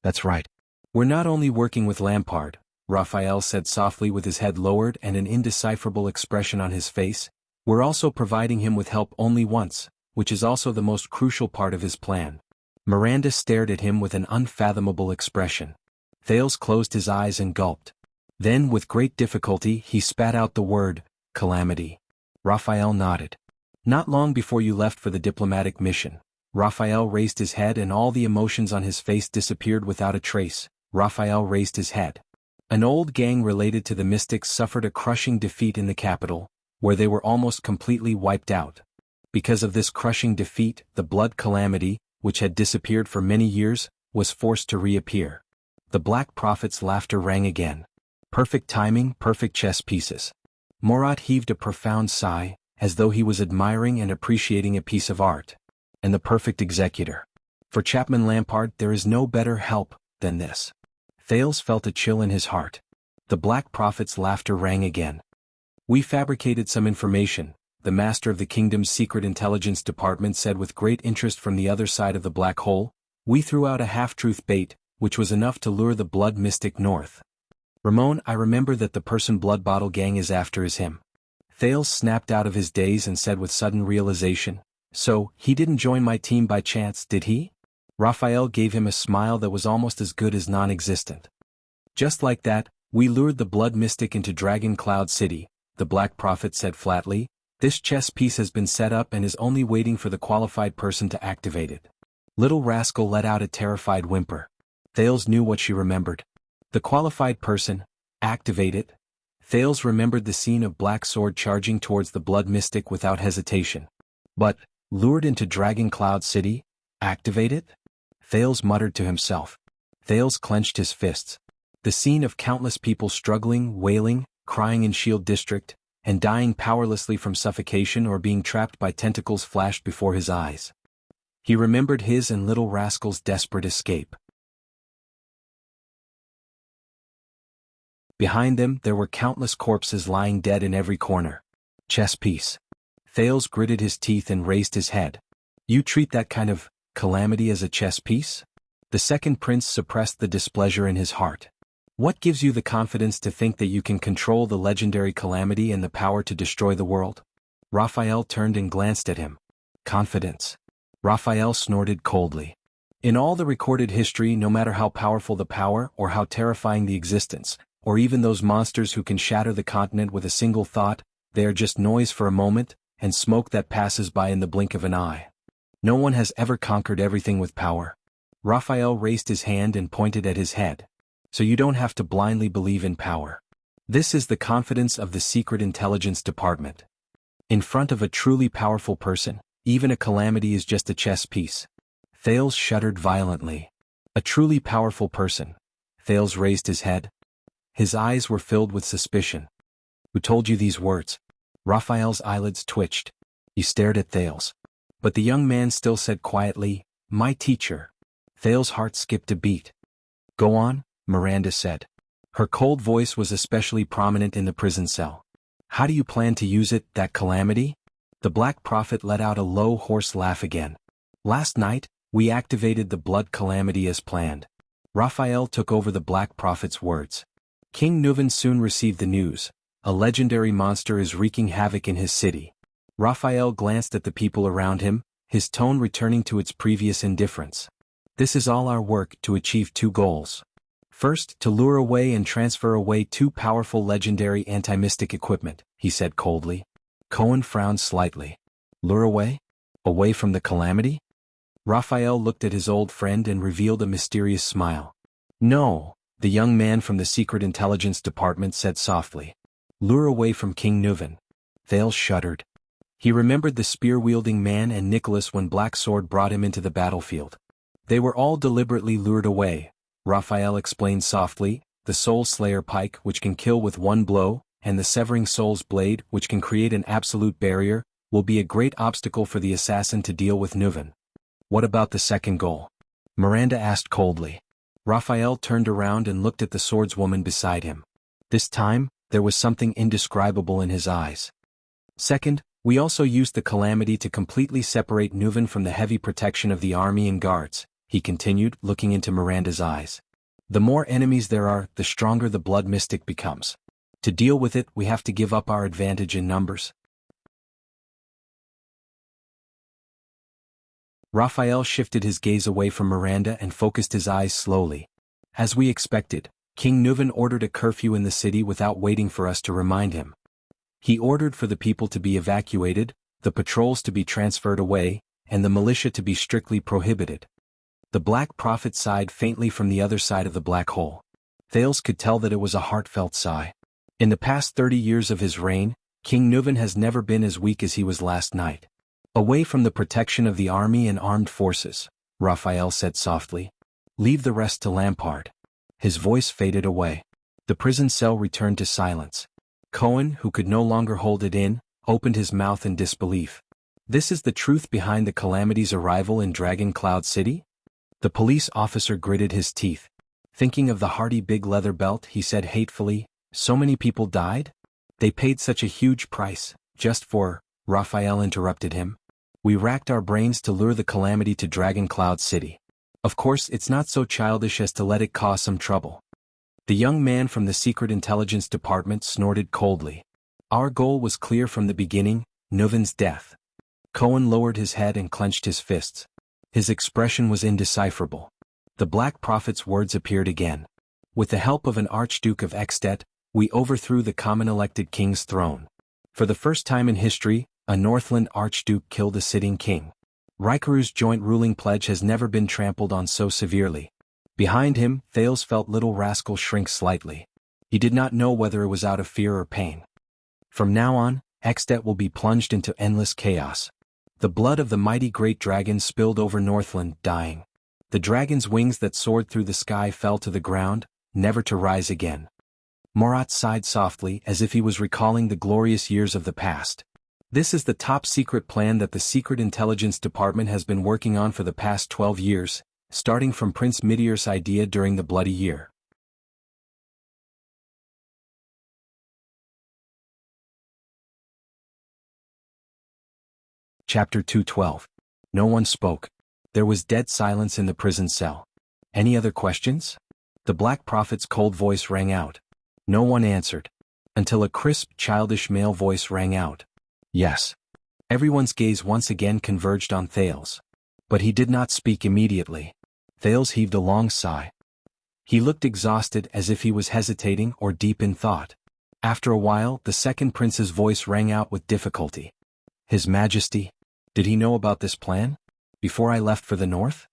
That's right. We're not only working with Lampard, Raphael said softly with his head lowered and an indecipherable expression on his face. We're also providing him with help only once, which is also the most crucial part of his plan. Miranda stared at him with an unfathomable expression. Thales closed his eyes and gulped. Then, with great difficulty, he spat out the word, calamity. Raphael nodded. Not long before you left for the diplomatic mission, Raphael raised his head and all the emotions on his face disappeared without a trace. Raphael raised his head. An old gang related to the mystics suffered a crushing defeat in the capital, where they were almost completely wiped out. Because of this crushing defeat, the blood calamity, which had disappeared for many years, was forced to reappear. The Black Prophet's laughter rang again. Perfect timing, perfect chess pieces. Murat heaved a profound sigh, as though he was admiring and appreciating a piece of art. And the perfect executor. For Chapman Lampard there is no better help than this. Thales felt a chill in his heart. The Black Prophet's laughter rang again. We fabricated some information, the master of the kingdom's secret intelligence department said with great interest from the other side of the black hole. We threw out a half-truth bait, which was enough to lure the blood mystic north. Ramon, I remember that the person Blood Bottle Gang is after is him. Thales snapped out of his daze and said with sudden realization, so, he didn't join my team by chance, did he? Raphael gave him a smile that was almost as good as non-existent. Just like that, we lured the blood mystic into Dragon Cloud City, the Black Prophet said flatly. This chess piece has been set up and is only waiting for the qualified person to activate it. Little rascal let out a terrified whimper. Thales knew what she remembered. The qualified person, activate it. Thales remembered the scene of Black Sword charging towards the blood mystic without hesitation. But, lured into Dragon Cloud City, activate it? Thales muttered to himself. Thales clenched his fists. The scene of countless people struggling, wailing, crying in Shield District, and dying powerlessly from suffocation or being trapped by tentacles flashed before his eyes. He remembered his and Little Rascal's desperate escape. Behind them there were countless corpses lying dead in every corner. Chess piece. Thales gritted his teeth and raised his head. You treat that kind of calamity as a chess piece? The second prince suppressed the displeasure in his heart. What gives you the confidence to think that you can control the legendary calamity and the power to destroy the world? Raphael turned and glanced at him. Confidence. Raphael snorted coldly. In all the recorded history, no matter how powerful the power or how terrifying the existence, or even those monsters who can shatter the continent with a single thought, they are just noise for a moment, and smoke that passes by in the blink of an eye. No one has ever conquered everything with power. Raphael raised his hand and pointed at his head. So you don't have to blindly believe in power. This is the confidence of the Secret Intelligence Department. In front of a truly powerful person, even a calamity is just a chess piece. Thales shuddered violently. A truly powerful person. Thales raised his head. His eyes were filled with suspicion. Who told you these words? Raphael's eyelids twitched. He stared at Thales. But the young man still said quietly, my teacher. Thales' heart skipped a beat. Go on, Miranda said. Her cold voice was especially prominent in the prison cell. How do you plan to use it, that calamity? The Black Prophet let out a low, hoarse laugh again. Last night, we activated the blood calamity as planned. Raphael took over the Black Prophet's words. King Nuvan soon received the news. A legendary monster is wreaking havoc in his city. Raphael glanced at the people around him, his tone returning to its previous indifference. This is all our work to achieve two goals. First, to lure away and transfer away two powerful legendary anti-mystic equipment, he said coldly. Cohen frowned slightly. Lure away? Away from the calamity? Raphael looked at his old friend and revealed a mysterious smile. No, the young man from the Secret Intelligence Department said softly. Lure away from King Nuvan. Thales shuddered. He remembered the spear-wielding man and Nicholas when Black Sword brought him into the battlefield. They were all deliberately lured away, Raphael explained softly, the Soul Slayer pike which can kill with one blow, and the Severing Soul's blade which can create an absolute barrier, will be a great obstacle for the assassin to deal with Nuvan. What about the second goal? Miranda asked coldly. Raphael turned around and looked at the swordswoman beside him. This time, there was something indescribable in his eyes. Second, we also used the calamity to completely separate Nuvan from the heavy protection of the army and guards, he continued, looking into Miranda's eyes. The more enemies there are, the stronger the blood mystic becomes. To deal with it, we have to give up our advantage in numbers. Raphael shifted his gaze away from Miranda and focused his eyes slowly. As we expected, King Nuvan ordered a curfew in the city without waiting for us to remind him. He ordered for the people to be evacuated, the patrols to be transferred away, and the militia to be strictly prohibited. The Black Prophet sighed faintly from the other side of the black hole. Thales could tell that it was a heartfelt sigh. In the past 30 years of his reign, King Nuvan has never been as weak as he was last night. Away from the protection of the army and armed forces, Raphael said softly. Leave the rest to Lampard. His voice faded away. The prison cell returned to silence. Cohen, who could no longer hold it in, opened his mouth in disbelief. This is the truth behind the Calamity's arrival in Dragon Cloud City? The police officer gritted his teeth. Thinking of the hearty big leather belt, he said hatefully, so many people died? They paid such a huge price, just for, Raphael interrupted him. We racked our brains to lure the Calamity to Dragon Cloud City. Of course it's not so childish as to let it cause some trouble. The young man from the Secret Intelligence Department snorted coldly. Our goal was clear from the beginning, Nuvan's death. Cohen lowered his head and clenched his fists. His expression was indecipherable. The Black Prophet's words appeared again. With the help of an Archduke of Extet, we overthrew the common elected king's throne. For the first time in history, a Northland Archduke killed a sitting king. Rikaru's joint ruling pledge has never been trampled on so severely. Behind him, Thales felt little rascal shrink slightly. He did not know whether it was out of fear or pain. From now on, Extet will be plunged into endless chaos. The blood of the mighty great dragon spilled over Northland, dying. The dragon's wings that soared through the sky fell to the ground, never to rise again. Morat sighed softly as if he was recalling the glorious years of the past. This is the top-secret plan that the Secret Intelligence Department has been working on for the past 12 years, starting from Prince Meteor's idea during the Bloody Year. Chapter 212. No one spoke. There was dead silence in the prison cell. Any other questions? The Black Prophet's cold voice rang out. No one answered. Until a crisp, childish male voice rang out. Yes. Everyone's gaze once again converged on Thales. But he did not speak immediately. Thales heaved a long sigh. He looked exhausted as if he was hesitating or deep in thought. After a while, the second prince's voice rang out with difficulty. His Majesty, did he know about this plan? Before I left for the north?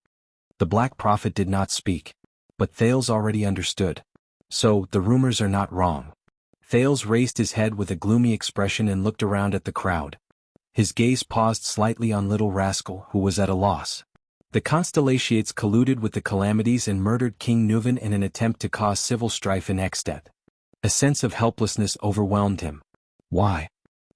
The Black Prophet did not speak. But Thales already understood. So, the rumors are not wrong. Thales raised his head with a gloomy expression and looked around at the crowd. His gaze paused slightly on Little Rascal, who was at a loss. The Constellations colluded with the Calamities and murdered King Nuvan in an attempt to cause civil strife in Extet. A sense of helplessness overwhelmed him. Why?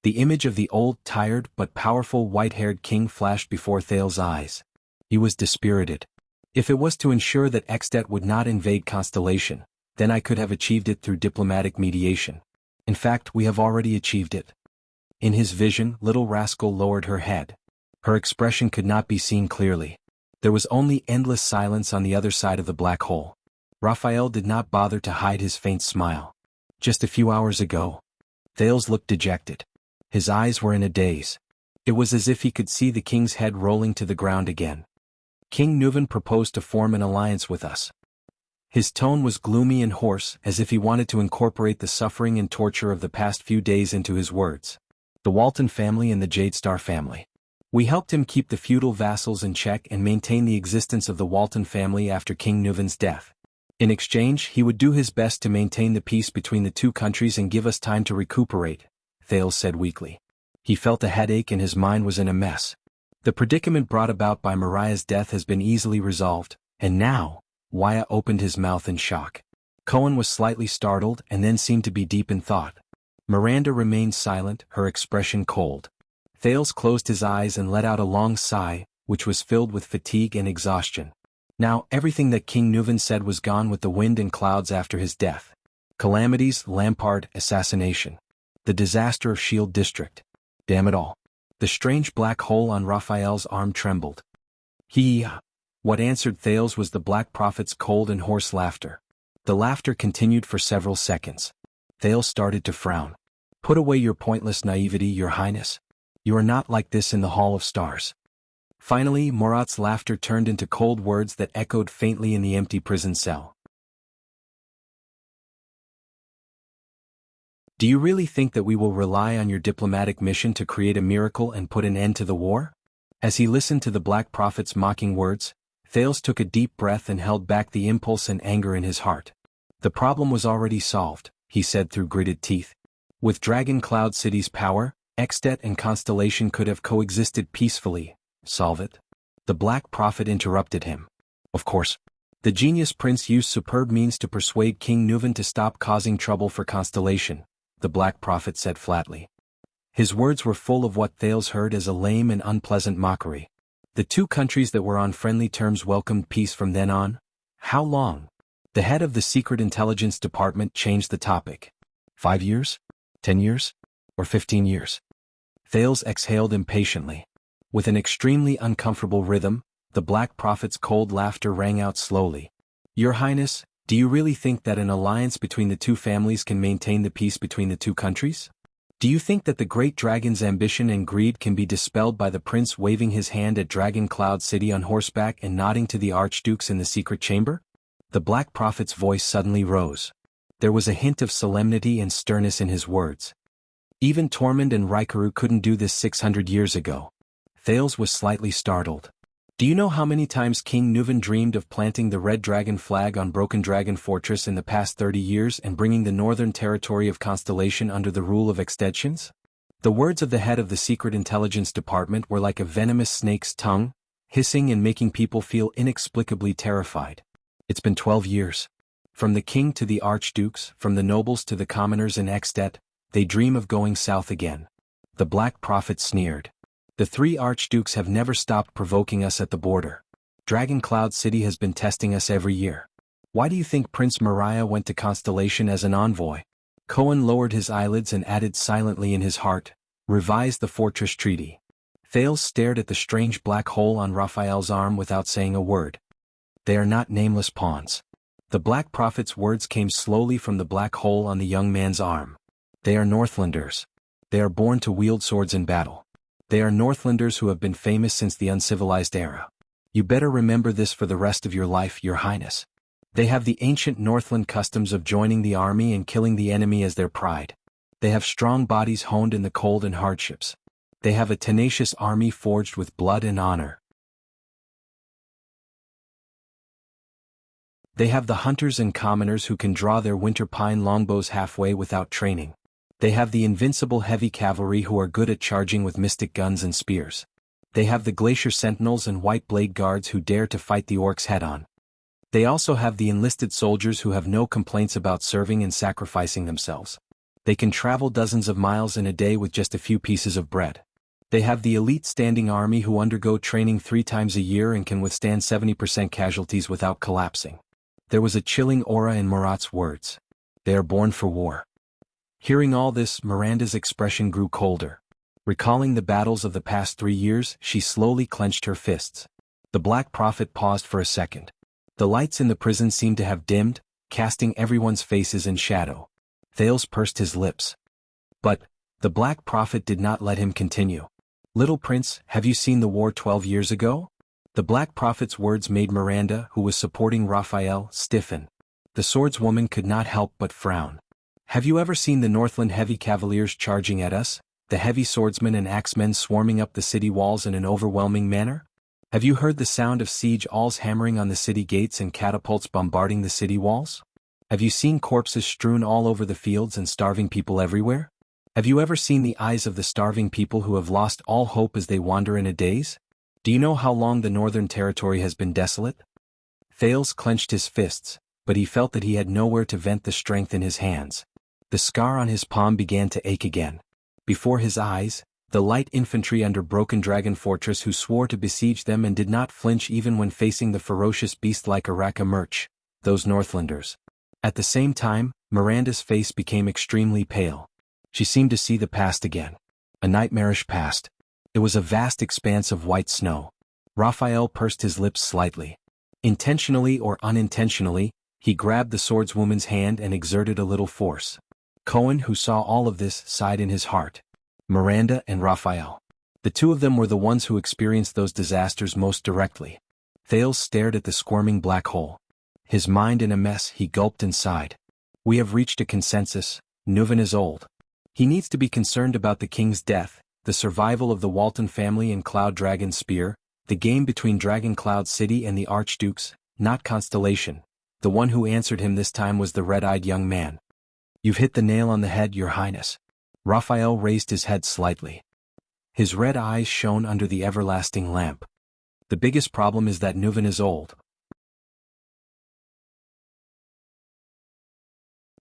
The image of the old, tired but powerful white-haired king flashed before Thales' eyes. He was dispirited. If it was to ensure that Extet would not invade Constellation, then I could have achieved it through diplomatic mediation. In fact, we have already achieved it. In his vision, Little Rascal lowered her head. Her expression could not be seen clearly. There was only endless silence on the other side of the black hole. Raphael did not bother to hide his faint smile. Just a few hours ago. Thales looked dejected. His eyes were in a daze. It was as if he could see the king's head rolling to the ground again. King Nuvan proposed to form an alliance with us. His tone was gloomy and hoarse, as if he wanted to incorporate the suffering and torture of the past few days into his words. The Walton family and the Jadestar family. We helped him keep the feudal vassals in check and maintain the existence of the Walton family after King Nuvan's death. In exchange, he would do his best to maintain the peace between the two countries and give us time to recuperate, Thales said weakly. He felt a headache and his mind was in a mess. The predicament brought about by Mariah's death has been easily resolved, and now, Wyatt opened his mouth in shock. Cohen was slightly startled and then seemed to be deep in thought. Miranda remained silent, her expression cold. Thales closed his eyes and let out a long sigh, which was filled with fatigue and exhaustion. Now everything that King Nuvan said was gone with the wind and clouds after his death. Calamities, Lampard, assassination. The disaster of Shield District. Damn it all. The strange black hole on Raphael's arm trembled. What answered Thales was the Black Prophet's cold and hoarse laughter. The laughter continued for several seconds. Thales started to frown. Put away your pointless naivety, Your Highness. You are not like this in the Hall of Stars. Finally, Morat's laughter turned into cold words that echoed faintly in the empty prison cell. Do you really think that we will rely on your diplomatic mission to create a miracle and put an end to the war? As he listened to the Black Prophet's mocking words, Thales took a deep breath and held back the impulse and anger in his heart. The problem was already solved, he said through gritted teeth. With Dragon Cloud City's power, Extet and Constellation could have coexisted peacefully. Solve it? The Black Prophet interrupted him. Of course. The genius prince used superb means to persuade King Nuvan to stop causing trouble for Constellation, the Black Prophet said flatly. His words were full of what Thales heard as a lame and unpleasant mockery. The two countries that were on friendly terms welcomed peace from then on. How long? The head of the Secret Intelligence Department changed the topic. 5 years? 10 years? Or 15 years? Thales exhaled impatiently. With an extremely uncomfortable rhythm, the Black Prophet's cold laughter rang out slowly. Your Highness, do you really think that an alliance between the two families can maintain the peace between the two countries? Do you think that the great dragon's ambition and greed can be dispelled by the prince waving his hand at Dragon Cloud City on horseback and nodding to the archdukes in the secret chamber? The Black Prophet's voice suddenly rose. There was a hint of solemnity and sternness in his words. Even Tormund and Raikaru couldn't do this 600 years ago. Thales was slightly startled. Do you know how many times King Nuvan dreamed of planting the Red Dragon flag on Broken Dragon Fortress in the past 30 years and bringing the northern territory of Constellation under the rule of extensions? The words of the head of the Secret Intelligence Department were like a venomous snake's tongue, hissing and making people feel inexplicably terrified. It's been 12 years. From the king to the archdukes, from the nobles to the commoners in Extet, they dream of going south again. The Black Prophet sneered. The three archdukes have never stopped provoking us at the border. Dragon Cloud City has been testing us every year. Why do you think Prince Moriah went to Constellation as an envoy? Cohen lowered his eyelids and added silently in his heart, revise the fortress treaty. Thales stared at the strange black hole on Raphael's arm without saying a word. They are not nameless pawns. The Black Prophet's words came slowly from the black hole on the young man's arm. They are Northlanders. They are born to wield swords in battle. They are Northlanders who have been famous since the uncivilized era. You better remember this for the rest of your life, Your Highness. They have the ancient Northland customs of joining the army and killing the enemy as their pride. They have strong bodies honed in the cold and hardships. They have a tenacious army forged with blood and honor. They have the hunters and commoners who can draw their winter pine longbows halfway without training. They have the invincible heavy cavalry who are good at charging with mystic guns and spears. They have the glacier sentinels and white blade guards who dare to fight the orcs head-on. They also have the enlisted soldiers who have no complaints about serving and sacrificing themselves. They can travel dozens of miles in a day with just a few pieces of bread. They have the elite standing army who undergo training 3 times a year and can withstand 70% casualties without collapsing. There was a chilling aura in Marat's words. They are born for war. Hearing all this, Miranda's expression grew colder. Recalling the battles of the past 3 years, she slowly clenched her fists. The Black Prophet paused for a second. The lights in the prison seemed to have dimmed, casting everyone's faces in shadow. Thales pursed his lips. But the Black Prophet did not let him continue. Little Prince, have you seen the war 12 years ago? The Black Prophet's words made Miranda, who was supporting Raphael, stiffen. The swordswoman could not help but frown. Have you ever seen the Northland heavy cavaliers charging at us, the heavy swordsmen and axemen swarming up the city walls in an overwhelming manner? Have you heard the sound of siege awls hammering on the city gates and catapults bombarding the city walls? Have you seen corpses strewn all over the fields and starving people everywhere? Have you ever seen the eyes of the starving people who have lost all hope as they wander in a daze? Do you know how long the Northern Territory has been desolate? Thales clenched his fists, but he felt that he had nowhere to vent the strength in his hands. The scar on his palm began to ache again. Before his eyes, the light infantry under Broken Dragon Fortress who swore to besiege them and did not flinch even when facing the ferocious beast like Araka Murch, those Northlanders. At the same time, Miranda's face became extremely pale. She seemed to see the past again. A nightmarish past. It was a vast expanse of white snow. Raphael pursed his lips slightly. Intentionally or unintentionally, he grabbed the swordswoman's hand and exerted a little force. Cohen, who saw all of this, sighed in his heart. Miranda and Raphael. The two of them were the ones who experienced those disasters most directly. Thales stared at the squirming black hole. His mind in a mess, he gulped and sighed. We have reached a consensus. Nuvan is old. He needs to be concerned about the king's death, the survival of the Walton family and Cloud Dragon Spear, the game between Dragon Cloud City and the Archdukes, not Constellation. The one who answered him this time was the red-eyed young man. "You've hit the nail on the head, Your Highness." Raphael raised his head slightly. His red eyes shone under the everlasting lamp. "The biggest problem is that Nuven is old."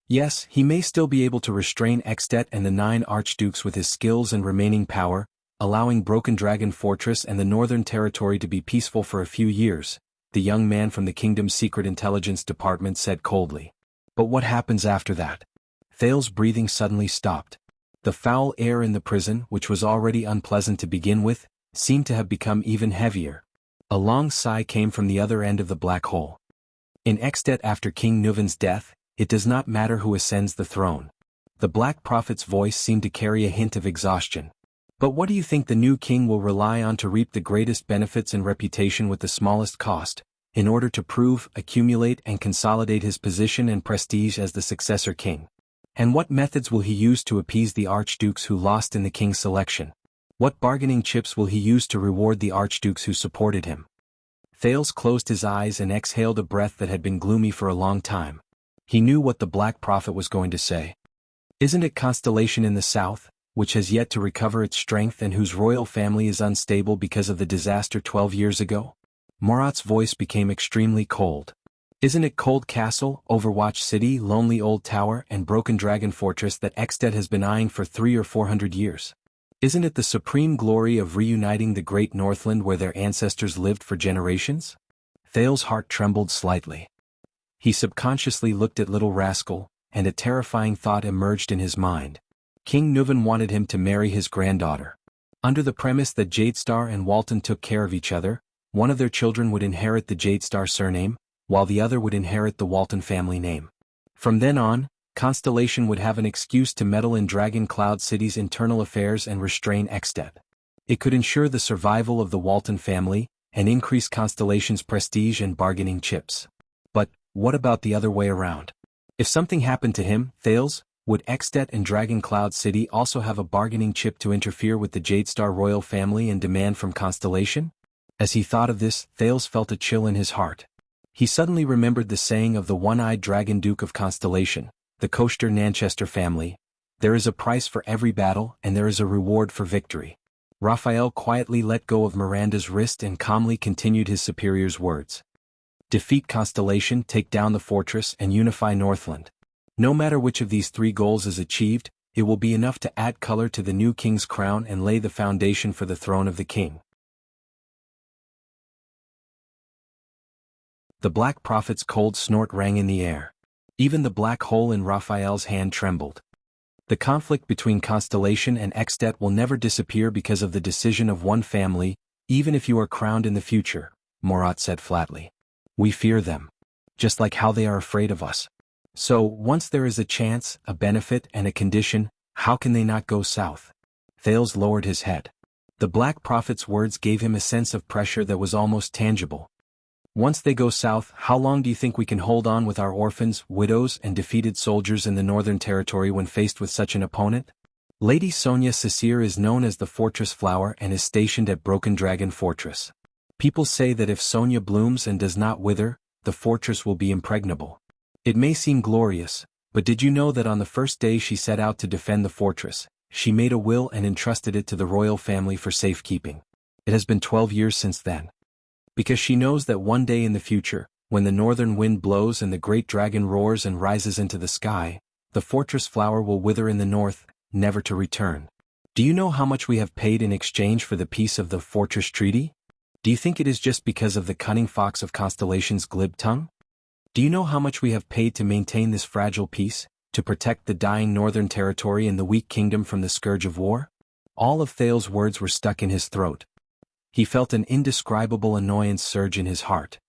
"Yes, he may still be able to restrain Extet and the 9 archdukes with his skills and remaining power, allowing Broken Dragon Fortress and the Northern Territory to be peaceful for a few years," the young man from the kingdom's secret intelligence department said coldly. "But what happens after that?" Thales's breathing suddenly stopped. The foul air in the prison, which was already unpleasant to begin with, seemed to have become even heavier. A long sigh came from the other end of the black hole. "In Extet after King Nuven's death, it does not matter who ascends the throne." The Black Prophet's voice seemed to carry a hint of exhaustion. "But what do you think the new king will rely on to reap the greatest benefits and reputation with the smallest cost, in order to prove, accumulate and consolidate his position and prestige as the successor king? And what methods will he use to appease the archdukes who lost in the king's selection? What bargaining chips will he use to reward the archdukes who supported him?" Thales closed his eyes and exhaled a breath that had been gloomy for a long time. He knew what the Black Prophet was going to say. "Isn't it Constellation in the south, which has yet to recover its strength and whose royal family is unstable because of the disaster 12 years ago?" Morat's voice became extremely cold. "Isn't it Cold Castle, Overwatch City, Lonely Old Tower and Broken Dragon Fortress that Extet has been eyeing for 300 or 400 years? Isn't it the supreme glory of reuniting the great Northland where their ancestors lived for generations?" Thales's heart trembled slightly. He subconsciously looked at Little Rascal, and a terrifying thought emerged in his mind. King Nuven wanted him to marry his granddaughter. Under the premise that Jadestar and Walton took care of each other, one of their children would inherit the Jadestar surname, while the other would inherit the Walton family name. From then on, Constellation would have an excuse to meddle in Dragon Cloud City's internal affairs and restrain Extet. It could ensure the survival of the Walton family, and increase Constellation's prestige and bargaining chips. But, what about the other way around? If something happened to him, Thales, would Extet and Dragon Cloud City also have a bargaining chip to interfere with the Jadestar royal family and demand from Constellation? As he thought of this, Thales felt a chill in his heart. He suddenly remembered the saying of the one-eyed dragon Duke of Constellation, the Koester Nanchester family: "There is a price for every battle and there is a reward for victory." Raphael quietly let go of Miranda's wrist and calmly continued his superior's words. "Defeat Constellation, take down the fortress and unify Northland. No matter which of these 3 goals is achieved, it will be enough to add color to the new king's crown and lay the foundation for the throne of the king." The Black Prophet's cold snort rang in the air. Even the black hole in Raphael's hand trembled. "The conflict between Constellation and Extet will never disappear because of the decision of one family, even if you are crowned in the future," Morat said flatly. "We fear them. Just like how they are afraid of us. So, once there is a chance, a benefit and a condition, how can they not go south?" Thales lowered his head. The Black Prophet's words gave him a sense of pressure that was almost tangible. "Once they go south, how long do you think we can hold on with our orphans, widows and defeated soldiers in the Northern Territory when faced with such an opponent?" "Lady Sonia Cecere is known as the Fortress Flower and is stationed at Broken Dragon Fortress. People say that if Sonia blooms and does not wither, the fortress will be impregnable. It may seem glorious, but did you know that on the first day she set out to defend the fortress, she made a will and entrusted it to the royal family for safekeeping? It has been 12 years since then. Because she knows that one day in the future, when the northern wind blows and the great dragon roars and rises into the sky, the fortress flower will wither in the north, never to return. Do you know how much we have paid in exchange for the peace of the Fortress Treaty? Do you think it is just because of the cunning fox of Constellation's glib tongue? Do you know how much we have paid to maintain this fragile peace, to protect the dying Northern Territory and the weak kingdom from the scourge of war?" All of Thales's words were stuck in his throat. He felt an indescribable annoyance surge in his heart.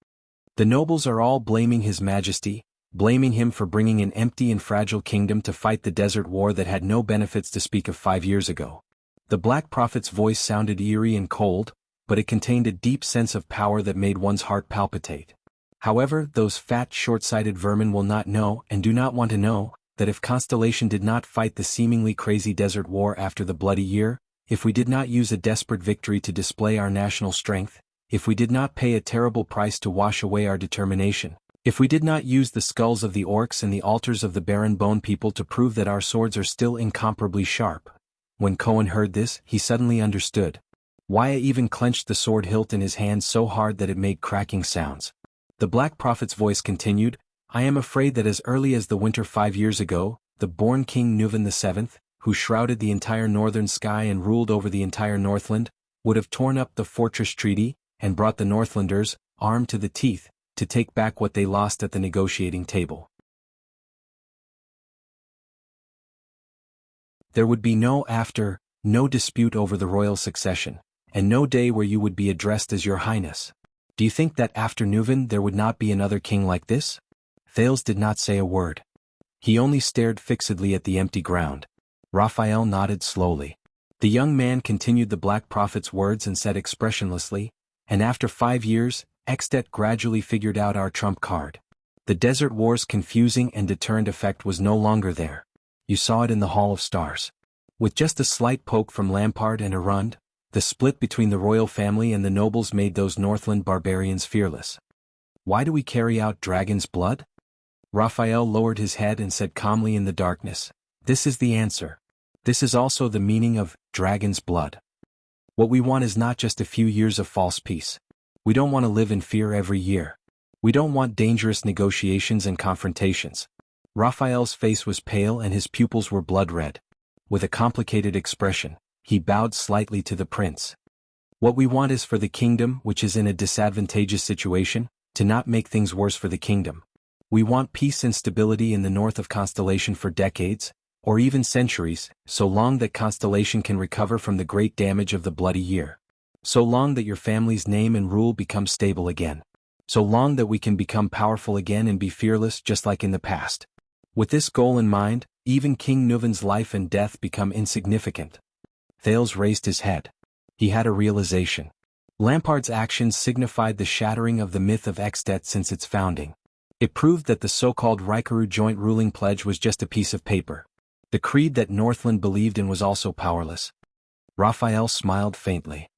The nobles are all blaming His Majesty, blaming him for bringing an empty and fragile kingdom to fight the desert war that had no benefits to speak of 5 years ago. The Black Prophet's voice sounded eerie and cold, but it contained a deep sense of power that made one's heart palpitate. "However, those fat, short-sighted vermin will not know and do not want to know that if Constellation did not fight the seemingly crazy desert war after the Bloody Year, if we did not use a desperate victory to display our national strength, if we did not pay a terrible price to wash away our determination, If we did not use the skulls of the orcs and the altars of the barren bone people to prove that our swords are still incomparably sharp. When Cohen heard this, he suddenly understood. Waya even clenched the sword hilt in his hand so hard that it made cracking sounds. The Black Prophet's voice continued, I am afraid that as early as the winter 5 years ago, the born King Nuvan VII, who shrouded the entire northern sky and ruled over the entire Northland, would have torn up the fortress treaty, and brought the Northlanders, armed to the teeth, to take back what they lost at the negotiating table. There would be no dispute over the royal succession, and no day where you would be addressed as Your Highness. Do you think that after Nuvan there would not be another king like this? Thales did not say a word. He only stared fixedly at the empty ground. Raphael nodded slowly. The young man continued the Black Prophet's words and said expressionlessly, and after 5 years, Extet gradually figured out our trump card. The Desert War's confusing and deterrent effect was no longer there. You saw it in the Hall of Stars. With just a slight poke from Lampard and Arund, the split between the royal family and the nobles made those Northland barbarians fearless. Why do we carry out dragon's blood? Raphael lowered his head and said calmly in the darkness, this is the answer. This is also the meaning of dragon's blood. What we want is not just a few years of false peace. We don't want to live in fear every year. We don't want dangerous negotiations and confrontations. Raphael's face was pale and his pupils were blood red. With a complicated expression, he bowed slightly to the prince. What we want is for the kingdom, which is in a disadvantageous situation, to not make things worse for the kingdom. We want peace and stability in the north of Constellation for decades, or even centuries, so long that Constellation can recover from the great damage of the Bloody Year. So long that your family's name and rule become stable again. So long that we can become powerful again and be fearless just like in the past. With this goal in mind, even King Nuvan's life and death become insignificant. Thales raised his head. He had a realization. Lampard's actions signified the shattering of the myth of Extet since its founding. It proved that the so-called Raikaru Joint Ruling Pledge was just a piece of paper. The creed that Northland believed in was also powerless. Raphael smiled faintly.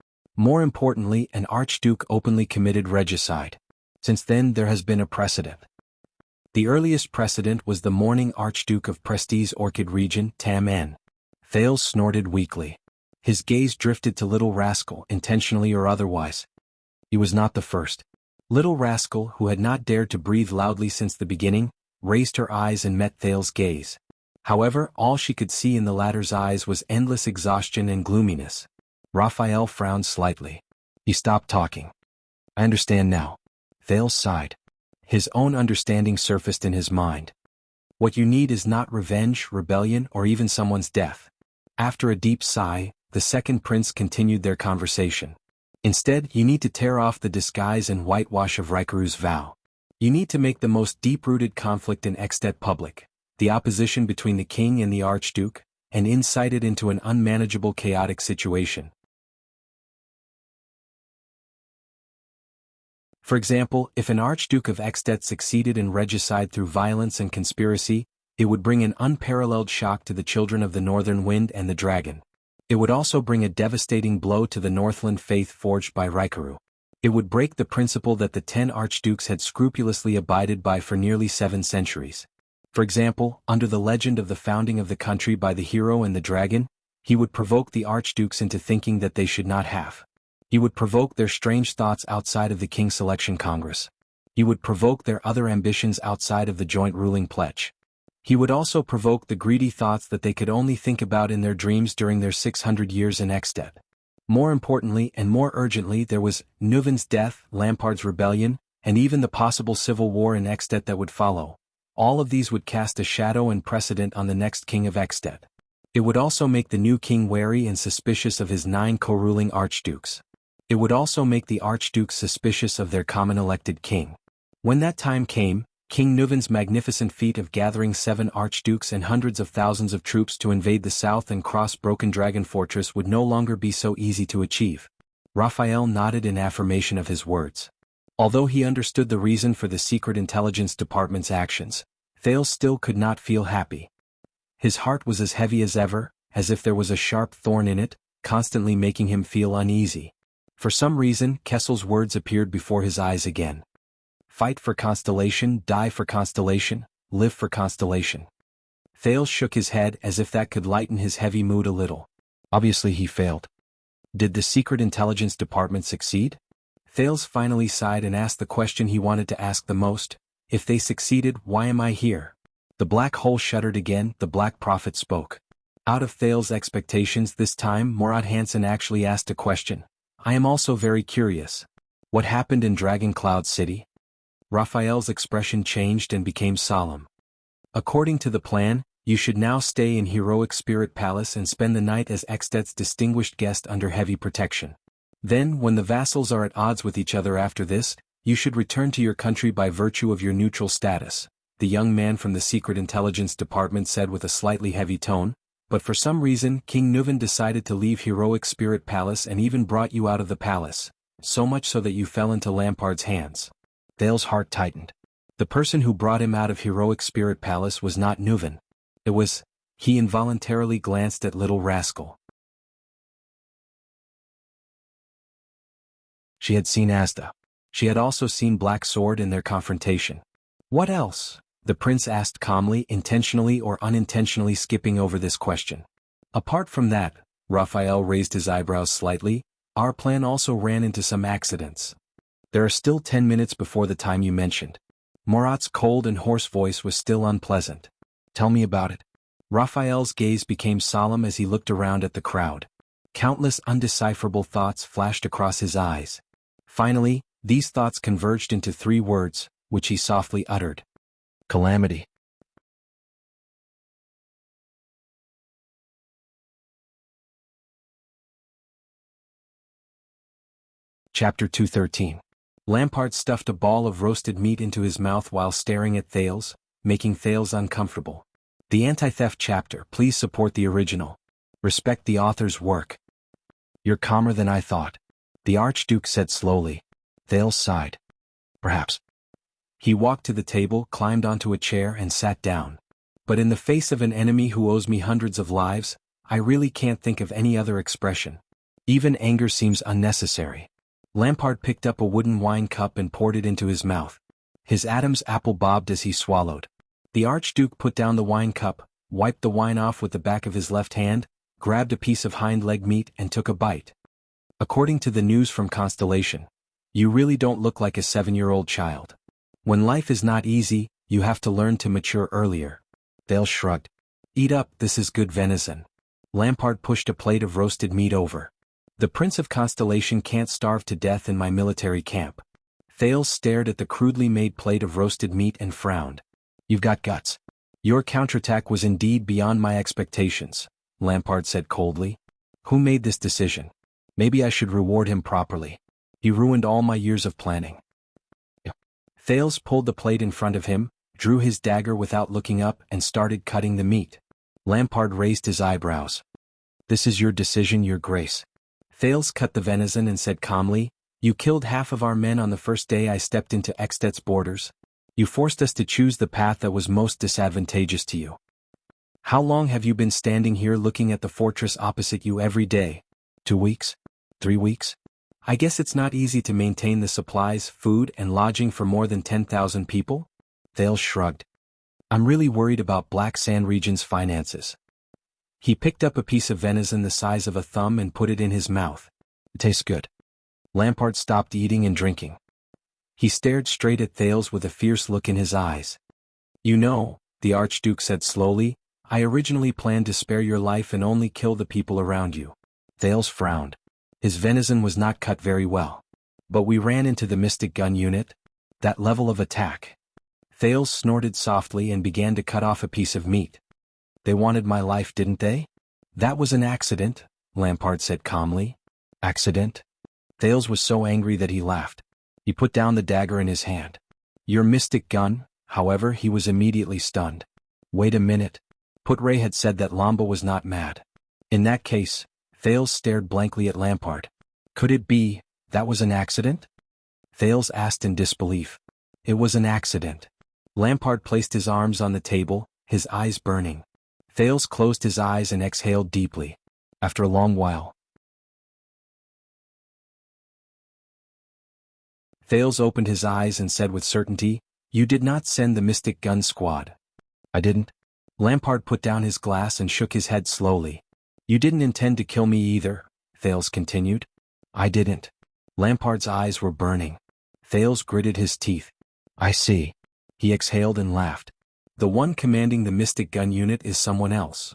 More importantly, an archduke openly committed regicide. Since then there has been a precedent. The earliest precedent was the mourning Archduke of Presti's Orchid region, Tam-En. Thales snorted weakly. His gaze drifted to Little Rascal, intentionally or otherwise. He was not the first. Little Rascal, who had not dared to breathe loudly since the beginning, raised her eyes and met Thales' gaze. However, all she could see in the latter's eyes was endless exhaustion and gloominess. Raphael frowned slightly. He stopped talking. I understand now. Thales sighed. His own understanding surfaced in his mind. What you need is not revenge, rebellion, or even someone's death. After a deep sigh, the second prince continued their conversation. Instead, you need to tear off the disguise and whitewash of Raikaru's vow. You need to make the most deep-rooted conflict in Extet public, the opposition between the king and the archduke, and incite it into an unmanageable chaotic situation. For example, if an Archduke of Extet succeeded in regicide through violence and conspiracy, it would bring an unparalleled shock to the children of the Northern Wind and the Dragon. It would also bring a devastating blow to the Northland faith forged by Raikaru. It would break the principle that the 10 archdukes had scrupulously abided by for nearly 7 centuries. For example, under the legend of the founding of the country by the hero and the dragon, he would provoke the archdukes into thinking that they should not have. He would provoke their strange thoughts outside of the King Selection Congress. He would provoke their other ambitions outside of the Joint Ruling Pledge. He would also provoke the greedy thoughts that they could only think about in their dreams during their 600 years in Extet. More importantly and more urgently, there was Nuvan's death, Lampard's rebellion, and even the possible civil war in Extet that would follow. All of these would cast a shadow and precedent on the next king of Extet. It would also make the new king wary and suspicious of his 9 co-ruling archdukes. It would also make the archdukes suspicious of their common elected king. When that time came, King Nuvan's magnificent feat of gathering 7 archdukes and hundreds of thousands of troops to invade the south and cross Broken Dragon Fortress would no longer be so easy to achieve. Raphael nodded in affirmation of his words. Although he understood the reason for the Secret Intelligence Department's actions, Thales still could not feel happy. His heart was as heavy as ever, as if there was a sharp thorn in it, constantly making him feel uneasy. For some reason, Kessel's words appeared before his eyes again. Fight for Constellation, die for Constellation, live for Constellation. Thales shook his head as if that could lighten his heavy mood a little. Obviously he failed. Did the Secret Intelligence Department succeed? Thales finally sighed and asked the question he wanted to ask the most. If they succeeded, why am I here? The black hole shuddered again. The Black Prophet spoke. Out of Thales' expectations this time, Morad Hansen actually asked a question. I am also very curious. What happened in Dragon Cloud City? Raphael's expression changed and became solemn. According to the plan, you should now stay in Heroic Spirit Palace and spend the night as Extet's distinguished guest under heavy protection. Then, when the vassals are at odds with each other after this, you should return to your country by virtue of your neutral status, the young man from the Secret Intelligence Department said with a slightly heavy tone, but for some reason King Nuvan decided to leave Heroic Spirit Palace and even brought you out of the palace, so much so that you fell into Lampard's hands. Thales' heart tightened. The person who brought him out of Heroic Spirit Palace was not Nuvan. It was. He involuntarily glanced at Little Rascal. She had seen Asda. She had also seen Black Sword in their confrontation. What else? The prince asked calmly, intentionally or unintentionally skipping over this question. Apart from that, Raphael raised his eyebrows slightly, our plan also ran into some accidents. There are still 10 minutes before the time you mentioned. Morat's cold and hoarse voice was still unpleasant. Tell me about it. Raphael's gaze became solemn as he looked around at the crowd. Countless undecipherable thoughts flashed across his eyes. Finally, these thoughts converged into 3 words, which he softly uttered. Calamity. Chapter 213. Lampard stuffed a ball of roasted meat into his mouth while staring at Thales, making Thales uncomfortable. The Anti-Theft chapter. Please support the original. Respect the author's work. You're calmer than I thought, the Archduke said slowly. Thales sighed. Perhaps. He walked to the table, climbed onto a chair and sat down. But in the face of an enemy who owes me hundreds of lives, I really can't think of any other expression. Even anger seems unnecessary. Lampard picked up a wooden wine cup and poured it into his mouth. His Adam's apple bobbed as he swallowed. The Archduke put down the wine cup, wiped the wine off with the back of his left hand, grabbed a piece of hind leg meat and took a bite. According to the news from Constellation, you really don't look like a 7-year-old child. When life is not easy, you have to learn to mature earlier. Thales shrugged. Eat up, this is good venison. Lampard pushed a plate of roasted meat over. The Prince of Constellation can't starve to death in my military camp. Thales stared at the crudely made plate of roasted meat and frowned. You've got guts. Your counterattack was indeed beyond my expectations, Lampard said coldly. Who made this decision? Maybe I should reward him properly. He ruined all my years of planning. Thales pulled the plate in front of him, drew his dagger without looking up and started cutting the meat. Lampard raised his eyebrows. This is your decision, Your Grace. Thales cut the venison and said calmly, You killed half of our men on the first day I stepped into Extet's borders. You forced us to choose the path that was most disadvantageous to you. How long have you been standing here looking at the fortress opposite you every day? 2 weeks? 3 weeks? I guess it's not easy to maintain the supplies, food and lodging for more than 10,000 people? Thales shrugged. I'm really worried about Black Sand Region's finances. He picked up a piece of venison the size of a thumb and put it in his mouth. It tastes good. Lampard stopped eating and drinking. He stared straight at Thales with a fierce look in his eyes. You know, the Archduke said slowly, I originally planned to spare your life and only kill the people around you. Thales frowned. His venison was not cut very well. But we ran into the Mystic Gun unit. That level of attack. Thales snorted softly and began to cut off a piece of meat. They wanted my life, didn't they? That was an accident, Lampard said calmly. Accident? Thales was so angry that he laughed. He put down the dagger in his hand. Your mystic gun, however, he was immediately stunned. Wait a minute. Putre had said that Lamba was not mad. In that case, Thales stared blankly at Lampard. Could it be, that was an accident? Thales asked in disbelief. It was an accident. Lampard placed his arms on the table, his eyes burning. Thales closed his eyes and exhaled deeply. After a long while, Thales opened his eyes and said with certainty, "You did not send the Mystic Gun Squad." "I didn't." Lampard put down his glass and shook his head slowly. "You didn't intend to kill me either," Thales continued. "I didn't." Lampard's eyes were burning. Thales gritted his teeth. "I see." He exhaled and laughed. "The one commanding the Mystic Gun unit is someone else.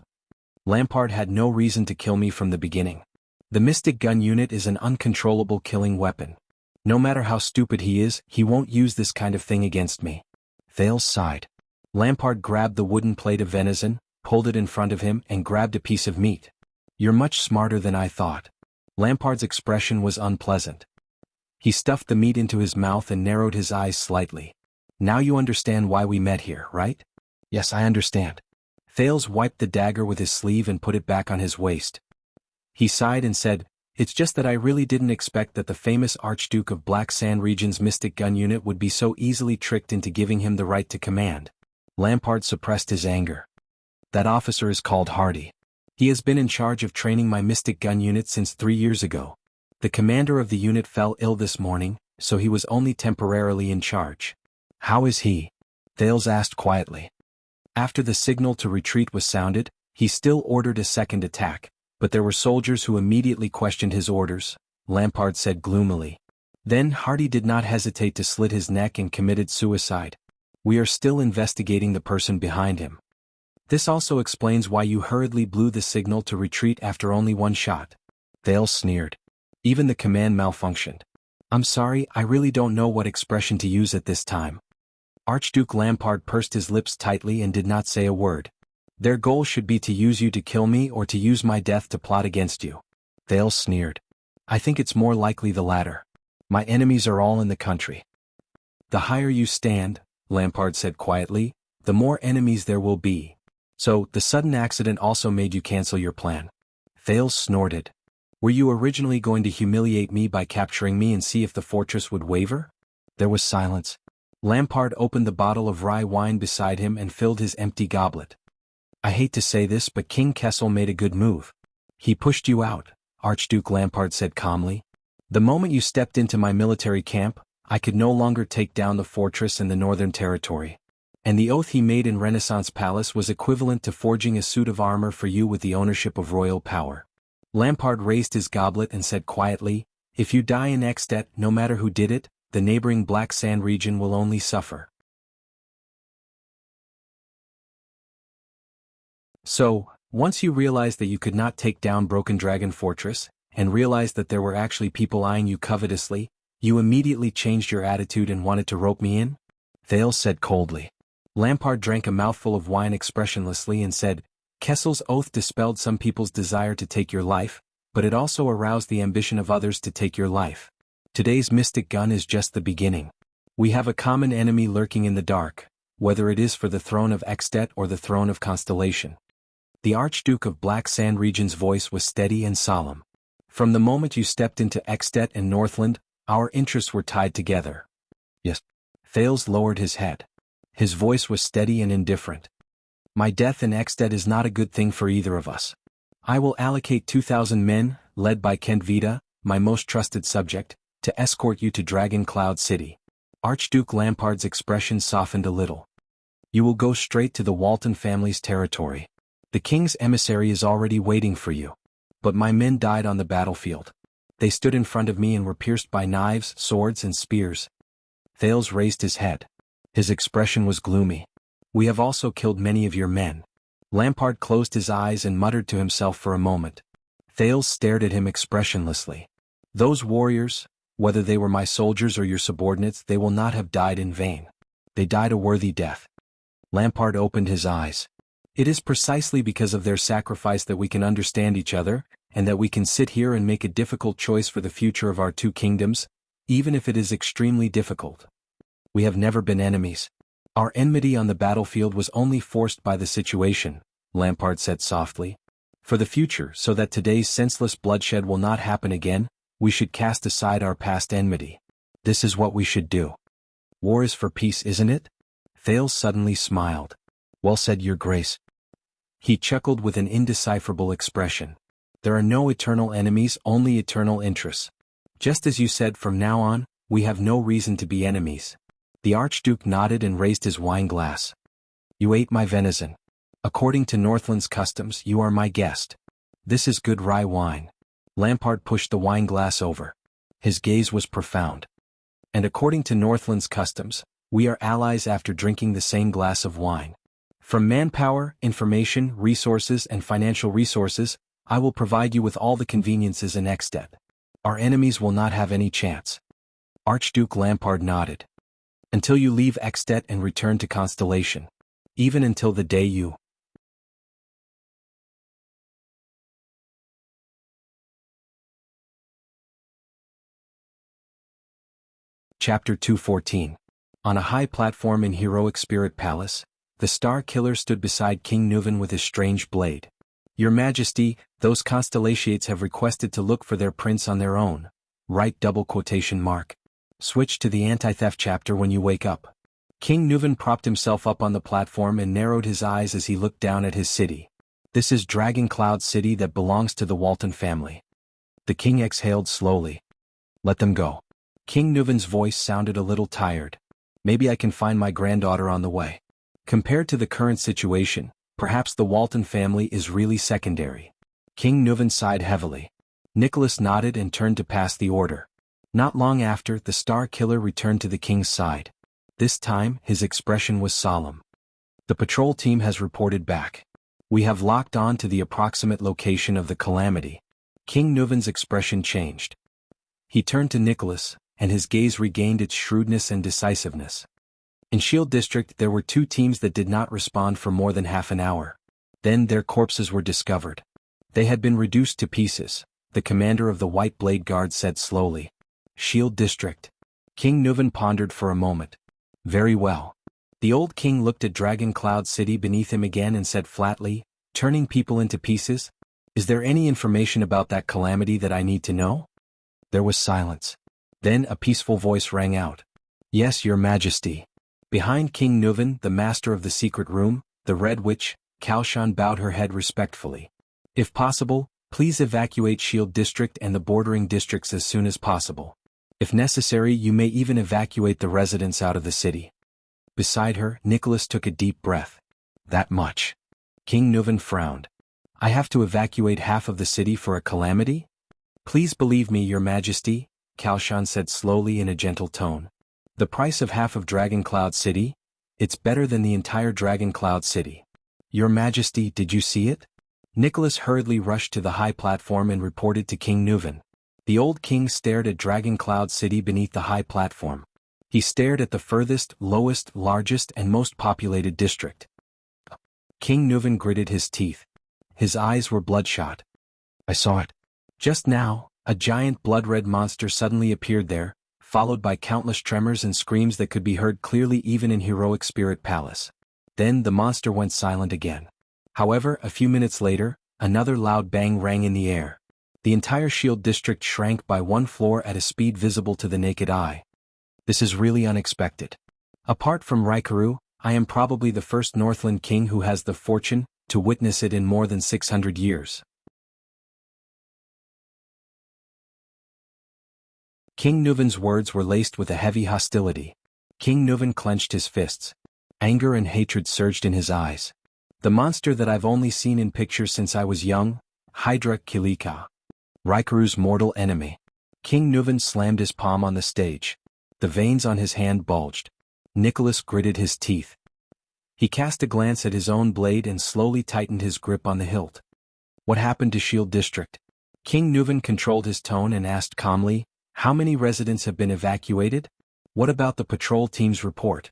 Lampard had no reason to kill me from the beginning. The Mystic Gun unit is an uncontrollable killing weapon. No matter how stupid he is, he won't use this kind of thing against me." Thales sighed. Lampard grabbed the wooden plate of venison, pulled it in front of him and grabbed a piece of meat. "You're much smarter than I thought." Lampard's expression was unpleasant. He stuffed the meat into his mouth and narrowed his eyes slightly. "Now you understand why we met here, right?" "Yes, I understand." Thales wiped the dagger with his sleeve and put it back on his waist. He sighed and said, "It's just that I really didn't expect that the famous Archduke of Black Sand Region's Mystic Gun unit would be so easily tricked into giving him the right to command." Lampard suppressed his anger. "That officer is called Hardy. He has been in charge of training my Mystic Gun unit since 3 years ago. The commander of the unit fell ill this morning, so he was only temporarily in charge." "How is he?" Thales asked quietly. After the signal to retreat was sounded, he still ordered a second attack, but there were soldiers who immediately questioned his orders, Lampard said gloomily. Then Hardy did not hesitate to slit his neck and committed suicide. "We are still investigating the person behind him." "This also explains why you hurriedly blew the signal to retreat after only one shot." Thales sneered. "Even the command malfunctioned." "I'm sorry, I really don't know what expression to use at this time." Archduke Lampard pursed his lips tightly and did not say a word. "Their goal should be to use you to kill me or to use my death to plot against you." Thales sneered. "I think it's more likely the latter. My enemies are all in the country." "The higher you stand," Lampard said quietly, "the more enemies there will be. So, the sudden accident also made you cancel your plan." Thales snorted. "Were you originally going to humiliate me by capturing me and see if the fortress would waver?" There was silence. Lampard opened the bottle of rye wine beside him and filled his empty goblet. "I hate to say this, but King Kessel made a good move. He pushed you out," Archduke Lampard said calmly. "The moment you stepped into my military camp, I could no longer take down the fortress and the Northern Territory. And the oath he made in Renaissance Palace was equivalent to forging a suit of armor for you with the ownership of royal power." Lampard raised his goblet and said quietly, "If you die in Extet, no matter who did it, the neighboring Black Sand region will only suffer." So, once you realized that you could not take down Broken Dragon Fortress, and realized that there were actually people eyeing you covetously, you immediately changed your attitude and wanted to rope me in? Thales said coldly. Lampard drank a mouthful of wine expressionlessly and said, "Kessel's oath dispelled some people's desire to take your life, but it also aroused the ambition of others to take your life. Today's Mystic Gun is just the beginning. We have a common enemy lurking in the dark, whether it is for the throne of Extet or the throne of Constellation." The Archduke of Black Sand Region's voice was steady and solemn. "From the moment you stepped into Extet and Northland, our interests were tied together." "Yes." Thales lowered his head. His voice was steady and indifferent. "My death in Extet is not a good thing for either of us. I will allocate 2,000 men, led by Kent Vida, my most trusted subject, to escort you to Dragon Cloud City." Archduke Lampard's expression softened a little. "You will go straight to the Walton family's territory. The king's emissary is already waiting for you. But my men died on the battlefield. They stood in front of me and were pierced by knives, swords and spears." Thales raised his head. His expression was gloomy. "We have also killed many of your men." Lampard closed his eyes and muttered to himself for a moment. Thales stared at him expressionlessly. "Those warriors, whether they were my soldiers or your subordinates, they will not have died in vain. They died a worthy death." Lampard opened his eyes. "It is precisely because of their sacrifice that we can understand each other, and that we can sit here and make a difficult choice for the future of our two kingdoms, even if it is extremely difficult. We have never been enemies. Our enmity on the battlefield was only forced by the situation," Lampard said softly. "For the future, so that today's senseless bloodshed will not happen again, we should cast aside our past enmity. This is what we should do. War is for peace, isn't it?" Thales suddenly smiled. "Well said, Your Grace." He chuckled with an indecipherable expression. "There are no eternal enemies, only eternal interests. Just as you said, from now on, we have no reason to be enemies. The Archduke nodded and raised his wine glass. You ate my venison. According to Northland's customs, you are my guest. This is good rye wine. Lampard pushed the wine glass over. His gaze was profound. And according to Northland's customs, we are allies after drinking the same glass of wine. From manpower, information, resources, and financial resources, I will provide you with all the conveniences in Ekstedt. Our enemies will not have any chance. Archduke Lampard nodded. Until you leave Ekstedt and return to Constellation. Even until the day you... Chapter 214. On a high platform in Heroic Spirit Palace, the Star Killer stood beside King Nuven with his strange blade. Your Majesty, those Constellations have requested to look for their prince on their own. Write double quotation mark. Switch to the anti-theft chapter when you wake up. King Nuven propped himself up on the platform and narrowed his eyes as he looked down at his city. This is Dragon Cloud City that belongs to the Walton family. The king exhaled slowly. Let them go. King Nuven's voice sounded a little tired. Maybe I can find my granddaughter on the way. Compared to the current situation, perhaps the Walton family is really secondary. King Nuven sighed heavily. Nicholas nodded and turned to pass the order. Not long after, the Star Killer returned to the king's side. This time, his expression was solemn. The patrol team has reported back. We have locked on to the approximate location of the calamity. King Nuven's expression changed. He turned to Nicholas, and his gaze regained its shrewdness and decisiveness. In Shield District there were 2 teams that did not respond for more than half an hour. Then their corpses were discovered. They had been reduced to pieces, the commander of the White Blade Guard said slowly. Shield District. King Nuven pondered for a moment. Very well. The old king looked at Dragon Cloud City beneath him again and said flatly, turning people into pieces? Is there any information about that calamity that I need to know? There was silence. Then a peaceful voice rang out. Yes, Your Majesty. Behind King Nuven, the master of the secret room, the Red Witch, Kalshan bowed her head respectfully. If possible, please evacuate Shield District and the bordering districts as soon as possible. If necessary, you may even evacuate the residents out of the city. Beside her, Nicholas took a deep breath. That much. King Nuven frowned. I have to evacuate half of the city for a calamity? Please believe me, Your Majesty, Kalshan said slowly in a gentle tone. The price of half of Dragon Cloud City? It's better than the entire Dragon Cloud City. Your Majesty, did you see it? Nicholas hurriedly rushed to the high platform and reported to King Nuven. The old king stared at Dragon Cloud City beneath the high platform. He stared at the furthest, lowest, largest, and most populated district. King Nuven gritted his teeth. His eyes were bloodshot. I saw it. Just now, a giant blood-red monster suddenly appeared there, followed by countless tremors and screams that could be heard clearly even in Heroic Spirit Palace. Then the monster went silent again. However, a few minutes later, another loud bang rang in the air. The entire Shield District shrank by 1 floor at a speed visible to the naked eye. This is really unexpected. Apart from Raikaru, I am probably the first Northland king who has the fortune to witness it in more than 600 years. King Nuven's words were laced with a heavy hostility. King Nuven clenched his fists. Anger and hatred surged in his eyes. The monster that I've only seen in pictures since I was young, Hydra Kilika. Raikaru's mortal enemy. King Nuven slammed his palm on the stage. The veins on his hand bulged. Nicholas gritted his teeth. He cast a glance at his own blade and slowly tightened his grip on the hilt. What happened to Shield District? King Nuven controlled his tone and asked calmly, how many residents have been evacuated? What about the patrol team's report?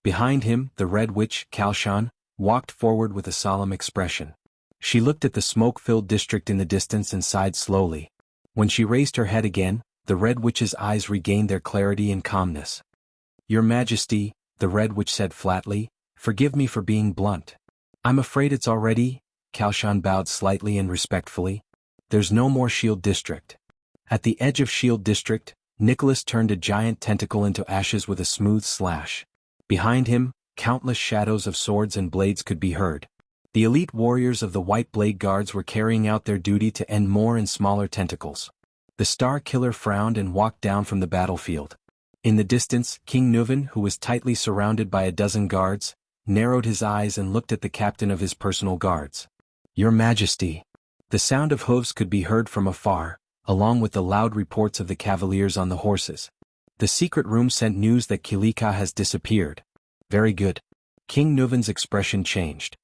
Behind him, the Red Witch, Kalshan, walked forward with a solemn expression. She looked at the smoke-filled district in the distance and sighed slowly. When she raised her head again, the Red Witch's eyes regained their clarity and calmness. Your Majesty, the Red Witch said flatly, forgive me for being blunt. I'm afraid it's already, Kalshan bowed slightly and respectfully. There's no more Shield District. At the edge of Shield District, Nicholas turned a giant tentacle into ashes with a smooth slash. Behind him, countless shadows of swords and blades could be heard. The elite warriors of the White Blade Guards were carrying out their duty to end more and smaller tentacles. The Star Killer frowned and walked down from the battlefield. In the distance, King Nuvan, who was tightly surrounded by a dozen guards, narrowed his eyes and looked at the captain of his personal guards. "Your Majesty." The sound of hooves could be heard from afar, along with the loud reports of the cavaliers on the horses. The secret room sent news that Kilika has disappeared. Very good. King Nuvan's expression changed.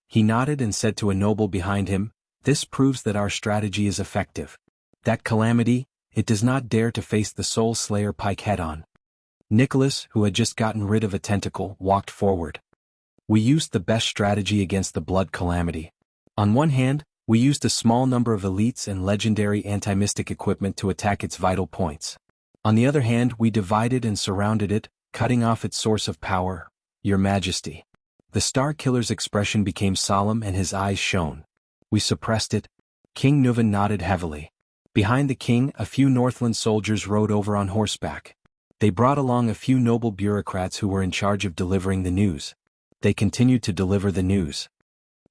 He nodded and said to a noble behind him, "This proves that our strategy is effective. That calamity, it does not dare to face the Soul Slayer pike head-on." Nicholas, who had just gotten rid of a tentacle, walked forward. "We used the best strategy against the blood calamity. On one hand, we used a small number of elites and legendary anti-mystic equipment to attack its vital points. On the other hand, we divided and surrounded it, cutting off its source of power, Your Majesty." The Star Killer's expression became solemn and his eyes shone. "We suppressed it." King Nuvan nodded heavily. Behind the king, a few Northland soldiers rode over on horseback. They brought along a few noble bureaucrats who were in charge of delivering the news. They continued to deliver the news.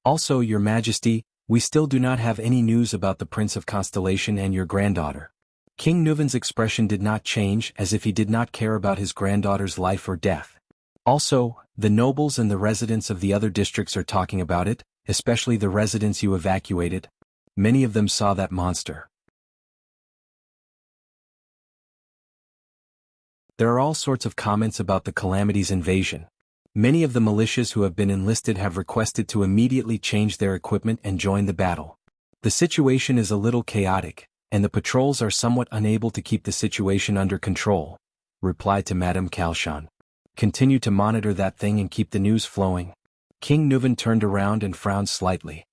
"Also, Your Majesty, we still do not have any news about the Prince of Constellation and your granddaughter." King Nuvan's expression did not change, as if he did not care about his granddaughter's life or death. "Also, the nobles and the residents of the other districts are talking about it, especially the residents you evacuated. Many of them saw that monster. There are all sorts of comments about the Calamity's invasion. Many of the militias who have been enlisted have requested to immediately change their equipment and join the battle. The situation is a little chaotic, and the patrols are somewhat unable to keep the situation under control," replied to Madame Kalshan. "Continue to monitor that thing and keep the news flowing." King Nuvan turned around and frowned slightly.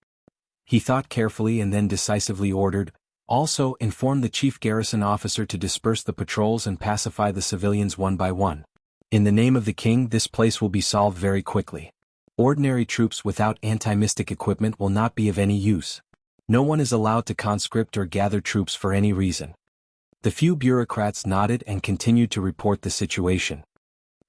He thought carefully and then decisively ordered, "Also inform the chief garrison officer to disperse the patrols and pacify the civilians one by one. In the name of the king, this place will be solved very quickly. Ordinary troops without anti-mystic equipment will not be of any use. No one is allowed to conscript or gather troops for any reason." The few bureaucrats nodded and continued to report the situation.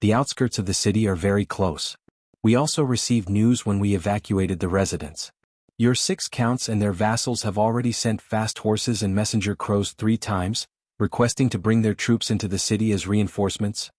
"The outskirts of the city are very close. We also received news when we evacuated the residents. Your 6 counts and their vassals have already sent fast horses and messenger crows 3 times, requesting to bring their troops into the city as reinforcements.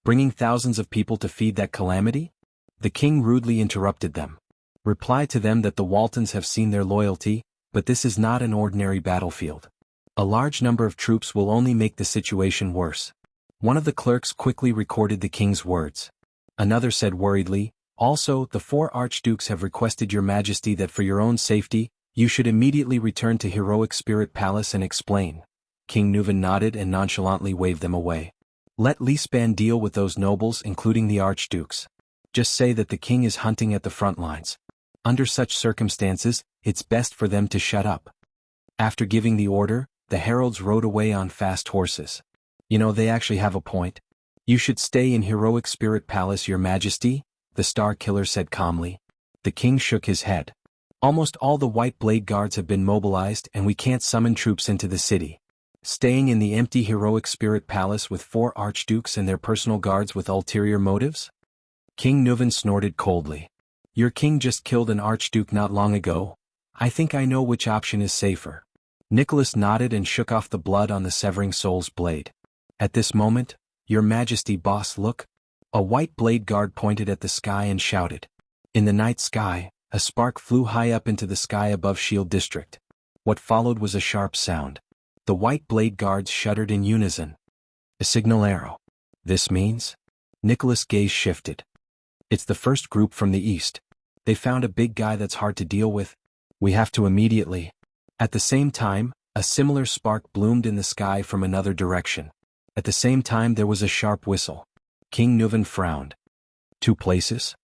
Bringing thousands of people to feed that calamity?" The king rudely interrupted them. "Reply to them that the Waltons have seen their loyalty, but this is not an ordinary battlefield. A large number of troops will only make the situation worse." One of the clerks quickly recorded the king's words. Another said worriedly, "Also, the 4 archdukes have requested Your Majesty that for your own safety, you should immediately return to Heroic Spirit Palace and explain." King Nuvan nodded and nonchalantly waved them away. "Let Lispan deal with those nobles, including the archdukes. Just say that the king is hunting at the front lines. Under such circumstances, it's best for them to shut up." After giving the order, the heralds rode away on fast horses. "You know, they actually have a point. You should stay in Heroic Spirit Palace, Your Majesty," the Star Killer said calmly. The king shook his head. "Almost all the White Blade Guards have been mobilized and we can't summon troops into the city. Staying in the empty Heroic Spirit Palace with 4 archdukes and their personal guards with ulterior motives?" King Nuvan snorted coldly. "Your king just killed an archduke not long ago. I think I know which option is safer." Nicholas nodded and shook off the blood on the severing soul's blade. At this moment, "Your Majesty, boss, look." A White Blade Guard pointed at the sky and shouted. In the night sky, a spark flew high up into the sky above Shield District. What followed was a sharp sound. The White Blade Guards shuddered in unison. "A signal arrow. This means?" Nicholas' gaze shifted. "It's the first group from the east. They found a big guy that's hard to deal with. We have to immediately." At the same time, a similar spark bloomed in the sky from another direction. At the same time there was a sharp whistle. King Nuvan frowned. 2 places?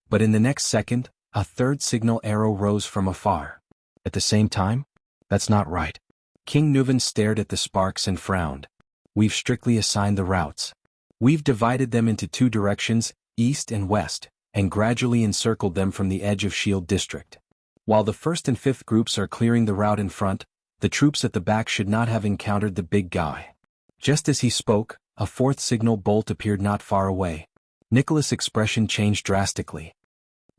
But in the next second, a third signal arrow rose from afar. At the same time? That's not right. King Nuvan stared at the sparks and frowned. "We've strictly assigned the routes. We've divided them into 2 directions, east and west, and gradually encircled them from the edge of Shield District. While the 1st and 5th groups are clearing the route in front, the troops at the back should not have encountered the big guy." Just as he spoke, a 4th signal bolt appeared not far away. Nicholas' expression changed drastically.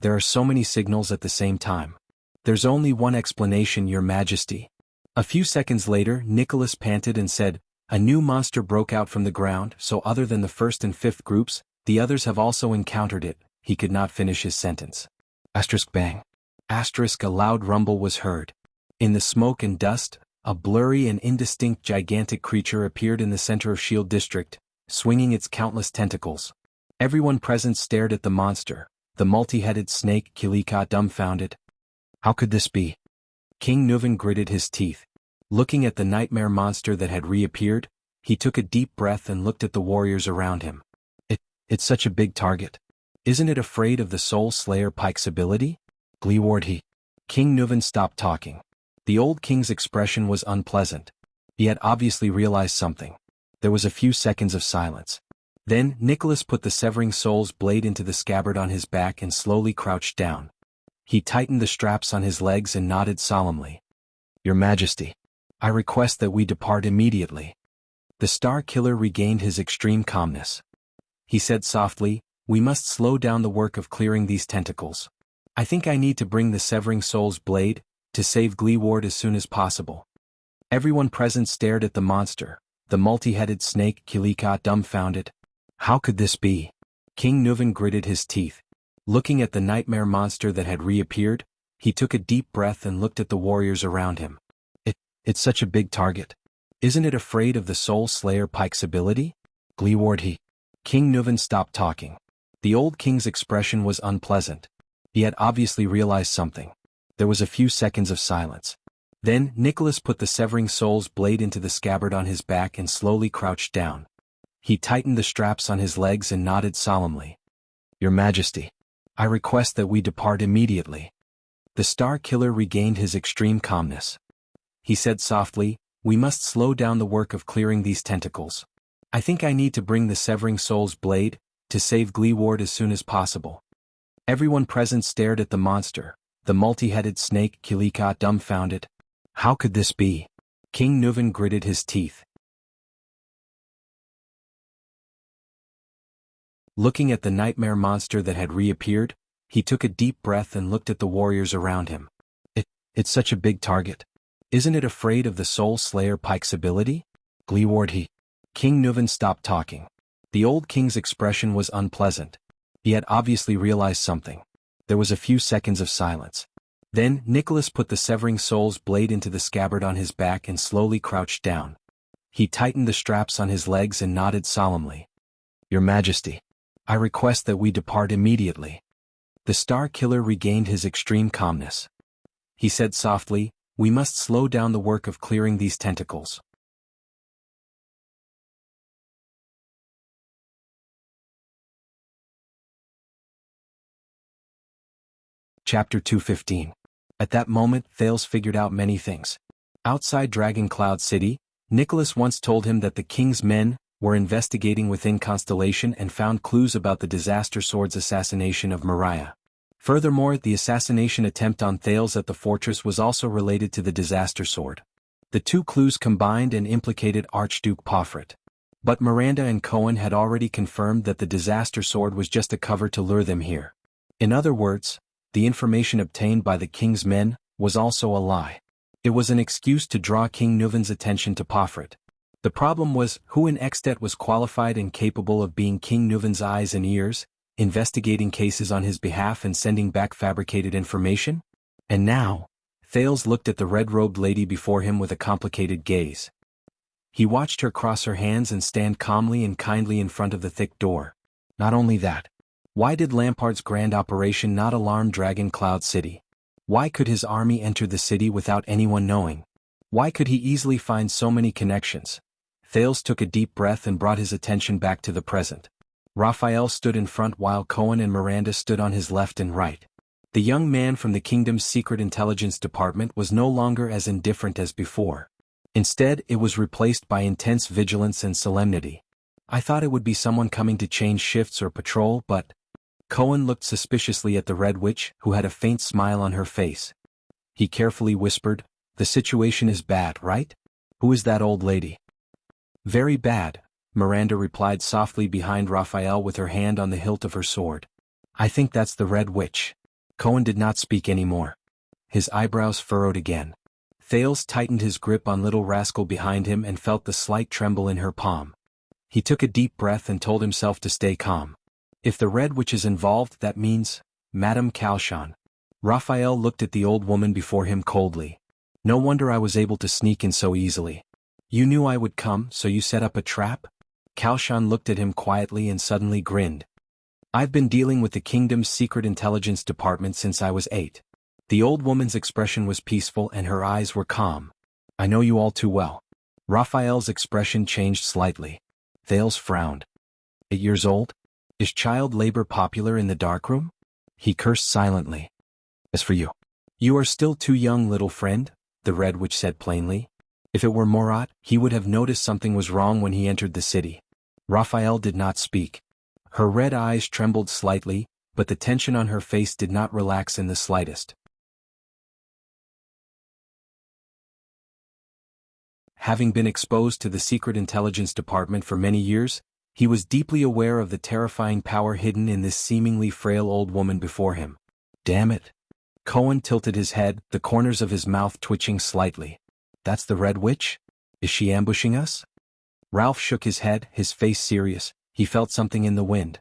"There are so many signals at the same time. There's only one explanation, Your Majesty. A few seconds later, Nicholas panted and said, "A new monster broke out from the ground, so other than the first and fifth groups, the others have also encountered it." He could not finish his sentence. Asterisk bang. Asterisk a loud rumble was heard. In the smoke and dust, a blurry and indistinct gigantic creature appeared in the center of Shield District, swinging its countless tentacles. Everyone present stared at the monster, the multi-headed snake Kilika, dumbfounded. How could this be? King Nuvan gritted his teeth. Looking at the nightmare monster that had reappeared, he took a deep breath and looked at the warriors around him. It's such a big target. Isn't it afraid of the Soul Slayer Pike's ability? Gleeward he. King Nuvan stopped talking. The old king's expression was unpleasant. He had obviously realized something. There was a few seconds of silence. Then, Nicholas put the severing soul's blade into the scabbard on his back and slowly crouched down. He tightened the straps on his legs and nodded solemnly. "Your Majesty, I request that we depart immediately." The Star Killer regained his extreme calmness. He said softly, "We must slow down the work of clearing these tentacles. I think I need to bring the severing soul's blade to save Gleeward as soon as possible." Everyone present stared at the monster, the multi-headed snake Kilika, dumbfounded. How could this be? King Nuvan gritted his teeth. Looking at the nightmare monster that had reappeared, he took a deep breath and looked at the warriors around him. It's such a big target. Isn't it afraid of the Soul Slayer Pike's ability? Gleeward he. King Nuvan stopped talking. The old king's expression was unpleasant. He had obviously realized something. There was a few seconds of silence. Then, Nicholas put the severing soul's blade into the scabbard on his back and slowly crouched down. He tightened the straps on his legs and nodded solemnly. "Your Majesty, I request that we depart immediately." The Star Killer regained his extreme calmness. He said softly, "We must slow down the work of clearing these tentacles. I think I need to bring the severing soul's blade to save Gleeward as soon as possible." Everyone present stared at the monster, the multi-headed snake Kilika, dumbfounded. How could this be? King Nuvan gritted his teeth. Looking at the nightmare monster that had reappeared, he took a deep breath and looked at the warriors around him. It's such a big target. Isn't it afraid of the Soul Slayer Pike's ability? Gleeward he. King Nuvan stopped talking. The old king's expression was unpleasant. He had obviously realized something. There was a few seconds of silence. Then, Nicholas put the severing soul's blade into the scabbard on his back and slowly crouched down. He tightened the straps on his legs and nodded solemnly. "Your Majesty, I request that we depart immediately." The Star Killer regained his extreme calmness. He said softly, "We must slow down the work of clearing these tentacles." Chapter 215. At that moment, Thales figured out many things. Outside Dragon Cloud City, Nicholas once told him that the king's men were investigating within Constellation and found clues about the Disaster Sword's assassination of Mariah. Furthermore, the assassination attempt on Thales at the fortress was also related to the Disaster Sword. The two clues combined and implicated Archduke Pofret. But Miranda and Cohen had already confirmed that the Disaster Sword was just a cover to lure them here. In other words, the information obtained by the king's men was also a lie. It was an excuse to draw King Nuvan's attention to Pofret. The problem was, who in Extet was qualified and capable of being King Nuvan's eyes and ears, investigating cases on his behalf and sending back fabricated information? And now, Thales looked at the red-robed lady before him with a complicated gaze. He watched her cross her hands and stand calmly and kindly in front of the thick door. Not only that, why did Lampard's grand operation not alarm Dragon Cloud City? Why could his army enter the city without anyone knowing? Why could he easily find so many connections? Thales took a deep breath and brought his attention back to the present. Raphael stood in front while Cohen and Miranda stood on his left and right. The young man from the kingdom's secret intelligence department was no longer as indifferent as before. Instead, it was replaced by intense vigilance and solemnity. "I thought it would be someone coming to change shifts or patrol, but..." Cohen looked suspiciously at the Red Witch, who had a faint smile on her face. He carefully whispered, "The situation is bad, right? Who is that old lady?" "Very bad," Miranda replied softly behind Raphael with her hand on the hilt of her sword. "I think that's the Red Witch." Cohen did not speak anymore. His eyebrows furrowed again. Thales tightened his grip on little rascal behind him and felt the slight tremble in her palm. He took a deep breath and told himself to stay calm. If the Red Witch is involved, that means, Madame Calchon. Raphael looked at the old woman before him coldly. No wonder I was able to sneak in so easily. You knew I would come, so you set up a trap? Calchon looked at him quietly and suddenly grinned. I've been dealing with the kingdom's secret intelligence department since I was 8. The old woman's expression was peaceful and her eyes were calm. I know you all too well. Raphael's expression changed slightly. Thales frowned. 8 years old? Is child labor popular in the darkroom? He cursed silently. As for you, you are still too young, little friend, the Red Witch said plainly. If it were Morat, he would have noticed something was wrong when he entered the city. Raphael did not speak. Her red eyes trembled slightly, but the tension on her face did not relax in the slightest. Having been exposed to the secret intelligence department for many years, he was deeply aware of the terrifying power hidden in this seemingly frail old woman before him. Damn it. Cohen tilted his head, the corners of his mouth twitching slightly. That's the Red Witch? Is she ambushing us? Ralph shook his head, his face serious. He felt something in the wind.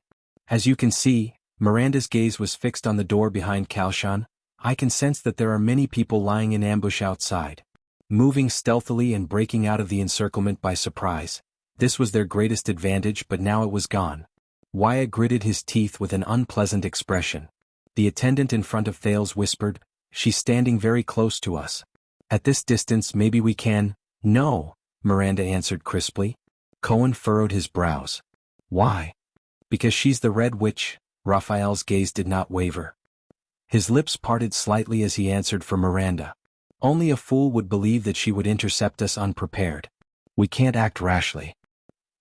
As you can see, Miranda's gaze was fixed on the door behind Calchon. I can sense that there are many people lying in ambush outside. Moving stealthily and breaking out of the encirclement by surprise. This was their greatest advantage, but now it was gone. Wyatt gritted his teeth with an unpleasant expression. The attendant in front of Thales whispered, She's standing very close to us. At this distance maybe we can— No, Miranda answered crisply. Cohen furrowed his brows. Why? Because she's the Red Witch. Raphael's gaze did not waver. His lips parted slightly as he answered for Miranda. Only a fool would believe that she would intercept us unprepared. We can't act rashly.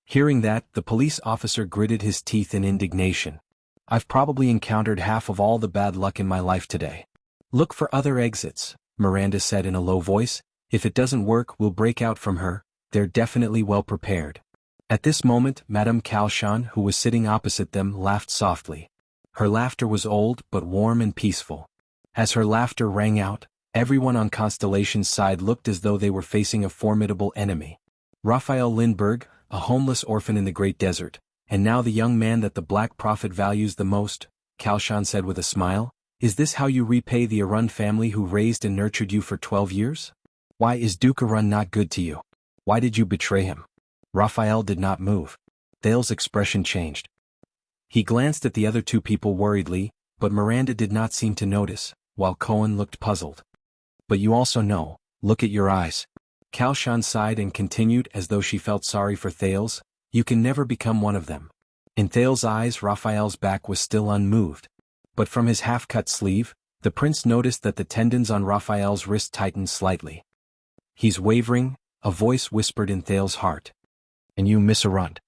Hearing that, the police officer gritted his teeth in indignation. I've probably encountered half of all the bad luck in my life today. Look for other exits, Miranda said in a low voice. If it doesn't work, we'll break out from her. They're definitely well prepared. At this moment, Madame Calchon, who was sitting opposite them, laughed softly. Her laughter was old but warm and peaceful. As her laughter rang out, everyone on Constellation's side looked as though they were facing a formidable enemy. Raphael Lindbergh, a homeless orphan in the Great Desert, and now the young man that the Black Prophet values the most, Calchon said with a smile. Is this how you repay the Arun family who raised and nurtured you for 12 years? Why is Duke Arun not good to you? Why did you betray him? Raphael did not move. Thales' expression changed. He glanced at the other two people worriedly, but Miranda did not seem to notice, while Cohen looked puzzled. But you also know, look at your eyes. Calchon sighed and continued as though she felt sorry for Thales, you can never become one of them. In Thales' eyes, Raphael's back was still unmoved. But from his half-cut sleeve, the prince noticed that the tendons on Raphael's wrist tightened slightly. He's wavering, a voice whispered in Thales' heart. And you, Miss Arund.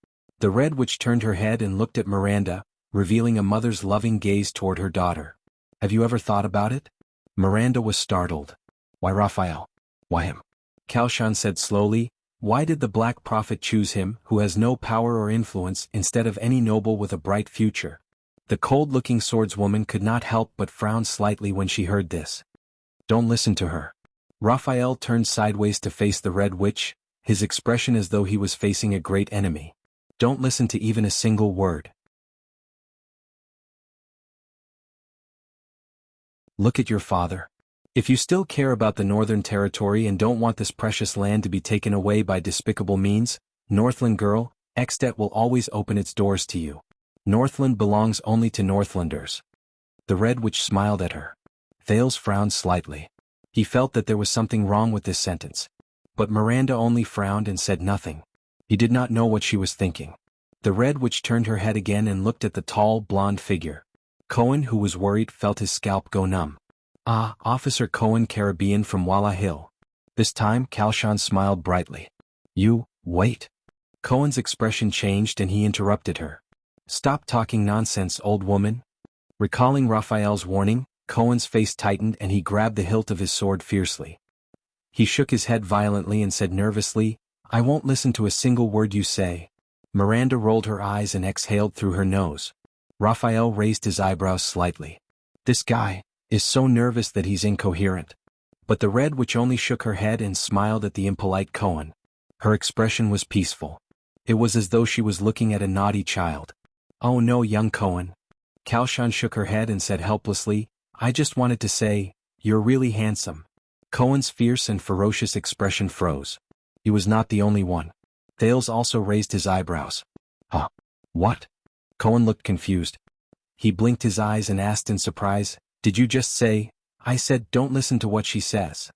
The Red Witch turned her head and looked at Miranda, revealing a mother's loving gaze toward her daughter. Have you ever thought about it? Miranda was startled. Why Raphael? Why him? Calchon said slowly, why did the Black Prophet choose him, who has no power or influence, instead of any noble with a bright future? The cold-looking swordswoman could not help but frown slightly when she heard this. Don't listen to her. Raphael turned sideways to face the Red Witch, his expression as though he was facing a great enemy. Don't listen to even a single word. Look at your father. If you still care about the Northern Territory and don't want this precious land to be taken away by despicable means, Northland girl, Extet will always open its doors to you. Northland belongs only to Northlanders. The Red Witch smiled at her. Thales frowned slightly. He felt that there was something wrong with this sentence. But Miranda only frowned and said nothing. He did not know what she was thinking. The Red Witch turned her head again and looked at the tall, blonde figure. Cohen, who was worried, felt his scalp go numb. Ah, Officer Cohen, Caribbean from Walla Hill. This time, Calchon smiled brightly. You, wait. Cohen's expression changed and he interrupted her. Stop talking nonsense, old woman. Recalling Raphael's warning, Cohen's face tightened and he grabbed the hilt of his sword fiercely. He shook his head violently and said nervously, I won't listen to a single word you say. Miranda rolled her eyes and exhaled through her nose. Raphael raised his eyebrows slightly. This guy is so nervous that he's incoherent. But the Red Witch only shook her head and smiled at the impolite Cohen. Her expression was peaceful. It was as though she was looking at a naughty child. "Oh no, young Cohen." Kalshan shook her head and said helplessly, "I just wanted to say, you're really handsome." Cohen's fierce and ferocious expression froze. He was not the only one. Thales also raised his eyebrows. "Huh? What?" Cohen looked confused. He blinked his eyes and asked in surprise, "Did you just say?" "I said don't listen to what she says."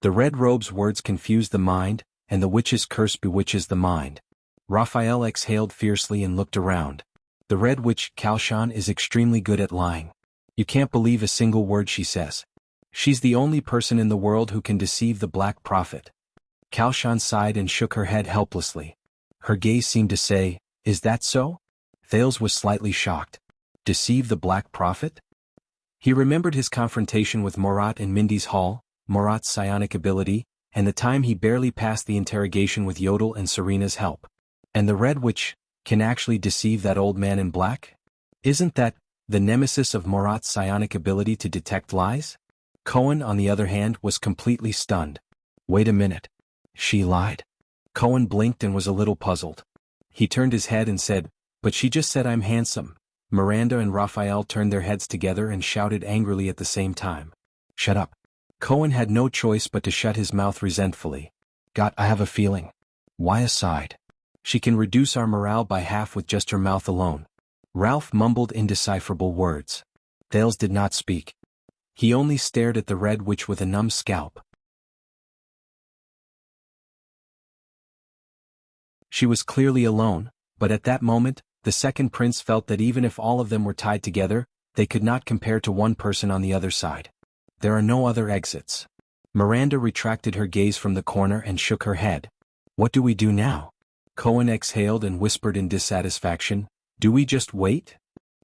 The red robe's words confused the mind, and the witch's curse bewitches the mind. Raphael exhaled fiercely and looked around. The Red Witch, Kalshan, is extremely good at lying. You can't believe a single word she says. She's the only person in the world who can deceive the Black Prophet. Kalshan sighed and shook her head helplessly. Her gaze seemed to say, "Is that so?" Thales was slightly shocked. Deceive the Black Prophet? He remembered his confrontation with Morat in Mindy's hall, Morat's psionic ability, and the time he barely passed the interrogation with Yodel and Serena's help. And the Red Witch can actually deceive that old man in black? Isn't that the nemesis of Morat's psionic ability to detect lies? Cohen, on the other hand, was completely stunned. Wait a minute. She lied? Cohen blinked and was a little puzzled. He turned his head and said, "But she just said I'm handsome." Miranda and Raphael turned their heads together and shouted angrily at the same time. "Shut up." Cohen had no choice but to shut his mouth resentfully. I have a feeling." Why aside? "She can reduce our morale by half with just her mouth alone." Ralph mumbled indecipherable words. Thales did not speak. He only stared at the Red Witch with a numb scalp. She was clearly alone, but at that moment, the second prince felt that even if all of them were tied together, they could not compare to one person on the other side. There are no other exits. Miranda retracted her gaze from the corner and shook her head. What do we do now? Cohen exhaled and whispered in dissatisfaction, "Do we just wait?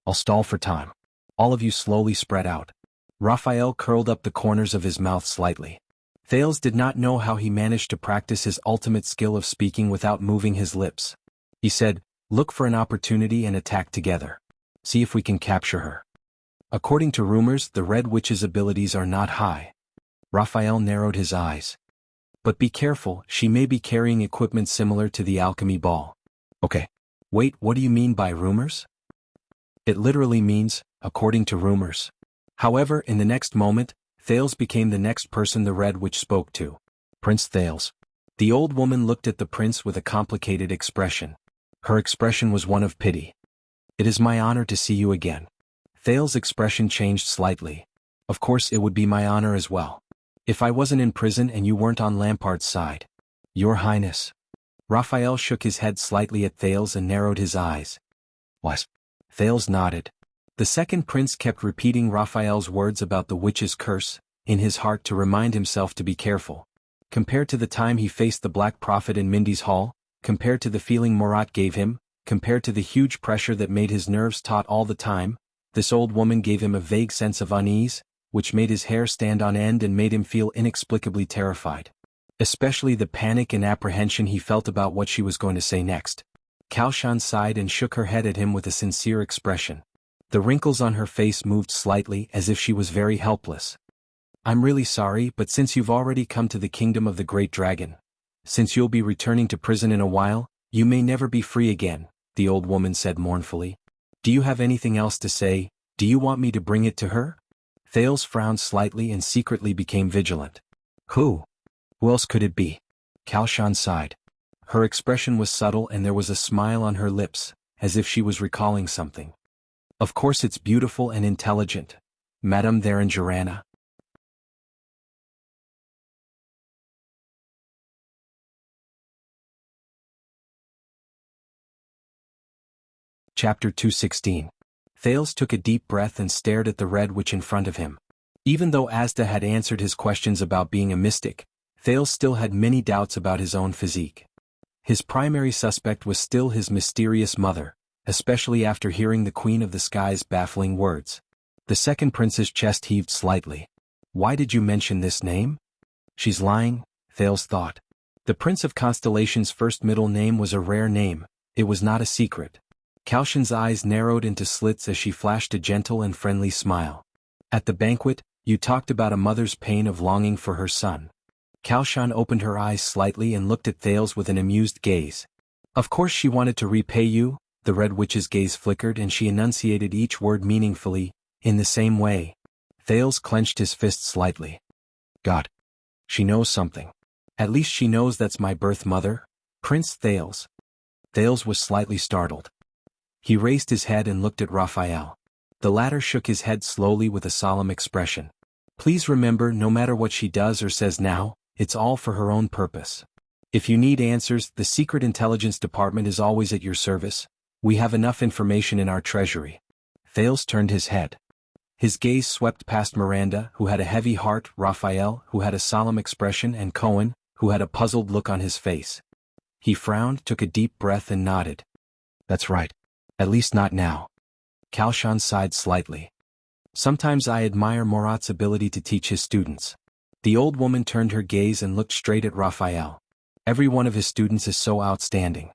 I'll stall for time. All of you slowly spread out." Raphael curled up the corners of his mouth slightly. Thales did not know how he managed to practice his ultimate skill of speaking without moving his lips. He said, "Look for an opportunity and attack together. See if we can capture her." According to rumors, the Red Witch's abilities are not high. Raphael narrowed his eyes. "But be careful, she may be carrying equipment similar to the alchemy ball." "Okay. Wait, what do you mean by rumors?" "It literally means, according to rumors." However, in the next moment, Thales became the next person the Red Witch spoke to. "Prince Thales." The old woman looked at the prince with a complicated expression. Her expression was one of pity. "It is my honor to see you again." Thales' expression changed slightly. "Of course it would be my honor as well. If I wasn't in prison and you weren't on Lampard's side." "Your Highness." Raphael shook his head slightly at Thales and narrowed his eyes. "What?" Thales nodded. The second prince kept repeating Raphael's words about the witch's curse, in his heart to remind himself to be careful. Compared to the time he faced the Black Prophet in Mindy's hall, compared to the feeling Morat gave him, compared to the huge pressure that made his nerves taut all the time, this old woman gave him a vague sense of unease, which made his hair stand on end and made him feel inexplicably terrified. Especially the panic and apprehension he felt about what she was going to say next. Kalshan sighed and shook her head at him with a sincere expression. The wrinkles on her face moved slightly as if she was very helpless. "I'm really sorry, but since you've already come to the kingdom of the Great Dragon, since you'll be returning to prison in a while, you may never be free again," the old woman said mournfully. "Do you have anything else to say? Do you want me to bring it to her?" Thales frowned slightly and secretly became vigilant. Who else could it be? Kalshan sighed. Her expression was subtle and there was a smile on her lips, as if she was recalling something. "Of course it's beautiful and intelligent. Madame Therangerana." Chapter 216. Thales took a deep breath and stared at the Red Witch in front of him. Even though Asda had answered his questions about being a mystic, Thales still had many doubts about his own physique. His primary suspect was still his mysterious mother, especially after hearing the Queen of the Sky's baffling words. The second prince's chest heaved slightly. "Why did you mention this name?" "She's lying," Thales thought. The Prince of Constellation's first middle name was a rare name, it was not a secret. Kalshan's eyes narrowed into slits as she flashed a gentle and friendly smile. At the banquet, You talked about a mother's pain of longing for her son. Kalshan opened her eyes slightly and looked at Thales with an amused gaze. Of course she wanted to repay you. The Red Witch's gaze flickered and she enunciated each word meaningfully, in the same way. Thales clenched his fist slightly. God. She knows something. At least she knows that's my birth mother, Prince Thales. Thales was slightly startled. He raised his head and looked at Raphael. The latter shook his head slowly with a solemn expression. Please remember, no matter what she does or says now, it's all for her own purpose. If you need answers, the Secret Intelligence Department is always at your service. We have enough information in our treasury. Thales turned his head. His gaze swept past Miranda, who had a heavy heart, Raphael, who had a solemn expression, and Cohen, who had a puzzled look on his face. He frowned, took a deep breath and nodded. That's right. At least not now. Kalshan sighed slightly. Sometimes I admire Murat's ability to teach his students. The old woman turned her gaze and looked straight at Raphael. Every one of his students is so outstanding.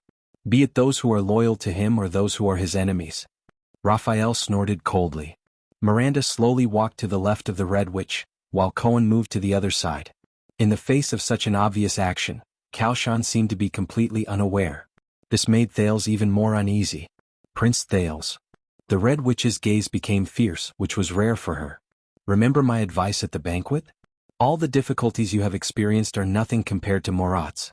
Be it those who are loyal to him or those who are his enemies. Raphael snorted coldly. Miranda slowly walked to the left of the Red Witch, while Cohen moved to the other side. In the face of such an obvious action, Kalshan seemed to be completely unaware. This made Thales even more uneasy. Prince Thales. The Red Witch's gaze became fierce, which was rare for her. Remember my advice at the banquet? All the difficulties you have experienced are nothing compared to Murat's.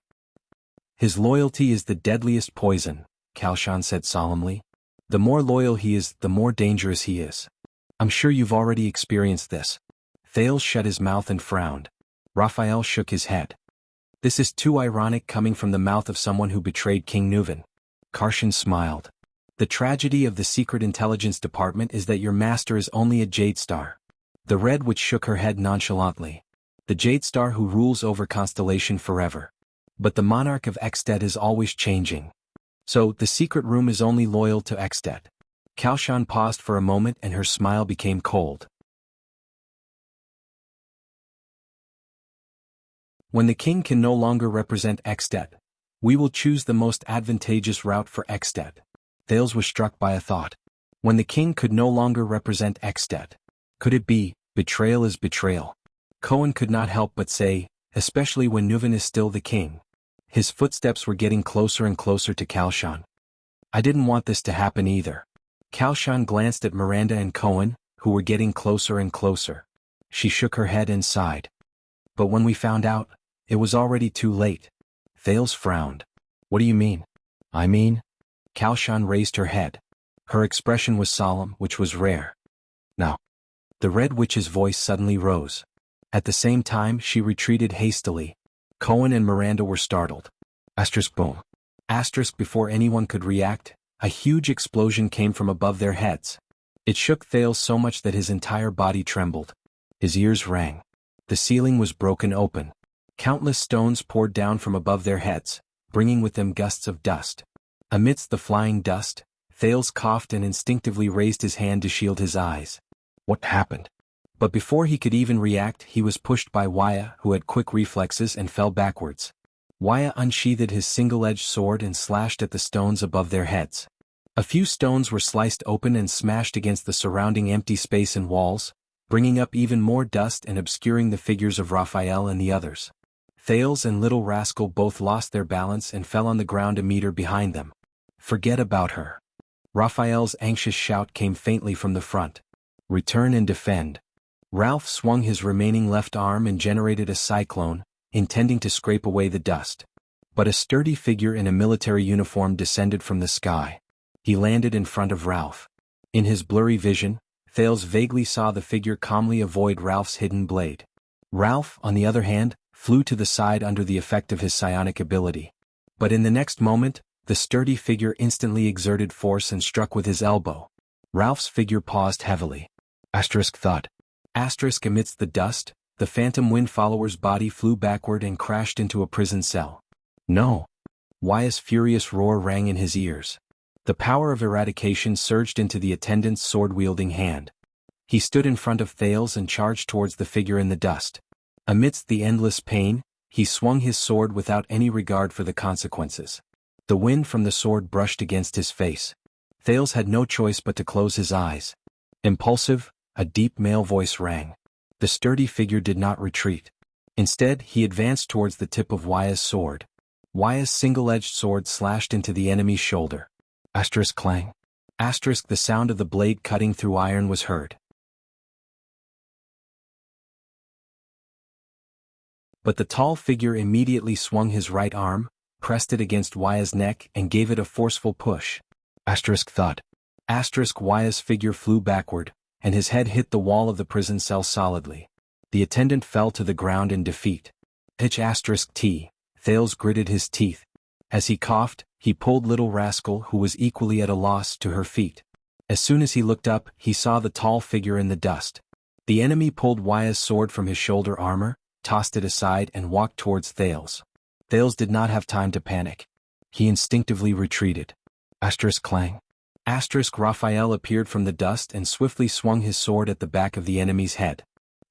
His loyalty is the deadliest poison, Kalshan said solemnly. The more loyal he is, the more dangerous he is. I'm sure you've already experienced this. Thales shut his mouth and frowned. Raphael shook his head. This is too ironic coming from the mouth of someone who betrayed King Nuvan. Karshan smiled. The tragedy of the Secret Intelligence Department is that your master is only a Jade Star. The Red Witch shook her head nonchalantly. The Jade Star who rules over Constellation forever. But the monarch of Exted is always changing. So, the secret room is only loyal to Exted. Kalshan paused for a moment and her smile became cold. When the king can no longer represent Exted, we will choose the most advantageous route for Exted. Thales was struck by a thought. When the king could no longer represent Exted, could it be, betrayal is betrayal? Cohen could not help but say, especially when Nuvan is still the king. His footsteps were getting closer and closer to Kalshan. I didn't want this to happen either. Kalshan glanced at Miranda and Cohen, who were getting closer and closer. She shook her head and sighed. But when we found out, it was already too late. Thales frowned. What do you mean? I mean? Kalshan raised her head. Her expression was solemn, which was rare. Now. The Red Witch's voice suddenly rose. At the same time, she retreated hastily. Cohen and Miranda were startled. Asterisk boom. Asterisk before anyone could react, a huge explosion came from above their heads. It shook Thales so much that his entire body trembled. His ears rang. The ceiling was broken open. Countless stones poured down from above their heads, bringing with them gusts of dust. Amidst the flying dust, Thales coughed and instinctively raised his hand to shield his eyes. What happened? But before he could even react, he was pushed by Wuxia, who had quick reflexes and fell backwards. Wuxia unsheathed his single-edged sword and slashed at the stones above their heads. A few stones were sliced open and smashed against the surrounding empty space and walls, bringing up even more dust and obscuring the figures of Raphael and the others. Thales and Little Rascal both lost their balance and fell on the ground a meter behind them. Forget about her. Raphael's anxious shout came faintly from the front. Return and defend. Ralph swung his remaining left arm and generated a cyclone, intending to scrape away the dust. But a sturdy figure in a military uniform descended from the sky. He landed in front of Ralph. In his blurry vision, Thales vaguely saw the figure calmly avoid Ralph's hidden blade. Ralph, on the other hand, flew to the side under the effect of his psionic ability. But in the next moment, the sturdy figure instantly exerted force and struck with his elbow. Ralph's figure paused heavily. Asterisk thud. Asterisk amidst the dust, the phantom wind follower's body flew backward and crashed into a prison cell. No. Wuxia's furious roar rang in his ears. The power of eradication surged into the attendant's sword-wielding hand. He stood in front of Thales and charged towards the figure in the dust. Amidst the endless pain, he swung his sword without any regard for the consequences. The wind from the sword brushed against his face. Thales had no choice but to close his eyes. Impulsive, a deep male voice rang. The sturdy figure did not retreat. Instead, he advanced towards the tip of Wuxia's sword. Wuxia's single-edged sword slashed into the enemy's shoulder. Asterisk clang. Asterisk the sound of the blade cutting through iron was heard. But the tall figure immediately swung his right arm, pressed it against Wuxia's neck and gave it a forceful push. Asterisk thud. Asterisk Wuxia's figure flew backward, and his head hit the wall of the prison cell solidly. The attendant fell to the ground in defeat. Pitch asterisk T. Thales gritted his teeth. As he coughed, he pulled little rascal who was equally at a loss to her feet. As soon as he looked up, he saw the tall figure in the dust. The enemy pulled Wuxia's sword from his shoulder armor, tossed it aside and walked towards Thales. Thales did not have time to panic. He instinctively retreated. Asterisk clang. Asterisk Raphael appeared from the dust and swiftly swung his sword at the back of the enemy's head.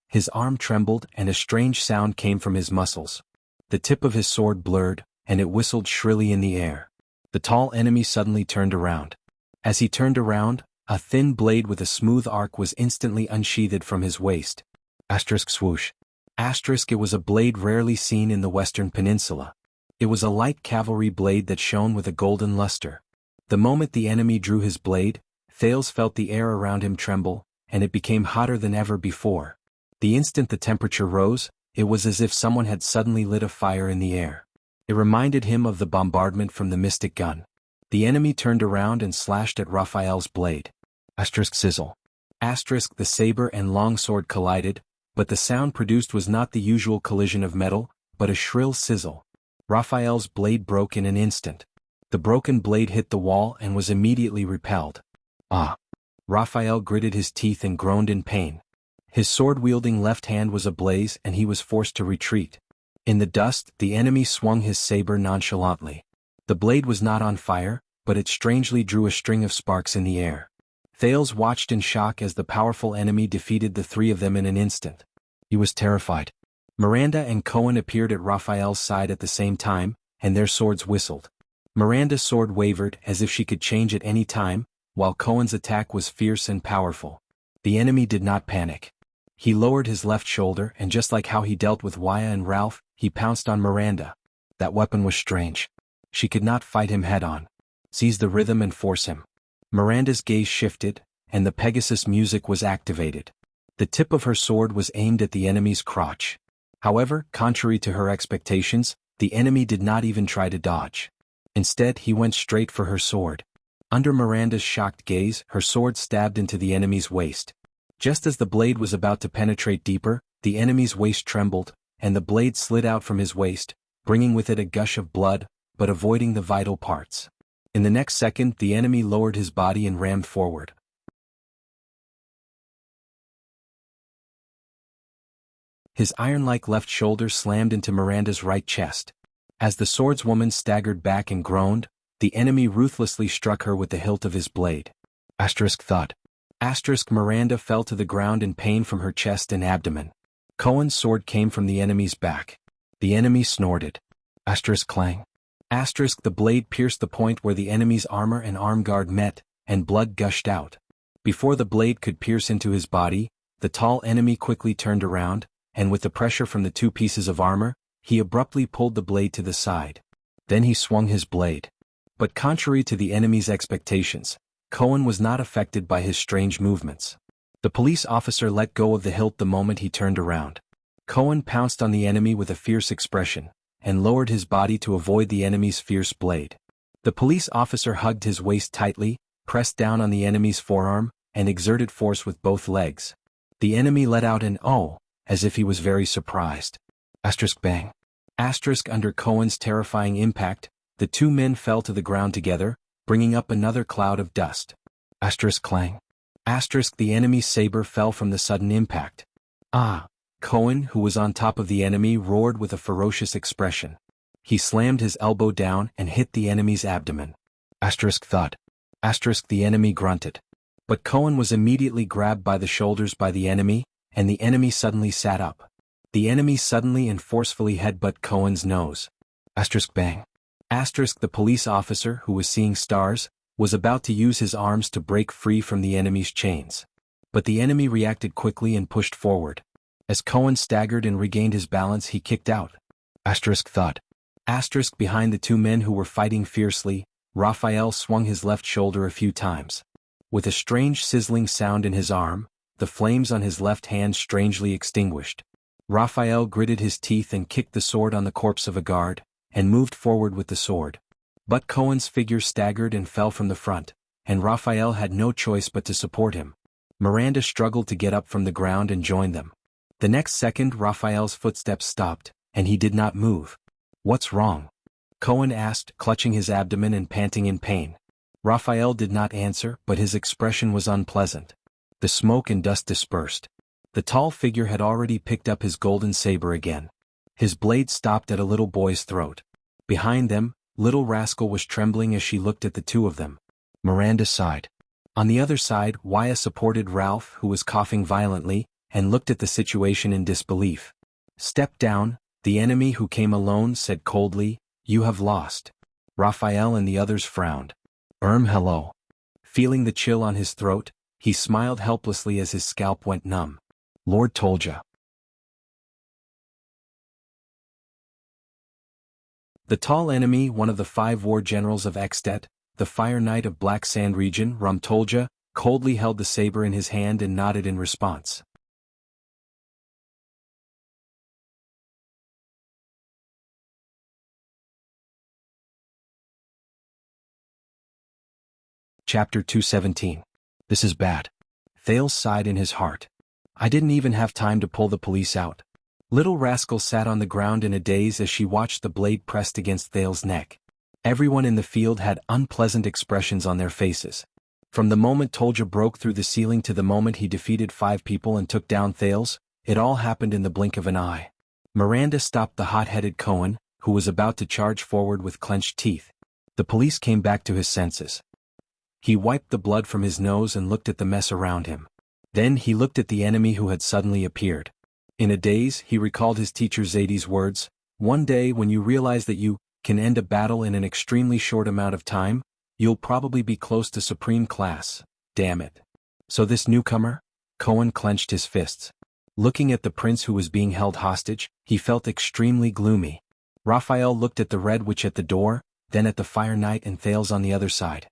His arm trembled and a strange sound came from his muscles. The tip of his sword blurred, and it whistled shrilly in the air. The tall enemy suddenly turned around. As he turned around, a thin blade with a smooth arc was instantly unsheathed from his waist. Asterisk swoosh. Asterisk it was a blade rarely seen in the Western Peninsula. It was a light cavalry blade that shone with a golden luster. The moment the enemy drew his blade, Thales felt the air around him tremble, and it became hotter than ever before. The instant the temperature rose, it was as if someone had suddenly lit a fire in the air. It reminded him of the bombardment from the mystic gun. The enemy turned around and slashed at Raphael's blade. Asterisk sizzle. Asterisk the saber and longsword collided, but the sound produced was not the usual collision of metal, but a shrill sizzle. Raphael's blade broke in an instant. The broken blade hit the wall and was immediately repelled. Ah! Raphael gritted his teeth and groaned in pain. His sword-wielding left hand was ablaze and he was forced to retreat. In the dust, the enemy swung his saber nonchalantly. The blade was not on fire, but it strangely drew a string of sparks in the air. Thales watched in shock as the powerful enemy defeated the three of them in an instant. He was terrified. Miranda and Cohen appeared at Raphael's side at the same time, and their swords whistled. Miranda's sword wavered as if she could change at any time, while Cohen's attack was fierce and powerful. The enemy did not panic. He lowered his left shoulder and just like how he dealt with Wuxia and Ralph, he pounced on Miranda. That weapon was strange. She could not fight him head-on. Seize the rhythm and force him. Miranda's gaze shifted, and the Pegasus music was activated. The tip of her sword was aimed at the enemy's crotch. However, contrary to her expectations, the enemy did not even try to dodge. Instead, he went straight for her sword. Under Miranda's shocked gaze, her sword stabbed into the enemy's waist. Just as the blade was about to penetrate deeper, the enemy's waist trembled, and the blade slid out from his waist, bringing with it a gush of blood, but avoiding the vital parts. In the next second, the enemy lowered his body and rammed forward. His iron-like left shoulder slammed into Miranda's right chest. As the swordswoman staggered back and groaned, the enemy ruthlessly struck her with the hilt of his blade. Asterisk thud. Asterisk Miranda fell to the ground in pain from her chest and abdomen. Cohen's sword came from the enemy's back. The enemy snorted. Asterisk clang. Asterisk the blade pierced the point where the enemy's armor and arm guard met, and blood gushed out. Before the blade could pierce into his body, the tall enemy quickly turned around, and with the pressure from the two pieces of armor, he abruptly pulled the blade to the side. Then he swung his blade. But contrary to the enemy's expectations, Cohen was not affected by his strange movements. The police officer let go of the hilt the moment he turned around. Cohen pounced on the enemy with a fierce expression, and lowered his body to avoid the enemy's fierce blade. The police officer hugged his waist tightly, pressed down on the enemy's forearm, and exerted force with both legs. The enemy let out an "oh," as if he was very surprised. Asterisk bang. Asterisk under Cohen's terrifying impact, the two men fell to the ground together, bringing up another cloud of dust. Asterisk clang. Asterisk the enemy's saber fell from the sudden impact. Ah! Cohen, who was on top of the enemy, roared with a ferocious expression. He slammed his elbow down and hit the enemy's abdomen. Asterisk thud. Asterisk the enemy grunted. But Cohen was immediately grabbed by the shoulders by the enemy, and the enemy suddenly sat up. The enemy suddenly and forcefully headbutt Cohen's nose. Asterisk bang. Asterisk the police officer, who was seeing stars, was about to use his arms to break free from the enemy's chains. But the enemy reacted quickly and pushed forward. As Cohen staggered and regained his balance, he kicked out. Thud. Behind the two men who were fighting fiercely, Raphael swung his left shoulder a few times. With a strange sizzling sound in his arm, the flames on his left hand strangely extinguished. Raphael gritted his teeth and kicked the sword on the corpse of a guard, and moved forward with the sword. But Cohen's figure staggered and fell from the front, and Raphael had no choice but to support him. Miranda struggled to get up from the ground and join them. The next second Raphael's footsteps stopped, and he did not move. "What's wrong?" Cohen asked, clutching his abdomen and panting in pain. Raphael did not answer, but his expression was unpleasant. The smoke and dust dispersed. The tall figure had already picked up his golden saber again. His blade stopped at a little boy's throat. Behind them, little Rascal was trembling as she looked at the two of them. Miranda sighed. On the other side, Wuxia supported Ralph, who was coughing violently, and looked at the situation in disbelief. "Step down," the enemy who came alone said coldly. "You have lost." Raphael and the others frowned. Hello." Feeling the chill on his throat, he smiled helplessly as his scalp went numb. "Lord told ya." The tall enemy, one of the 5 war generals of Extet, the Fire Knight of Black Sand region, Tolja, coldly held the saber in his hand and nodded in response. Chapter 217. This is bad. Thales sighed in his heart. "I didn't even have time to pull the police out." Little Rascal sat on the ground in a daze as she watched the blade pressed against Thales' neck. Everyone in the field had unpleasant expressions on their faces. From the moment Tolja broke through the ceiling to the moment he defeated 5 people and took down Thales, it all happened in the blink of an eye. Miranda stopped the hot-headed Cohen, who was about to charge forward with clenched teeth. The police came back to his senses. He wiped the blood from his nose and looked at the mess around him. Then he looked at the enemy who had suddenly appeared. In a daze, he recalled his teacher Zadie's words, "One day when you realize that you can end a battle in an extremely short amount of time, you'll probably be close to supreme class. Damn it." So this newcomer? Cohen clenched his fists. Looking at the prince who was being held hostage, he felt extremely gloomy. Raphael looked at the Red Witch at the door, then at the Fire Knight and Thales on the other side.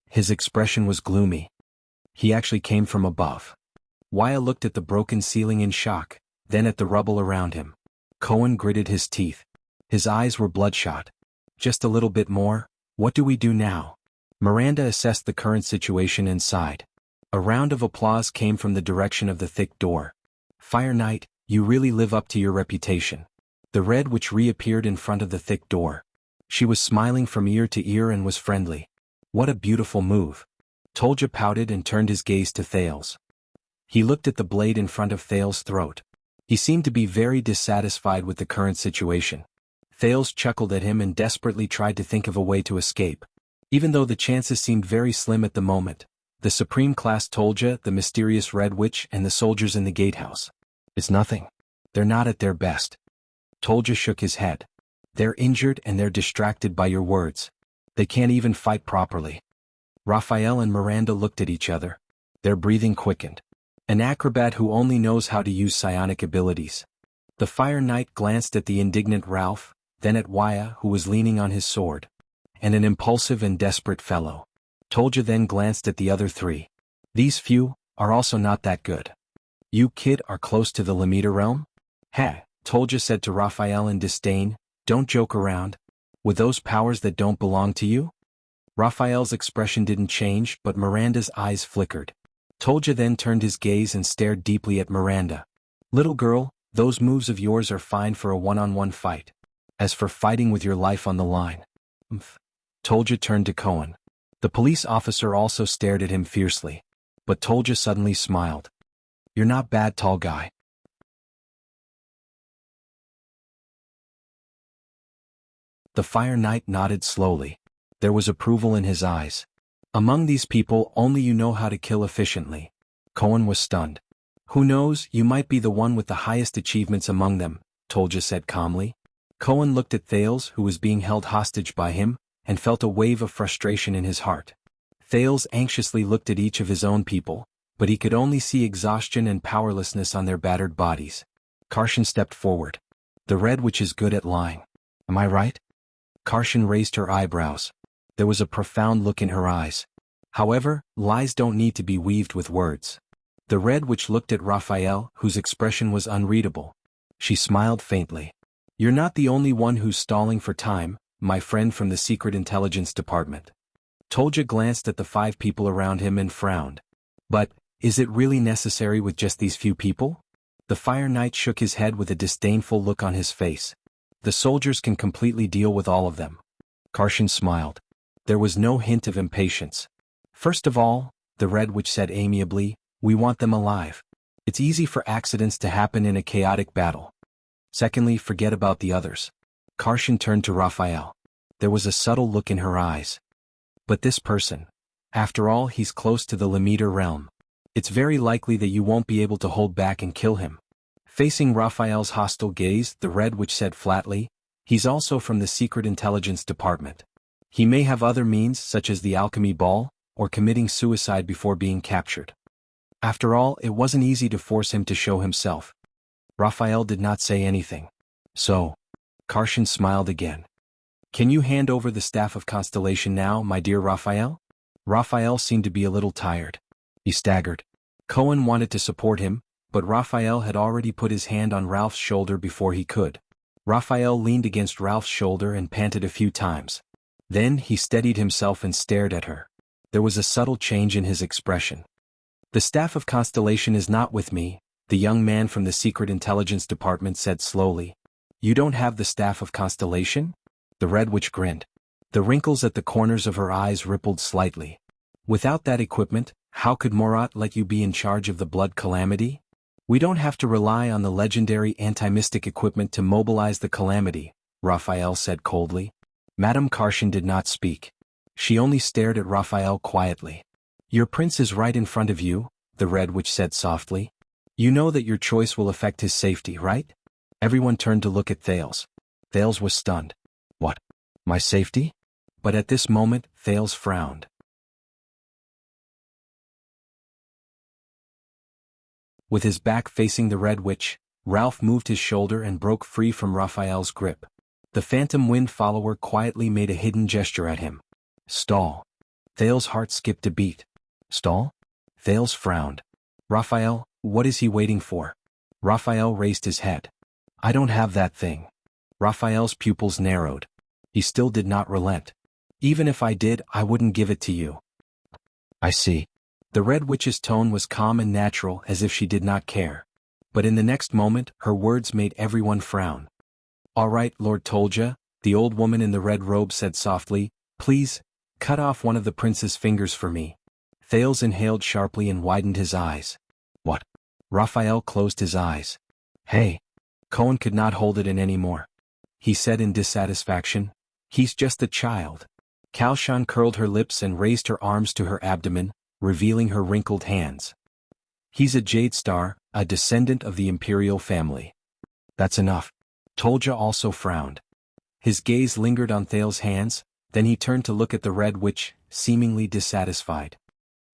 His expression was gloomy. He actually came from above. Wuxia looked at the broken ceiling in shock, then at the rubble around him. Cohen gritted his teeth. His eyes were bloodshot. "Just a little bit more? What do we do now?" Miranda assessed the current situation and sighed. A round of applause came from the direction of the thick door. "Fire Knight, you really live up to your reputation." The Red Witch reappeared in front of the thick door. She was smiling from ear to ear and was friendly. "What a beautiful move." Tolja pouted and turned his gaze to Thales. He looked at the blade in front of Thales' throat. He seemed to be very dissatisfied with the current situation. Thales chuckled at him and desperately tried to think of a way to escape. Even though the chances seemed very slim at the moment, the Supreme Class Tolja, the mysterious Red Witch, and the soldiers in the gatehouse. "It's nothing. They're not at their best." Tolja shook his head. "They're injured and they're distracted by your words. They can't even fight properly." Raphael and Miranda looked at each other. Their breathing quickened. An acrobat who only knows how to use psionic abilities. The Fire Knight glanced at the indignant Ralph, then at Wuxia, who was leaning on his sword. And an impulsive and desperate fellow. Tolja then glanced at the other 3. "These few are also not that good. You kid are close to the Lamita realm?" "Heh," Tolja said to Raphael in disdain, "don't joke around. With those powers that don't belong to you?" Raphael's expression didn't change, but Miranda's eyes flickered. Tolja then turned his gaze and stared deeply at Miranda. "Little girl, those moves of yours are fine for a one-on-one fight. As for fighting with your life on the line..." Tolja turned to Cohen. The police officer also stared at him fiercely. But Tolja suddenly smiled. "You're not bad, tall guy." The Fire Knight nodded slowly. There was approval in his eyes. "Among these people only you know how to kill efficiently." Cohen was stunned. "Who knows, you might be the one with the highest achievements among them," Tolja said calmly. Cohen looked at Thales, who was being held hostage by him, and felt a wave of frustration in his heart. Thales anxiously looked at each of his own people, but he could only see exhaustion and powerlessness on their battered bodies. Karshan stepped forward. The Red Witch is good at lying. Am I right? Karshan raised her eyebrows. There was a profound look in her eyes. However, lies don't need to be weaved with words. The Red Witch looked at Raphael, whose expression was unreadable. She smiled faintly. You're not the only one who's stalling for time, my friend from the Secret Intelligence Department. Tolja glanced at the 5 people around him and frowned. But, is it really necessary with just these few people? The Fire Knight shook his head with a disdainful look on his face. The soldiers can completely deal with all of them. Karshan smiled. There was no hint of impatience. First of all, the Red Witch said amiably, we want them alive. It's easy for accidents to happen in a chaotic battle. Secondly, forget about the others. Karshan turned to Raphael. There was a subtle look in her eyes. But this person. After all, he's close to the Lemiter realm. It's very likely that you won't be able to hold back and kill him. Facing Raphael's hostile gaze, the Red Witch said flatly, he's also from the Secret Intelligence Department. He may have other means, such as the alchemy ball, or committing suicide before being captured. After all, it wasn't easy to force him to show himself. Raphael did not say anything. So, Karshan smiled again. Can you hand over the Staff of Constellation now, my dear Raphael? Raphael seemed to be a little tired. He staggered. Cohen wanted to support him, but Raphael had already put his hand on Ralph's shoulder before he could. Raphael leaned against Ralph's shoulder and panted a few times. Then he steadied himself and stared at her. There was a subtle change in his expression. The Staff of Constellation is not with me, the young man from the Secret Intelligence Department said slowly. You don't have the Staff of Constellation? The Red Witch grinned. The wrinkles at the corners of her eyes rippled slightly. Without that equipment, how could Morat let you be in charge of the Blood Calamity? We don't have to rely on the legendary anti-mystic equipment to mobilize the Calamity, Raphael said coldly. Madame Karshan did not speak. She only stared at Raphael quietly. Your prince is right in front of you, the Red Witch said softly. You know that your choice will affect his safety, right? Everyone turned to look at Thales. Thales was stunned. What? My safety? But at this moment, Thales frowned. With his back facing the Red Witch, Ralph moved his shoulder and broke free from Raphael's grip. The Phantom Wind follower quietly made a hidden gesture at him. Stall. Thales' heart skipped a beat. Stall? Thales frowned. Raphael, what is he waiting for? Raphael raised his head. I don't have that thing. Raphael's pupils narrowed. He still did not relent. Even if I did, I wouldn't give it to you. I see. The Red Witch's tone was calm and natural, as if she did not care. But in the next moment, her words made everyone frown. All right, Lord Tolja, the old woman in the red robe said softly, please, cut off one of the prince's fingers for me. Thales inhaled sharply and widened his eyes. What? Raphael closed his eyes. Hey. Cohen could not hold it in anymore. He said in dissatisfaction, he's just a child. Kalshan curled her lips and raised her arms to her abdomen, revealing her wrinkled hands. He's a Jade Star, a descendant of the imperial family. That's enough. Tolja also frowned. His gaze lingered on Thales' hands, then he turned to look at the Red Witch, seemingly dissatisfied.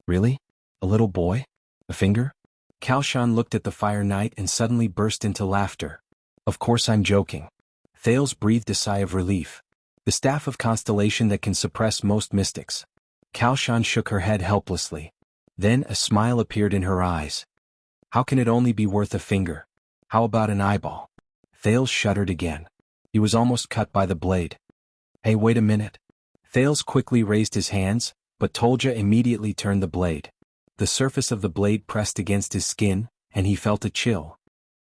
Really? A little boy? A finger? Kalshan looked at the Fire Knight and suddenly burst into laughter. Of course I'm joking. Thales breathed a sigh of relief. The Staff of Constellation that can suppress most mystics. Kalshan shook her head helplessly. Then a smile appeared in her eyes. How can it only be worth a finger? How about an eyeball? Thales shuddered again. He was almost cut by the blade. Hey, wait a minute. Thales quickly raised his hands, but Tolja immediately turned the blade. The surface of the blade pressed against his skin, and he felt a chill.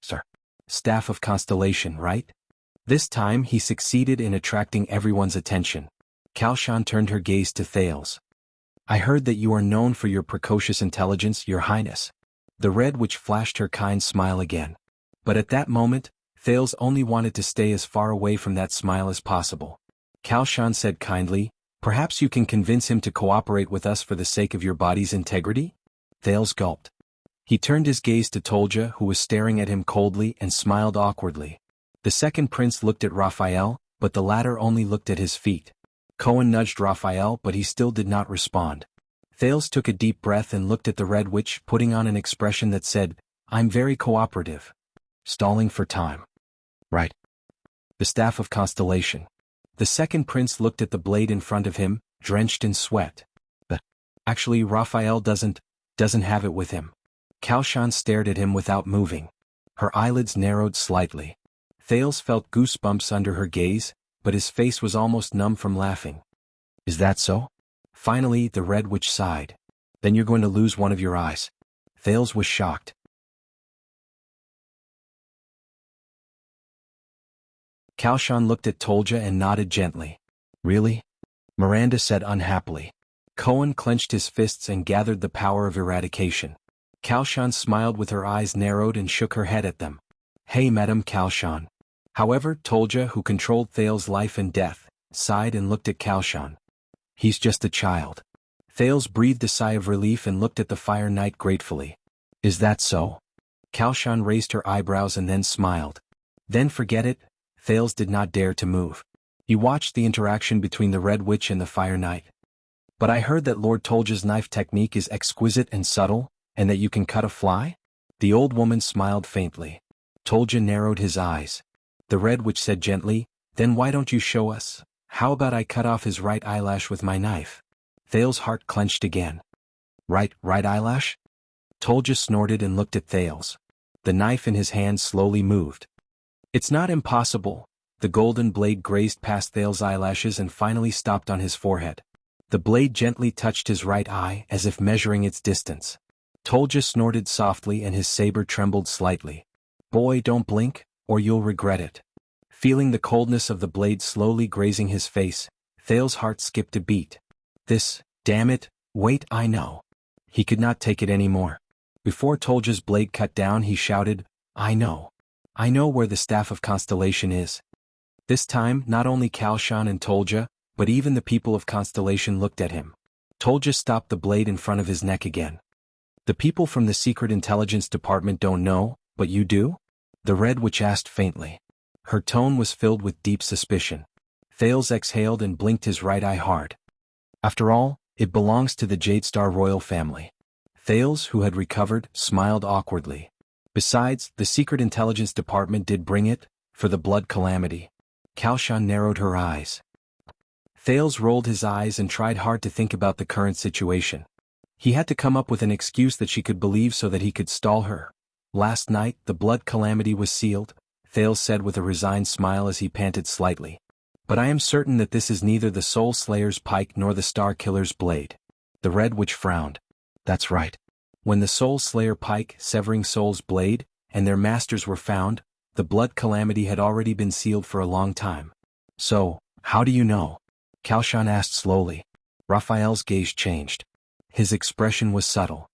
Sir. Staff of Constellation, right? This time he succeeded in attracting everyone's attention. Kalshan turned her gaze to Thales. I heard that you are known for your precocious intelligence, Your Highness. The Red Witch flashed her kind smile again. But at that moment, Thales only wanted to stay as far away from that smile as possible. Kalshan said kindly, perhaps you can convince him to cooperate with us for the sake of your body's integrity? Thales gulped. He turned his gaze to Tolja, who was staring at him coldly, and smiled awkwardly. The second prince looked at Raphael, but the latter only looked at his feet. Cohen nudged Raphael, but he still did not respond. Thales took a deep breath and looked at the Red Witch, putting on an expression that said, I'm very cooperative. stalling for time. Right. The staff of constellation. The second prince looked at the blade in front of him, drenched in sweat. But actually Raphael doesn't have it with him. Kaoshan stared at him without moving. Her eyelids narrowed slightly. Thales felt goosebumps under her gaze, but his face was almost numb from laughing. Is that so? Finally, the Red Witch sighed. Then you're going to lose one of your eyes. Thales was shocked. Kaoshan looked at Tolja and nodded gently. Really? Miranda said unhappily. Cohen clenched his fists and gathered the power of eradication. Kaoshan smiled with her eyes narrowed and shook her head at them. Hey Madame Kaoshan. However, Tolja, who controlled Thales' life and death, sighed and looked at Kaoshan. He's just a child. Thales breathed a sigh of relief and looked at the Fire Knight gratefully. Is that so? Kaoshan raised her eyebrows and then smiled. Then forget it. Thales did not dare to move. He watched the interaction between the Red Witch and the Fire Knight. But I heard that Lord Tolja's knife technique is exquisite and subtle, and that you can cut a fly? The old woman smiled faintly. Tolja narrowed his eyes. The Red Witch said gently, Then why don't you show us? How about I cut off his right eyelash with my knife? Thales' heart clenched again. Right eyelash? Tolja snorted and looked at Thales. The knife in his hand slowly moved. It's not impossible. The golden blade grazed past Thales' eyelashes and finally stopped on his forehead. The blade gently touched his right eye as if measuring its distance. Tolja snorted softly and his saber trembled slightly. Boy, don't blink, or you'll regret it. Feeling the coldness of the blade slowly grazing his face, Thales' heart skipped a beat. Damn it, wait, I know. He could not take it anymore. Before Tolja's blade cut down he shouted, I know. I know where the Staff of Constellation is. This time, not only Kaoshan and Tolja, but even the people of Constellation looked at him. Tolja stopped the blade in front of his neck again. The people from the Secret Intelligence Department don't know, but you do? The Red Witch asked faintly. Her tone was filled with deep suspicion. Thales exhaled and blinked his right eye hard. After all, it belongs to the Jadestar royal family. Thales, who had recovered, smiled awkwardly. Besides, the Secret Intelligence Department did bring it, for the blood calamity. Kaoshan narrowed her eyes. Thales rolled his eyes and tried hard to think about the current situation. He had to come up with an excuse that she could believe so that he could stall her. Last night, the blood calamity was sealed, Thales said with a resigned smile as he panted slightly. But I am certain that this is neither the Soul Slayer's pike nor the Star Killer's blade. The Red Witch frowned. That's right. When the Soul Slayer pike, Severing Soul's blade, and their masters were found, the blood calamity had already been sealed for a long time. So, how do you know? Kaoshan asked slowly. Raphael's gaze changed. His expression was subtle.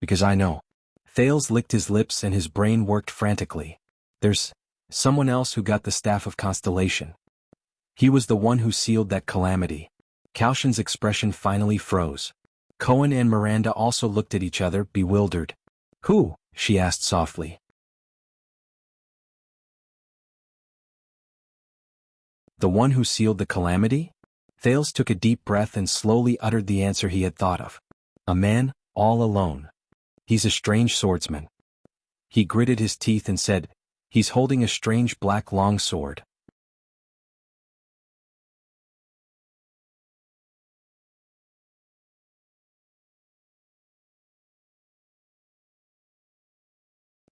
Because I know. Thales licked his lips and his brain worked frantically. There's someone else who got the Staff of Constellation. He was the one who sealed that calamity. Kaoshan's expression finally froze. Cohen and Miranda also looked at each other, bewildered. Who? She asked softly. The one who sealed the calamity? Thales took a deep breath and slowly uttered the answer he had thought of. A man, all alone. He's a strange swordsman. He gritted his teeth and said, He's holding a strange black long sword.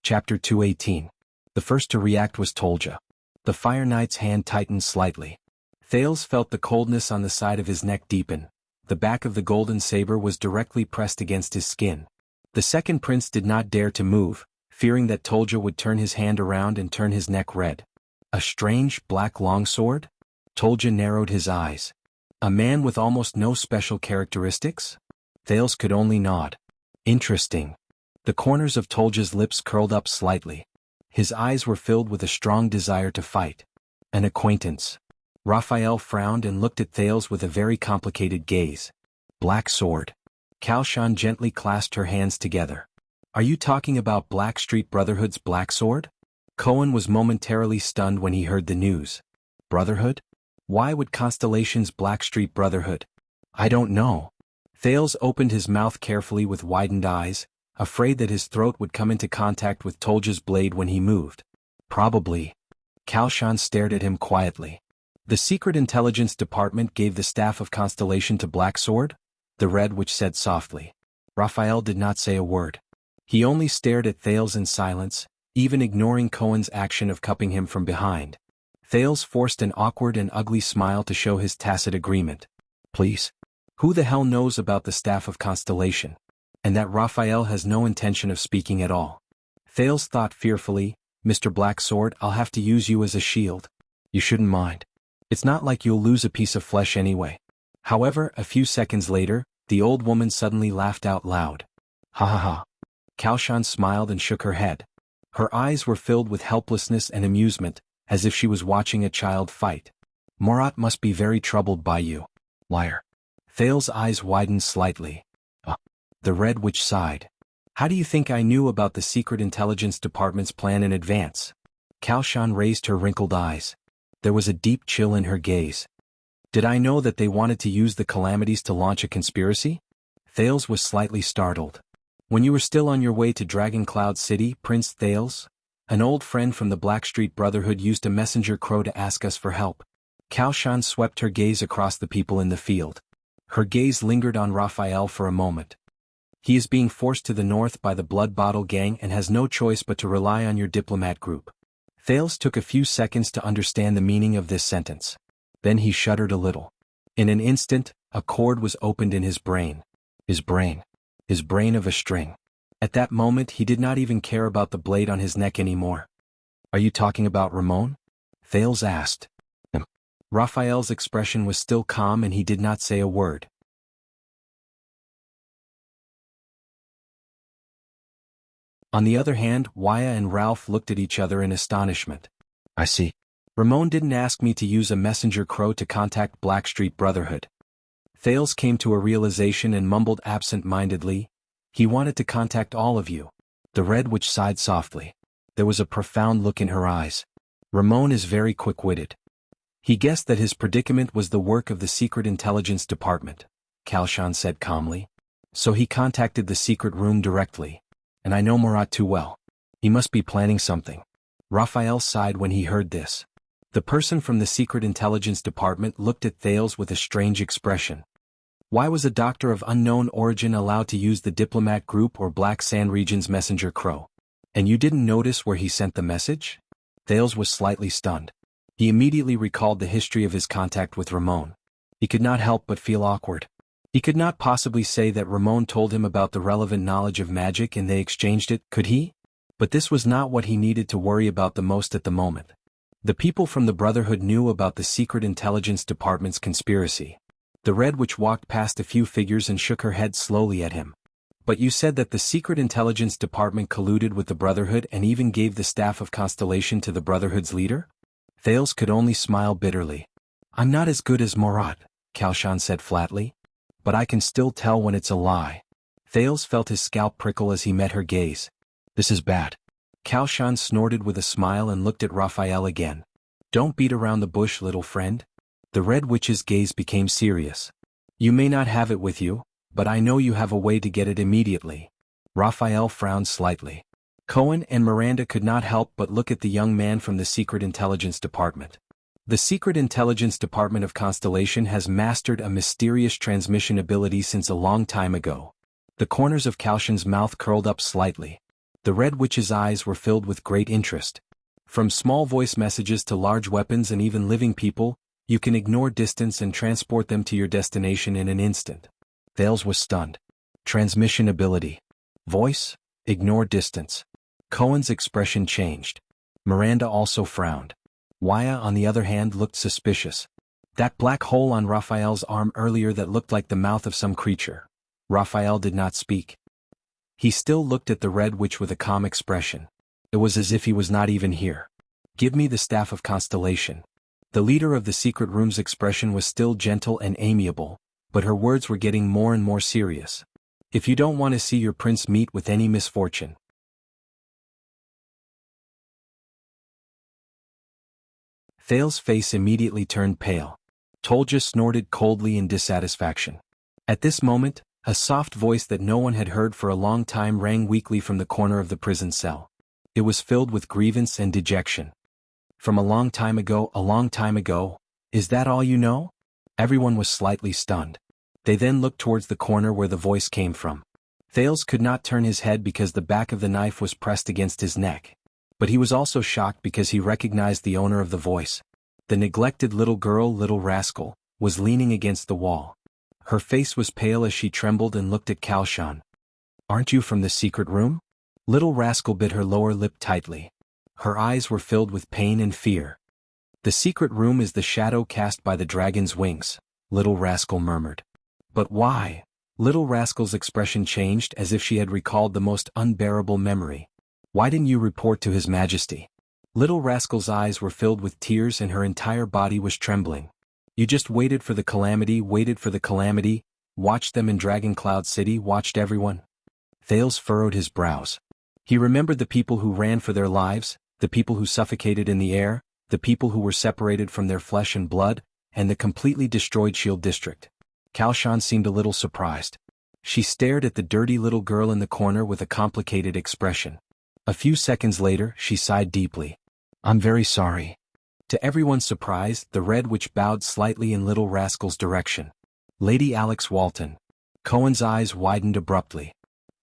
Chapter 218. The first to react was Tolja. The Fire Knight's hand tightened slightly. Thales felt the coldness on the side of his neck deepen. The back of the golden saber was directly pressed against his skin. The second prince did not dare to move, fearing that Tolja would turn his hand around and turn his neck red. A strange, black longsword? Tolja narrowed his eyes. A man with almost no special characteristics? Thales could only nod. Interesting. The corners of Tolja's lips curled up slightly. His eyes were filled with a strong desire to fight. An acquaintance. Raphael frowned and looked at Thales with a very complicated gaze. Black sword. Kaoshan gently clasped her hands together. Are you talking about Blackstreet Brotherhood's black sword? Cohen was momentarily stunned when he heard the news. Brotherhood? Why would Constellation's Blackstreet Brotherhood? I don't know. Thales opened his mouth carefully with widened eyes, afraid that his throat would come into contact with Tolja's blade when he moved. Probably. Kaoshan stared at him quietly. The Secret Intelligence Department gave the Staff of Constellation to Black Sword? The Red Witch said softly. Raphael did not say a word. He only stared at Thales in silence, even ignoring Cohen's action of cupping him from behind. Thales forced an awkward and ugly smile to show his tacit agreement. Please? Who the hell knows about the Staff of Constellation? And that Raphael has no intention of speaking at all. Thales thought fearfully, Mr. Black Sword, I'll have to use you as a shield. You shouldn't mind. It's not like you'll lose a piece of flesh anyway. However, a few seconds later, the old woman suddenly laughed out loud. Ha ha ha. Kaoshan smiled and shook her head. Her eyes were filled with helplessness and amusement, as if she was watching a child fight. Morat must be very troubled by you. Liar. Thales' eyes widened slightly. The Red Witch sighed. How do you think I knew about the Secret Intelligence Department's plan in advance? Kaoshan raised her wrinkled eyes. There was a deep chill in her gaze. Did I know that they wanted to use the calamities to launch a conspiracy? Thales was slightly startled. When you were still on your way to Dragon Cloud City, Prince Thales? An old friend from the Blackstreet Brotherhood used a messenger crow to ask us for help. Kaoshan swept her gaze across the people in the field. Her gaze lingered on Raphael for a moment. He is being forced to the north by the Blood Bottle Gang and has no choice but to rely on your diplomat group. Thales took a few seconds to understand the meaning of this sentence. Then he shuddered a little. In an instant, a chord was opened in his brain. His brain of a string. At that moment he did not even care about the blade on his neck anymore. Are you talking about Ramon? Thales asked. Raphael's expression was still calm and he did not say a word. On the other hand, Wuxia and Ralph looked at each other in astonishment. I see. Ramon didn't ask me to use a messenger crow to contact Blackstreet Brotherhood. Thales came to a realization and mumbled absent-mindedly. He wanted to contact all of you. The Red Witch sighed softly. There was a profound look in her eyes. Ramon is very quick-witted. He guessed that his predicament was the work of the Secret Intelligence Department, Kaoshan said calmly. So he contacted the secret room directly. And I know Morat too well. He must be planning something. Raphael sighed when he heard this. The person from the Secret Intelligence Department looked at Thales with a strange expression. Why was a doctor of unknown origin allowed to use the diplomat group or Black Sand Region's messenger crow? And you didn't notice where he sent the message? Thales was slightly stunned. He immediately recalled the history of his contact with Ramon. He could not help but feel awkward. He could not possibly say that Ramon told him about the relevant knowledge of magic and they exchanged it, could he? But this was not what he needed to worry about the most at the moment. The people from the Brotherhood knew about the Secret Intelligence Department's conspiracy. The Red Witch walked past a few figures and shook her head slowly at him. But you said that the Secret Intelligence Department colluded with the Brotherhood and even gave the Staff of Constellation to the Brotherhood's leader? Thales could only smile bitterly. I'm not as good as Morat, Kaoshan said flatly. But I can still tell when it's a lie. Thales felt his scalp prickle as he met her gaze. This is bad. Kaoshan snorted with a smile and looked at Raphael again. Don't beat around the bush, little friend. The Red Witch's gaze became serious. You may not have it with you, but I know you have a way to get it immediately. Raphael frowned slightly. Cohen and Miranda could not help but look at the young man from the Secret Intelligence Department. The Secret Intelligence Department of Constellation has mastered a mysterious transmission ability since a long time ago. The corners of Kaoshan's mouth curled up slightly. The Red Witch's eyes were filled with great interest. From small voice messages to large weapons and even living people, you can ignore distance and transport them to your destination in an instant. Thales was stunned. Transmission ability. Voice, ignore distance. Cohen's expression changed. Miranda also frowned. Wuxia, on the other hand, looked suspicious. That black hole on Raphael's arm earlier that looked like the mouth of some creature. Raphael did not speak. He still looked at the Red Witch with a calm expression. It was as if he was not even here. Give me the Staff of Constellation. The leader of the secret room's expression was still gentle and amiable, but her words were getting more and more serious. If you don't want to see your prince meet with any misfortune. Thales' face immediately turned pale. Tolja snorted coldly in dissatisfaction. At this moment, a soft voice that no one had heard for a long time rang weakly from the corner of the prison cell. It was filled with grievance and dejection. From a long time ago, is that all you know? Everyone was slightly stunned. They then looked towards the corner where the voice came from. Thales could not turn his head because the back of the knife was pressed against his neck. But he was also shocked because he recognized the owner of the voice. The neglected little girl, little rascal, was leaning against the wall. Her face was pale as she trembled and looked at Kalshan. "Aren't you from the secret room?" Little rascal bit her lower lip tightly. Her eyes were filled with pain and fear. "The secret room is the shadow cast by the dragon's wings," little rascal murmured. "But why?" Little rascal's expression changed as if she had recalled the most unbearable memory. "Why didn't you report to His Majesty?" Little rascal's eyes were filled with tears and her entire body was trembling. "You just waited for the calamity, watched them in Dragon Cloud City, watched everyone." Thales furrowed his brows. He remembered the people who ran for their lives, the people who suffocated in the air, the people who were separated from their flesh and blood, and the completely destroyed Shield District. Kalshan seemed a little surprised. She stared at the dirty little girl in the corner with a complicated expression. A few seconds later, she sighed deeply. "I'm very sorry." To everyone's surprise, the Red Witch bowed slightly in little rascal's direction. "Lady Alex Walton." Cohen's eyes widened abruptly.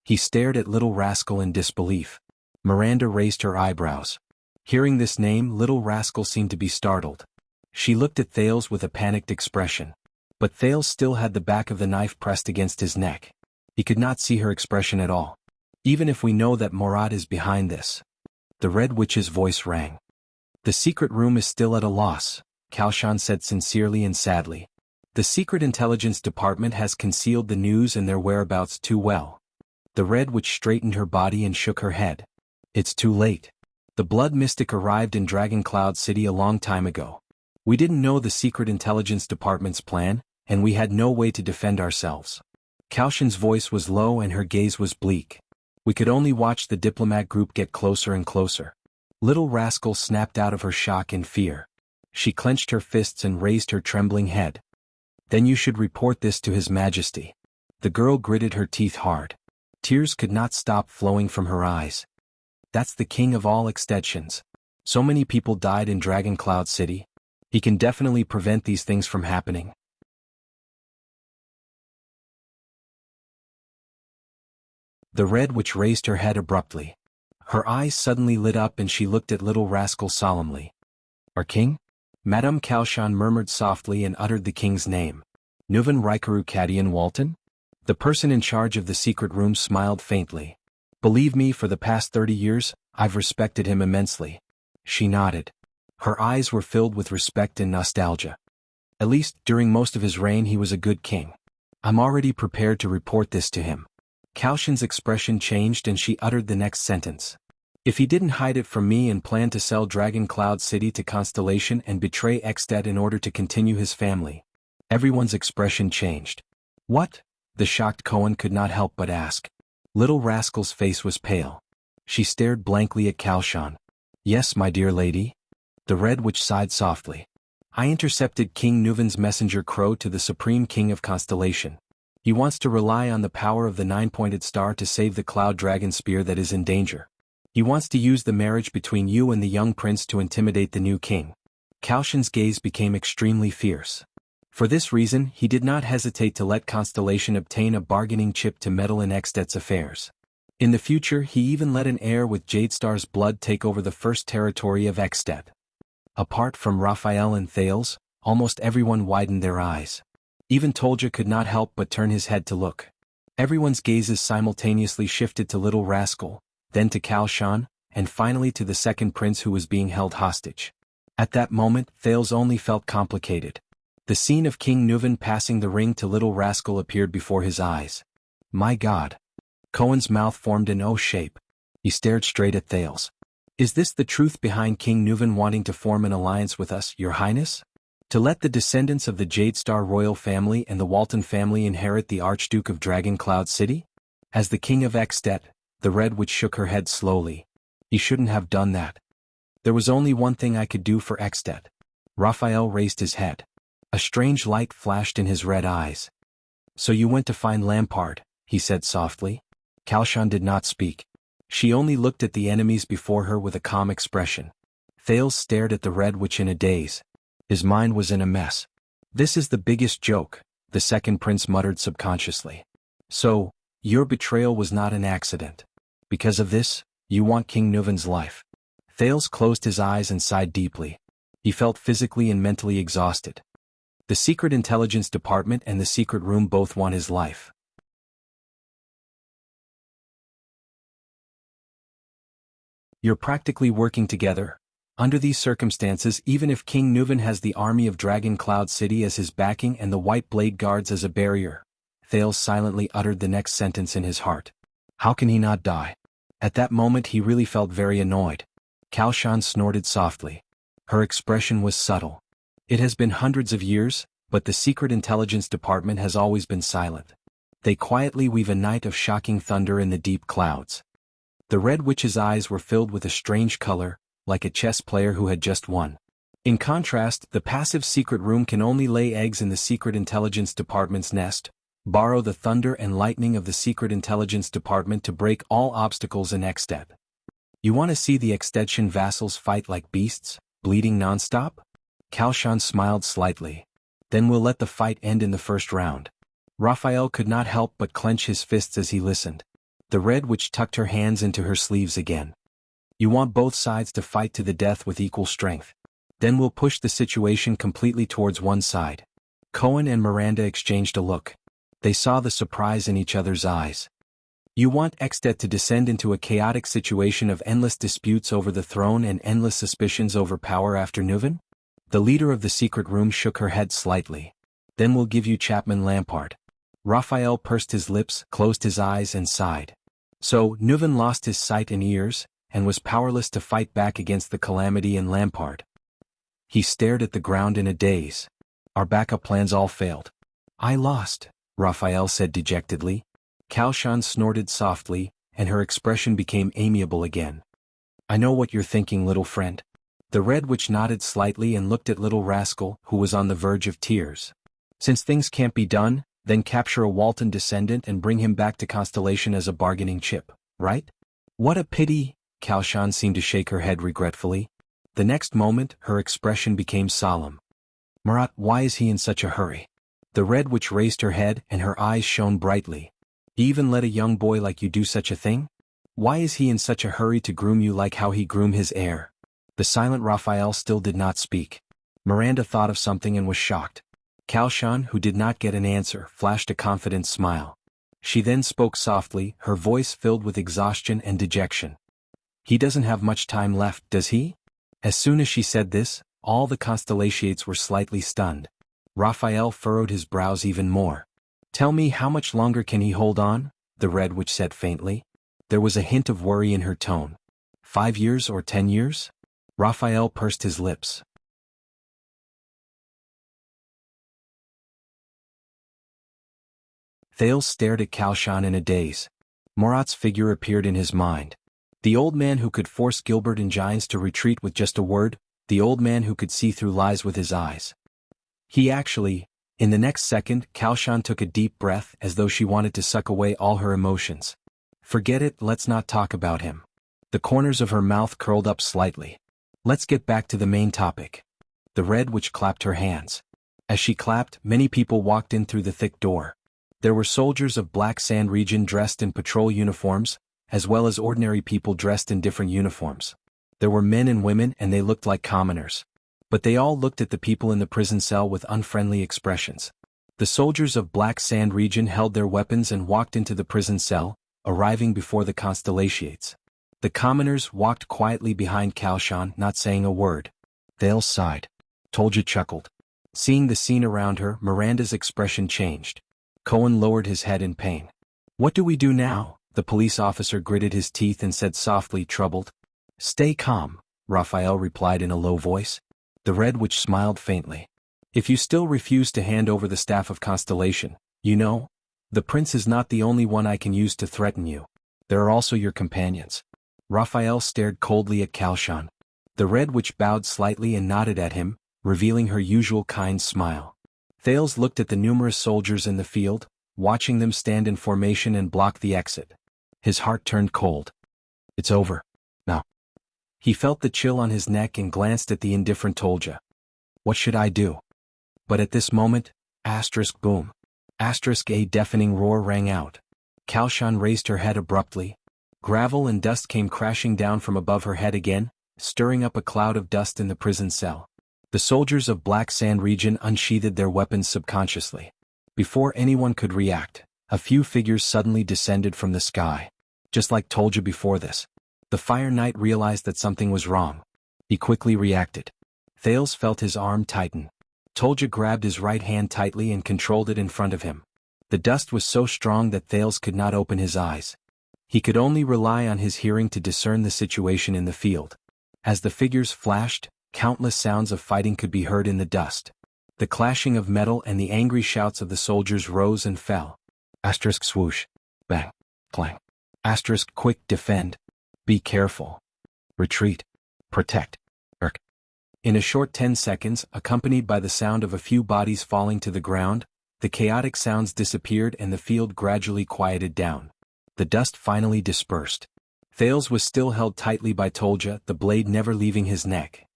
He stared at little rascal in disbelief. Miranda raised her eyebrows. Hearing this name, little rascal seemed to be startled. She looked at Thales with a panicked expression. But Thales still had the back of the knife pressed against his neck. He could not see her expression at all. "Even if we know that Murad is behind this." The Red Witch's voice rang. "The secret room is still at a loss," Kalshan said sincerely and sadly. "The Secret Intelligence Department has concealed the news and their whereabouts too well." The Red Witch straightened her body and shook her head. "It's too late. The Blood Mystic arrived in Dragon Cloud City a long time ago. We didn't know the Secret Intelligence Department's plan, and we had no way to defend ourselves." Kalshan's voice was low and her gaze was bleak. "We could only watch the diplomat group get closer and closer." Little rascal snapped out of her shock and fear. She clenched her fists and raised her trembling head. "Then you should report this to His Majesty." The girl gritted her teeth hard. Tears could not stop flowing from her eyes. "That's the king of all extensions. So many people died in Dragon Cloud City. He can definitely prevent these things from happening." The Red Witch raised her head abruptly. Her eyes suddenly lit up and she looked at little rascal solemnly. "Our king?" Madame Kalshan murmured softly and uttered the king's name. "Nuvan Rikaru Kadian Walton?" The person in charge of the secret room smiled faintly. "Believe me, for the past 30 years, I've respected him immensely." She nodded. Her eyes were filled with respect and nostalgia. "At least, during most of his reign he was a good king. I'm already prepared to report this to him." Kalshan's expression changed and she uttered the next sentence. "If he didn't hide it from me and planned to sell Dragon Cloud City to Constellation and betray Exted in order to continue his family." Everyone's expression changed. "What?" the shocked Cohen could not help but ask. Little rascal's face was pale. She stared blankly at Kalshan. "Yes, my dear lady." The Red Witch sighed softly. "I intercepted King Nuvan's messenger Crow to the Supreme King of Constellation. He wants to rely on the power of the nine-pointed star to save the Cloud Dragon Spear that is in danger. He wants to use the marriage between you and the young prince to intimidate the new king." Kalshan's gaze became extremely fierce. For this reason, he did not hesitate to let Constellation obtain a bargaining chip to meddle in Exted's affairs. In the future, he even let an heir with Jadestar's blood take over the first territory of Exted. Apart from Raphael and Thales, almost everyone widened their eyes. Even Tolja could not help but turn his head to look. Everyone's gazes simultaneously shifted to little rascal, then to Kalshan, and finally to the second prince who was being held hostage. At that moment, Thales only felt complicated. The scene of King Nuvan passing the ring to little rascal appeared before his eyes. My God! Cohen's mouth formed an O shape. He stared straight at Thales. "Is this the truth behind King Nuvan wanting to form an alliance with us, Your Highness? To let the descendants of the Jadestar royal family and the Walton family inherit the Archduke of Dragon Cloud City?" As the king of Exted, the Red Witch shook her head slowly. "He shouldn't have done that. There was only one thing I could do for Exted." Raphael raised his head. A strange light flashed in his red eyes. "So you went to find Lampard," he said softly. Kalshan did not speak. She only looked at the enemies before her with a calm expression. Thales stared at the Red Witch in a daze. His mind was in a mess. This is the biggest joke, the second prince muttered subconsciously. So, your betrayal was not an accident. Because of this, you want King Nuven's life. Thales closed his eyes and sighed deeply. He felt physically and mentally exhausted. The Secret Intelligence Department and the Secret Room both want his life. You're practically working together. Under these circumstances, even if King Nuven has the army of Dragon Cloud City as his backing and the White Blade Guards as a barrier, Thales silently uttered the next sentence in his heart. How can he not die? At that moment he really felt very annoyed. Kalshan snorted softly. Her expression was subtle. It has been hundreds of years, but the Secret Intelligence Department has always been silent. They quietly weave a night of shocking thunder in the deep clouds. The Red Witch's eyes were filled with a strange color, like a chess player who had just won. In contrast, the passive Secret Room can only lay eggs in the Secret Intelligence Department's nest, borrow the thunder and lightning of the Secret Intelligence Department to break all obstacles in Exted. You want to see the Extension vassals fight like beasts, bleeding nonstop? Kalshan smiled slightly. Then we'll let the fight end in the first round. Raphael could not help but clench his fists as he listened. The Red Witch tucked her hands into her sleeves again. You want both sides to fight to the death with equal strength. Then we'll push the situation completely towards one side. Cohen and Miranda exchanged a look. They saw the surprise in each other's eyes. You want Exted to descend into a chaotic situation of endless disputes over the throne and endless suspicions over power after Nuven? The leader of the Secret Room shook her head slightly. Then we'll give you Chapman Lampard. Raphael pursed his lips, closed his eyes and sighed. So, Nuven lost his sight and ears, and was powerless to fight back against the calamity in Lampard. He stared at the ground in a daze. Our backup plans all failed. I lost, Raphael said dejectedly. Kalshan snorted softly, and her expression became amiable again. I know what you're thinking, little friend. The Red Witch nodded slightly and looked at little Rascal, who was on the verge of tears. Since things can't be done, then capture a Walton descendant and bring him back to Constellation as a bargaining chip, right? What a pity, Kalshan seemed to shake her head regretfully. The next moment, her expression became solemn. Marat, why is he in such a hurry? The Red Witch raised her head and her eyes shone brightly. He even let a young boy like you do such a thing? Why is he in such a hurry to groom you like how he groomed his heir? The silent Raphael still did not speak. Miranda thought of something and was shocked. Kalshan, who did not get an answer, flashed a confident smile. She then spoke softly, her voice filled with exhaustion and dejection. He doesn't have much time left, does he? As soon as she said this, all the Constellations were slightly stunned. Raphael furrowed his brows even more. Tell me, how much longer can he hold on? The Red Witch said faintly. There was a hint of worry in her tone. 5 years or 10 years? Raphael pursed his lips. Thales stared at Kalshan in a daze. Morat's figure appeared in his mind. The old man who could force Gilbert and Giants to retreat with just a word, the old man who could see through lies with his eyes. In the next second, Kalshan took a deep breath as though she wanted to suck away all her emotions. Forget it, let's not talk about him. The corners of her mouth curled up slightly. Let's get back to the main topic. The Red Witch clapped her hands. As she clapped, many people walked in through the thick door. There were soldiers of Black Sand region dressed in patrol uniforms, as well as ordinary people dressed in different uniforms. There were men and women and they looked like commoners. But they all looked at the people in the prison cell with unfriendly expressions. The soldiers of Black Sand region held their weapons and walked into the prison cell, arriving before the Constellations. The commoners walked quietly behind Kalshan, not saying a word. Thales sighed. Tolja chuckled. Seeing the scene around her, Miranda's expression changed. Cohen lowered his head in pain. What do we do now? The police officer gritted his teeth and said softly, troubled. Stay calm, Raphael replied in a low voice. The Red Witch smiled faintly. If you still refuse to hand over the staff of Constellation, you know, the prince is not the only one I can use to threaten you. There are also your companions. Raphael stared coldly at Kalshan. The Red Witch bowed slightly and nodded at him, revealing her usual kind smile. Thales looked at the numerous soldiers in the field, watching them stand in formation and block the exit. His heart turned cold. It's over. Now. He felt the chill on his neck and glanced at the indifferent Tolja. What should I do? But at this moment, boom. A deafening roar rang out. Kalshan raised her head abruptly. Gravel and dust came crashing down from above her head again, stirring up a cloud of dust in the prison cell. The soldiers of Black Sand region unsheathed their weapons subconsciously. Before anyone could react, a few figures suddenly descended from the sky. Just like Tolja before this. The Fire Knight realized that something was wrong. He quickly reacted. Thales felt his arm tighten. Tolja grabbed his right hand tightly and controlled it in front of him. The dust was so strong that Thales could not open his eyes. He could only rely on his hearing to discern the situation in the field. As the figures flashed, countless sounds of fighting could be heard in the dust. The clashing of metal and the angry shouts of the soldiers rose and fell. Swoosh. Bang. Clang. Quick, defend. Be careful. Retreat. Protect. In a short 10 seconds, accompanied by the sound of a few bodies falling to the ground, the chaotic sounds disappeared and the field gradually quieted down. The dust finally dispersed. Thales was still held tightly by Tolja, the blade never leaving his neck.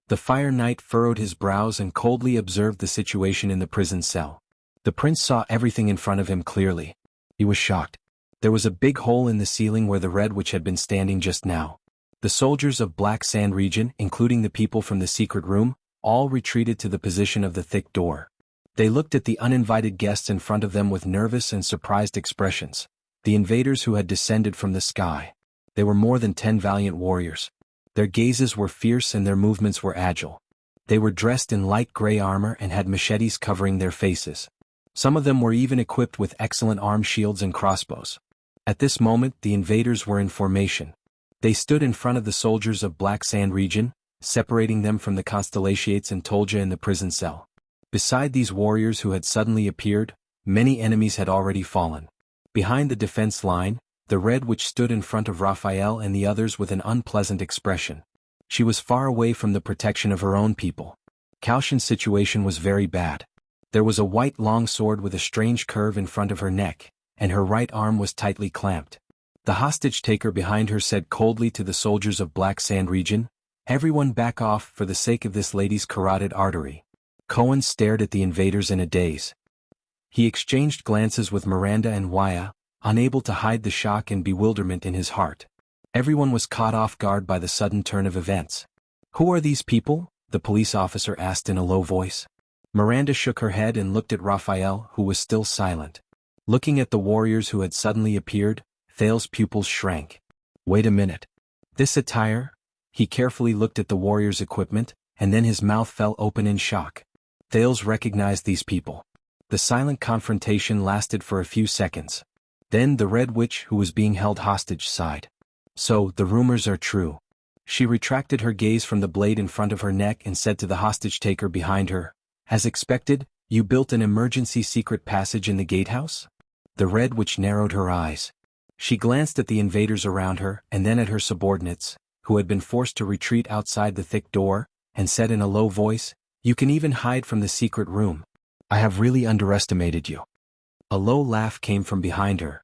The Fire Knight furrowed his brows and coldly observed the situation in the prison cell. The prince saw everything in front of him clearly. He was shocked. There was a big hole in the ceiling where the Red Witch had been standing just now. The soldiers of Black Sand region, including the people from the secret room, all retreated to the position of the thick door. They looked at the uninvited guests in front of them with nervous and surprised expressions. The invaders who had descended from the sky. They were more than 10 valiant warriors. Their gazes were fierce and their movements were agile. They were dressed in light gray armor and had machetes covering their faces. Some of them were even equipped with excellent arm shields and crossbows. At this moment, the invaders were in formation. They stood in front of the soldiers of Black Sand region, separating them from the Constellations and Tolja in the prison cell. Beside these warriors who had suddenly appeared, many enemies had already fallen. Behind the defense line, the Red Witch stood in front of Raphael and the others with an unpleasant expression. She was far away from the protection of her own people. Kalshan's situation was very bad. There was a white long sword with a strange curve in front of her neck, and her right arm was tightly clamped. The hostage-taker behind her said coldly to the soldiers of Black Sand region, "Everyone back off for the sake of this lady's carotid artery." Cohen stared at the invaders in a daze. He exchanged glances with Miranda and Wuxia, unable to hide the shock and bewilderment in his heart. Everyone was caught off guard by the sudden turn of events. "Who are these people?" the police officer asked in a low voice. Miranda shook her head and looked at Raphael, who was still silent. Looking at the warriors who had suddenly appeared, Thales' pupils shrank. Wait a minute. This attire? He carefully looked at the warriors' equipment, and then his mouth fell open in shock. Thales recognized these people. The silent confrontation lasted for a few seconds. Then the Red Witch, who was being held hostage, sighed. "So, the rumors are true." She retracted her gaze from the blade in front of her neck and said to the hostage-taker behind her, "As expected, you built an emergency secret passage in the gatehouse?" The Red Witch narrowed her eyes. She glanced at the invaders around her and then at her subordinates, who had been forced to retreat outside the thick door, and said in a low voice, "You can even hide from the secret room. I have really underestimated you." A low laugh came from behind her.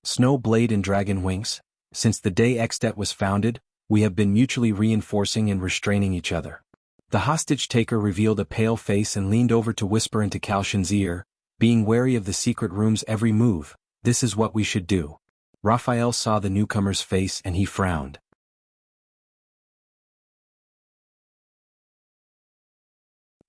"Snow Blade and Dragon Wings, since the day Extet was founded, we have been mutually reinforcing and restraining each other." The hostage-taker revealed a pale face and leaned over to whisper into Kalshan's ear, "Being wary of the secret room's every move, this is what we should do." Raphael saw the newcomer's face and he frowned.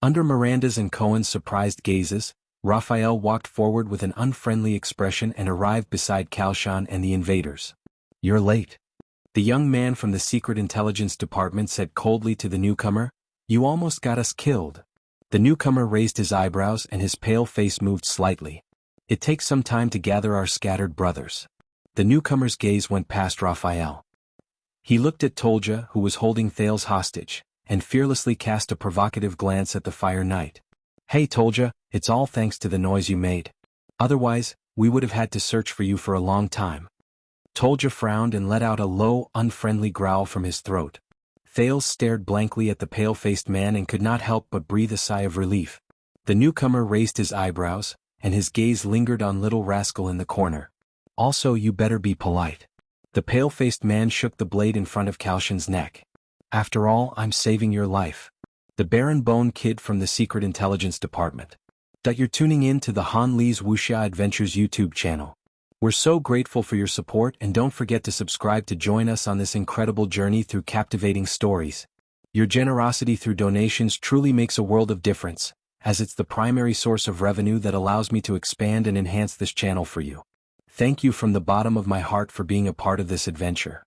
Under Miranda's and Cohen's surprised gazes, Raphael walked forward with an unfriendly expression and arrived beside Kalshan and the invaders. "You're late." The young man from the Secret Intelligence Department said coldly to the newcomer, "You almost got us killed." The newcomer raised his eyebrows and his pale face moved slightly. "It takes some time to gather our scattered brothers." The newcomer's gaze went past Raphael. He looked at Tolja, who was holding Thales hostage, and fearlessly cast a provocative glance at the Fire Knight. "Hey Tolja, it's all thanks to the noise you made. Otherwise, we would have had to search for you for a long time." Tolja frowned and let out a low, unfriendly growl from his throat. Thales stared blankly at the pale-faced man and could not help but breathe a sigh of relief. The newcomer raised his eyebrows, and his gaze lingered on little rascal in the corner. Also, you better be polite. The pale-faced man shook the blade in front of Caoshan's neck. After all, I'm saving your life. The Baron Bone Kid from the Secret Intelligence Department. You're tuning in to the Han Li's Wuxia Adventures YouTube channel. We're so grateful for your support, and don't forget to subscribe to join us on this incredible journey through captivating stories. Your generosity through donations truly makes a world of difference, as it's the primary source of revenue that allows me to expand and enhance this channel for you. Thank you from the bottom of my heart for being a part of this adventure.